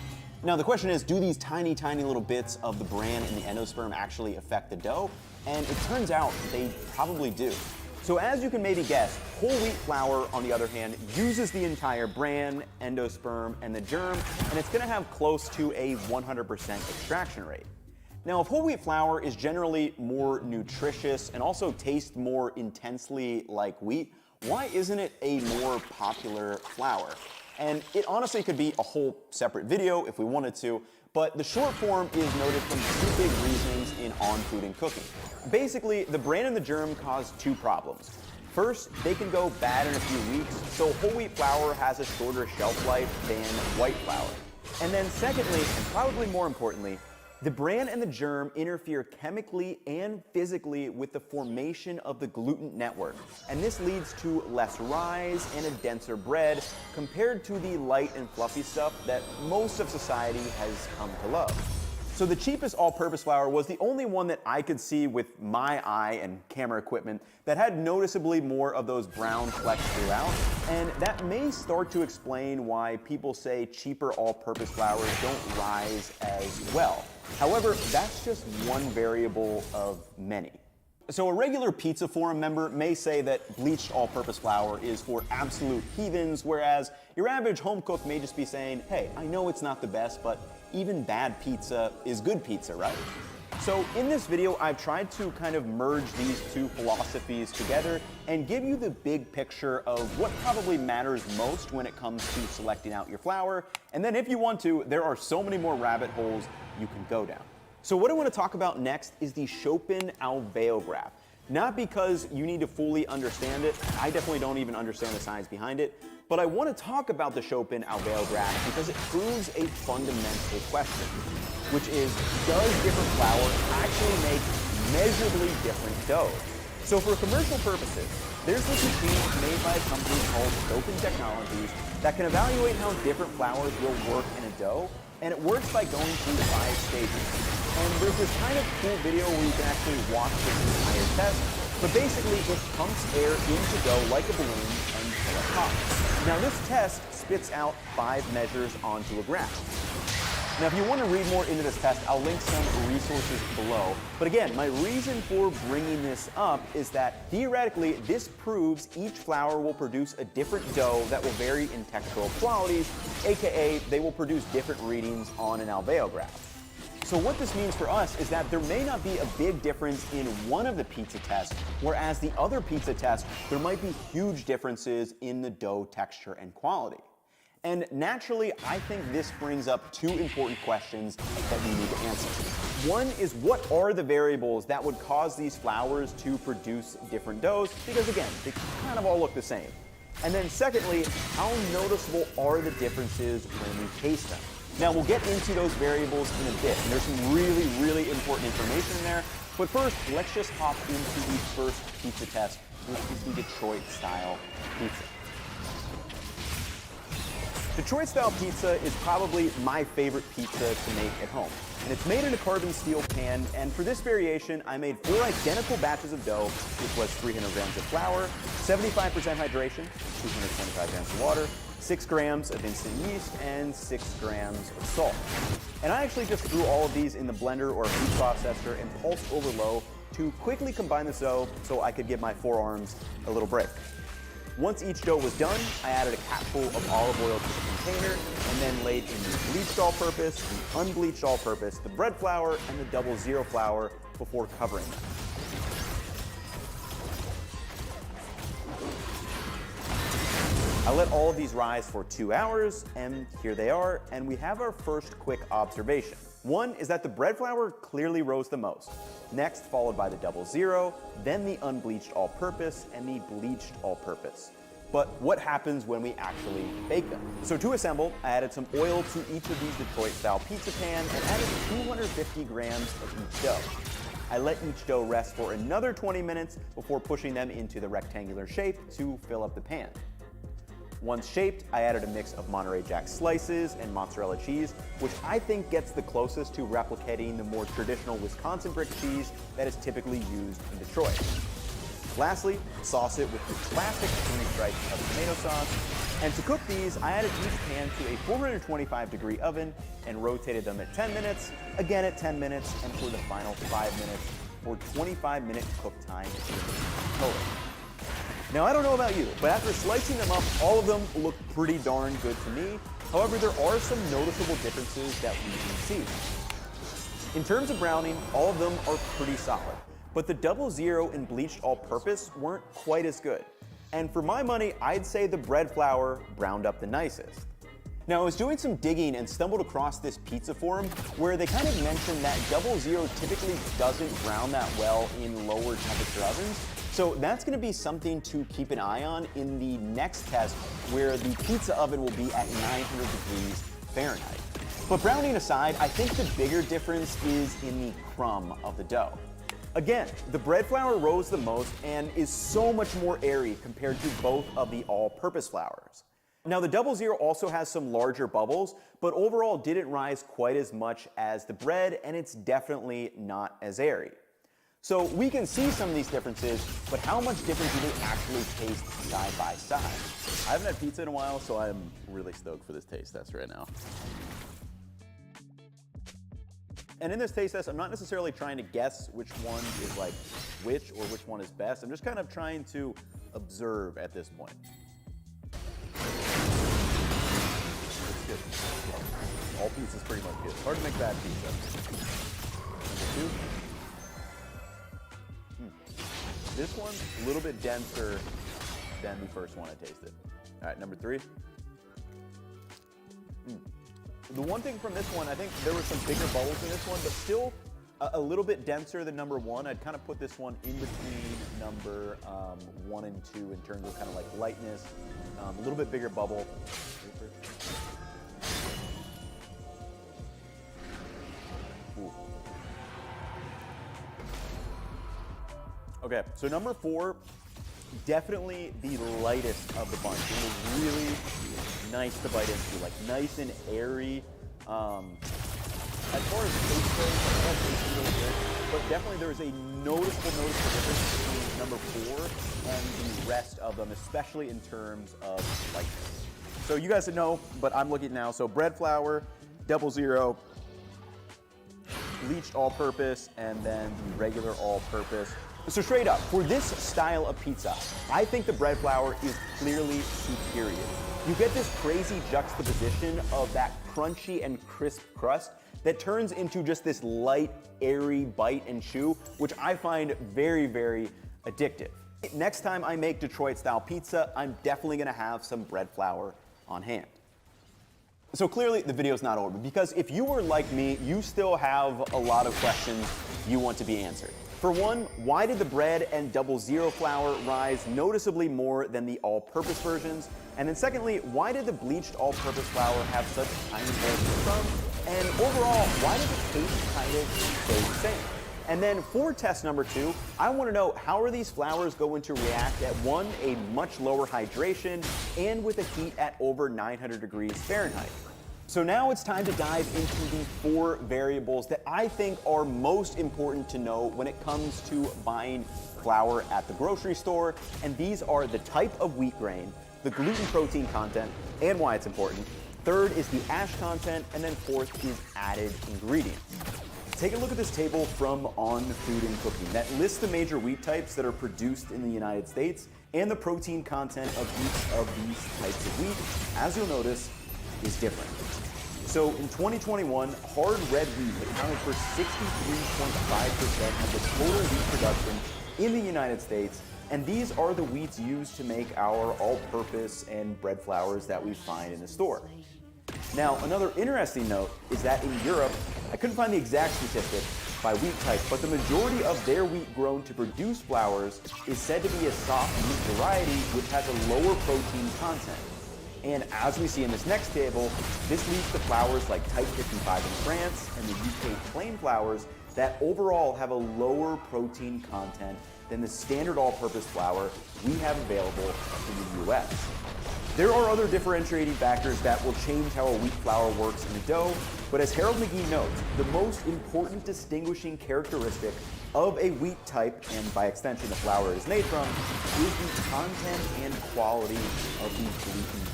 Now the question is, do these tiny, tiny little bits of the bran and the endosperm actually affect the dough? And it turns out they probably do. So as you can maybe guess, whole wheat flour, on the other hand, uses the entire bran, endosperm, and the germ, and it's going to have close to a 100% extraction rate. Now, if whole wheat flour is generally more nutritious and also tastes more intensely like wheat, why isn't it a more popular flour? And it honestly could be a whole separate video if we wanted to, but the short form is noted from 2 big reasons in On Food and Cooking. Basically, the bran and the germ cause 2 problems. First, they can go bad in a few weeks, so whole wheat flour has a shorter shelf life than white flour. And then secondly, and probably more importantly, the bran and the germ interfere chemically and physically with the formation of the gluten network, and this leads to less rise and a denser bread compared to the light and fluffy stuff that most of society has come to love. So the cheapest all-purpose flour was the only one that I could see with my eye and camera equipment that had noticeably more of those brown flecks throughout, and that may start to explain why people say cheaper all-purpose flours don't rise as well. However, that's just one variable of many. So a regular Pizza Forum member may say that bleached all-purpose flour is for absolute heathens, whereas your average home cook may just be saying, hey, I know it's not the best, but even bad pizza is good pizza, right? So in this video, I've tried to kind of merge these 2 philosophies together and give you the big picture of what probably matters most when it comes to selecting out your flour. And then if you want to, there are so many more rabbit holes you can go down. So what I want to talk about next is the Chopin-Alveol-graph. Not because you need to fully understand it, I definitely don't even understand the science behind it, but I want to talk about the Chopin-Alveol-graph because it proves a fundamental question, which is, does different flour actually make measurably different dough? So for commercial purposes, there's this machine made by a company called Chopin Technologies that can evaluate how different flours will work in a dough, and it works by going through 5 stages. And there's this kind of cool video where you can actually watch this entire test, but basically it pumps air into dough like a balloon until it pops. Now this test spits out 5 measures onto a graph. Now if you want to read more into this test, I'll link some resources below. But again, my reason for bringing this up is that theoretically this proves each flour will produce a different dough that will vary in textural qualities, aka they will produce different readings on an alveol graph. So what this means for us is that there may not be a big difference in one of the pizza tests, whereas the other pizza tests, there might be huge differences in the dough texture and quality. And naturally, I think this brings up 2 important questions that we need to answer. One is, what are the variables that would cause these flours to produce different doughs? Because again, they kind of all look the same. And then secondly, how noticeable are the differences when we taste them? Now we'll get into those variables in a bit, and there's some really, really important information in there. But first, let's just hop into the first pizza test, which is the Detroit-style pizza. Detroit-style pizza is probably my favorite pizza to make at home. And it's made in a carbon steel pan, and for this variation, I made 4 identical batches of dough, which was 300 grams of flour, 75% hydration, 225 grams of water, 6 grams of instant yeast, and 6 grams of salt. And I actually just threw all of these in the blender or food processor and pulsed over low to quickly combine the dough so I could give my forearms a little break. Once each dough was done, I added a capful of olive oil to the container and then laid in the bleached all-purpose, the unbleached all-purpose, the bread flour, and the 00 flour before covering them. I let all of these rise for 2 hours, and here they are, and we have our first quick observation. One is that the bread flour clearly rose the most. Next, followed by the 00, then the unbleached all-purpose, and the bleached all-purpose. But what happens when we actually bake them? So to assemble, I added some oil to each of these Detroit-style pizza pan and added 250 grams of each dough. I let each dough rest for another 20 minutes before pushing them into the rectangular shape to fill up the pan. Once shaped, I added a mix of Monterey Jack slices and mozzarella cheese, which I think gets the closest to replicating the more traditional Wisconsin brick cheese that is typically used in Detroit. Lastly, sauce it with the classic 3 stripes of tomato sauce. And to cook these, I added each pan to a 425-degree oven and rotated them at 10 minutes, again at 10 minutes, and for the final 5 minutes for 25-minute cook time total. Now, I don't know about you, but after slicing them up, all of them look pretty darn good to me. However, there are some noticeable differences that we can see. In terms of browning, all of them are pretty solid, but the 00 and bleached all-purpose weren't quite as good. And for my money, I'd say the bread flour browned up the nicest. Now, I was doing some digging and stumbled across this pizza forum where they kind of mentioned that 00 typically doesn't brown that well in lower temperature ovens. So that's going to be something to keep an eye on in the next test where the pizza oven will be at 900 degrees Fahrenheit. But browning aside, I think the bigger difference is in the crumb of the dough. Again, the bread flour rose the most and is so much more airy compared to both of the all-purpose flours. Now, the 00 also has some larger bubbles, but overall didn't rise quite as much as the bread, and it's definitely not as airy. So we can see some of these differences, but how much different do they actually taste side by side? I haven't had pizza in a while, so I'm really stoked for this taste test right now. And in this taste test, I'm not necessarily trying to guess which one is like which or which one is best. I'm just kind of trying to observe at this point. It's good. All pizza's pretty much good. It's hard to make bad pizza. Number 2. This one's a little bit denser than the first one I tasted. All right, number 3. The one thing from this one, I think there were some bigger bubbles in this one, but still a little bit denser than number 1. I'd kind of put this one in between number 1 and 2 in terms of kind of like lightness, a little bit bigger bubble. Ooh. Okay, so number 4, definitely the lightest of the bunch. It was really nice to bite into, like nice and airy. As far as taste goes, it tastes really good, but definitely there is a noticeable difference between number 4 and the rest of them, especially in terms of lightness. So you guys know, but I'm looking now. So bread flour, 00, bleached all-purpose, and then the regular all-purpose. So straight up, for this style of pizza, I think the bread flour is clearly superior. You get this crazy juxtaposition of that crunchy and crisp crust that turns into just this light, airy bite and chew, which I find very, very addictive. Next time I make Detroit-style pizza, I'm definitely gonna have some bread flour on hand. So clearly the video's not over, because if you were like me, you still have a lot of questions you want to be answered. For one, why did the bread and 00 flour rise noticeably more than the all-purpose versions? And then secondly, why did the bleached all-purpose flour have such tiny holes in the crumb? And overall, why did the taste kind of stay the same? And then for test number 2, I want to know how are these flours going to react at 1, a much lower hydration, and with a heat at over 900 degrees Fahrenheit. So now it's time to dive into the 4 variables that I think are most important to know when it comes to buying flour at the grocery store. And these are the type of wheat grain, the gluten protein content, and why it's important. Third is the ash content, and then 4th is added ingredients. Take a look at this table from On Food and Cooking that lists the major wheat types that are produced in the United States and the protein content of each of these types of wheat, as you'll notice, is different. So in 2021, hard red wheat accounted for 63.5% of the total wheat production in the United States, and these are the wheats used to make our all-purpose and bread flours that we find in the store. Now, another interesting note is that in Europe, I couldn't find the exact statistic by wheat type, but the majority of their wheat grown to produce flours is said to be a soft wheat variety which has a lower protein content. And as we see in this next table, this leads to flours like Type 55 in France and the UK plain flours that overall have a lower protein content than the standard all-purpose flour we have available in the US. There are other differentiating factors that will change how a wheat flour works in a dough, but as Harold McGee notes, the most important distinguishing characteristic of a wheat type, and by extension the flour it is made from, is the content and quality of the gluten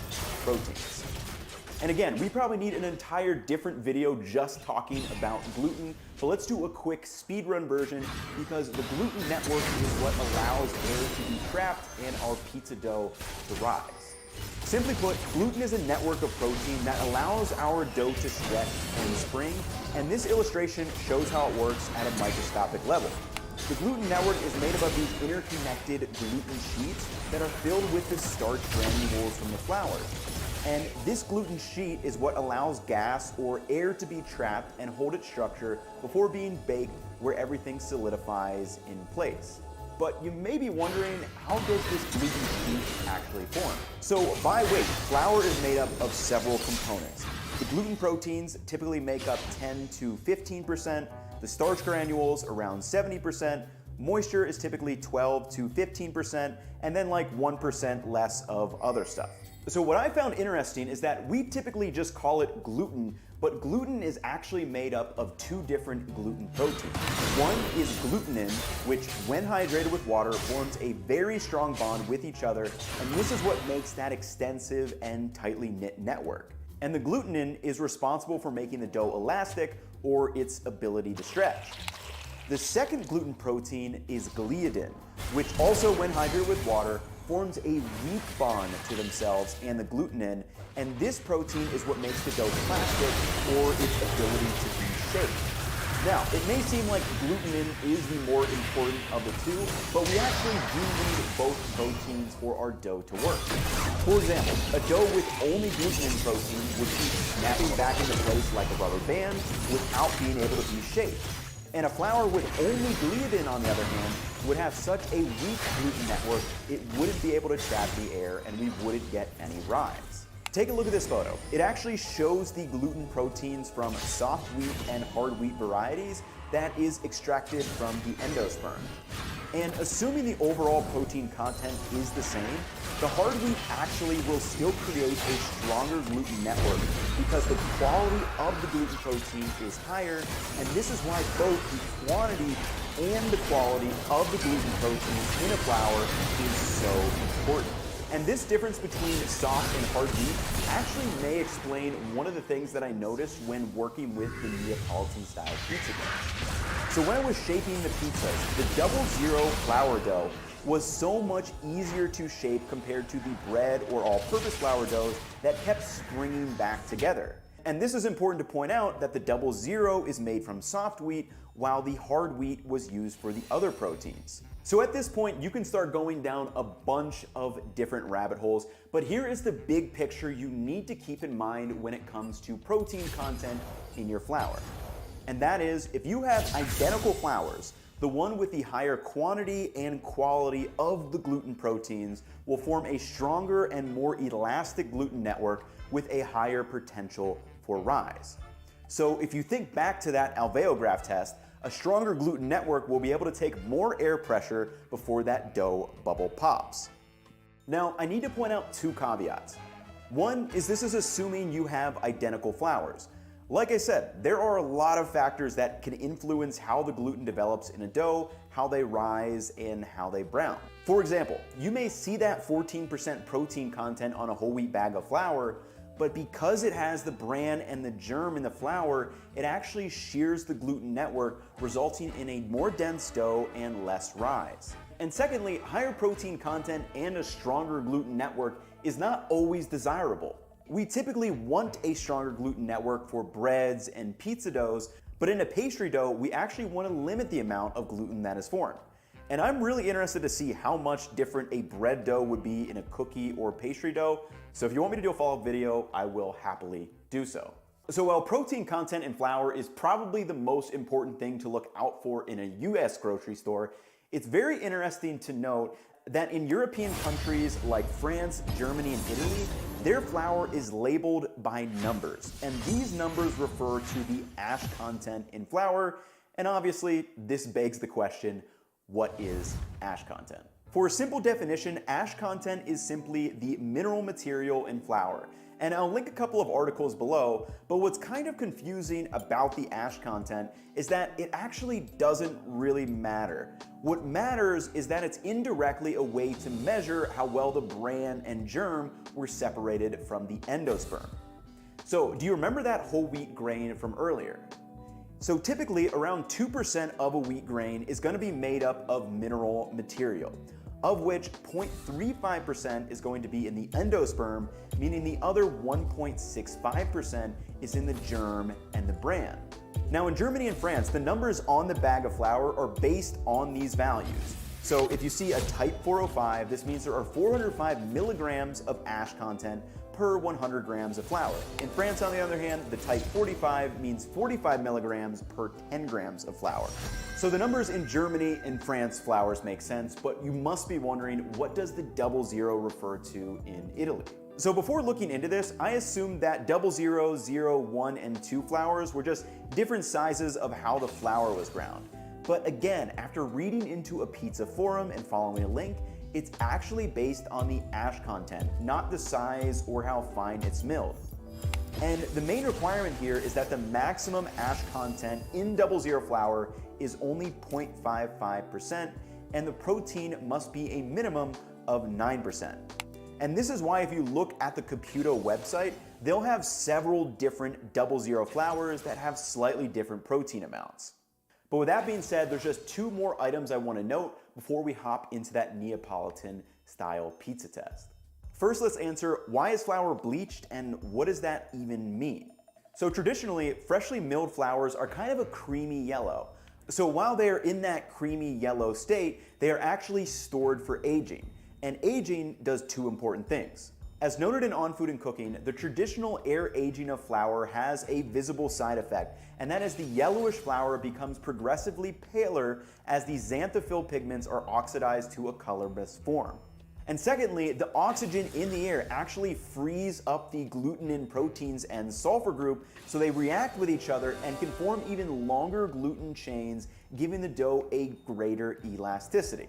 proteins. And again, we probably need an entire different video just talking about gluten, but let's do a quick speedrun version because the gluten network is what allows air to be trapped and our pizza dough to rise. Simply put, gluten is a network of protein that allows our dough to stretch and spring, and this illustration shows how it works at a microscopic level. The gluten network is made up of these interconnected gluten sheets that are filled with the starch granules from the flour. And this gluten sheet is what allows gas or air to be trapped and hold its structure before being baked, where everything solidifies in place. But you may be wondering, how does this gluten sheet actually form? So by weight, flour is made up of several components. The gluten proteins typically make up 10 to 15%, the starch granules around 70%, moisture is typically 12 to 15%, and then like 1% less of other stuff. So what I found interesting is that we typically just call it gluten, but gluten is actually made up of two different gluten proteins. One is glutenin, which when hydrated with water forms a very strong bond with each other, and this is what makes that extensive and tightly knit network. And the glutenin is responsible for making the dough elastic or its ability to stretch. The second gluten protein is gliadin, which also when hydrated with water forms a weak bond to themselves and the glutenin, and this protein is what makes the dough plastic or its ability to be shaped. Now, it may seem like glutenin is the more important of the two, but we actually do need both proteins for our dough to work. For example, a dough with only glutenin protein would keep snapping back into place like a rubber band without being able to be shaped. And a flour with only gliadin, on the other hand, would have such a weak gluten network, it wouldn't be able to trap the air and we wouldn't get any rise. Take a look at this photo. It actually shows the gluten proteins from soft wheat and hard wheat varieties that is extracted from the endosperm. And assuming the overall protein content is the same, the hard wheat actually will still create a stronger gluten network because the quality of the gluten protein is higher, and this is why both the quantity and the quality of the gluten protein in a flour is so important. And this difference between soft and hard wheat actually may explain one of the things that I noticed when working with the Neapolitan style pizza dough. So when I was shaping the pizzas, the 00 flour dough was so much easier to shape compared to the bread or all-purpose flour doughs that kept springing back together. And this is important to point out that the 00 is made from soft wheat while the hard wheat was used for the other proteins. So at this point, you can start going down a bunch of different rabbit holes, but here is the big picture you need to keep in mind when it comes to protein content in your flour. And that is, if you have identical flours, the one with the higher quantity and quality of the gluten proteins will form a stronger and more elastic gluten network with a higher potential for rise. So if you think back to that alveograph test, a stronger gluten network will be able to take more air pressure before that dough bubble pops. Now, I need to point out two caveats. One is this is assuming you have identical flours. Like I said, there are a lot of factors that can influence how the gluten develops in a dough, how they rise, and how they brown. For example, you may see that 14% protein content on a whole wheat bag of flour, but because it has the bran and the germ in the flour, it actually shears the gluten network, resulting in a more dense dough and less rise. And secondly, higher protein content and a stronger gluten network is not always desirable. We typically want a stronger gluten network for breads and pizza doughs, but in a pastry dough, we actually want to limit the amount of gluten that is formed. And I'm really interested to see how much different a bread dough would be in a cookie or pastry dough. So if you want me to do a follow-up video, I will happily do so. So while protein content in flour is probably the most important thing to look out for in a US grocery store, it's very interesting to note that in European countries like France, Germany, and Italy, their flour is labeled by numbers. And these numbers refer to the ash content in flour. And obviously, this begs the question, what is ash content? For a simple definition, ash content is simply the mineral material in flour. And I'll link a couple of articles below, but what's kind of confusing about the ash content is that it actually doesn't really matter. What matters is that it's indirectly a way to measure how well the bran and germ were separated from the endosperm. So do you remember that whole wheat grain from earlier? So typically around 2% of a wheat grain is going to be made up of mineral material, of which 0.35% is going to be in the endosperm, meaning the other 1.65% is in the germ and the bran. Now in Germany and France, the numbers on the bag of flour are based on these values. So if you see a type 405, this means there are 405 milligrams of ash content per 100 grams of flour. In France, on the other hand, the type 45 means 45 milligrams per 10 grams of flour. So the numbers in Germany and France flours make sense, but you must be wondering, what does the 00 refer to in Italy? So before looking into this, I assumed that 00, 0, 1, and 2 flours were just different sizes of how the flour was ground. But again, after reading into a pizza forum and following a link, it's actually based on the ash content, not the size or how fine it's milled. And the main requirement here is that the maximum ash content in 00 flour is only 0.55%, and the protein must be a minimum of 9%. And this is why if you look at the Caputo website, they'll have several different 00 flours that have slightly different protein amounts. But with that being said, there's just two more items I want to note before we hop into that Neapolitan style pizza test. First, let's answer, why is flour bleached and what does that even mean? So traditionally, freshly milled flours are kind of a creamy yellow. So while they're in that creamy yellow state, they are actually stored for aging. And aging does two important things. As noted in On Food and Cooking, the traditional air aging of flour has a visible side effect, and that is the yellowish flour becomes progressively paler as the xanthophyll pigments are oxidized to a colorless form. And secondly, the oxygen in the air actually frees up the glutenin proteins and sulfur group, so they react with each other and can form even longer gluten chains, giving the dough a greater elasticity.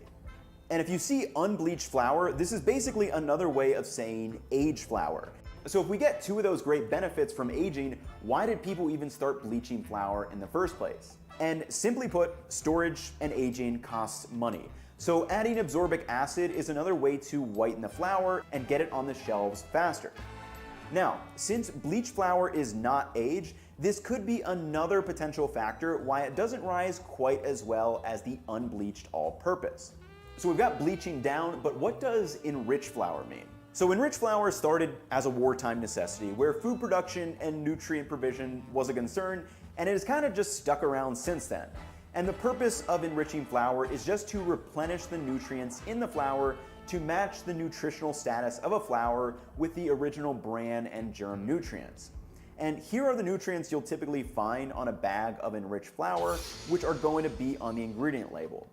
And if you see unbleached flour, this is basically another way of saying aged flour. So if we get two of those great benefits from aging, why did people even start bleaching flour in the first place? And simply put, storage and aging costs money. So adding absorbic acid is another way to whiten the flour and get it on the shelves faster. Now, since bleached flour is not aged, this could be another potential factor why it doesn't rise quite as well as the unbleached all-purpose. So we've got bleaching down, but what does enriched flour mean? So enriched flour started as a wartime necessity where food production and nutrient provision was a concern, and it has kind of just stuck around since then. And the purpose of enriching flour is just to replenish the nutrients in the flour to match the nutritional status of a flour with the original bran and germ nutrients. And here are the nutrients you'll typically find on a bag of enriched flour, which are going to be on the ingredient label.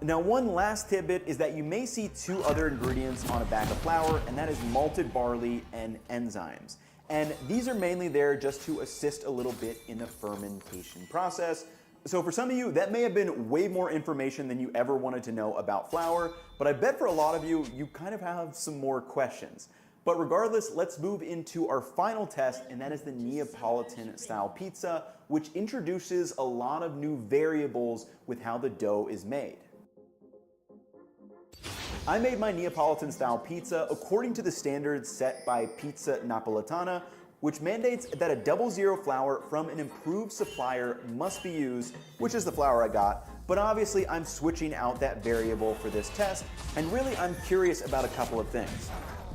Now, one last tidbit is that you may see two other ingredients on a bag of flour, and that is malted barley and enzymes. And these are mainly there just to assist a little bit in the fermentation process. So for some of you, that may have been way more information than you ever wanted to know about flour, but I bet for a lot of you, you kind of have some more questions. But regardless, let's move into our final test, and that is the Neapolitan style pizza, which introduces a lot of new variables with how the dough is made. I made my Neapolitan-style pizza according to the standards set by Pizza Napolitana, which mandates that a 00 flour from an improved supplier must be used, which is the flour I got, but obviously I'm switching out that variable for this test, and really I'm curious about a couple of things.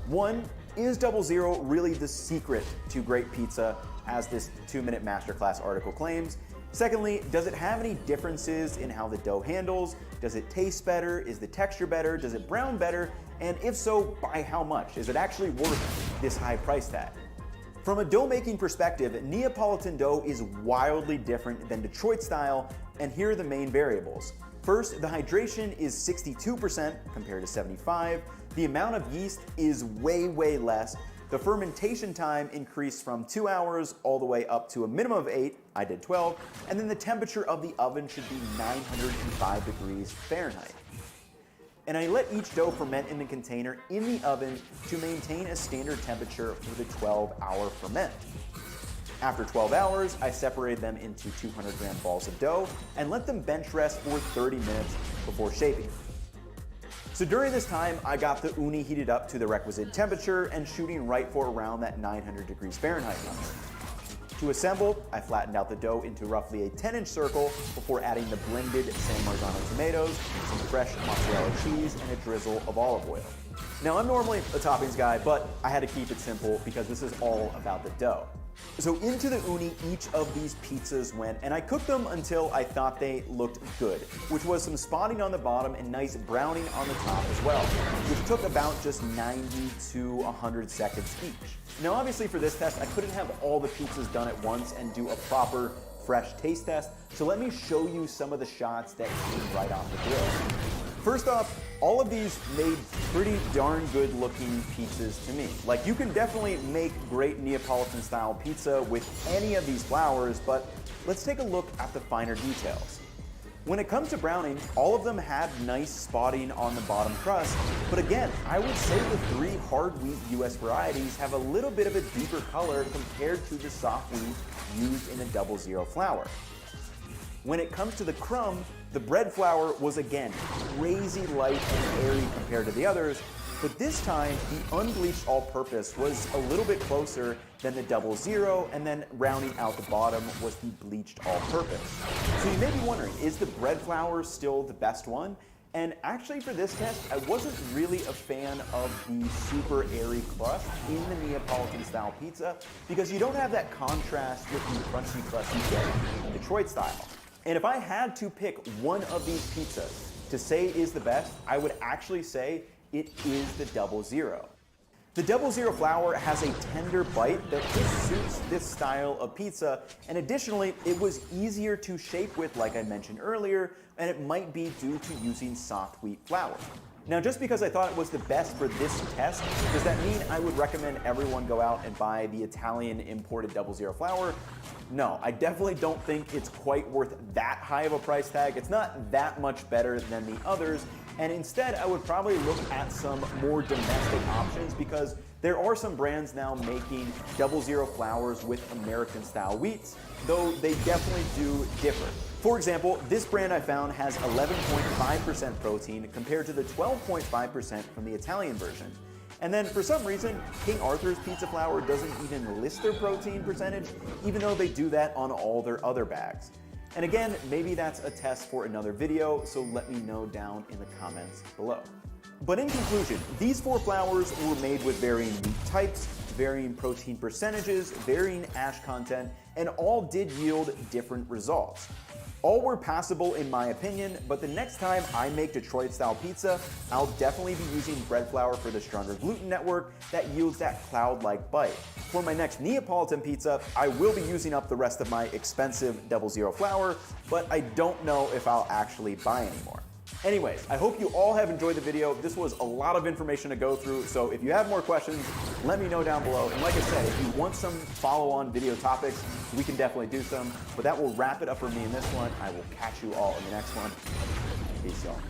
One, is 00 really the secret to great pizza, as this 2-minute masterclass article claims? Secondly, does it have any differences in how the dough handles? Does it taste better? Is the texture better? Does it brown better? And if so, by how much? Is it actually worth this high price tag? From a dough making perspective, Neapolitan dough is wildly different than Detroit style, and here are the main variables. First, the hydration is 62% compared to 75. The amount of yeast is way less. The fermentation time increased from 2 hours all the way up to a minimum of 8, I did 12, and then the temperature of the oven should be 905 degrees Fahrenheit. And I let each dough ferment in a container in the oven to maintain a standard temperature for the 12-hour ferment. After 12 hours, I separated them into 200-gram balls of dough and let them bench rest for 30 minutes before shaping. So during this time, I got the uni heated up to the requisite temperature and shooting right for around that 900 degrees Fahrenheit number. To assemble, I flattened out the dough into roughly a 10-inch circle before adding the blended San Marzano tomatoes, some fresh mozzarella cheese, and a drizzle of olive oil. Now, I'm normally a toppings guy, but I had to keep it simple because this is all about the dough. So into the uni each of these pizzas went, and I cooked them until I thought they looked good, which was some spotting on the bottom and nice browning on the top as well, which took about just 90 to 100 seconds each. Now obviously for this test, I couldn't have all the pizzas done at once and do a proper fresh taste test, so let me show you some of the shots that came right off the grill. First off, all of these made pretty darn good looking pizzas to me. Like, you can definitely make great Neapolitan style pizza with any of these flours, but let's take a look at the finer details. When it comes to browning, all of them had nice spotting on the bottom crust, but again, I would say the 3 hard wheat US varieties have a little bit of a deeper color compared to the soft wheat used in the 00 flour. When it comes to the crumb, the bread flour was again crazy light and airy compared to the others, but this time the unbleached all-purpose was a little bit closer than the 00, and then rounding out the bottom was the bleached all-purpose. So you may be wondering, is the bread flour still the best one? And actually for this test, I wasn't really a fan of the super airy crust in the Neapolitan style pizza because you don't have that contrast with the crunchy crust you get in Detroit style. And if I had to pick one of these pizzas to say is the best, I would actually say it is the 00. The 00 flour has a tender bite that just suits this style of pizza, and additionally, it was easier to shape with, like I mentioned earlier, and it might be due to using soft wheat flour. Now, just because I thought it was the best for this test, does that mean I would recommend everyone go out and buy the Italian imported 00 flour? No, I definitely don't think it's quite worth that high of a price tag. It's not that much better than the others, and instead I would probably look at some more domestic options because there are some brands now making 00 flours with American style wheats, though they definitely do differ. For example, this brand I found has 11.5% protein compared to the 12.5% from the Italian version. And then for some reason, King Arthur's pizza flour doesn't even list their protein percentage, even though they do that on all their other bags. And again, maybe that's a test for another video, so let me know down in the comments below. But in conclusion, these 4 flours were made with varying wheat types, varying protein percentages, varying ash content, and all did yield different results. All were passable in my opinion, but the next time I make Detroit-style pizza, I'll definitely be using bread flour for the stronger gluten network that yields that cloud-like bite. For my next Neapolitan pizza, I will be using up the rest of my expensive 00 flour, but I don't know if I'll actually buy any more. Anyways, I hope you all have enjoyed the video. This was a lot of information to go through, so if you have more questions, let me know down below. And like I said, if you want some follow-on video topics, we can definitely do some. But that will wrap it up for me in this one. I will catch you all in the next one. Peace, y'all.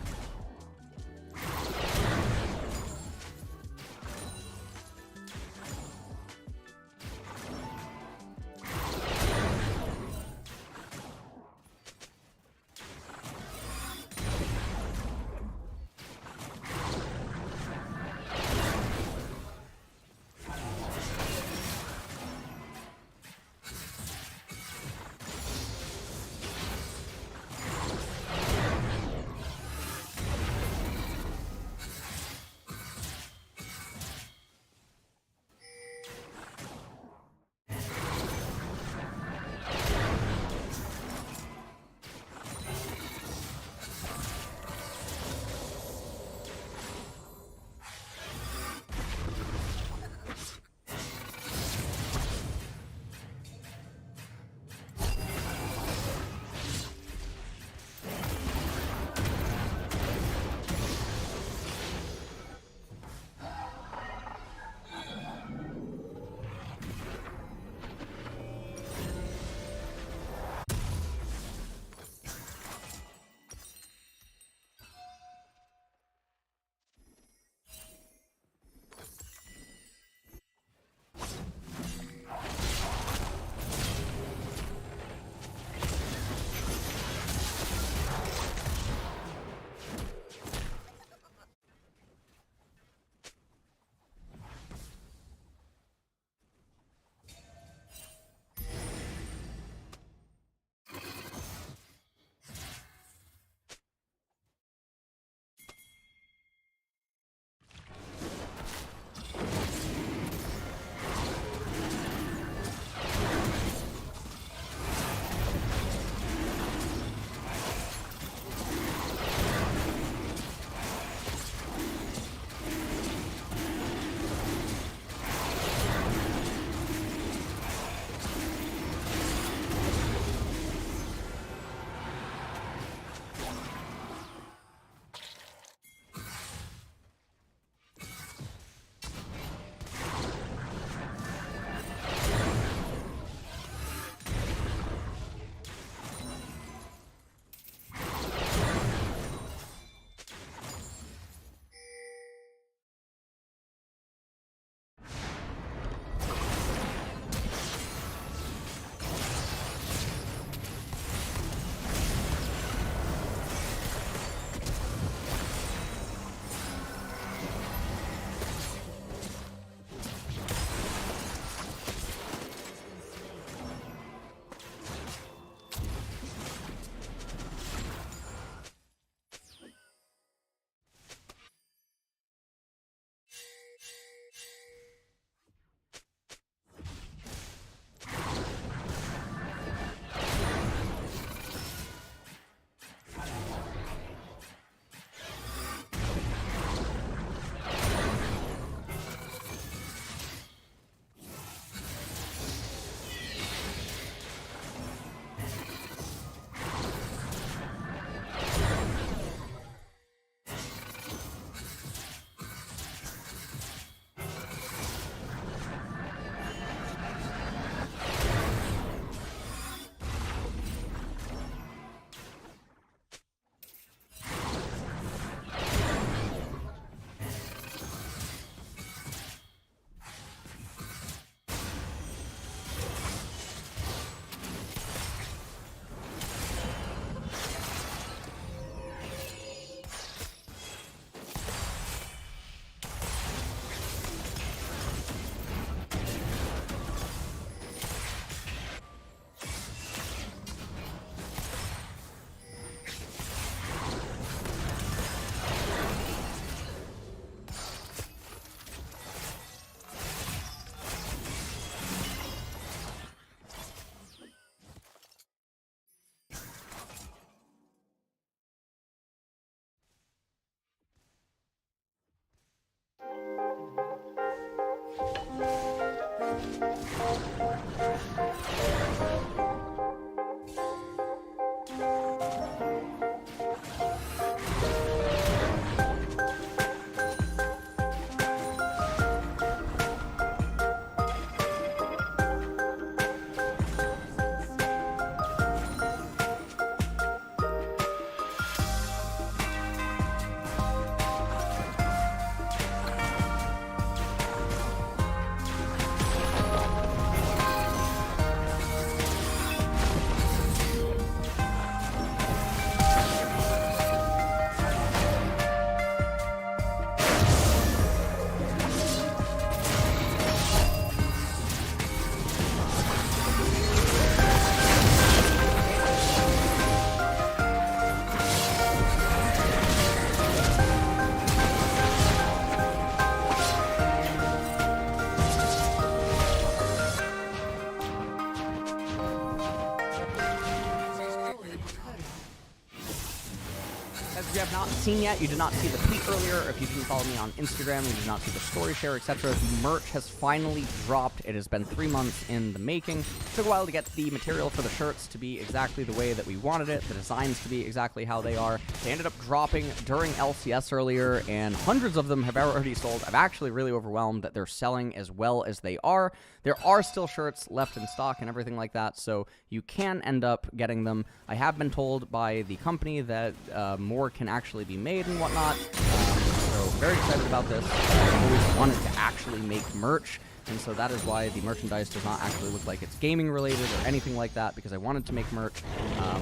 As you have not seen yet, you did not see the tweet earlier. If you didn't follow me on Instagram, you did not see the story share, etc. The merch has finally dropped. It has been 3 months in the making. It took a while to get the material for the shirts to be exactly the way that we wanted it, the designs to be exactly how they are. They ended up dropping during LCS earlier, and hundreds of them have already sold. I'm actually really overwhelmed that they're selling as well as they are. There are still shirts left in stock and everything like that, so you can end up getting them. I have been told by the company that more can actually be made and whatnot, so very excited about this. I've always wanted to actually make merch, and so that is why the merchandise does not actually look like it's gaming related or anything like that, because I wanted to make merch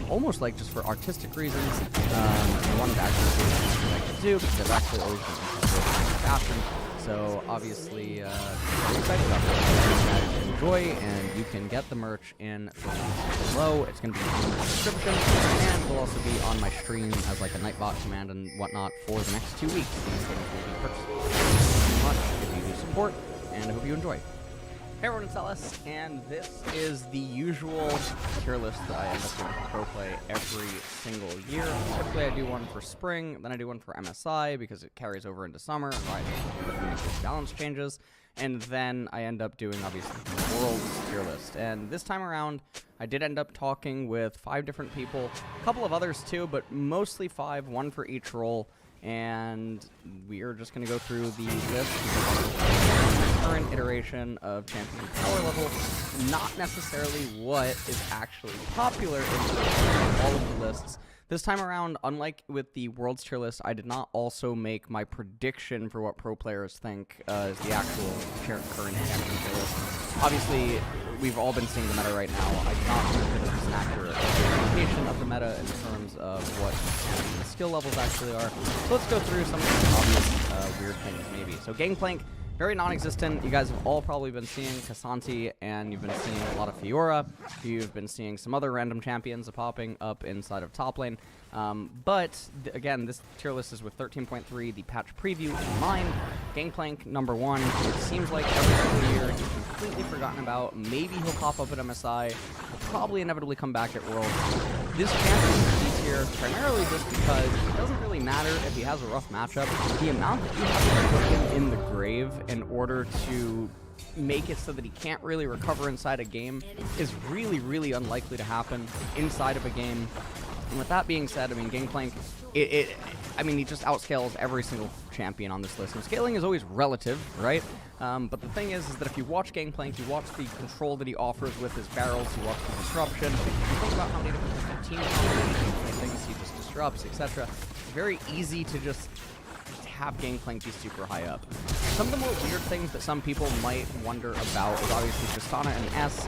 almost like just for artistic reasons. I wanted to actually do something I could do because I've actually always been interested in fashion. So obviously, very excited about this. You guys enjoy, and you can get the merch in the link below. It's going to be in the description, and it will also be on my stream as like a Nightbot command and whatnot for the next 2 weeks. These things will be purchasable. Thank you so much if you do support, and I hope you enjoy. Hey everyone, it's Ellis, and this is the usual tier list that I end up doing for Pro Play every single year. Typically I do one for spring, then I do one for MSI because it carries over into summer, and right, make those balance changes, and then I end up doing, obviously, the World's tier list. And this time around, I did end up talking with 5 different people, a couple of others too, but mostly 5, 1 for each role. And we are just going to go through the list the current iteration of champion power level, not necessarily what is actually popular in all of the lists. This time around, unlike with the World's tier list, I did not also make my prediction for what pro players think is the actual current champion tier list. Obviously, we've all been seeing the meta right now. I do not think that it's an accurate representation of the meta in terms of what the skill levels actually are. So let's go through some of the obvious weird things maybe. So Gangplank, very non-existent. You guys have all probably been seeing Casanti, and you've been seeing a lot of Fiora. You've been seeing some other random champions popping up inside of top lane. Again, this tier list is with 13.3, the patch preview in mind. Gangplank, number 1. It seems like every single year he's completely forgotten about. Maybe he'll pop up at MSI. He'll probably inevitably come back at Worlds. This champion is here primarily just because it doesn't really matter if he has a rough matchup. The amount that you have to put him in the grave in order to make it so that he can't really recover inside a game is really, really unlikely to happen inside of a game. And with that being said, I mean, Gangplank, I mean, he just outscales every single champion on this list. And scaling is always relative, right? But the thing is that if you watch Gangplank, you watch the control that he offers with his barrels, you watch the disruption, you think about how many different team combinations and things he just disrupts, etc. It's very easy to just have Gangplank be super high up. Some of the more weird things that some people might wonder about is obviously Tristana and S.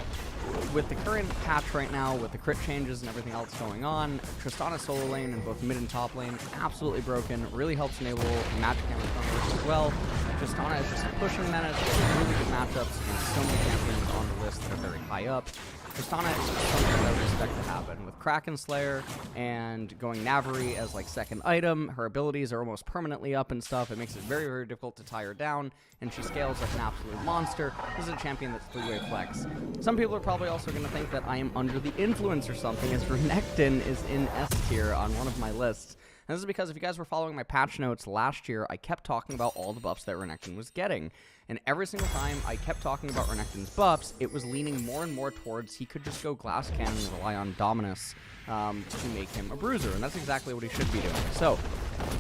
With the current patch right now, with the crit changes and everything else going on, Tristana solo lane in both mid and top lane, absolutely broken, really helps enable magic hammer combos as well. Tristana is just pushing menace, getting really good matchups against so many champions on the list that are very high up. Tristana is something that I would expect to happen. With Kraken Slayer and going Navari as like second item, her abilities are almost permanently up and stuff. It makes it very, very difficult to tie her down, and she scales like an absolute monster. This is a champion that's 3-way flex. Some people are probably also going to think that I am under the influence or something, as Renekton is in S tier on one of my lists. And this is because if you guys were following my patch notes last year, I kept talking about all the buffs that Renekton was getting. And every single time I kept talking about Renekton's buffs, it was leaning more and more towards he could just go Glass Cannon and rely on Dominus to make him a bruiser. And that's exactly what he should be doing. So,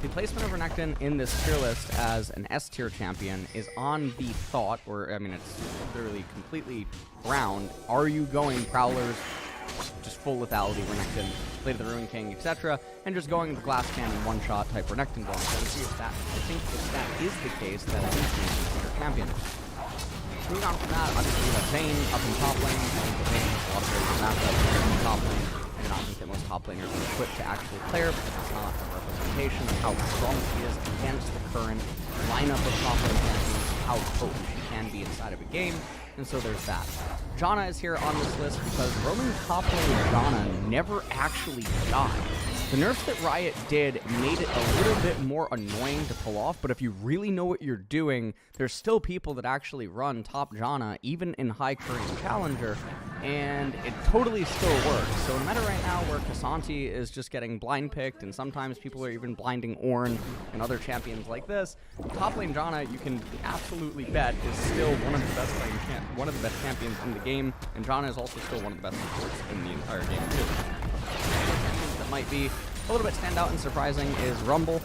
the placement of Renekton in this tier list as an S tier champion is on the thought, or I mean it's literally completely round. Are you going Prowlers, just full lethality Renekton, Blade of the Ruin King, etc., and just going the Glass Cannon one-shot type Renekton bomb? So I think if that is the case, then I think he's a champion. Moving on from that, obviously we have Vayne up in top lane. I think Vayne has a lot of very good matchups in top lane. I do not think that most top laners are equipped to actually play her, because it's not a representation of how strong she is against the current lineup of top lane champions, how potent she can be inside of a game. And so there's that. Janna is here on this list because roaming top lane Janna never actually died. The nerfs that Riot did made it a little bit more annoying to pull off, but if you really know what you're doing, there's still people that actually run top Janna, even in high current challenger. and it totally still works. So no matter right now where Casanti is just getting blind picked, and sometimes people are even blinding Ornn and other champions like this, top lane Janna, you can absolutely bet, is still one of the best champions in the game, and Janna is also still one of the best supports in the entire game too. That might be a little bit standout and surprising is Rumble.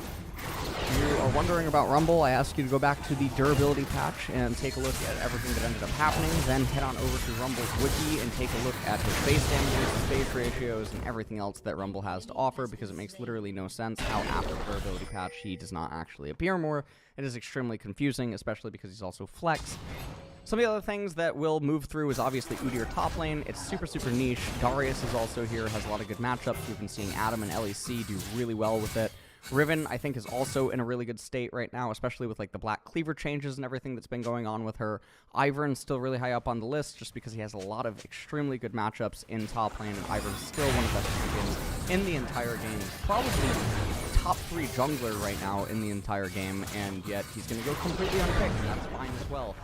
If you are wondering about Rumble, I ask you to go back to the durability patch and take a look at everything that ended up happening, then head on over to Rumble's wiki and take a look at his base damages, his base ratios, and everything else that Rumble has to offer, because it makes literally no sense how after the durability patch he does not actually appear more. It is extremely confusing, especially because he's also flex. Some of the other things that we'll move through is obviously Udyr top lane. It's super, super niche. Darius is also here, has a lot of good matchups. We've been seeing Adam and LEC do really well with it. Riven, I think, is also in a really good state right now, especially with like the Black Cleaver changes and everything that's been going on with her. Ivern's still really high up on the list just because he has a lot of extremely good matchups in top lane, and Ivern's still one of the best champions in the entire game. Probably top 3 jungler right now in the entire game, and yet he's going to go completely unpicked, and that's fine as well.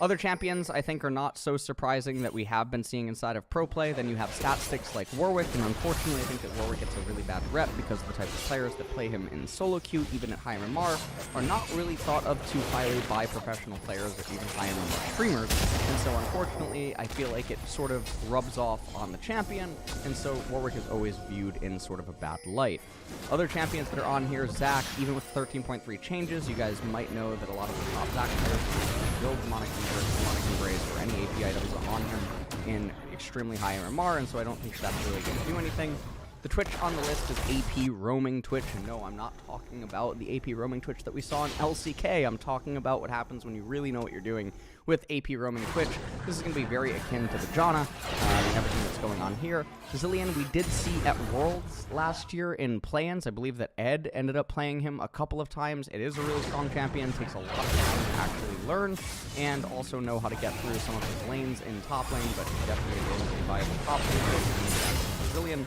Other champions, I think, are not so surprising that we have been seeing inside of pro play. Then you have stat sticks like Warwick, and unfortunately, I think that Warwick gets a really bad rep because the type of players that play him in solo queue, even at high MMR, are not really thought of too highly by professional players or even high MMR streamers. And so, unfortunately, I feel like it sort of rubs off on the champion, and so Warwick is always viewed in sort of a bad light. Other champions that are on here, Zac, even with 13.3 changes, you guys might know that a lot of the top Zac players build Demonic Embrace or any AP items on him in extremely high MMR, and so I don't think that's really going to do anything. The Twitch on the list is AP roaming Twitch, and no, I'm not talking about the AP roaming Twitch that we saw in LCK. I'm talking about what happens when you really know what you're doing with AP roaming Twitch. This is going to be very akin to the Janna and everything that's going on here. Zilean, we did see at Worlds last year in play-ins. I believe that Ed ended up playing him a couple of times. It is a really strong champion, takes a lot of time to actually learn, and also know how to get through some of his lanes in top lane, but he definitely is a viable top lane. Zilean.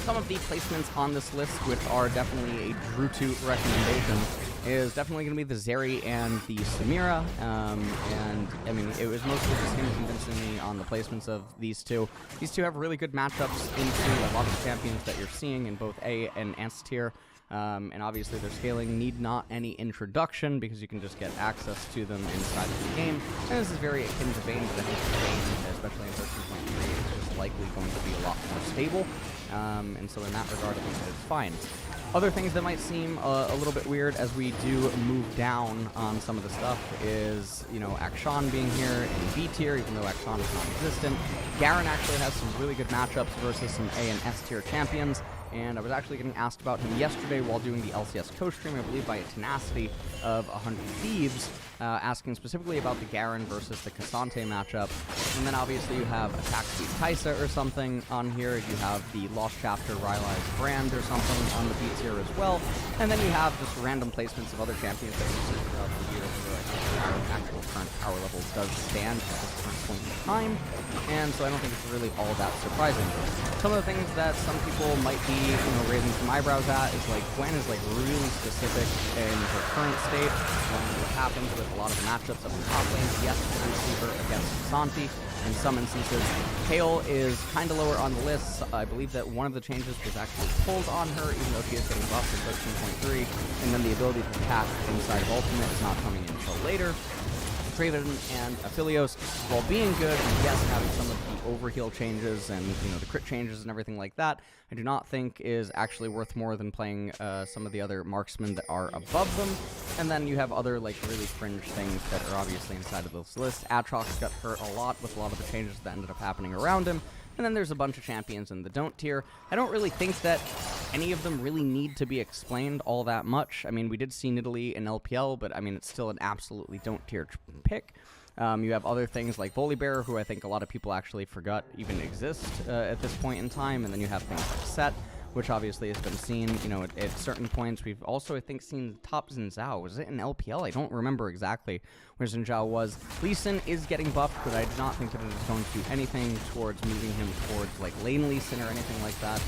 Some of the placements on this list, which are definitely a Drutu recommendation, is definitely going to be the Zeri and the Samira, and I mean, it was mostly just him convincing me on the placements of these two. These two have really good matchups into a lot of the champions that you're seeing in both A and S tier. And obviously their scaling need not any introduction because you can just get access to them inside of the game. And this is very akin to Vayne, but I think Vayne, especially in 13.3, is just likely going to be a lot more stable. And so in that regard, I think that it's fine. Other things that might seem a little bit weird as we do move down on some of the stuff is, you know, Akshan being here in B tier, even though Akshan is non-existent. Garen actually has some really good matchups versus some A and S tier champions. And I was actually getting asked about him yesterday while doing the LCS co-stream, I believe by a Tenacity of 100 Thieves, asking specifically about the Garen versus the Cassante matchup. And then obviously you have Attack Suite Kaisa or something on here. You have the Lost Chapter Rylai's Brand or something on the beats here as well. And then you have just random placements of other champions that we've seen throughout the year where I think our actual current power level does stand at this current point in time. And so I don't think it's really all that surprising. Some of the things that some people might be, you know, raising some eyebrows at is like Gwen is like really specific in her current state. What happens with a lot of the matchups up in top lane, yes, receiver against Santi in some instances. Kayle is kind of lower on the list. I believe that one of the changes was actually pulled on her, even though she is getting buffed at 13.3, and then the ability to attack inside of Ultimate is not coming in until later. Draven and Aphelios, while being good and yes, having some of the overheal changes and, you know, the crit changes and everything like that, I do not think is actually worth more than playing some of the other marksmen that are above them. And then you have other like really fringe things that are obviously inside of this list. Aatrox got hurt a lot with a lot of the changes that ended up happening around him. And then there's a bunch of champions in the don't tier. I don't really think that any of them really need to be explained all that much. I mean, we did see Nidalee in LPL, but I mean, it's still an absolutely don't tier pick. You have other things like Volibear, who I think a lot of people actually forgot even exist at this point in time. And then you have things like Set, which obviously has been seen, you know, at certain points. We've also, I think, seen top Xin Zhao. Was it in LPL? I don't remember exactly where Xin Zhao was. Lee Sin is getting buffed, but I do not think that it is going to do anything towards moving him towards, like, lane Lee Sin or anything like that.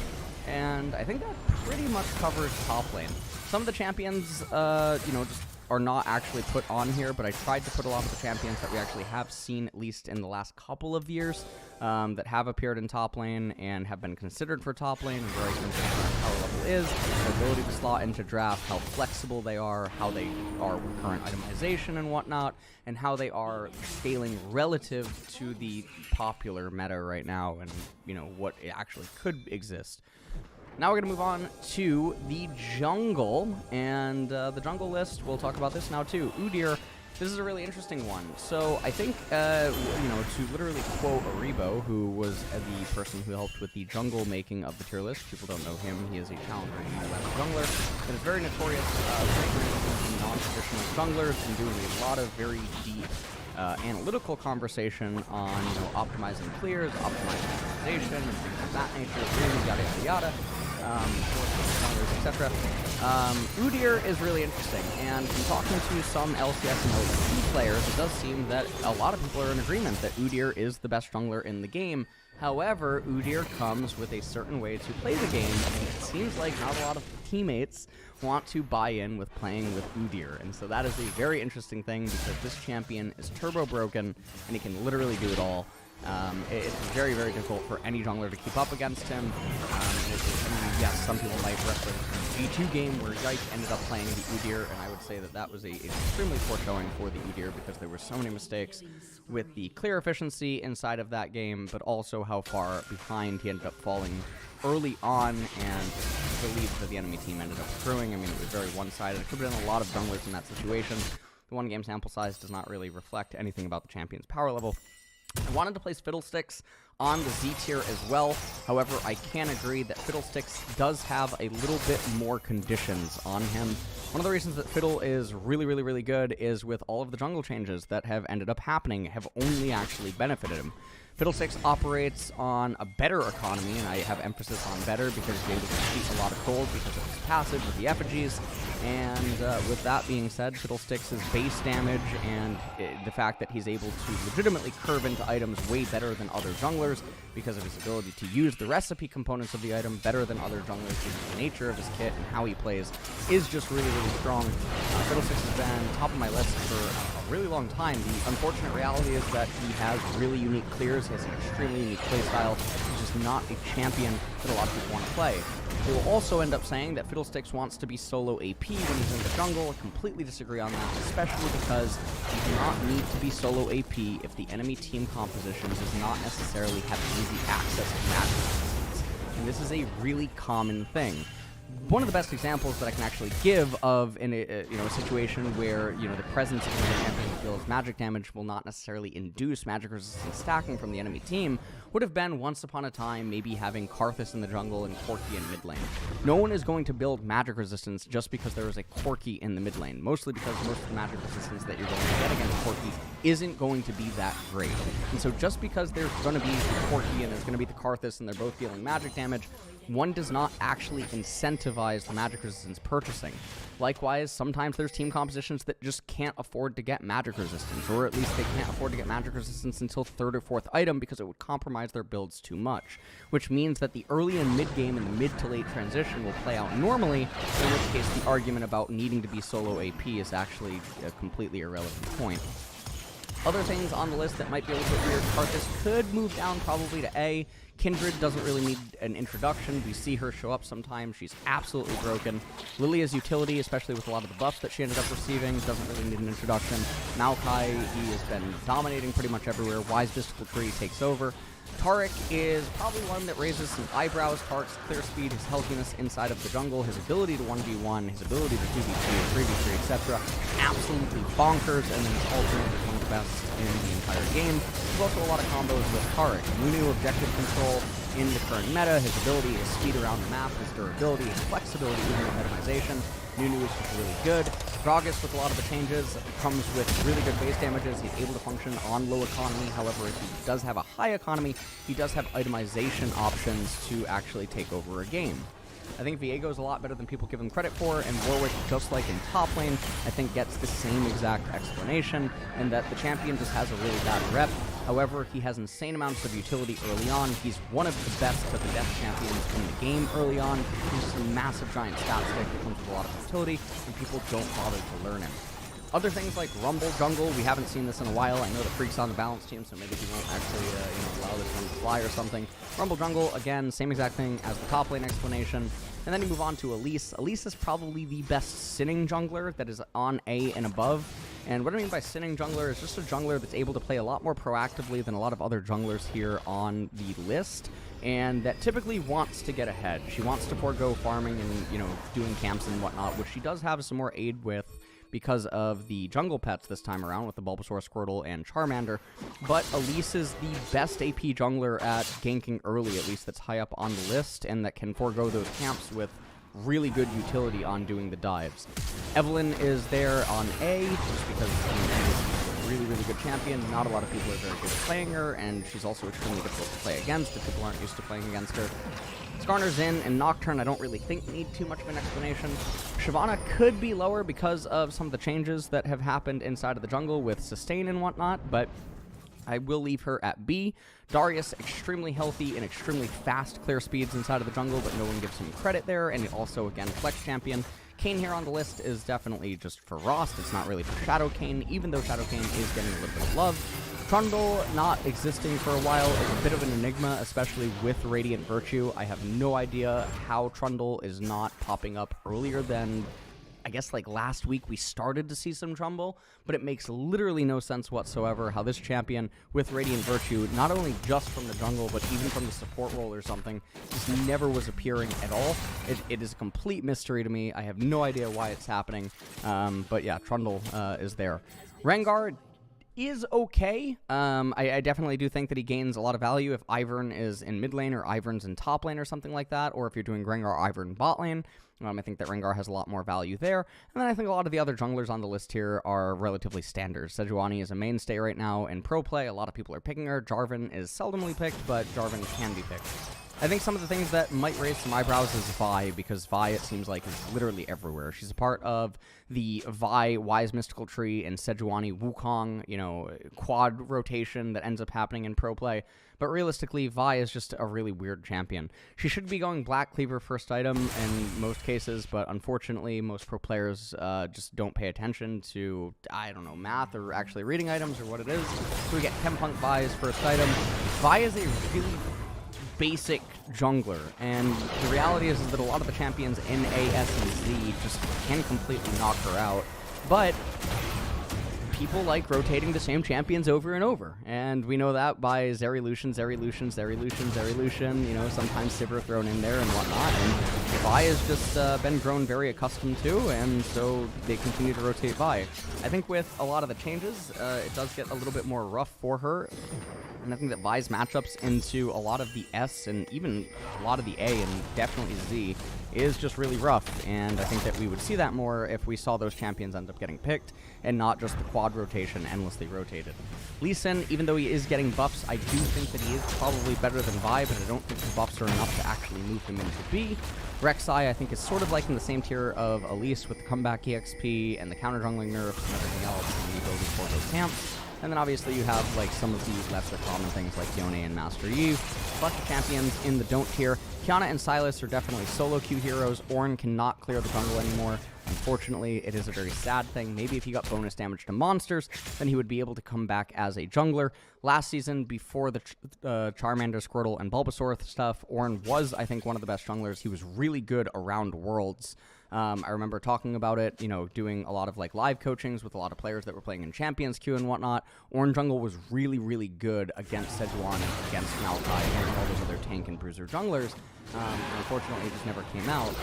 And I think that pretty much covers top lane. Some of the champions, you know, just are not actually put on here, but I tried to put a lot of the champions that we actually have seen, at least in the last couple of years, that have appeared in top lane and have been considered for top lane, and very considered what power level is, their ability to slot into draft, how flexible they are, how they are with current itemization and whatnot, and how they are scaling relative to the popular meta right now, and what actually could exist. Now we're going to move on to the jungle, and the jungle list, we'll talk about this now too. Udyr, this is a really interesting one. So I think, to literally quote Aribo, who was the person who helped with the jungle making of the tier list, people don't know him, he is a challenger jungler that is very notorious for non-traditional junglers and doing a lot of very deep analytical conversation on optimizing clears, optimizing optimization, and things of that nature, really yada yada yada, etc. Udyr is really interesting, and from talking to some LCS and LCS players, it does seem that a lot of people are in agreement that Udyr is the best jungler in the game. However, Udyr comes with a certain way to play the game, and it seems like not a lot of teammates want to buy in with playing with Udyr, and so that is a very interesting thing, because this champion is turbo broken, and he can literally do it all. It's very, very difficult for any jungler to keep up against him. Yes, some people might reference the G2 game where Yike ended up playing the Udyr, and I would say that that was an extremely poor showing for the Udyr, because there were so many mistakes with the clear efficiency inside of that game, but also how far behind he ended up falling early on, and the leads that the enemy team ended up screwing. I mean, it was very one-sided. It could have been a lot of junglers in that situation. The one-game sample size does not really reflect anything about the champion's power level. I wanted to place Fiddlesticks on the Z tier as well. However, I can agree that Fiddlesticks does have a little bit more conditions on him. One of the reasons that Fiddle is really, really, really good is with all of the jungle changes that have ended up happening have only actually benefited him. Fiddlesticks operates on a better economy, and I have emphasis on better because he's able to defeat a lot of gold because of his passive with the effigies. And with that being said, Fiddlesticks' base damage and the fact that he's able to legitimately curve into items way better than other junglers because of his ability to use the recipe components of the item better than other junglers due to the nature of his kit and how he plays is just really, really strong. Fiddlesticks has been top of my list for a really long time. The unfortunate reality is that he has really unique clears. He has an extremely unique playstyle. He's just not a champion that a lot of people want to play. They will also end up saying that Fiddlesticks wants to be solo AP when he's in the jungle. I completely disagree on that, especially because you do not need to be solo AP if the enemy team composition does not necessarily have easy access to magic systems. And this is a really common thing. One of the best examples that I can actually give of in a situation where the presence of the champion that deals magic damage will not necessarily induce magic resistance stacking from the enemy team would have been once upon a time maybe having Karthus in the jungle and Corki in mid lane. No one is going to build magic resistance just because there is a Corki in the mid lane, mostly because most of the magic resistance that you're going to get against Corki isn't going to be that great. And so just because there's going to be the Corki and there's going to be the Karthus and they're both dealing magic damage, one does not actually incentivize the magic resistance purchasing. Likewise, sometimes there's team compositions that just can't afford to get magic resistance, or at least they can't afford to get magic resistance until 3rd or 4th item because it would compromise their builds too much, which means that the early and mid game and the mid to late transition will play out normally, in which case the argument about needing to be solo AP is actually a completely irrelevant point. Other things on the list that might be a little bit weird, Karthus could move down probably to A. Kindred doesn't really need an introduction. We see her show up sometimes. She's absolutely broken. Lilia's utility, especially with a lot of the buffs that she ended up receiving, doesn't really need an introduction. Maokai, he has been dominating pretty much everywhere. Wise Mystical Tree takes over. Taric is probably one that raises some eyebrows. Taric's clear speed, his healthiness inside of the jungle, his ability to 1v1, his ability to 2v2, 3v3, etc. Absolutely bonkers, and then his ultimate is one of the best in the entire game. There's also a lot of combos with Taric. Nunu objective control in the current meta, his ability is speed around the map, his durability, his flexibility, even with itemization. Nunu is just really good. Gragas, with a lot of the changes, comes with really good base damages. He's able to function on low economy. However, if he does have a high economy, he does have itemization options to actually take over a game. I think Viego is a lot better than people give him credit for, and Warwick, just like in top lane, I think gets the same exact explanation, and that the champion just has a really bad rep. However, he has insane amounts of utility early on. He's one of the best of the death champions in the game early on. He's just a massive giant stat stick that comes with a lot of utility, and people don't bother to learn him. Other things like Rumble Jungle, we haven't seen this in a while. I know the Freak's on the balance team, so maybe he won't actually allow this one to fly or something. Rumble Jungle, again, same exact thing as the top lane explanation. And then you move on to Elise. Elise is probably the best sinning jungler that is on A and above. And what I mean by sinning jungler is just a jungler that's able to play a lot more proactively than a lot of other junglers here on the list, and that typically wants to get ahead. She wants to forego farming and, doing camps and whatnot, which she does have some more aid with because of the jungle pets this time around with the Bulbasaur, Squirtle, and Charmander. But Elise is the best AP jungler at ganking early, at least that's high up on the list, and that can forego those camps with really good utility on doing the dives. Evelynn is there on A, just because she's a really, really good champion. Not a lot of people are very good at playing her, and she's also extremely difficult to play against if people aren't used to playing against her. Skarner's in, and Nocturne I don't really think need too much of an explanation. Shyvana could be lower because of some of the changes that have happened inside of the jungle with sustain and whatnot, but I will leave her at B. Darius, extremely healthy and extremely fast clear speeds inside of the jungle, but no one gives him credit there, and also, again, flex champion. Kayn here on the list is definitely just for Rost. It's not really for Shadow Kayn, even though Shadow Kayn is getting a little bit of love. Trundle not existing for a while is a bit of an enigma, especially with Radiant Virtue. I have no idea how Trundle is not popping up earlier than, I guess, like last week we started to see some Trundle, but it makes literally no sense whatsoever how this champion with Radiant Virtue, not only just from the jungle, but even from the support role or something, just never was appearing at all. It is a complete mystery to me. I have no idea why it's happening, but yeah, Trundle is there. Rengar is okay. I definitely do think that he gains a lot of value if Ivern is in mid lane or Ivern's in top lane or something like that, or if you're doing Rengar Ivern bot lane. I think that Rengar has a lot more value there. And then I think a lot of the other junglers on the list here are relatively standard. Sejuani is a mainstay right now in pro play. A lot of people are picking her. Jarvan is seldomly picked, but Jarvan can be picked. I think some of the things that might raise some eyebrows is Vi, because Vi, it seems like, is literally everywhere. She's a part of the Vi Wise Mystical Tree and Sejuani Wukong, quad rotation that ends up happening in pro play. But realistically, Vi is just a really weird champion. She should be going Black Cleaver first item in most cases, but unfortunately, most pro players just don't pay attention to, I don't know, math or actually reading items or what it is. So we get Chempunk Vi's first item. Vi is a really basic jungler, and the reality is that a lot of the champions in A, S, and Z just can completely knock her out, but people like rotating the same champions over and over, and we know that by Zerilution, sometimes Sivir thrown in there and whatnot, and Vi has just been grown very accustomed to, and so they continue to rotate Vi. I think with a lot of the changes, it does get a little bit more rough for her. And I think that Vi's matchups into a lot of the S and even a lot of the A and definitely Z is just really rough. And I think that we would see that more if we saw those champions end up getting picked and not just the quad rotation endlessly rotated. Lee Sin, even though he is getting buffs, I do think that he is probably better than Vi, but I don't think the buffs are enough to actually move him into B. Rek'Sai, I think, is sort of like in the same tier of Elise with the comeback EXP and the counter jungling nerfs and everything else and the ability for those camps. And then obviously you have like some of the lesser common things like Yone and Master Yi. Bunch of champions in the don't tier. Kiana and Sylas are definitely solo queue heroes. Ornn cannot clear the jungle anymore. Unfortunately, it is a very sad thing. Maybe if he got bonus damage to monsters, then he would be able to come back as a jungler. Last season, before the Charmander, Squirtle, and Bulbasaur stuff, Ornn was, I think, one of the best junglers. He was really good around worlds. I remember talking about it, doing a lot of like live coachings with a lot of players that were playing in Champions Queue and whatnot. Ornn jungle was really, really good against Sejuani, against Maokai, against all those other tank and bruiser junglers. Unfortunately, it just never came out.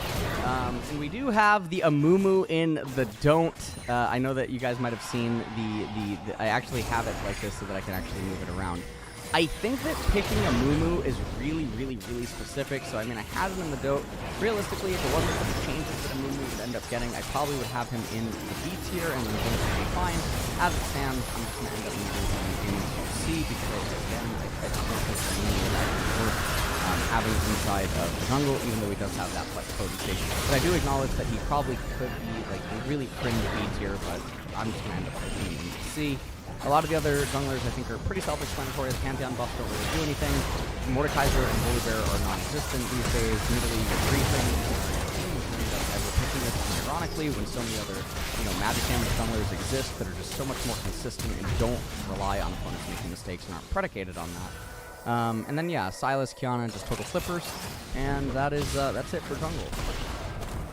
And we do have the Amumu in the don't. I know that you guys might have seen the I actually have it like this so that I can actually move it around. I think that picking a Mumu is really, really, really specific, so I mean, I had him in the dote. Realistically, if it wasn't for the changes that a Mumu would end up getting, I probably would have him in the B tier, and then things would be fine. As it stands, I'm just going to end up moving him into C, because, again, I just don't think the Mumu is actually worth having inside of the jungle, even though he does have that flex potency. But I do acknowledge that he probably could be, like, a really cringe B tier, but I'm just going to end up putting him into C. A lot of the other junglers, I think, are pretty self-explanatory. The Pantheon buffs don't really do anything. Mordekaiser and Holy Bear are non-existent these days. Literally, you're briefing. Ever picking this ironically, when so many other, magic damage junglers exist that are just so much more consistent and don't rely on opponents making mistakes and aren't predicated on that. And then, yeah, Sylas, Kiana, just total flippers, and that's it for jungle.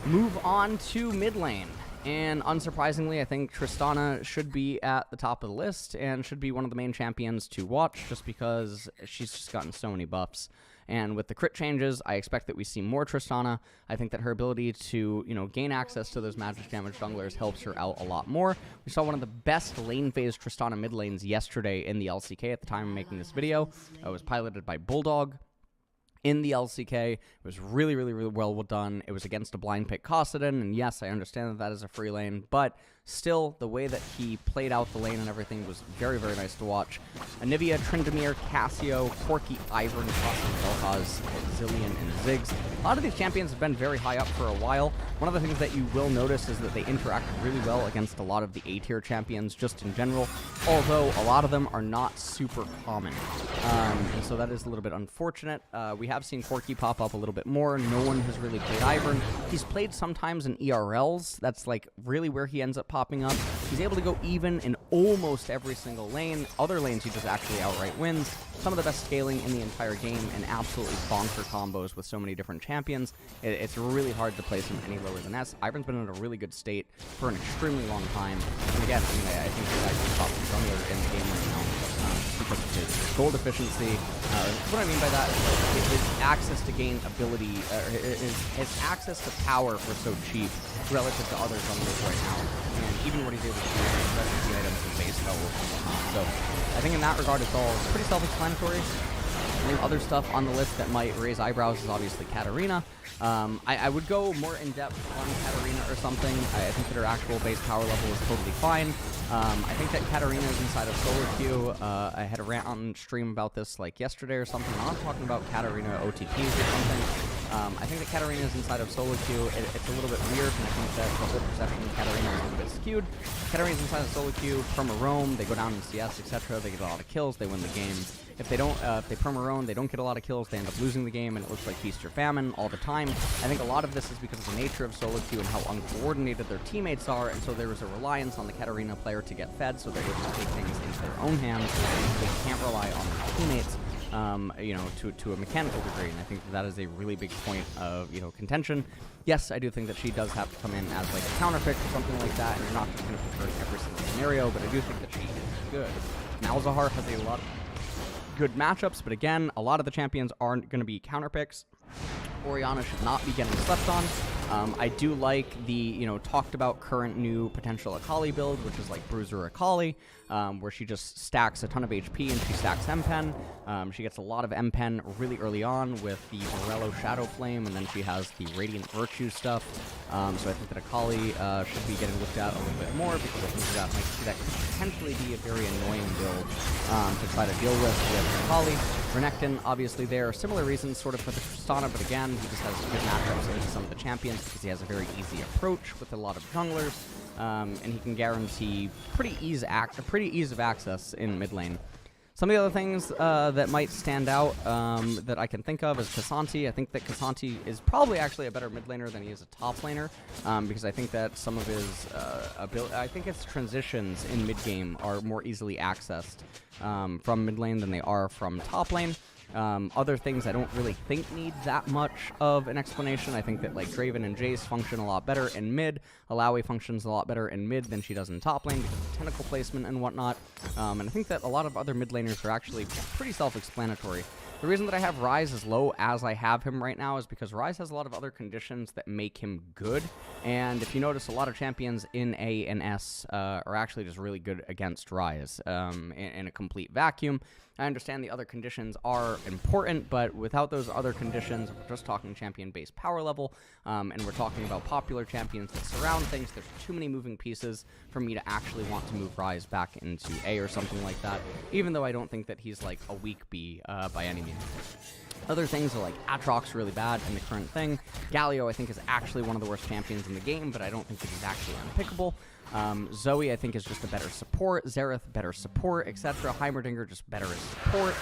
Move on to mid lane. And unsurprisingly, I think Tristana should be at the top of the list and should be one of the main champions to watch just because she's just gotten so many buffs. And with the crit changes, I expect that we see more Tristana. I think that her ability to, gain access to those magic damage junglers helps her out a lot more. We saw one of the best lane phase Tristana mid lanes yesterday in the LCK at the time of making this video. It was piloted by Bulldog in the LCK. It was really, really, really well done. It was against a blind pick Kassadin, and yes, I understand that that is a free lane, but still, the way that he played out the lane and everything was very, very nice to watch. Anivia, Tryndamere, Cassio, Corki, Ivern, Vel'Koz, Zillion, and Ziggs. A lot of these champions have been very high up for a while. One of the things that you will notice is that they interact really well against a lot of the A-tier champions just in general, although a lot of them are not super common. And so that is a little bit unfortunate. We have seen Corki pop up a little bit more. No one has really played Ivern. He's played sometimes in ERLs. That's like really where he ends up popping up. He's able to go even in almost every single lane. Other lanes he just actually outright wins. Some of the best scaling in the entire game and absolutely bonker combos with so many different champions. It's really hard to place him any lower than S. Ivern's been in a really good state for an extremely long time. And again, I think he's actually top jungler in the game right now. Because of his gold efficiency. What I mean by that is his access to gain ability, his access to power for so cheap relative to other junglers right now. And even what he's able to do with specialty items and base levels and whatnot. So I think in that regard it's all pretty self-explanatory. I think other stuff on the list that might raise eyebrows is obviously Katarina. I would go more in-depth on Katarina or something. I think that her actual base power level is totally fine. I think that Katarina is inside of solo queue. I had a rant on stream about this like yesterday or something. I'm not talking about Katarina OTPs or something. I think that Katarina is inside of solo queue. It's a little bit weird, and I think that the whole perception of Katarina is a little bit skewed. Katarina's inside of solo queue, perma-roam, they go down in CS, etc. They get a lot of kills, they win the game. If they don't, if they perma-roam, they don't get a lot of kills, they end up losing the game, and it looks like feast or famine all the time. I think a lot of this is because of the nature of solo queue and how uncoordinated their teammates are, and so there is a reliance on the Katarina player to get fed, so they're able to take things into their own hands. They can't rely on their teammates. To a mechanical degree, and I think that is a really big point of, contention. Yes, I do think that she does have to come in as like a counter pick or something like that, and you're not just going to pick her in every single scenario, but I do think that she is good. Malzahar has a lot of good matchups, but again, a lot of the champions aren't going to be counter picks. Orianna should not be getting slept on. I do like the, talked about current new potential Akali build, which is like Bruiser Akali, where she just stacks a ton of HP and she stacks M-Pen. She gets a lot of M-Pen really early on with the Morello Shadow Flame, and then she has the Radiant Virtue stuff. So I think that Akali should be getting looked at a little bit more, because I think that could potentially be a very annoying build to try to deal with Akali. Renekton, obviously there are similar reasons sort of for the Tristana, but again, he just has good matchups into some of the champions because he has a very easy approach with a lot of junglers, and he can guarantee pretty ease of access in mid lane. Some of the other things that might stand out that I can think of is K'Sante. I think that K'Sante is probably actually a better mid laner than he is a top laner, because I think that some of his I think his transitions in mid game are more easily accessed from mid lane than they are from top lane. Other things I don't really think need that much of an explanation. I think that like Draven and Jace function a lot better in mid. Alawi functions a lot better in mid than she does in top lane because of tentacle placement and whatnot. And I think that a lot of other mid laners are actually pretty self-explanatory. The reason that I have Ryze as low as I have him right now is because Ryze has a lot of other conditions that make him good. And if you notice, a lot of champions in A and S are actually just really good against Ryze in a complete vacuum. I understand the other conditions are important, but without those other conditions, we're just talking champion-based power level, and we're talking about popular champions that surround things. There's too many moving pieces for me to actually want to move Ryze back into A or something like that, even though I don't think that he's like a weak B by any means. Other things are like Aatrox really bad in the current thing. Galio I think is actually one of the worst champions in the game, but I don't think that he's actually unpickable. Zoe, I think, is just a better support. Xerath, better support, etc. Heimerdinger, just better as support.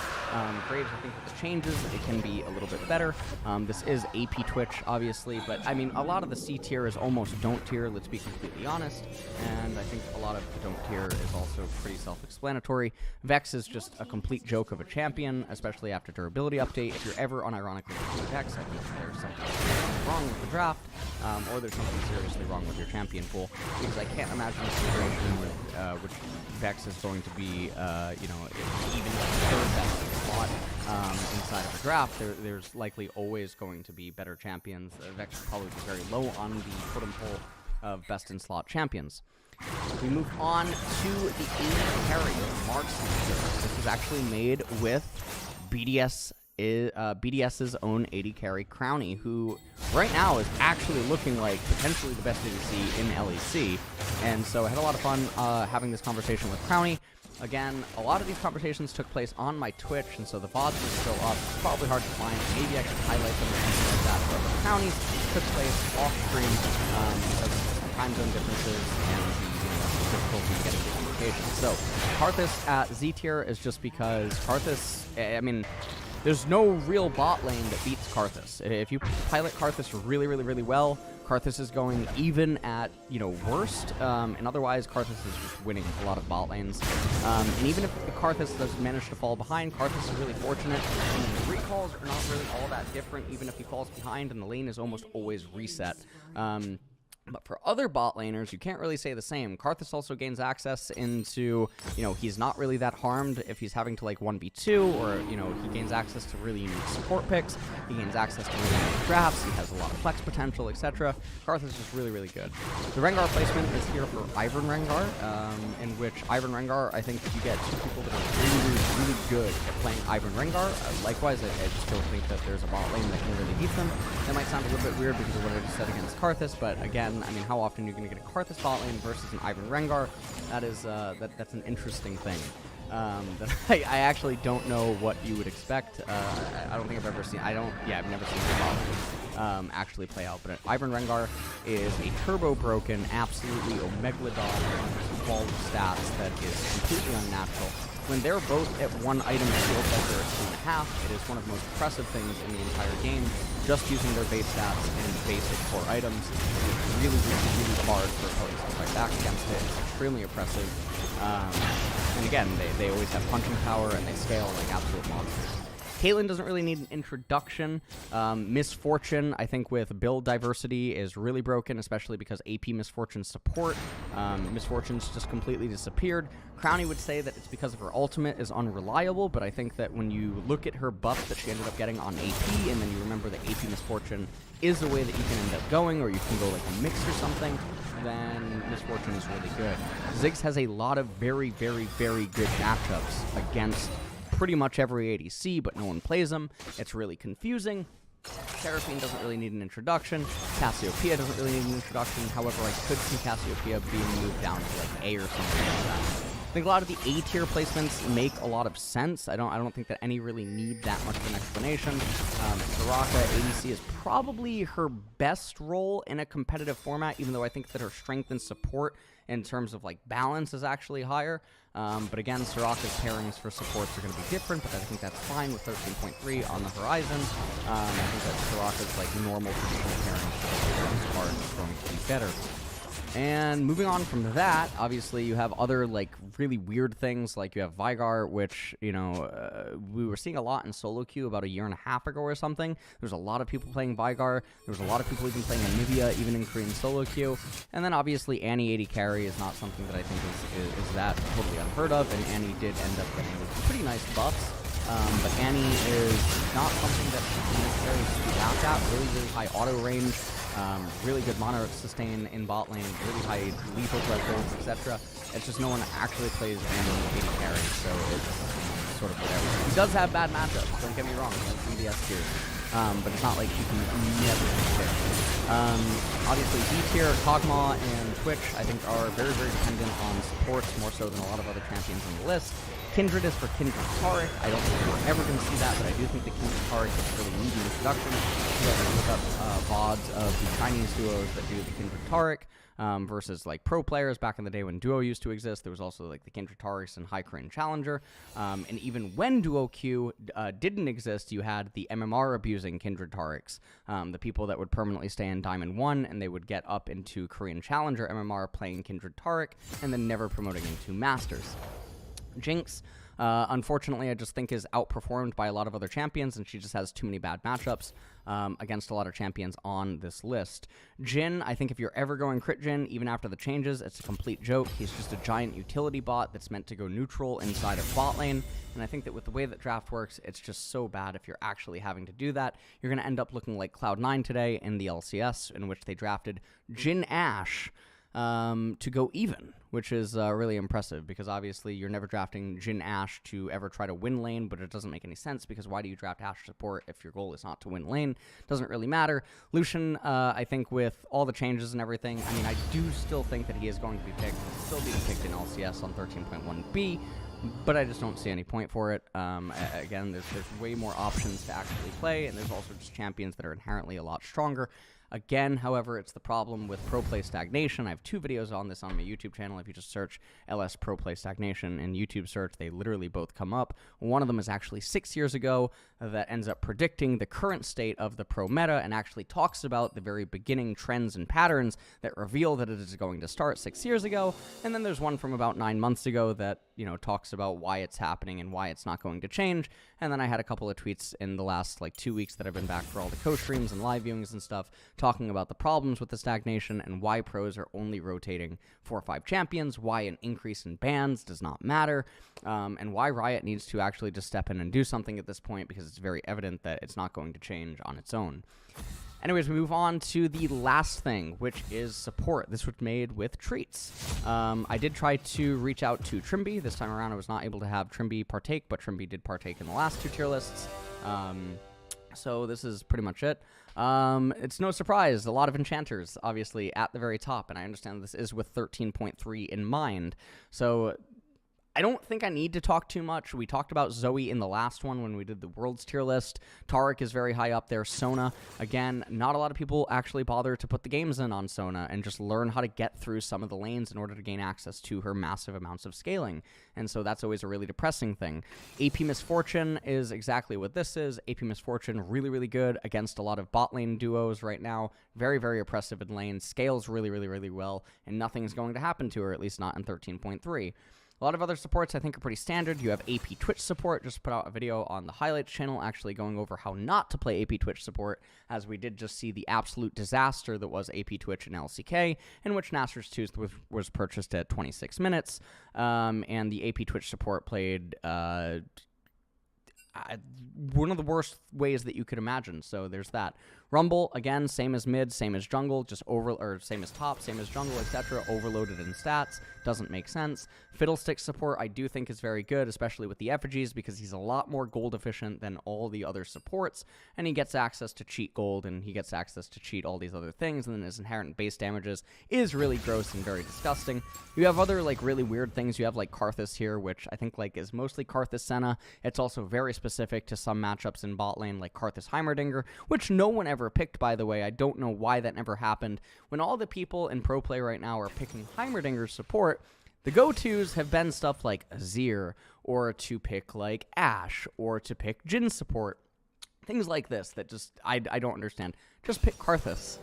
Graves, I think, with the changes, it can be a little bit better. This is AP Twitch, obviously, but, I mean, a lot of the C tier is almost don't tier, let's be completely honest, and I think a lot of the don't tier is also pretty self-explanatory. Vex is just a complete joke of a champion, especially after durability update. If you're ever unironically picking Vex, I think there's something wrong with the draft, or there's something seriously wrong with your champion pool, because I can't imagine a situation which Vex is going to be, you know, even the third best slot inside of a draft. There's likely always going to be better champions. Vex will probably be very low on the totem pole of best in slot champions. We move on to the 80 carry of Marks. This was actually made with BDS's own 80 carry Crowny, who right now is actually looking like potentially the best ADC in LEC. And so I had a lot of fun having this conversation with Crowny. Again, a lot of these conversations took place on my Twitch, and so the VODs are still up. It's probably hard to find. Maybe I should highlight them or something like that. But the Crowny took place off stream because of the time zone differences and the difficulty in getting the communication. So Karthus at Z tier is just because Karthus, I mean, there's no real bot lane that beats Karthus. If you pilot Karthus really, really, really well, Karthus is going even at, you know, worst, and otherwise Karthus is just winning a lot of bot lanes. And even if Karthus does manage to fall behind, Karthus is really fortunate. And the recalls are not really all that different, even if he falls behind, and the lane is almost always reset. But for other bot laners, you can't really say the same. Karthus also gains access into, you know, he's not really that harmed if he's having to, like, 1v2, or, you know, he gains access to really unique support picks, he gains access to really unique drafts, he has a lot of flex potential, etc. Karthus is just really, really good. The Rengar placement is here for Ivern Rengar, in which Ivern Rengar, I think you get two people that are really, really good at playing Ivern Rengar. Likewise, I just don't think that there's a bot lane that can really beat them. That might sound a little bit weird because of what I just said against Karthus, but again, I mean, how often you're going to get a Karthus bot lane versus an Ivern Rengar? That is that's an interesting thing. That I actually don't know what you would expect. I don't think I've ever seen. I've never seen the bot lane actually play out. But Ivern Rengar is a turbo broken, absolutely Omegalodon ball of stats that is completely unnatural. When they're both at one item, it feels like they're at 2.5. It is one of the most impressive things in the entire game, just using their base stats and basic core items. It's really, really, really hard for opponents to fight back against it. It's extremely oppressive. And again, they always have punching power, and they scale like absolute monsters. Caitlyn doesn't really need an introduction. Misfortune, I think, with build diversity is really broken, especially because AP Misfortune's support. Misfortune's just completely disappeared. Crowny would say that it's because of her ultimate is unreliable, but I think that when you look at her buff that she ended up getting on AP, and then you remember that AP Misfortune is the way that you can end up going, or you can go like a mix or something, then Misfortune is really good. Ziggs has a lot of very, very, very good matchups against pretty much every ADC, but no one plays them. It's really confusing. Seraphine doesn't really need an introduction. Cassiopeia doesn't really need an introduction. However, I could see Cassiopeia being moved down to like A or something like that. I think a lot of the A tier placements make a lot of sense. I don't think that any really need that much of an explanation. Soraka ADC is probably her best role in a competitive format, even though I think that her strength and support in terms of like balance is actually higher. But again, Soraka's pairings for supports are going to be different, but I think that's fine with 13.3 on the horizon. I think that Soraka's like normal traditional pairings for the most part is going to be better. And moving on from that, obviously you have other like really weird things, like you have Veigar, which, you know, we were seeing a lot in solo queue about a year and a half ago or something. There's a lot of people playing Veigar. There was a lot of people even playing Anivia, even in Korean solo queue. And then obviously Annie 80 carry is not something that I think is that totally unheard of, and Annie did end up getting pretty nice buffs. But Annie is not something that necessarily should be laughed at. Really, really high auto range. Really good mono sustain in bot lane, really high lethal thresholds, etc. It's just no one actually plays any 80 carry, so it's sort of whatever. He does have bad matchups, don't get me wrong, he's BDS tier. But it's not like you can never compare. Obviously, D tier, Kog'Maw and Twitch, I think, are very, very dependent on supports, more so than a lot of other champions on the list. Kindred is for Kindred Taric. I don't think we're ever going to see that, but I do think the Kindred Taric is really needing introduction. You have to look up VODs of the Chinese duos that do the Kindred Taric. Versus like pro players back in the day when Duo used to exist. There was also like the Kindred Tarics and High Korean Challenger. And even when Duo Q didn't exist, you had the MMR abusing Kindred Tarics. The people that would permanently stay in Diamond 1 and they would get up into Korean Challenger MMR playing Kindred Taric and then never promoting into Masters. Jinx, unfortunately, I just think is outperformed by a lot of other champions, and she just has too many bad matchups against a lot of champions on this list. Jhin, I think if you're ever going crit Jhin, even after the changes, it's a complete joke. He's just a giant utility bot that's meant to go neutral inside of bot lane, and I think that with the way that draft works, it's just so bad if you're actually having to do that. You're going to end up looking like Cloud9 today in the LCS, in which they drafted Jhin Ashe to go even, which is really impressive because obviously you're never drafting Jhin Ashe to ever try to win lane, but it doesn't make any sense because why do you draft Ashe support if your goal is not to win lane? Doesn't really matter. Lucian, I think with all the changes and everything, I mean, I do still think that he is going to be picked, still being picked in LCS on 13.1b, but I just don't see any point for it. Again, there's way more options to actually play, and there's also just champions that are inherently a lot stronger. Again, however, it's the problem with pro play stagnation. I have 2 videos on this on my YouTube channel. If you just search LS pro play stagnation in YouTube search, they literally both come up. One of them is actually 6 years ago that ends up predicting the current state of the pro meta and actually talks about the very beginning trends and patterns that reveal that it is going to start 6 years ago. And then there's one from about 9 months ago that, you know, talks about why it's happening and why it's not going to change. And then I had a couple of tweets in the last like 2 weeks that I've been back for all the co-streams and live viewings and stuff, talking about the problems with the stagnation and why pros are only rotating 4 or 5 champions, why an increase in bans does not matter, and why Riot needs to actually just step in and do something at this point because it's very evident that it's not going to change on its own. Anyways, we move on to the last thing, which is support. This was made with treats. I did try to reach out to Trimby. This time around, I was not able to have Trimby partake, but Trimby did partake in the last 2 tier lists. So this is pretty much it. It's no surprise. A lot of enchanters, obviously, at the very top, and I understand this is with 13.3 in mind. So I don't think I need to talk too much. We talked about Zoe in the last one when we did the World's tier list. Taric is very high up there. Sona, again, not a lot of people actually bother to put the games in on Sona and just learn how to get through some of the lanes in order to gain access to her massive amounts of scaling. And so that's always a really depressing thing. AP Misfortune is exactly what this is. AP Misfortune, really, really good against a lot of bot lane duos right now. Very, very oppressive in lane. Scales really, really, really well, and nothing's going to happen to her, at least not in 13.3. A lot of other supports I think are pretty standard. You have AP Twitch support. Just put out a video on the highlights channel actually going over how not to play AP Twitch support, as we did just see the absolute disaster that was AP Twitch and LCK, in which Naster's Tooth was purchased at 26 minutes, and the AP Twitch support played one of the worst ways that you could imagine. So there's that. Rumble, again, same as mid, same as jungle, just same as top, same as jungle, etc. Overloaded in stats. Doesn't make sense. Fiddlestick support, I do think is very good, especially with the effigies, because he's a lot more gold efficient than all the other supports, and he gets access to cheat gold, and he gets access to cheat all these other things, and then his inherent base damages is really gross and very disgusting. You have other, like, really weird things. You have, like, Karthus here, which I think, like, is mostly Karthus Senna. It's also very specific to some matchups in bot lane, like Karthus Heimerdinger, which no one ever picked, by the way. I don't know why that never happened. When all the people in pro play right now are picking Heimerdinger's support, the go-tos have been stuff like Azir, or to pick like Ashe, or to pick Jhin support. Things like this that just, I don't understand. Just pick Karthus.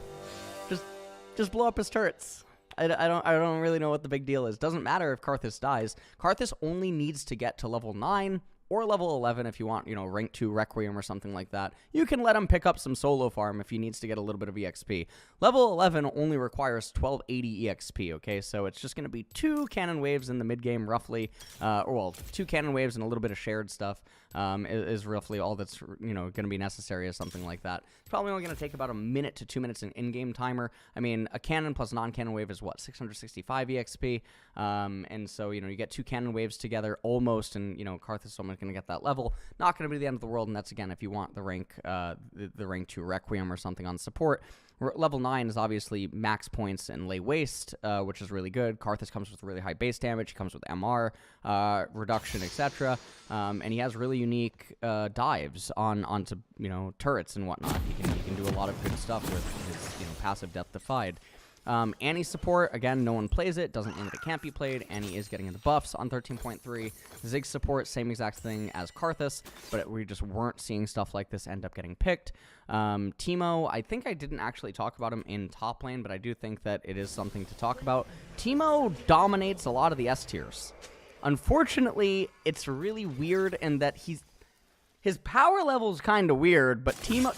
Just blow up his turrets. I don't really know what the big deal is. Doesn't matter if Karthus dies. Karthus only needs to get to level 9 or level 11 if you want, you know, rank 2 Requiem or something like that. You can let him pick up some solo farm if he needs to get a little bit of EXP. Level 11 only requires 1280 EXP, okay? So it's just going to be 2 cannon waves in the mid game, roughly. Well, 2 cannon waves and a little bit of shared stuff is roughly all that's, you know, going to be necessary or something like that. It's probably only going to take about a minute to 2 minutes in in-game timer. I mean, a cannon plus non-cannon wave is, what, 665 EXP? And so, you know, you get 2 cannon waves together almost, and, you know, Karthus going to get that level. Not going to be the end of the world, and that's, again, if you want the rank, the rank 2 Requiem or something on support. Level 9 is obviously max points and lay waste, which is really good. Karthus comes with really high base damage. He comes with MR reduction, etc. And he has really unique dives onto turrets and whatnot. He can do a lot of good stuff with his passive Death Defied. Annie's support, again, no one plays it. Doesn't mean that it can't be played. Annie is getting into buffs on 13.3. Zig's support, same exact thing as Karthus, but we just weren't seeing stuff like this end up getting picked. Teemo, I think I didn't actually talk about him in top lane, but I do think that it is something to talk about. Teemo dominates a lot of the S tiers. Unfortunately, it's really weird in that his power level is kind of weird, but Teemo's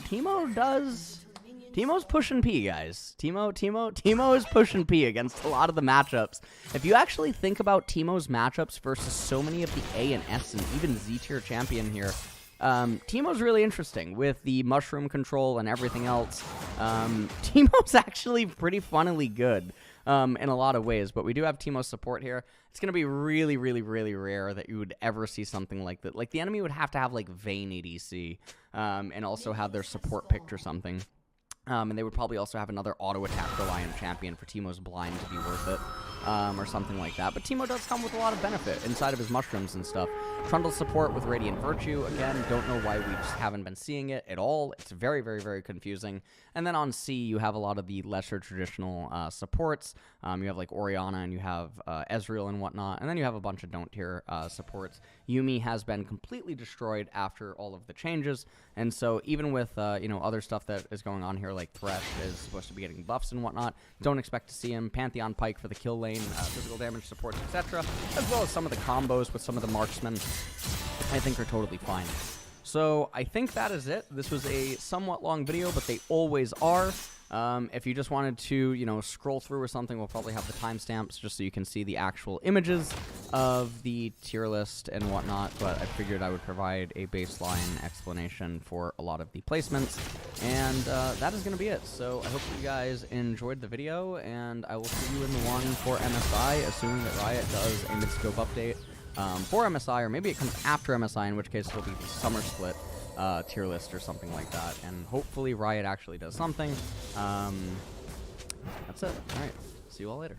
pushing P, guys. Teemo is pushing P against a lot of the matchups. If you actually think about Teemo's matchups versus so many of the A and S and even Z tier champion here, Teemo's really interesting with the mushroom control and everything else. Teemo's actually pretty funnily good in a lot of ways, but we do have Teemo's support here. It's going to be really, really, really rare that you would ever see something like that. Like, the enemy would have to have, like, Vayne ADC and also have their support picked or something. And they would probably also have another auto-attack reliant champion for Teemo's blind to be worth it, or something like that. But Teemo does come with a lot of benefit inside of his mushrooms and stuff. Trundle's support with Radiant Virtue, again, don't know why we just haven't been seeing it at all. It's very, very, very confusing. And then on C, you have a lot of the lesser traditional supports. You have, like, Orianna, and you have Ezreal and whatnot. And then you have a bunch of don't-tier supports. Yuumi has been completely destroyed after all of the changes. And so even with, other stuff that is going on here, like Thresh is supposed to be getting buffs and whatnot, don't expect to see him. Pantheon Pike for the kill lane, physical damage supports, etc., as well as some of the combos with some of the marksmen, I think are totally fine. So I think that is it. This was a somewhat long video, but they always are. If you just wanted to, scroll through or something, we'll probably have the timestamps just so you can see the actual images of the tier list and whatnot, but I figured I would provide a baseline explanation for a lot of the placements, and that is going to be it. So I hope you guys enjoyed the video, and I will see you in the one for MSI, assuming that Riot does a mid-scope update for MSI, or maybe it comes after MSI, in which case it'll be the summer split tier list or something like that, and hopefully Riot actually does something. That's it. Alright, see you all later.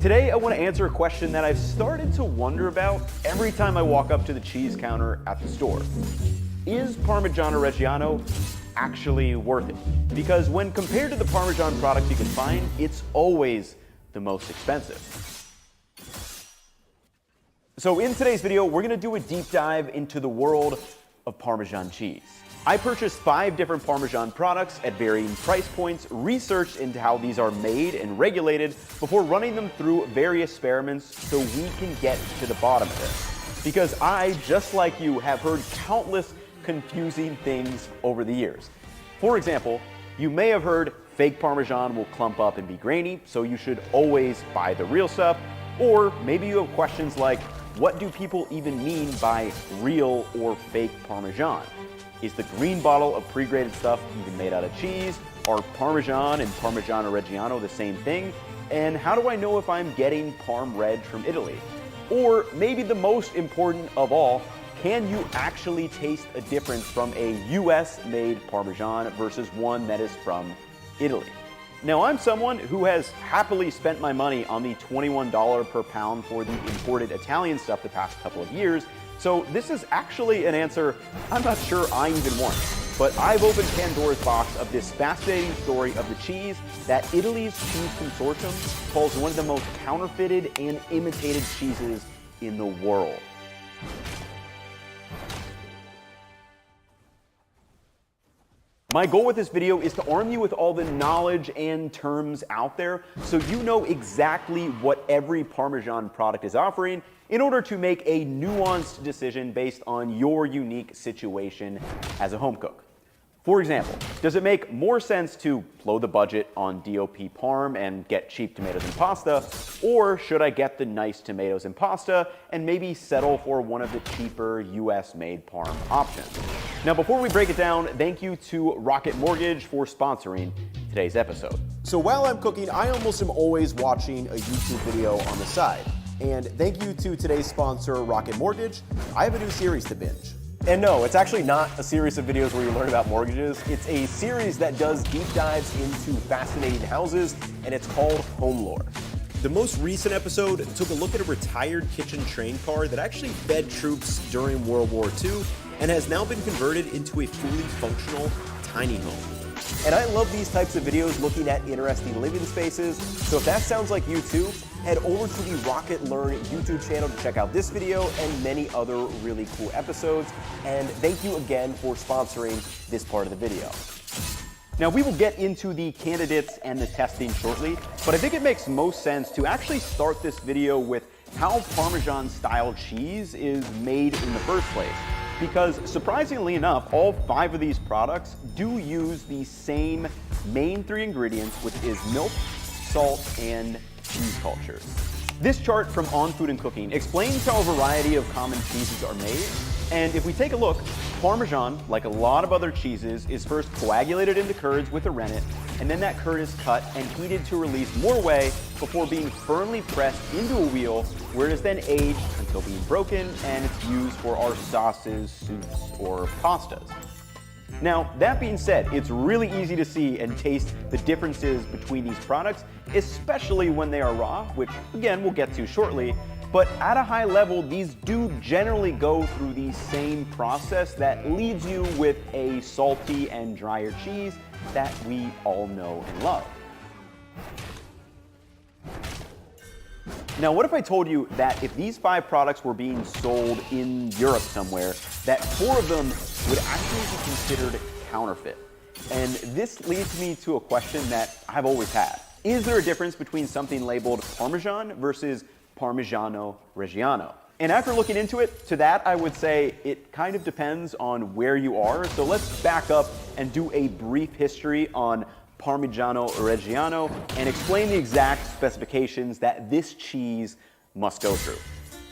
Today, I want to answer a question that I've started to wonder about every time I walk up to the cheese counter at the store. Is Parmigiano Reggiano actually worth it? Because when compared to the Parmesan products you can find, it's always the most expensive. So in today's video, we're going to do a deep dive into the world of Parmesan cheese. I purchased 5 different Parmesan products at varying price points, researched into how these are made and regulated before running them through various experiments so we can get to the bottom of this. Because I, just like you, have heard countless confusing things over the years. For example, you may have heard fake Parmesan will clump up and be grainy, so you should always buy the real stuff. Or maybe you have questions like, what do people even mean by real or fake Parmesan? Is the green bottle of pre-grated stuff even made out of cheese? Are Parmesan and Parmigiano Reggiano the same thing? And how do I know if I'm getting Parm Reg from Italy? Or maybe the most important of all, can you actually taste a difference from a US-made Parmesan versus one that is from Italy? Now, I'm someone who has happily spent my money on the $21 per pound for the imported Italian stuff the past couple of years, so this is actually an answer I'm not sure I even want. but I've opened Pandora's box of this fascinating story of the cheese that Italy's cheese consortium calls one of the most counterfeited and imitated cheeses in the world. My goal with this video is to arm you with all the knowledge and terms out there so you know exactly what every Parmesan product is offering in order to make a nuanced decision based on your unique situation as a home cook. For example, does it make more sense to blow the budget on DOP Parm and get cheap tomatoes and pasta, or should I get the nice tomatoes and pasta and maybe settle for one of the cheaper US-made Parm options? Now, before we break it down, thank you to Rocket Mortgage for sponsoring today's episode. So while I'm cooking, I almost am always watching a YouTube video on the side. And thank you to today's sponsor, Rocket Mortgage. I have a new series to binge. And no, it's actually not a series of videos where you learn about mortgages. It's a series that does deep dives into fascinating houses, and it's called Home Lore. The most recent episode took a look at a retired kitchen train car that actually fed troops during World War II and has now been converted into a fully functional tiny home. And I love these types of videos looking at interesting living spaces, so if that sounds like you too, head over to the Rocket Learn YouTube channel to check out this video and many other really cool episodes. And thank you again for sponsoring this part of the video. Now, we will get into the candidates and the testing shortly, but I think it makes most sense to actually start this video with how Parmesan-style cheese is made in the first place. Because surprisingly enough, all 5 of these products do use the same main 3 ingredients, which is milk, salt, and cheese cultures. This chart from On Food and Cooking explains how a variety of common cheeses are made. And if we take a look, Parmesan, like a lot of other cheeses, is first coagulated into curds with a rennet, and then that curd is cut and heated to release more whey before being firmly pressed into a wheel, where it is then aged until being broken, and it's used for our sauces, soups, or pastas. Now, that being said, it's really easy to see and taste the differences between these products, especially when they are raw, which again we'll get to shortly. But at a high level, these do generally go through the same process that leaves you with a salty and drier cheese that we all know and love. Now, what if I told you that if these 5 products were being sold in Europe somewhere, that 4 of them would actually be considered counterfeit? And this leads me to a question that I've always had. Is there a difference between something labeled Parmesan versus Parmigiano Reggiano? And after looking into it, to that I would say it kind of depends on where you are. So let's back up and do a brief history on Parmigiano Reggiano and explain the exact specifications that this cheese must go through.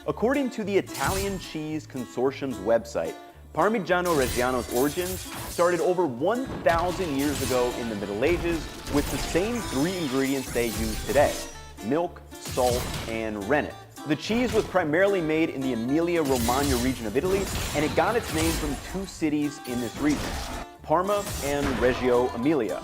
According to the Italian Cheese Consortium's website, Parmigiano Reggiano's origins started over 1,000 years ago in the Middle Ages with the same 3 ingredients they use today: milk, salt, and rennet. The cheese was primarily made in the Emilia-Romagna region of Italy, and it got its name from 2 cities in this region, Parma and Reggio Emilia.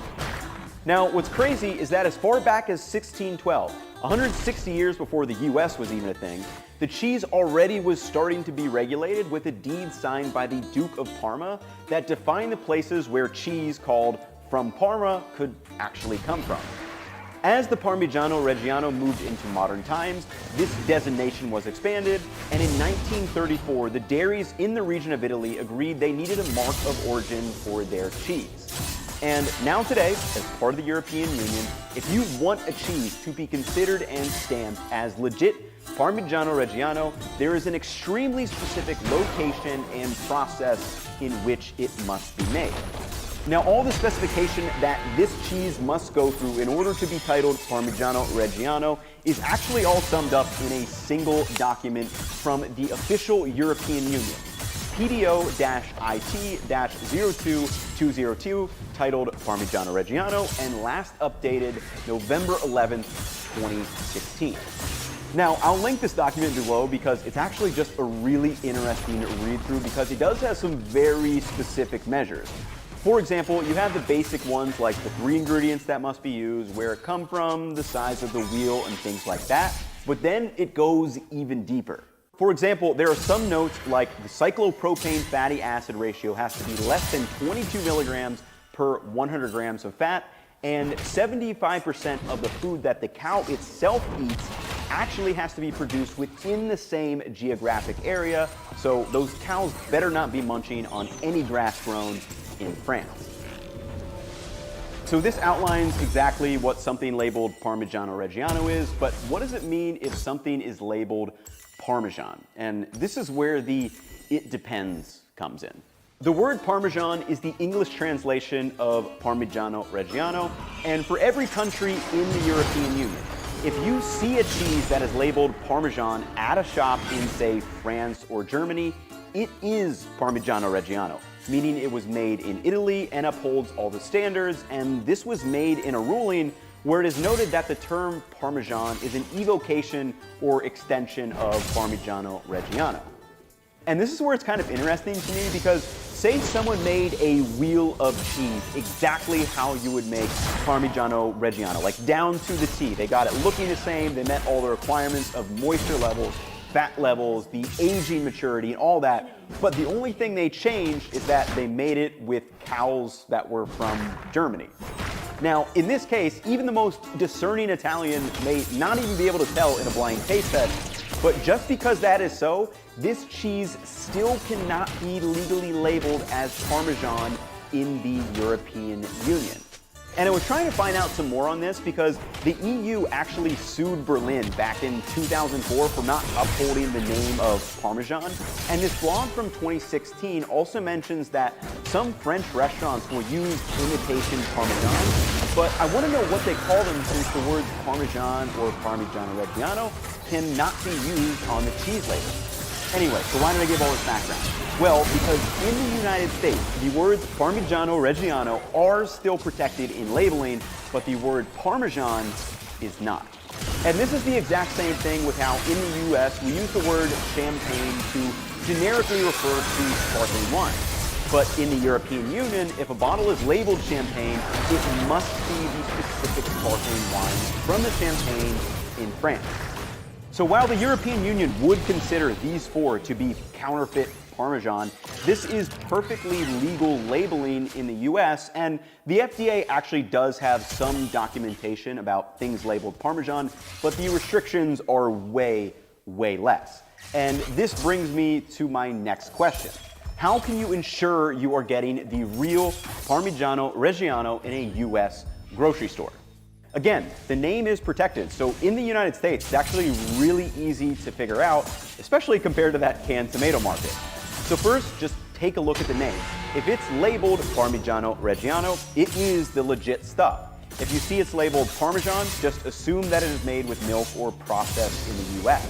Now, what's crazy is that as far back as 1612, 160 years before the US was even a thing, the cheese already was starting to be regulated with a deed signed by the Duke of Parma that defined the places where cheese called from Parma could actually come from. As the Parmigiano Reggiano moved into modern times, this designation was expanded, and in 1934, the dairies in the region of Italy agreed they needed a mark of origin for their cheese. And now today, as part of the European Union, if you want a cheese to be considered and stamped as legit Parmigiano Reggiano, there is an extremely specific location and process in which it must be made. Now, all the specification that this cheese must go through in order to be titled Parmigiano Reggiano is actually all summed up in a single document from the official European Union, PDO-IT-02202, titled Parmigiano Reggiano, and last updated November 11th, 2016. Now, I'll link this document below because it's actually just a really interesting read-through because it does have some very specific measures. For example, you have the basic ones like the 3 ingredients that must be used, where it come from, the size of the wheel, and things like that. But then it goes even deeper. For example, there are some notes like the cyclopropane fatty acid ratio has to be less than 22 milligrams per 100 grams of fat, and 75% of the food that the cow itself eats actually has to be produced within the same geographic area, so those cows better not be munching on any grass grown in France. So this outlines exactly what something labeled Parmigiano Reggiano is, but what does it mean if something is labeled Parmesan? And this is where the "it depends" comes in. The word Parmesan is the English translation of Parmigiano Reggiano, and for every country in the European Union, if you see a cheese that is labeled Parmesan at a shop in, say, France or Germany, it is Parmigiano Reggiano, meaning it was made in Italy and upholds all the standards, and this was made in a ruling where it is noted that the term Parmesan is an evocation or extension of Parmigiano Reggiano. And this is where it's kind of interesting to me because say someone made a wheel of cheese exactly how you would make Parmigiano Reggiano, like down to the T. They got it looking the same, they met all the requirements of moisture levels, fat levels, the aging maturity, and all that. But the only thing they changed is that they made it with cows that were from Germany. Now, in this case, even the most discerning Italian may not even be able to tell in a blind taste test, but just because that is so, this cheese still cannot be legally labeled as Parmesan in the European Union. And I was trying to find out some more on this because the EU actually sued Berlin back in 2004 for not upholding the name of Parmesan. And this blog from 2016 also mentions that some French restaurants will use imitation Parmesan, but I want to know what they call them since the words Parmesan or Parmigiano Reggiano cannot be used on the cheese label. Anyway, so why did I give all this background? Well, because in the United States, the words Parmigiano Reggiano are still protected in labeling, but the word Parmesan is not. And this is the exact same thing with how in the US we use the word champagne to generically refer to sparkling wine. But in the European Union, if a bottle is labeled champagne, it must be the specific sparkling wine from the champagne in France. So while the European Union would consider these four to be counterfeit Parmesan, this is perfectly legal labeling in the US, and the FDA actually does have some documentation about things labeled Parmesan, but the restrictions are way, way less. And this brings me to my next question. How can you ensure you are getting the real Parmigiano Reggiano in a US grocery store? Again, the name is protected, so in the United States, it's actually really easy to figure out, especially compared to that canned tomato market. So first, just take a look at the name. If it's labeled Parmigiano Reggiano, it is the legit stuff. If you see it's labeled Parmesan, just assume that it is made with milk or processed in the US.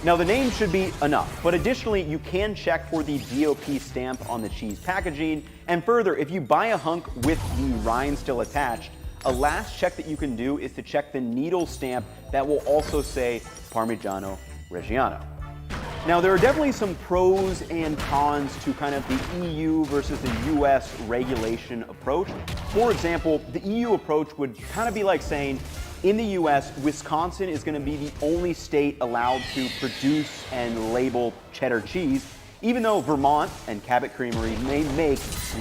Now the name should be enough, but additionally you can check for the DOP stamp on the cheese packaging, and further, if you buy a hunk with the rind still attached, a last check that you can do is to check the needle stamp that will also say Parmigiano Reggiano. Now there are definitely some pros and cons to kind of the EU versus the US regulation approach. For example, the EU approach would kind of be like saying, in the US, Wisconsin is going to be the only state allowed to produce and label cheddar cheese, even though Vermont and Cabot Creamery may make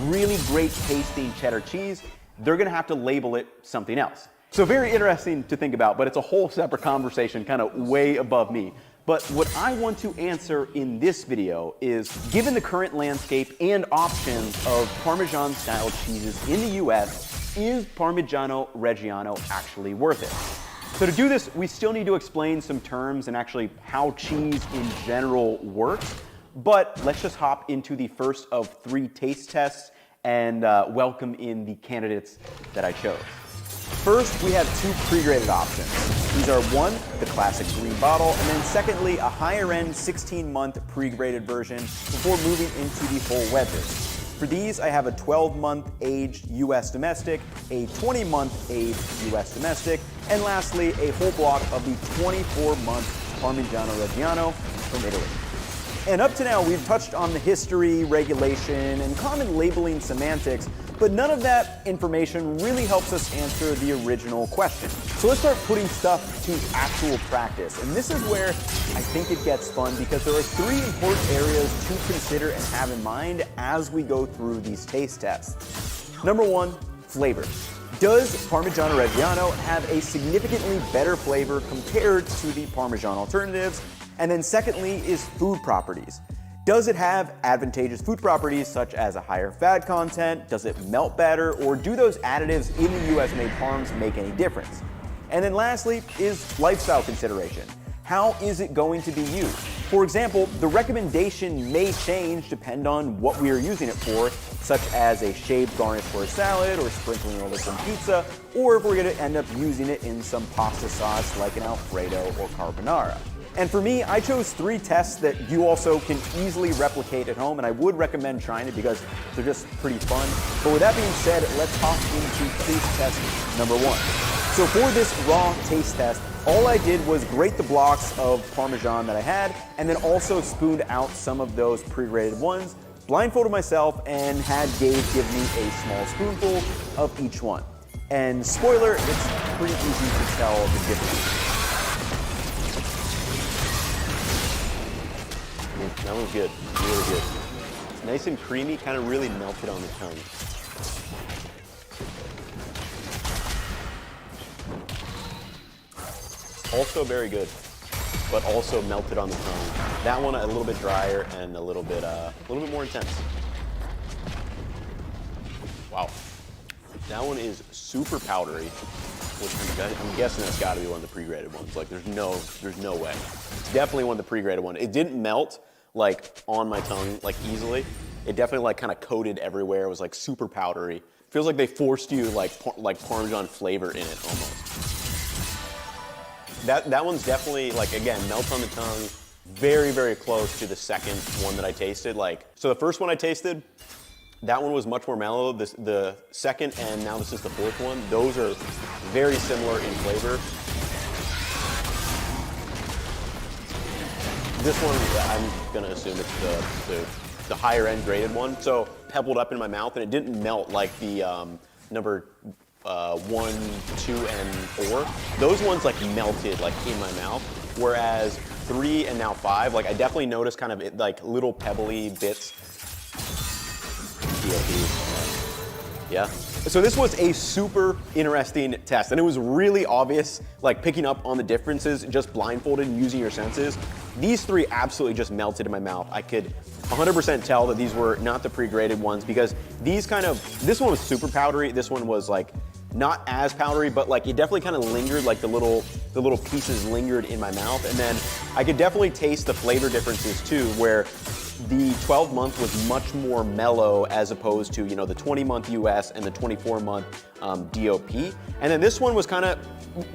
really great tasting cheddar cheese. They're going to have to label it something else. So very interesting to think about, but it's a whole separate conversation kind of way above me. But what I want to answer in this video is, given the current landscape and options of Parmesan-style cheeses in the US, is Parmigiano Reggiano actually worth it? So to do this, we still need to explain some terms and actually how cheese in general works. But let's just hop into the first of 3 taste tests and welcome in the candidates that I chose. First, we have 2 pre-graded options. These are 1, the classic green bottle, and then secondly, a higher-end 16-month pre-graded version before moving into the whole wedges. For these, I have a 12-month aged US domestic, a 20-month aged US domestic, and lastly, a whole block of the 24-month Parmigiano Reggiano from Italy. And up to now, we've touched on the history, regulation, and common labeling semantics, but none of that information really helps us answer the original question. So let's start putting stuff to actual practice. And this is where I think it gets fun, because there are 3 important areas to consider and have in mind as we go through these taste tests. Number 1, flavor. Does Parmigiano Reggiano have a significantly better flavor compared to the Parmesan alternatives? And then secondly is food properties. Does it have advantageous food properties such as a higher fat content? Does it melt better? Or do those additives in the US made parms make any difference? And then lastly is lifestyle consideration. How is it going to be used? For example, the recommendation may change depend on what we are using it for, such as a shaved garnish for a salad or sprinkling over some pizza, or if we're going to end up using it in some pasta sauce like an Alfredo or carbonara. And for me, I chose 3 tests that you also can easily replicate at home, and I would recommend trying it because they're just pretty fun. But with that being said, let's hop into taste test number 1. So for this raw taste test, all I did was grate the blocks of Parmesan that I had, and then also spooned out some of those pre-grated ones, blindfolded myself, and had Gabe give me a small spoonful of each one. And spoiler, it's pretty easy to tell the difference. That one's good, really good. It's nice and creamy, kind of really melted on the tongue. Also very good, but also melted on the tongue. That one a little bit drier and a little bit more intense. Wow, that one is super powdery, which I'm guessing that's got to be one of the pre-graded ones. Like there's no way. It's definitely one of the pre-graded ones. It didn't melt like on my tongue like easily. It definitely like kind of coated everywhere. It was like super powdery. Feels like they forced you like Parmesan flavor in it almost. That one's definitely, like, again, melts on the tongue, very, very close to the second one that I tasted. Like, so the first one I tasted, that one was much more mellow. The second, and now this is the fourth one, those are very similar in flavor. This one, I'm gonna assume it's the higher end graded one. So pebbled up in my mouth, and it didn't melt like the number 1, 2, and 4. Those ones like melted like in my mouth, whereas 3 and now 5, like I definitely noticed kind of like little pebbly bits. Yeah. So this was a super interesting test, and it was really obvious, like picking up on the differences just blindfolded and using your senses. These 3 absolutely just melted in my mouth. I could 100% tell that these were not the pre-graded ones, because these this one was super powdery. This one was like not as powdery, but like it definitely kind of lingered, like the little pieces lingered in my mouth. And then I could definitely taste the flavor differences too, where the 12-month was much more mellow as opposed to, you know, the 20-month US and the 24-month DOP. And then this one was kind of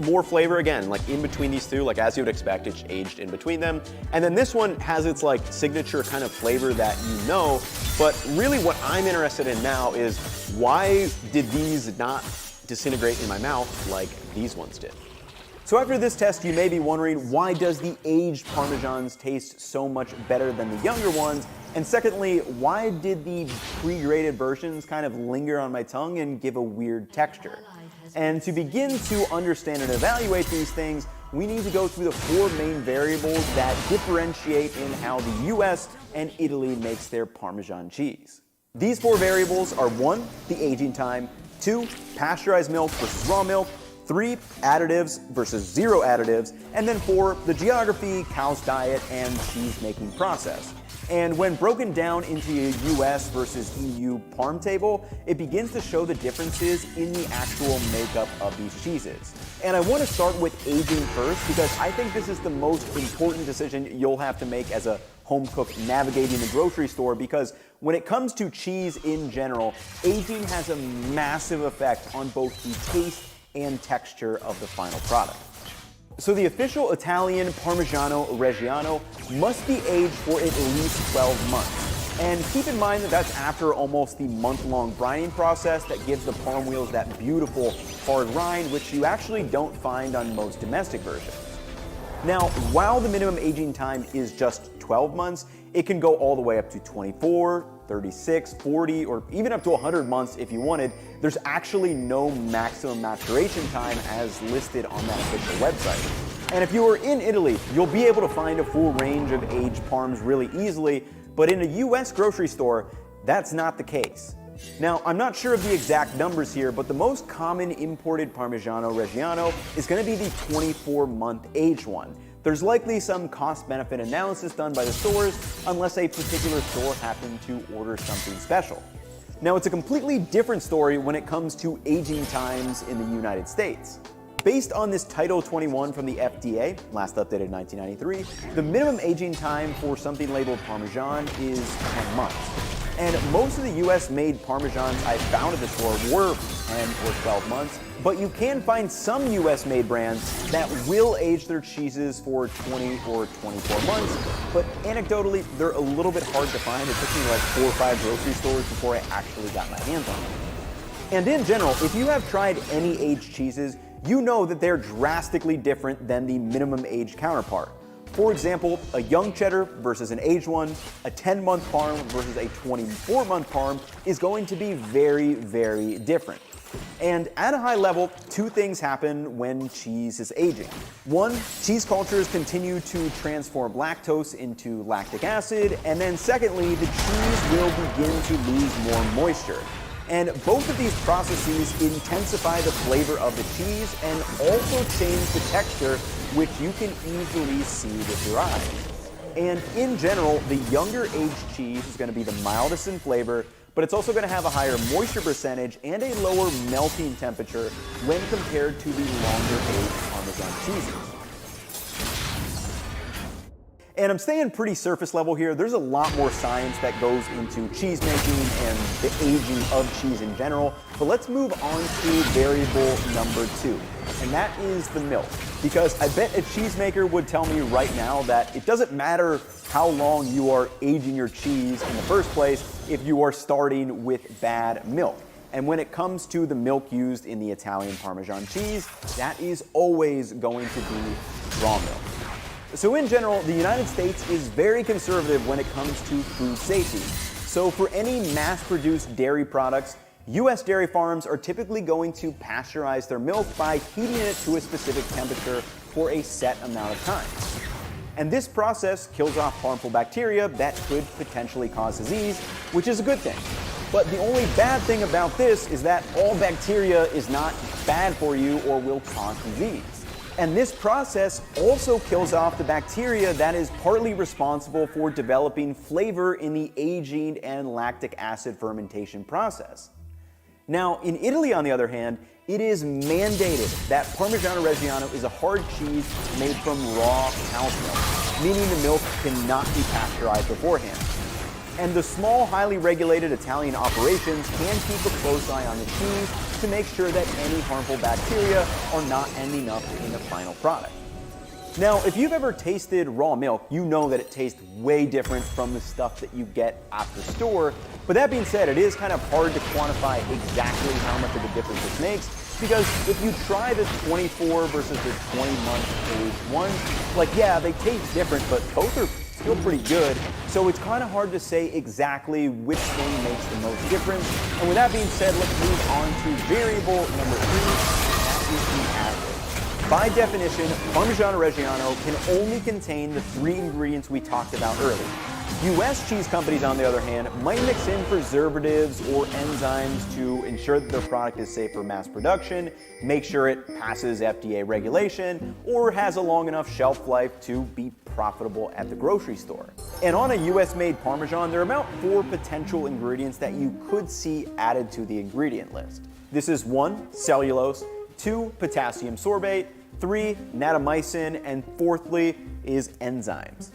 more flavor again, like in between these 2, like as you would expect, it's aged in between them. And then this one has its like signature kind of flavor that you know, but really what I'm interested in now is why did these not disintegrate in my mouth like these ones did? So after this test, you may be wondering, why does the aged Parmesans taste so much better than the younger ones? And secondly, why did the pre-graded versions kind of linger on my tongue and give a weird texture? And to begin to understand and evaluate these things, we need to go through the 4 main variables that differentiate in how the US and Italy makes their Parmesan cheese. These 4 variables are 1, the aging time, 2, pasteurized milk versus raw milk, 3, additives versus 0 additives, and then 4, the geography, cow's diet, and cheese making process. And when broken down into a US versus EU parm table, it begins to show the differences in the actual makeup of these cheeses. And I want to start with aging first, because I think this is the most important decision you'll have to make as a home cook navigating the grocery store, because when it comes to cheese in general, aging has a massive effect on both the taste and texture of the final product. So the official Italian Parmigiano Reggiano must be aged for at least 12 months. And keep in mind that that's after almost the month-long brining process that gives the parm wheels that beautiful hard rind, which you actually don't find on most domestic versions. Now, while the minimum aging time is just 12 months, it can go all the way up to 24, 36, 40, or even up to 100 months if you wanted. There's actually no maximum maturation time as listed on that official website. And if you are in Italy, you'll be able to find a full range of aged parms really easily, but in a US grocery store, that's not the case. Now, I'm not sure of the exact numbers here, but the most common imported Parmigiano Reggiano is going to be the 24-month aged one. There's likely some cost-benefit analysis done by the stores, unless a particular store happened to order something special. Now, it's a completely different story when it comes to aging times in the United States. Based on this Title 21 from the FDA, last updated in 1993, the minimum aging time for something labeled Parmesan is 10 months. And most of the US-made Parmesans I found at the store were 10 or 12 months, but you can find some US-made brands that will age their cheeses for 20 or 24 months, but anecdotally, they're a little bit hard to find. It took me like 4 or 5 grocery stores before I actually got my hands on them. And in general, if you have tried any aged cheeses, you know that they're drastically different than the minimum age counterpart. For example, a young cheddar versus an aged one, a 10-month parm versus a 24-month parm is going to be very, very different. And at a high level, 2 things happen when cheese is aging. 1, cheese cultures continue to transform lactose into lactic acid, and then secondly, the cheese will begin to lose more moisture. And both of these processes intensify the flavor of the cheese and also change the texture, which you can easily see with your eyes. And in general, the younger aged cheese is going to be the mildest in flavor, but it's also going to have a higher moisture percentage and a lower melting temperature when compared to the longer aged Parmesan cheeses. And I'm staying pretty surface level here. There's a lot more science that goes into cheese making and the aging of cheese in general. But let's move on to variable number 2, and that is the milk. Because I bet a cheesemaker would tell me right now that it doesn't matter how long you are aging your cheese in the first place if you are starting with bad milk. And when it comes to the milk used in the Italian Parmesan cheese, that is always going to be raw milk. So in general, the United States is very conservative when it comes to food safety. So for any mass-produced dairy products, U.S. dairy farms are typically going to pasteurize their milk by heating it to a specific temperature for a set amount of time. And this process kills off harmful bacteria that could potentially cause disease, which is a good thing. But the only bad thing about this is that all bacteria is not bad for you or will cause disease. And this process also kills off the bacteria that is partly responsible for developing flavor in the aging and lactic acid fermentation process. Now, in Italy, on the other hand, it is mandated that Parmigiano Reggiano is a hard cheese made from raw cow's milk, meaning the milk cannot be pasteurized beforehand. And the small, highly regulated Italian operations can keep a close eye on the cheese to make sure that any harmful bacteria are not ending up in the final product. Now, if you've ever tasted raw milk, you know that it tastes way different from the stuff that you get at the store. But that being said, it is kind of hard to quantify exactly how much of a difference this makes, because if you try the 24 versus the 20-month aged one, like, yeah, they taste different, but both are still pretty good. So it's kind of hard to say exactly which thing makes the most difference. And with that being said, let's move on to variable number 3, that is the additive. By definition, Parmigiano Reggiano can only contain the 3 ingredients we talked about earlier. U.S. cheese companies, on the other hand, might mix in preservatives or enzymes to ensure that their product is safe for mass production, make sure it passes FDA regulation, or has a long enough shelf life to be profitable at the grocery store. And on a US-made Parmesan, there are about 4 potential ingredients that you could see added to the ingredient list. This is 1, cellulose, 2, potassium sorbate, 3, natamycin, and 4thly is enzymes.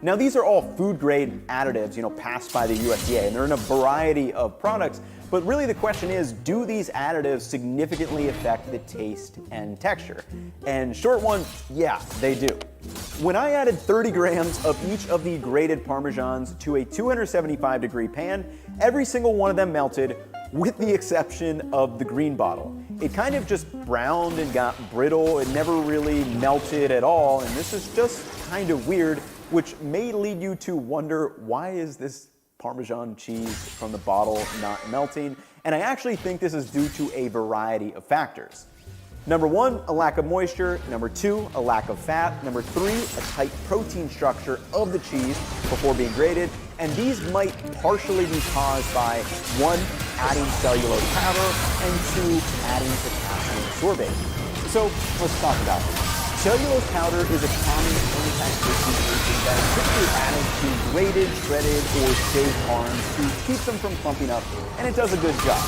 Now, these are all food-grade additives, passed by the USDA, and they're in a variety of products, but really the question is, do these additives significantly affect the taste and texture? And short one, yeah, they do. When I added 30 grams of each of the grated Parmesans to a 275-degree pan, every single one of them melted, with the exception of the green bottle. It kind of just browned and got brittle. It never really melted at all, and this is just kind of weird. which may lead you to wonder, why is this Parmesan cheese from the bottle not melting? And I actually think this is due to a variety of factors. Number 1, a lack of moisture. Number 2, a lack of fat. Number 3, a tight protein structure of the cheese before being grated. And these might partially be caused by 1, adding cellulose powder, and 2, adding potassium sorbate. So let's talk about it. Cellulose powder is a common anti-aging agent that is typically added to grated, shredded, or shaved parms to keep them from clumping up, and it does a good job.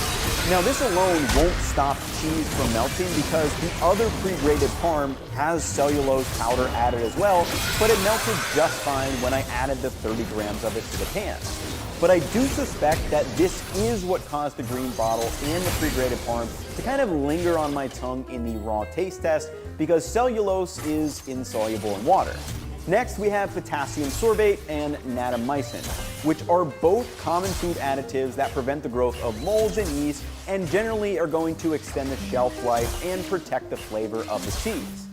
Now, this alone won't stop cheese from melting because the other pre-grated parm has cellulose powder added as well, but it melted just fine when I added the 30 grams of it to the pan. But I do suspect that this is what caused the green bottle and the pre-grated parm to kind of linger on my tongue in the raw taste test, because cellulose is insoluble in water. Next, we have potassium sorbate and natamycin, which are both common food additives that prevent the growth of molds and yeast and generally are going to extend the shelf life and protect the flavor of the cheese.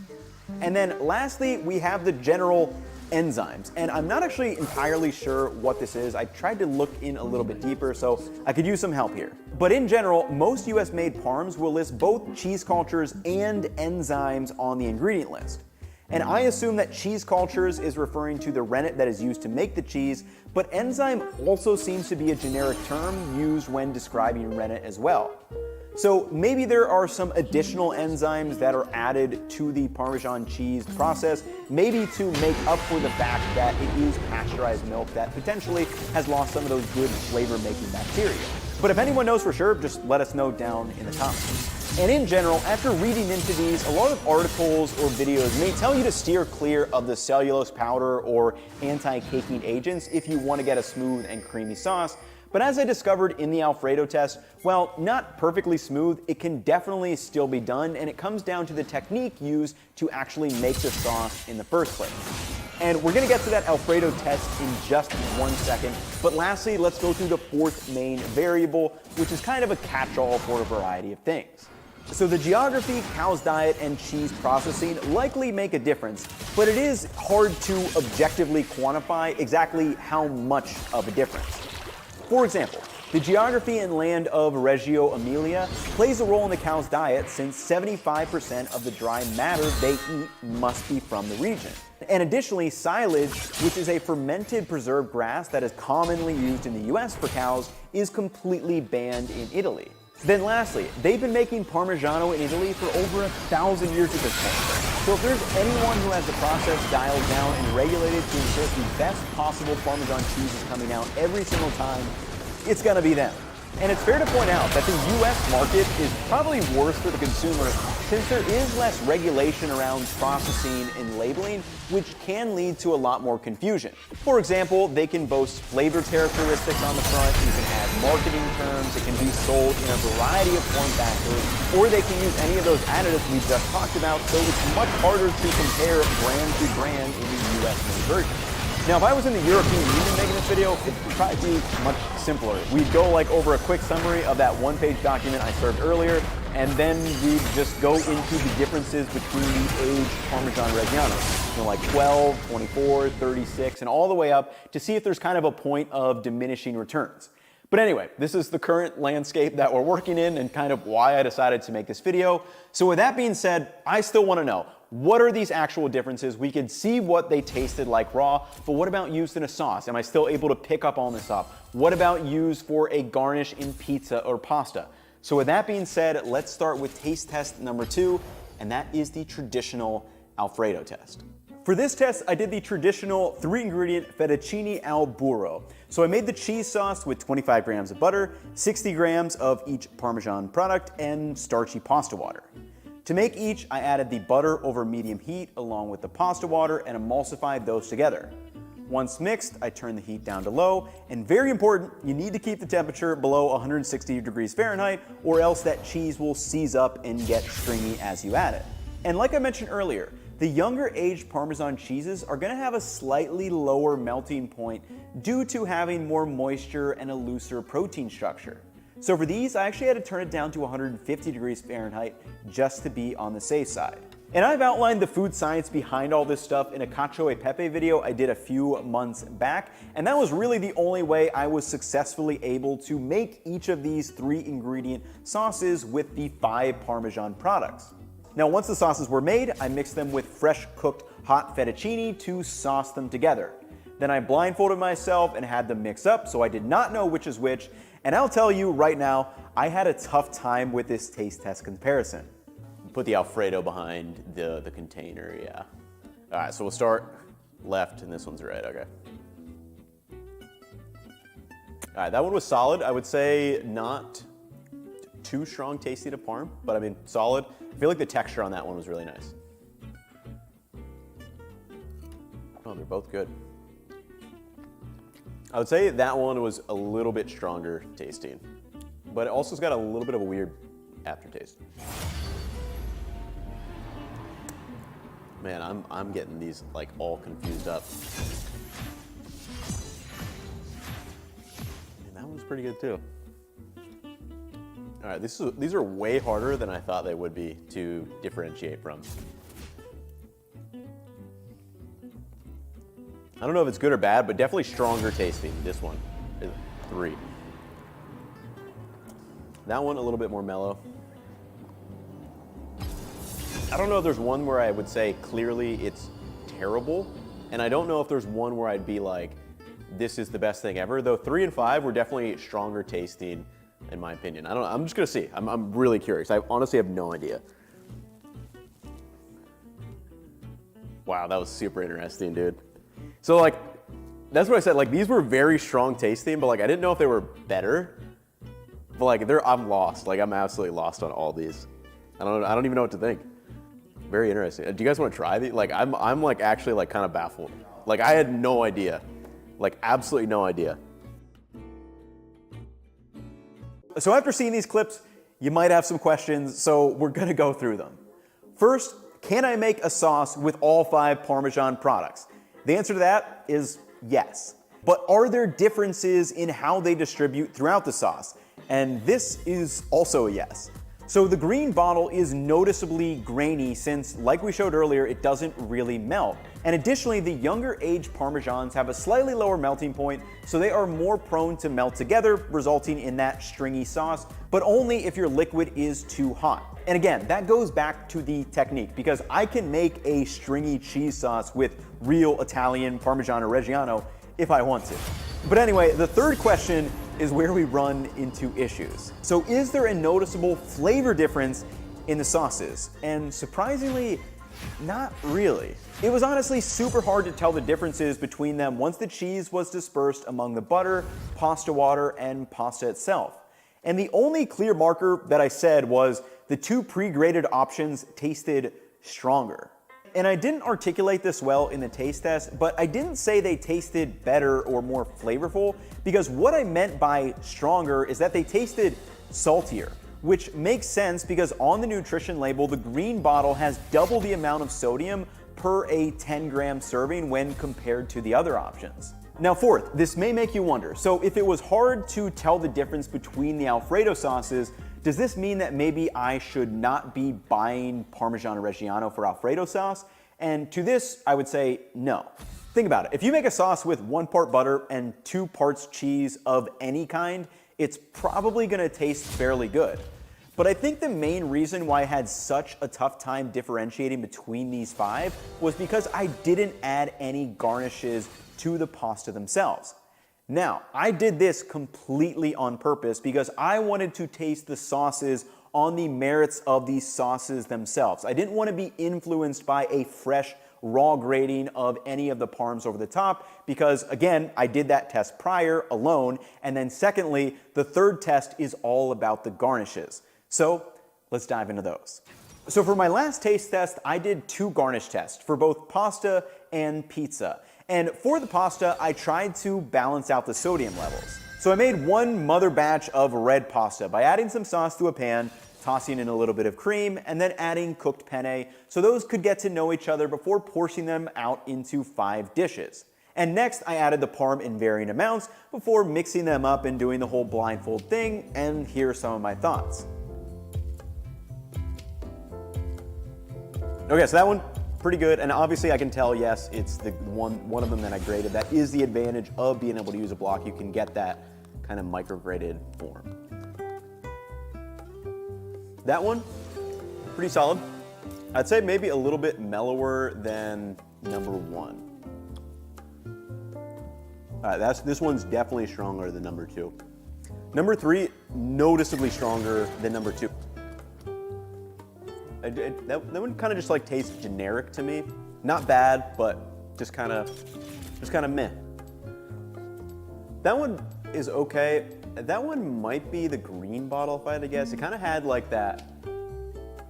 And then lastly, we have the general enzymes, and I'm not actually entirely sure what this is. I tried to look in a little bit deeper, so I could use some help here. But in general, most US made parms will list both cheese cultures and enzymes on the ingredient list. And I assume that cheese cultures is referring to the rennet that is used to make the cheese, but enzyme also seems to be a generic term used when describing rennet as well. So maybe there are some additional enzymes that are added to the Parmesan cheese process, maybe to make up for the fact that it used pasteurized milk that potentially has lost some of those good flavor-making bacteria. But if anyone knows for sure, just let us know down in the comments. And in general, after reading into these, a lot of articles or videos may tell you to steer clear of the cellulose powder or anti-caking agents if you want to get a smooth and creamy sauce. But as I discovered in the Alfredo test, while not perfectly smooth, it can definitely still be done, and it comes down to the technique used to actually make the sauce in the first place. And we're gonna get to that Alfredo test in just 1 second, but lastly, let's go through the 4th main variable, which is kind of a catch-all for a variety of things. So the geography, cow's diet, and cheese processing likely make a difference, but it is hard to objectively quantify exactly how much of a difference. For example, the geography and land of Reggio Emilia plays a role in the cow's diet, since 75% of the dry matter they eat must be from the region. And additionally, silage, which is a fermented preserved grass that is commonly used in the US for cows, is completely banned in Italy. Then lastly, they've been making Parmigiano in Italy for over 1,000 years at this point. So if there's anyone who has the process dialed down and regulated to ensure the best possible Parmesan cheese is coming out every single time, it's gonna be them. And it's fair to point out that the US market is probably worse for the consumer, since there is less regulation around processing and labeling, which can lead to a lot more confusion. For example, they can boast flavor characteristics on the front, you can add marketing terms, it can be sold in a variety of form factors, or they can use any of those additives we just talked about, so it's much harder to compare brand to brand in the US made version. Now, if I was in the European Union making this video, it'd probably be much simpler. We'd go over a quick summary of that 1-page document I served earlier, and then we'd just go into the differences between the aged Parmesan Reggiano. Like 12, 24, 36, and all the way up to see if there's kind of a point of diminishing returns. But anyway, this is the current landscape that we're working in and kind of why I decided to make this video. So with that being said, I still want to know, what are these actual differences? We could see what they tasted like raw, but what about used in a sauce? Am I still able to pick up on this up? What about used for a garnish in pizza or pasta? So with that being said, let's start with taste test number 2, and that is the traditional Alfredo test. For this test, I did the traditional 3-ingredient fettuccine al burro. So I made the cheese sauce with 25 grams of butter, 60 grams of each Parmesan product, and starchy pasta water. To make each, I added the butter over medium heat along with the pasta water and emulsified those together. Once mixed, I turned the heat down to low, and very important, you need to keep the temperature below 160 degrees Fahrenheit, or else that cheese will seize up and get stringy as you add it. And like I mentioned earlier, the younger aged Parmesan cheeses are going to have a slightly lower melting point due to having more moisture and a looser protein structure. So for these, I actually had to turn it down to 150 degrees Fahrenheit just to be on the safe side. And I've outlined the food science behind all this stuff in a cacio e pepe video I did a few months back, and that was really the only way I was successfully able to make each of these 3 ingredient sauces with the 5 Parmesan products. Now once the sauces were made, I mixed them with fresh cooked hot fettuccine to sauce them together. Then I blindfolded myself and had them mix up, so I did not know which is which, and I'll tell you right now, I had a tough time with this taste test comparison. Put the Alfredo behind the container, yeah. All right, so we'll start left, and this one's right, okay. All right, that one was solid. I would say not too strong tasting to Parm, but I mean, solid. I feel like the texture on that one was really nice. Oh, they're both good. I would say that one was a little bit stronger tasting, but it also's got a little bit of a weird aftertaste. Man, I'm getting these like all confused up. And that one's pretty good too. All right, these are way harder than I thought they would be to differentiate from. I don't know if it's good or bad, but definitely stronger tasting. This one is 3. That one a little bit more mellow. I don't know if there's one where I would say clearly it's terrible, and I don't know if there's one where I'd be like, this is the best thing ever, though 3 and 5 were definitely stronger tasting in my opinion. I don't know, I'm just gonna see. I'm really curious. I honestly have no idea. Wow, that was super interesting, dude. So like, that's what I said, like these were very strong tasting, but like I didn't know if they were better, but like I'm lost. Like I'm absolutely lost on all these. I don't even know what to think. Very interesting. Do you guys want to try these? Like I'm like actually like kind of baffled. Like I had no idea. Like absolutely no idea. So after seeing these clips, you might have some questions, so we're gonna go through them. First, can I make a sauce with all 5 Parmesan products? The answer to that is yes. But are there differences in how they distribute throughout the sauce? And this is also a yes. So the green bottle is noticeably grainy since, like we showed earlier, it doesn't really melt. And additionally, the younger age Parmesans have a slightly lower melting point, so they are more prone to melt together, resulting in that stringy sauce, but only if your liquid is too hot. And again, that goes back to the technique, because I can make a stringy cheese sauce with real Italian Parmesan or Reggiano if I want to. But anyway, the third question is where we run into issues. So is there a noticeable flavor difference in the sauces? And surprisingly, not really. It was honestly super hard to tell the differences between them once the cheese was dispersed among the butter, pasta water, and pasta itself. And the only clear marker that I said was the 2 pre-graded options tasted stronger. And I didn't articulate this well in the taste test, but I didn't say they tasted better or more flavorful, because what I meant by stronger is that they tasted saltier, which makes sense because on the nutrition label, the green bottle has double the amount of sodium per a 10-gram serving when compared to the other options. Now fourth, this may make you wonder, so if it was hard to tell the difference between the Alfredo sauces, does this mean that maybe I should not be buying Parmesan Reggiano for Alfredo sauce? And to this, I would say no. Think about it. If you make a sauce with 1 part butter and 2 parts cheese of any kind, it's probably gonna taste fairly good. But I think the main reason why I had such a tough time differentiating between these 5 was because I didn't add any garnishes to the pasta themselves. Now, I did this completely on purpose because I wanted to taste the sauces on the merits of these sauces themselves. I didn't want to be influenced by a fresh, raw grading of any of the parms over the top because, again, I did that test prior alone, and then secondly, the third test is all about the garnishes. So let's dive into those. So for my last taste test, I did 2 garnish tests for both pasta and pizza. And for the pasta, I tried to balance out the sodium levels. So I made 1 mother batch of red pasta by adding some sauce to a pan, tossing in a little bit of cream, and then adding cooked penne so those could get to know each other before portioning them out into 5 dishes. And next, I added the parm in varying amounts before mixing them up and doing the whole blindfold thing, and here are some of my thoughts. Okay, so that one, pretty good. And obviously I can tell, yes, it's the one of them that I graded. That is the advantage of being able to use a block. You can get that kind of micro-graded form. That one, pretty solid. I'd say maybe a little bit mellower than number 1. All right, this one's definitely stronger than number 2. Number 3, noticeably stronger than number 2. That one kind of just like tastes generic to me. Not bad, but just kind of meh. That one is okay. That one might be the green bottle if I had to guess. It kind of had like that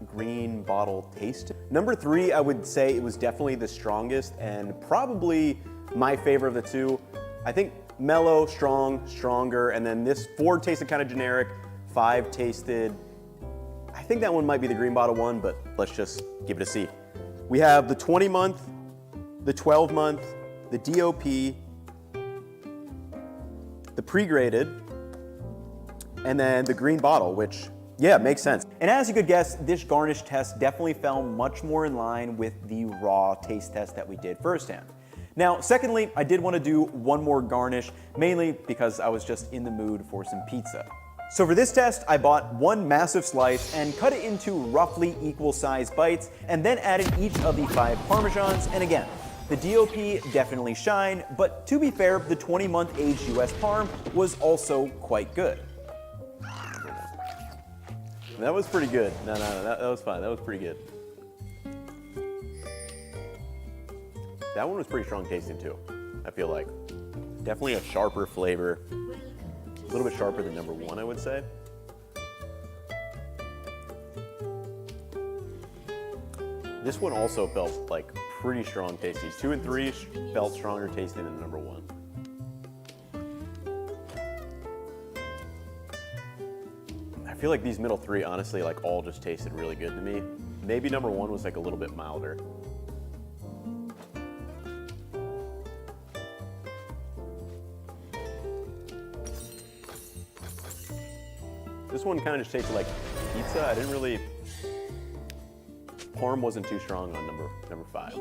green bottle taste. Number 3, I would say it was definitely the strongest and probably my favorite of the two. I think mellow, strong, stronger, and then this 4 tasted kind of generic, 5 tasted, I think that one might be the green bottle one, but let's just give it a C. We have the 20-month, the 12-month, the DOP, the pre-graded, and then the green bottle, which, yeah, makes sense. And as you could guess, this garnish test definitely fell much more in line with the raw taste test that we did firsthand. Now, secondly, I did want to do one more garnish, mainly because I was just in the mood for some pizza. So for this test, I bought one massive slice and cut it into roughly equal sized bites, and then added each of the 5 Parmesans, and again, the DOP definitely shined, but to be fair, the 20-month aged US Parm was also quite good. That was pretty good. No, that was fine. That was pretty good. That one was pretty strong tasting too, I feel like. Definitely a sharper flavor. A little bit sharper than number 1, I would say. This one also felt like pretty strong tasting. 2 and 3 felt stronger tasting than number 1. I feel like these middle 3 honestly like all just tasted really good to me. Maybe number 1 was like a little bit milder. This one kind of just tasted like pizza. I didn't really, Parm wasn't too strong on number 5.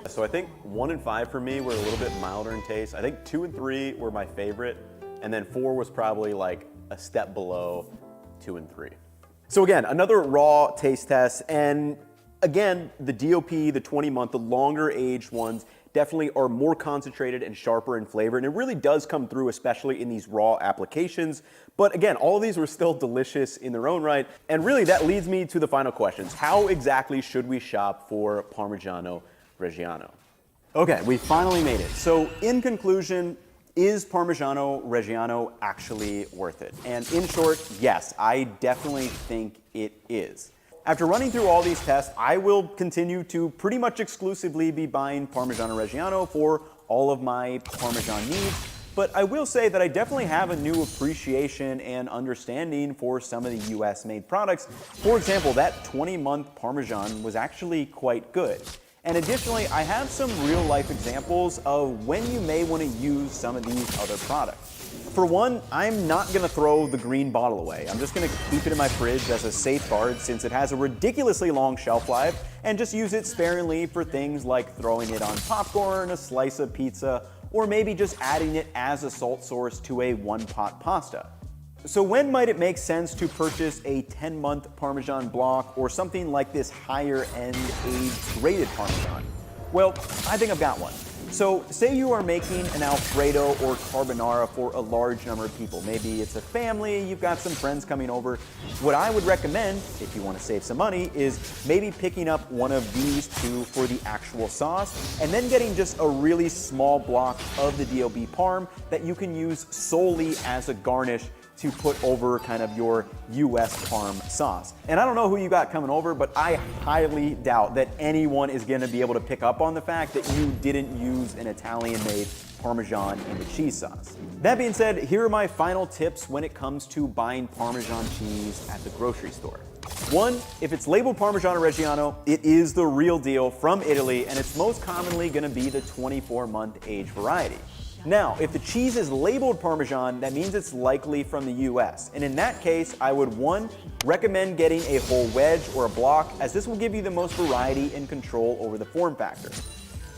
So I think 1 and 5 for me were a little bit milder in taste. I think 2 and 3 were my favorite, and then 4 was probably like a step below 2 and 3. So again, another raw taste test, and again, the DOP, the 20-month, the longer aged ones definitely are more concentrated and sharper in flavor, and it really does come through, especially in these raw applications. But again, all of these were still delicious in their own right, and really that leads me to the final questions. How exactly should we shop for Parmigiano Reggiano? Okay, we finally made it. So in conclusion, is Parmigiano Reggiano actually worth it? And in short, yes, I definitely think it is. After running through all these tests, I will continue to pretty much exclusively be buying Parmigiano Reggiano for all of my Parmesan needs, but I will say that I definitely have a new appreciation and understanding for some of the US-made products. For example, that 20-month Parmesan was actually quite good. And additionally, I have some real-life examples of when you may want to use some of these other products. For one, I'm not going to throw the green bottle away. I'm just going to keep it in my fridge as a safeguard since it has a ridiculously long shelf life, and just use it sparingly for things like throwing it on popcorn, a slice of pizza, or maybe just adding it as a salt source to a one-pot pasta. So when might it make sense to purchase a 10-month Parmesan block or something like this higher-end age-graded Parmesan? Well, I think I've got one. So say you are making an Alfredo or carbonara for a large number of people. Maybe it's a family, you've got some friends coming over. What I would recommend, if you want to save some money, is maybe picking up one of these 2 for the actual sauce, and then getting just a really small block of the DOB Parm that you can use solely as a garnish to put over kind of your US Parm sauce. And I don't know who you got coming over, but I highly doubt that anyone is gonna be able to pick up on the fact that you didn't use an Italian-made Parmesan in the cheese sauce. That being said, here are my final tips when it comes to buying Parmesan cheese at the grocery store. 1, if it's labeled Parmigiano Reggiano, it is the real deal from Italy, and it's most commonly gonna be the 24-month age variety. Now, if the cheese is labeled Parmesan, that means it's likely from the US. And in that case, I would 1. recommend getting a whole wedge or a block, as this will give you the most variety and control over the form factor.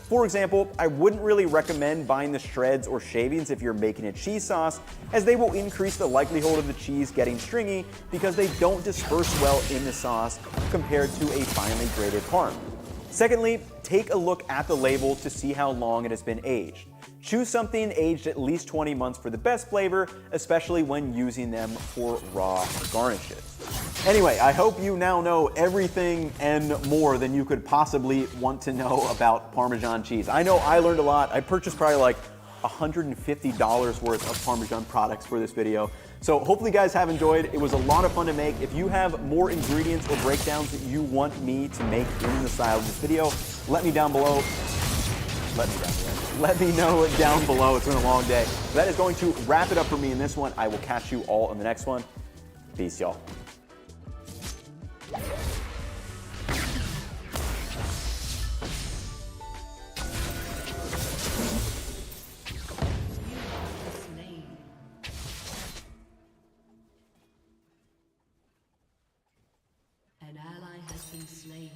For example, I wouldn't really recommend buying the shreds or shavings if you're making a cheese sauce, as they will increase the likelihood of the cheese getting stringy because they don't disperse well in the sauce compared to a finely grated parm. Secondly, take a look at the label to see how long it has been aged. Choose something aged at least 20 months for the best flavor, especially when using them for raw garnishes. Anyway, I hope you now know everything and more than you could possibly want to know about Parmesan cheese. I know I learned a lot. I purchased probably like $150 worth of Parmesan products for this video. So hopefully you guys have enjoyed. It was a lot of fun to make. If you have more ingredients or breakdowns that you want me to make in the style of this video, let me know down below. It's been a long day. That is going to wrap it up for me in this one. I will catch you all in the next one. Peace, y'all. An ally has been slain.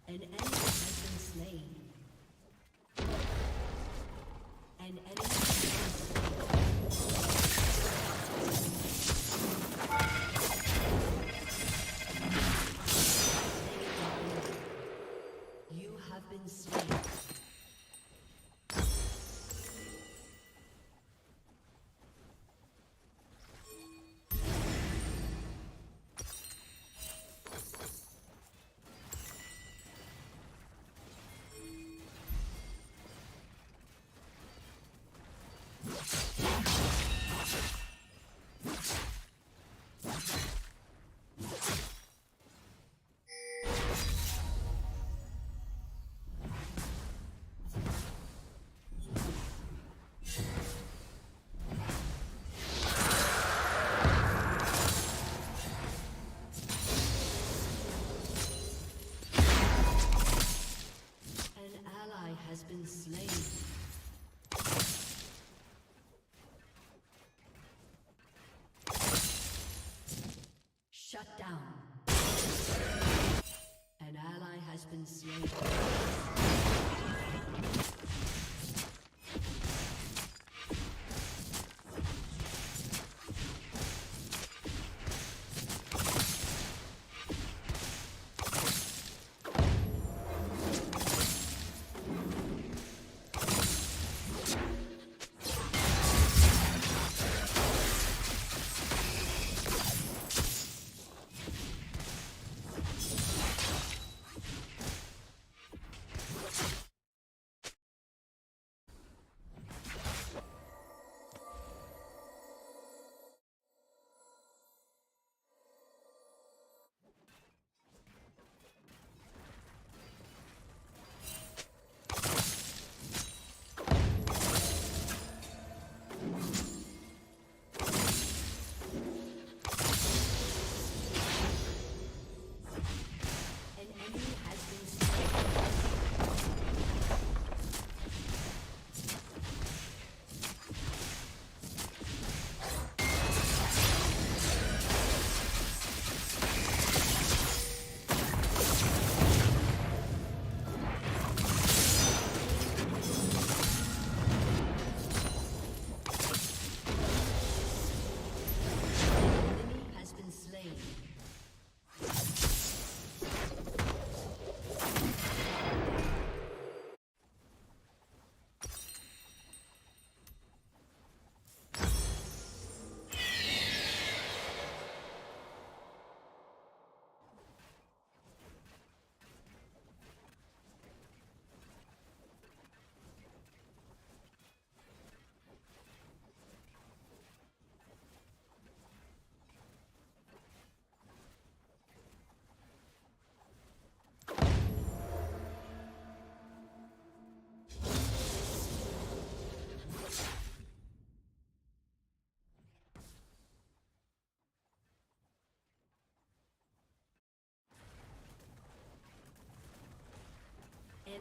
An enemy has been slain. An enemy has been slain. You have been slain. Has been slain. Shut down. An ally has been slain.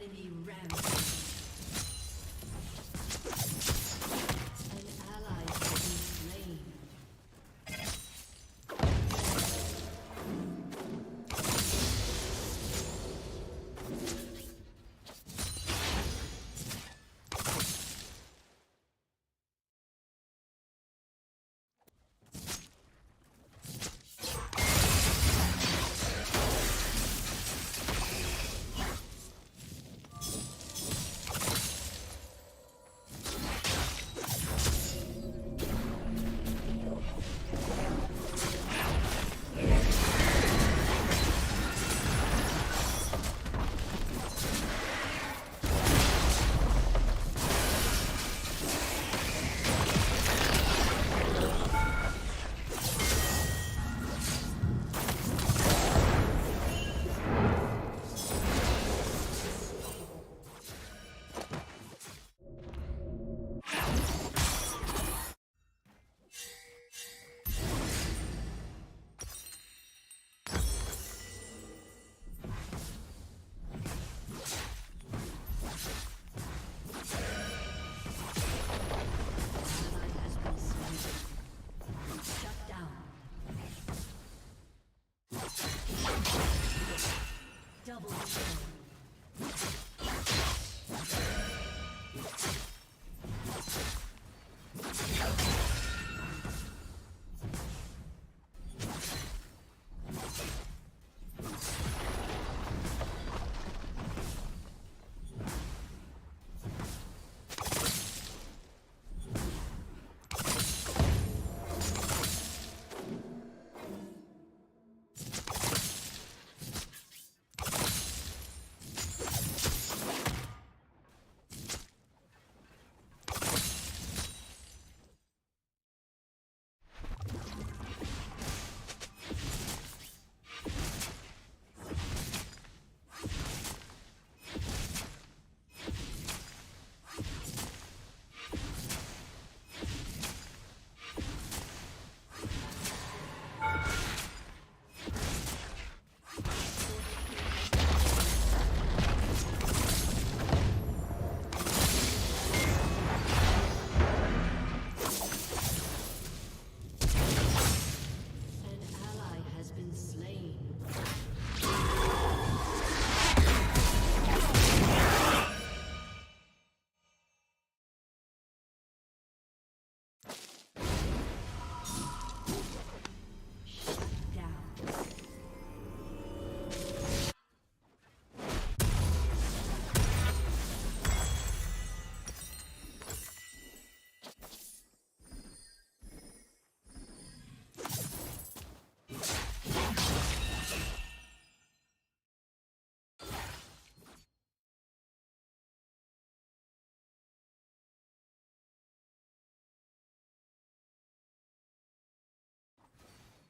Enemy rampage. An ally has been slain. Double kill.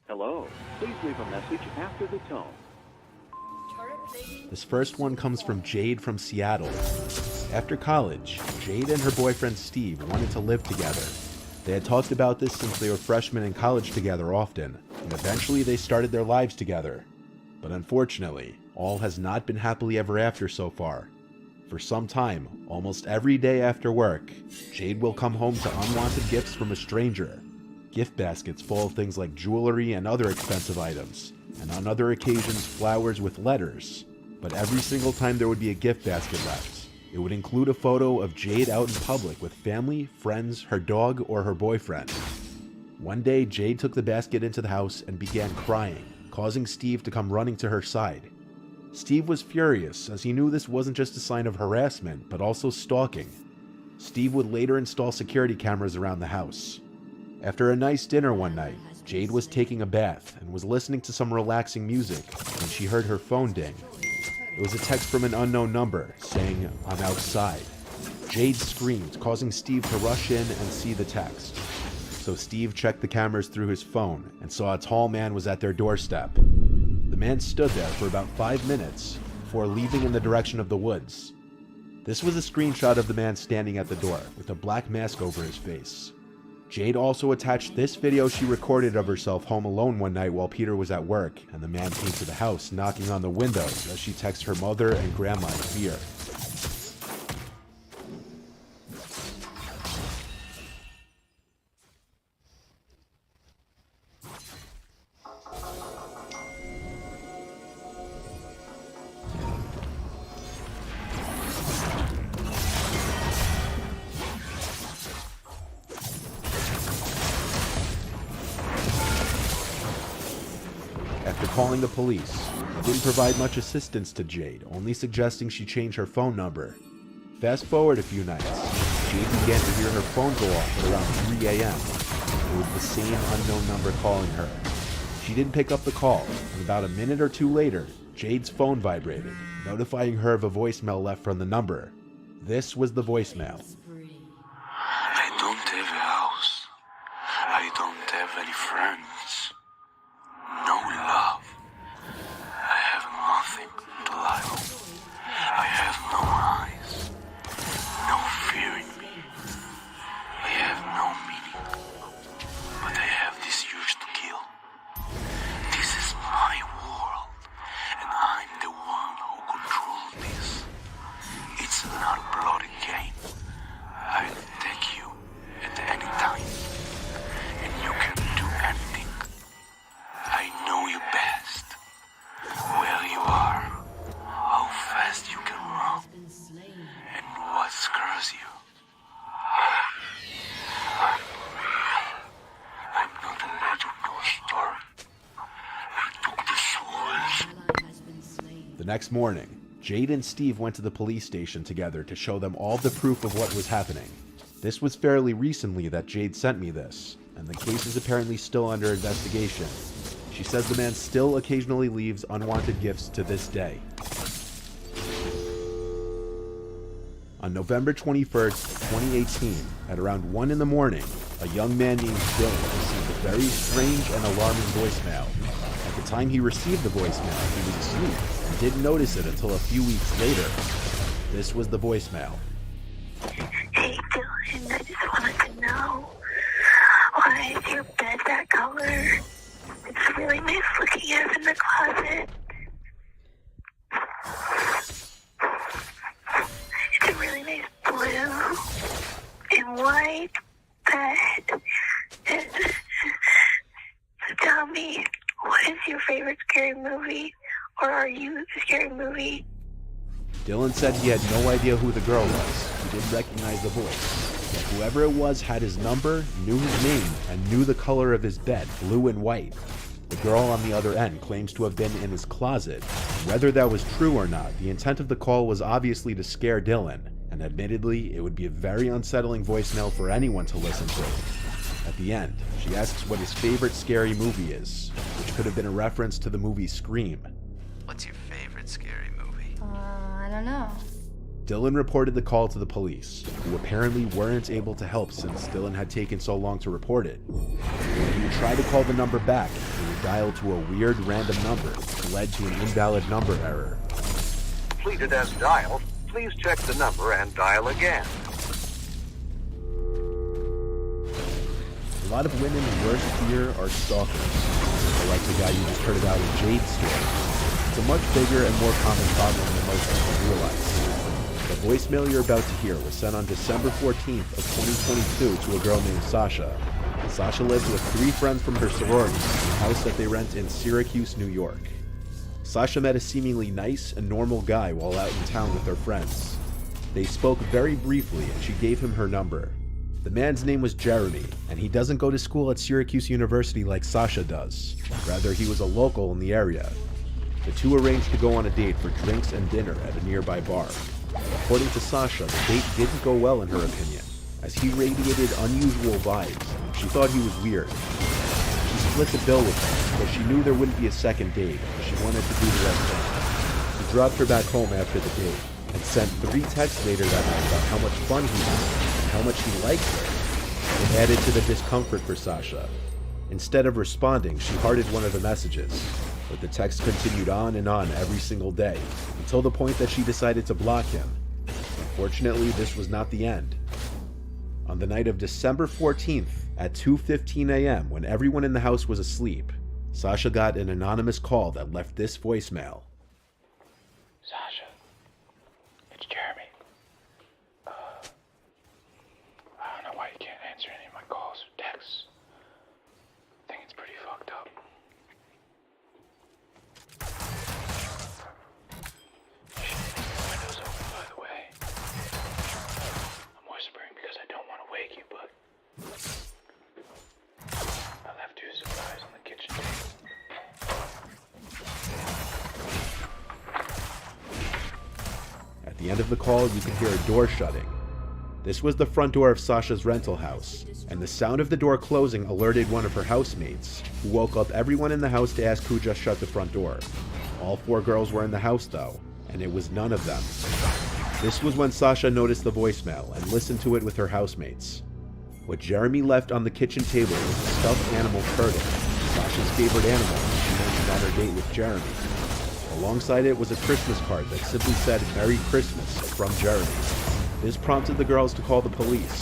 Hello. Please leave a message after the tone. This first one comes from Jade from Seattle. After college, Jade and her boyfriend Steve wanted to live together. They had talked about this since they were freshmen in college together often, and eventually they started their lives together. But unfortunately, all has not been happily ever after so far. For some time, almost every day after work, Jade will come home to unwanted gifts from a stranger. Gift baskets full of things like jewelry and other expensive items, and on other occasions flowers with letters. But every single time there would be a gift basket left, it would include a photo of Jade out in public with family, friends, her dog, or her boyfriend. One day, Jade took the basket into the house and began crying, causing Steve to come running to her side. Steve was furious, as he knew this wasn't just a sign of harassment, but also stalking. Steve would later install security cameras around the house. After a nice dinner one night, Jade was taking a bath and was listening to some relaxing music when she heard her phone ding. It was a text from an unknown number saying, "I'm outside." Jade screamed, causing Steve to rush in and see the text. So Steve checked the cameras through his phone and saw a tall man was at their doorstep. The man stood there for about 5 minutes before leaving in the direction of the woods. This was a screenshot of the man standing at the door with a black mask over his face. Jade also attached this video she recorded of herself home alone one night while Peter was at work, and the man came to the house knocking on the windows as she texted her mother and grandma in fear. calling the police. He didn't provide much assistance to Jade, only suggesting she change her phone number. Fast forward a few nights, Jade began to hear her phone go off at around 3 a.m. It was the same unknown number calling her. She didn't pick up the call, and about a minute or two later, Jade's phone vibrated, notifying her of a voicemail left from the number. This was the voicemail. I don't have a house. I don't have any friends. No love. I have nothing to lie on. I have no eyes. No fear in me. I have no meaning. But I have this urge to kill. This is my world, and I'm the one who controls this. It's not a bloody game. I'll take you at any time, and you can do anything. I know you best. Where you are, how fast you can run, and what scares you. I'm real. I'm not a legend or story. I took the souls. The next morning, Jade and Steve went to the police station together to show them all the proof of what was happening. This was fairly recently that Jade sent me this, and the case is apparently still under investigation. She says the man still occasionally leaves unwanted gifts to this day. On November 21st, 2018, at around 1 in the morning, a young man named Dylan received a very strange and alarming voicemail. At the time he received the voicemail, he was asleep and didn't notice it until a few weeks later. This was the voicemail. Hey Dylan, I just wanted to know, why is your bed that color? It's really nice looking as in the closet. It's a really nice blue and white bed. So tell me, what is your favorite scary movie? Or are you the scary movie? Dylan said he had no idea who the girl was. He didn't recognize the voice. But whoever it was had his number, knew his name, and knew the color of his bed, blue and white. The girl on the other end claims to have been in his closet. Whether that was true or not, the intent of the call was obviously to scare Dylan, and admittedly, it would be a very unsettling voicemail for anyone to listen to. At the end, she asks what his favorite scary movie is, which could have been a reference to the movie Scream. What's your favorite scary movie? I don't know. Dylan reported the call to the police, who apparently weren't able to help since Dylan had taken so long to report it. When he would try to call the number back, he would dial to a weird random number, which led to an invalid number error. Completed as dialed. Please check the number and dial again. A lot of women's worst fear are stalkers, or like the guy you just heard about in Jade's story. It's a much bigger and more common problem than most people realize. The voicemail you're about to hear was sent on December 14th of 2022 to a girl named Sasha. Sasha lives with 3 friends from her sorority in a house that they rent in Syracuse, New York. Sasha met a seemingly nice and normal guy while out in town with her friends. They spoke very briefly and she gave him her number. The man's name was Jeremy, and he doesn't go to school at Syracuse University like Sasha does. Rather, he was a local in the area. The two arranged to go on a date for drinks and dinner at a nearby bar. According to Sasha, the date didn't go well in her opinion, as he radiated unusual vibes. She thought he was weird. She split the bill with him, but she knew there wouldn't be a second date, but she wanted to do the right thing. He dropped her back home after the date, and sent 3 texts later that night about how much fun he had, and how much he liked her. It added to the discomfort for Sasha. Instead of responding, she hearted one of the messages, but the text continued on and on every single day, until the point that she decided to block him. Unfortunately, this was not the end. On the night of December 14th, at 2:15 a.m., when everyone in the house was asleep, Sasha got an anonymous call that left this voicemail. Sasha, it's Jeremy. I don't know why you can't answer any of my calls or texts. I think it's pretty fucked up. Window's open, by the way. I'm whispering because I don't want to wake you, but I left you a surprise on the kitchen table. the end of the call, you could hear a door shutting. This was the front door of Sasha's rental house, and the sound of the door closing alerted one of her housemates, who woke up everyone in the house to ask who just shut the front door. All 4 girls were in the house though, and it was none of them. This was when Sasha noticed the voicemail and listened to it with her housemates. What Jeremy left on the kitchen table was a stuffed animal turtle, Sasha's favorite animal she mentioned on her date with Jeremy. Alongside it was a Christmas card that simply said "Merry Christmas" from Jeremy. This prompted the girls to call the police.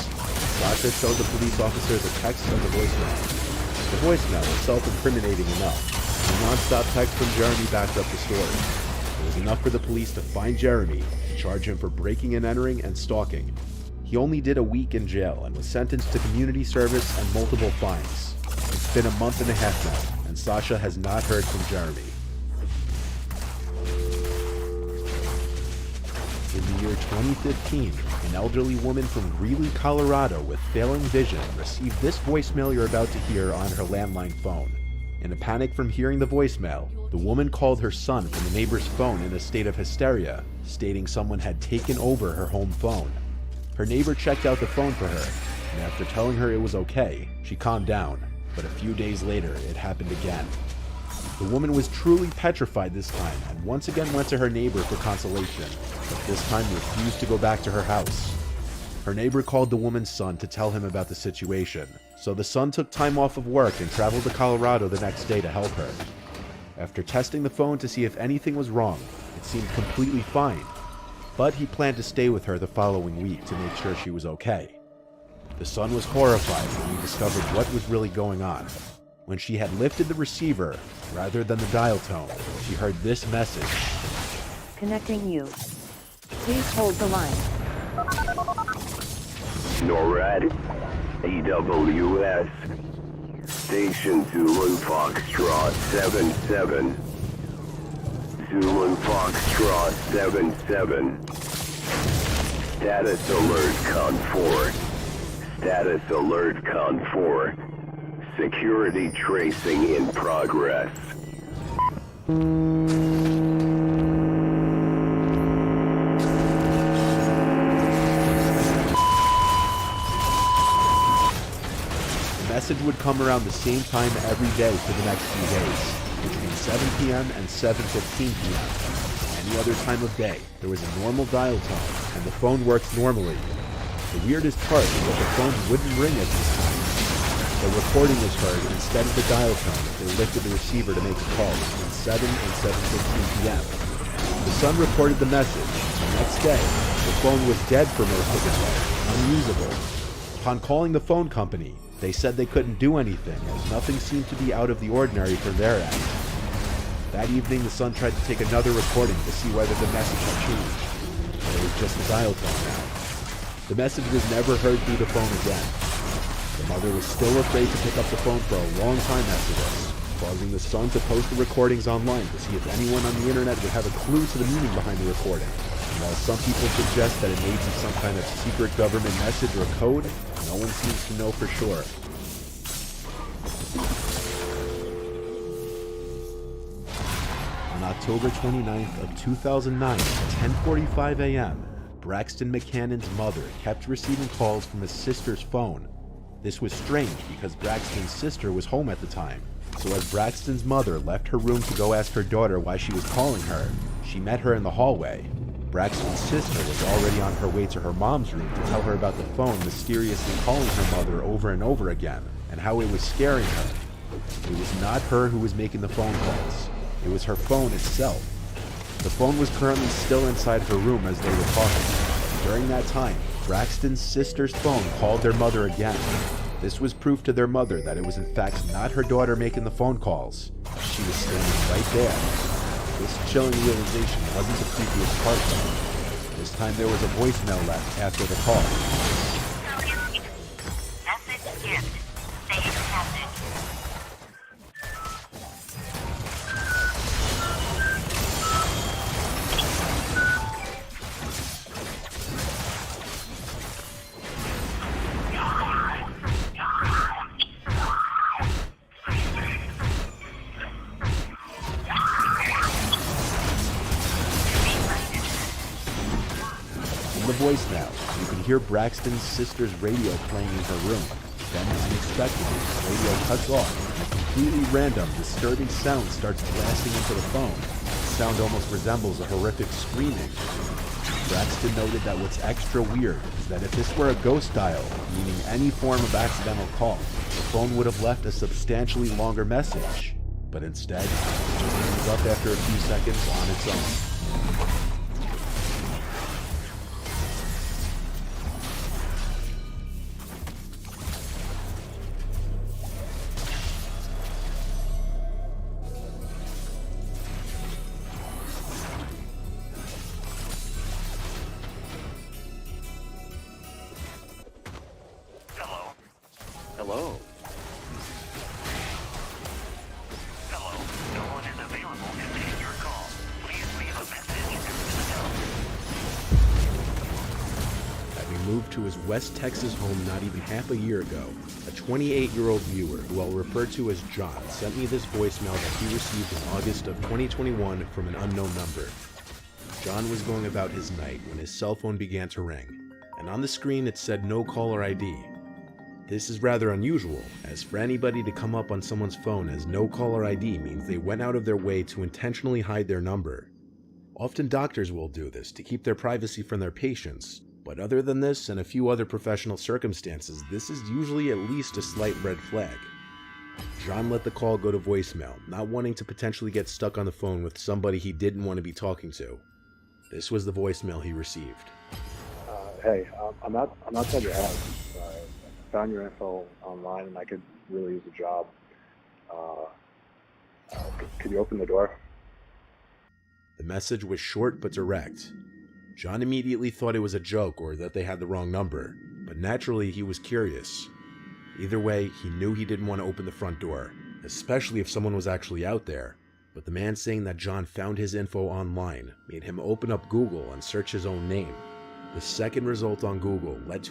Sasha showed the police officer the text of the voicemail. The voicemail was self-incriminating enough. The non-stop text from Jeremy backed up the story. It was enough for the police to find Jeremy and charge him for breaking and entering and stalking. He only did a week in jail and was sentenced to community service and multiple fines. It's been a month and a half now, and Sasha has not heard from Jeremy. In the year 2015, an elderly woman from Greeley, Colorado with failing vision received this voicemail you're about to hear on her landline phone. In a panic from hearing the voicemail, the woman called her son from the neighbor's phone in a state of hysteria, stating someone had taken over her home phone. Her neighbor checked out the phone for her, and after telling her it was okay, she calmed down, but a few days later, it happened again. The woman was truly petrified this time and once again went to her neighbor for consolation, but this time refused to go back to her house. Her neighbor called the woman's son to tell him about the situation, so the son took time off of work and traveled to Colorado the next day to help her. After testing the phone to see if anything was wrong, it seemed completely fine, but he planned to stay with her the following week to make sure she was okay. The son was horrified when he discovered what was really going on. When she had lifted the receiver, rather than the dial tone, she heard this message. Connecting you. Please hold the line. NORAD, AWS, Station Zulu Foxtrot 77. Zulu Foxtrot 77. Status alert Con 4. Status alert Con 4. Security tracing in progress. The message would come around the same time every day for the next few days, between 7 p.m. and 7:15 p.m. Any other time of day, there was a normal dial tone, and the phone worked normally. The weirdest part is that the phone wouldn't ring at this time. The recording was heard instead of the dial tone if they lifted the receiver to make a call between 7 and 7:15 p.m. The son reported the message. The next day, the phone was dead for most of the day, unusable. Upon calling the phone company, they said they couldn't do anything as nothing seemed to be out of the ordinary from their end. That evening, the son tried to take another recording to see whether the message had changed. But it was just a dial tone now. The message was never heard through the phone again. The mother was still afraid to pick up the phone for a long time after this, causing the son to post the recordings online to see if anyone on the internet would have a clue to the meaning behind the recording. And while some people suggest that it may be some kind of secret government message or code, no one seems to know for sure. On October 29th of 2009 at 10:45 a.m., Braxton McCannon's mother kept receiving calls from his sister's phone. This was strange because Braxton's sister was home at the time, so as Braxton's mother left her room to go ask her daughter why she was calling her, she met her in the hallway. Braxton's sister was already on her way to her mom's room to tell her about the phone mysteriously calling her mother over and over again, and how it was scaring her. It was not her who was making the phone calls. It was her phone itself. The phone was currently still inside her room as they were talking. During that time, Braxton's sister's phone called their mother again. This was proof to their mother that it was in fact not her daughter making the phone calls. She was standing right there. This chilling realization wasn't the creepiest part though. This time there was a voicemail left after the call. Message skipped. Save message. voicemail, you could hear Braxton's sister's radio playing in her room. Then, unexpectedly, the radio cuts off, and a completely random, disturbing sound starts blasting into the phone. The sound almost resembles a horrific screaming. Braxton noted that what's extra weird is that if this were a ghost dial, meaning any form of accidental call, the phone would have left a substantially longer message. But instead, it just hangs up after a few seconds on its own. Hello. Hello. No one is available to take your call. Please leave a message after the tone. Having moved to his West Texas home not even half a year ago, a 28-year-old viewer, who I'll refer to as John, sent me this voicemail that he received in August of 2021 from an unknown number. John was going about his night when his cell phone began to ring, and on the screen it said no caller ID. This is rather unusual, as for anybody to come up on someone's phone as no caller ID means they went out of their way to intentionally hide their number. Often doctors will do this to keep their privacy from their patients, but other than this and a few other professional circumstances, this is usually at least a slight red flag. John let the call go to voicemail, not wanting to potentially get stuck on the phone with somebody he didn't want to be talking to. This was the voicemail he received. Hey, I'm outside your house. Found your info online and I could really use a job. Could you open the door? The message was short but direct. John immediately thought it was a joke or that they had the wrong number, but naturally he was curious. Either way, he knew he didn't want to open the front door, especially if someone was actually out there. But the man saying that John found his info online made him open up Google and search his own name. The second result on Google led to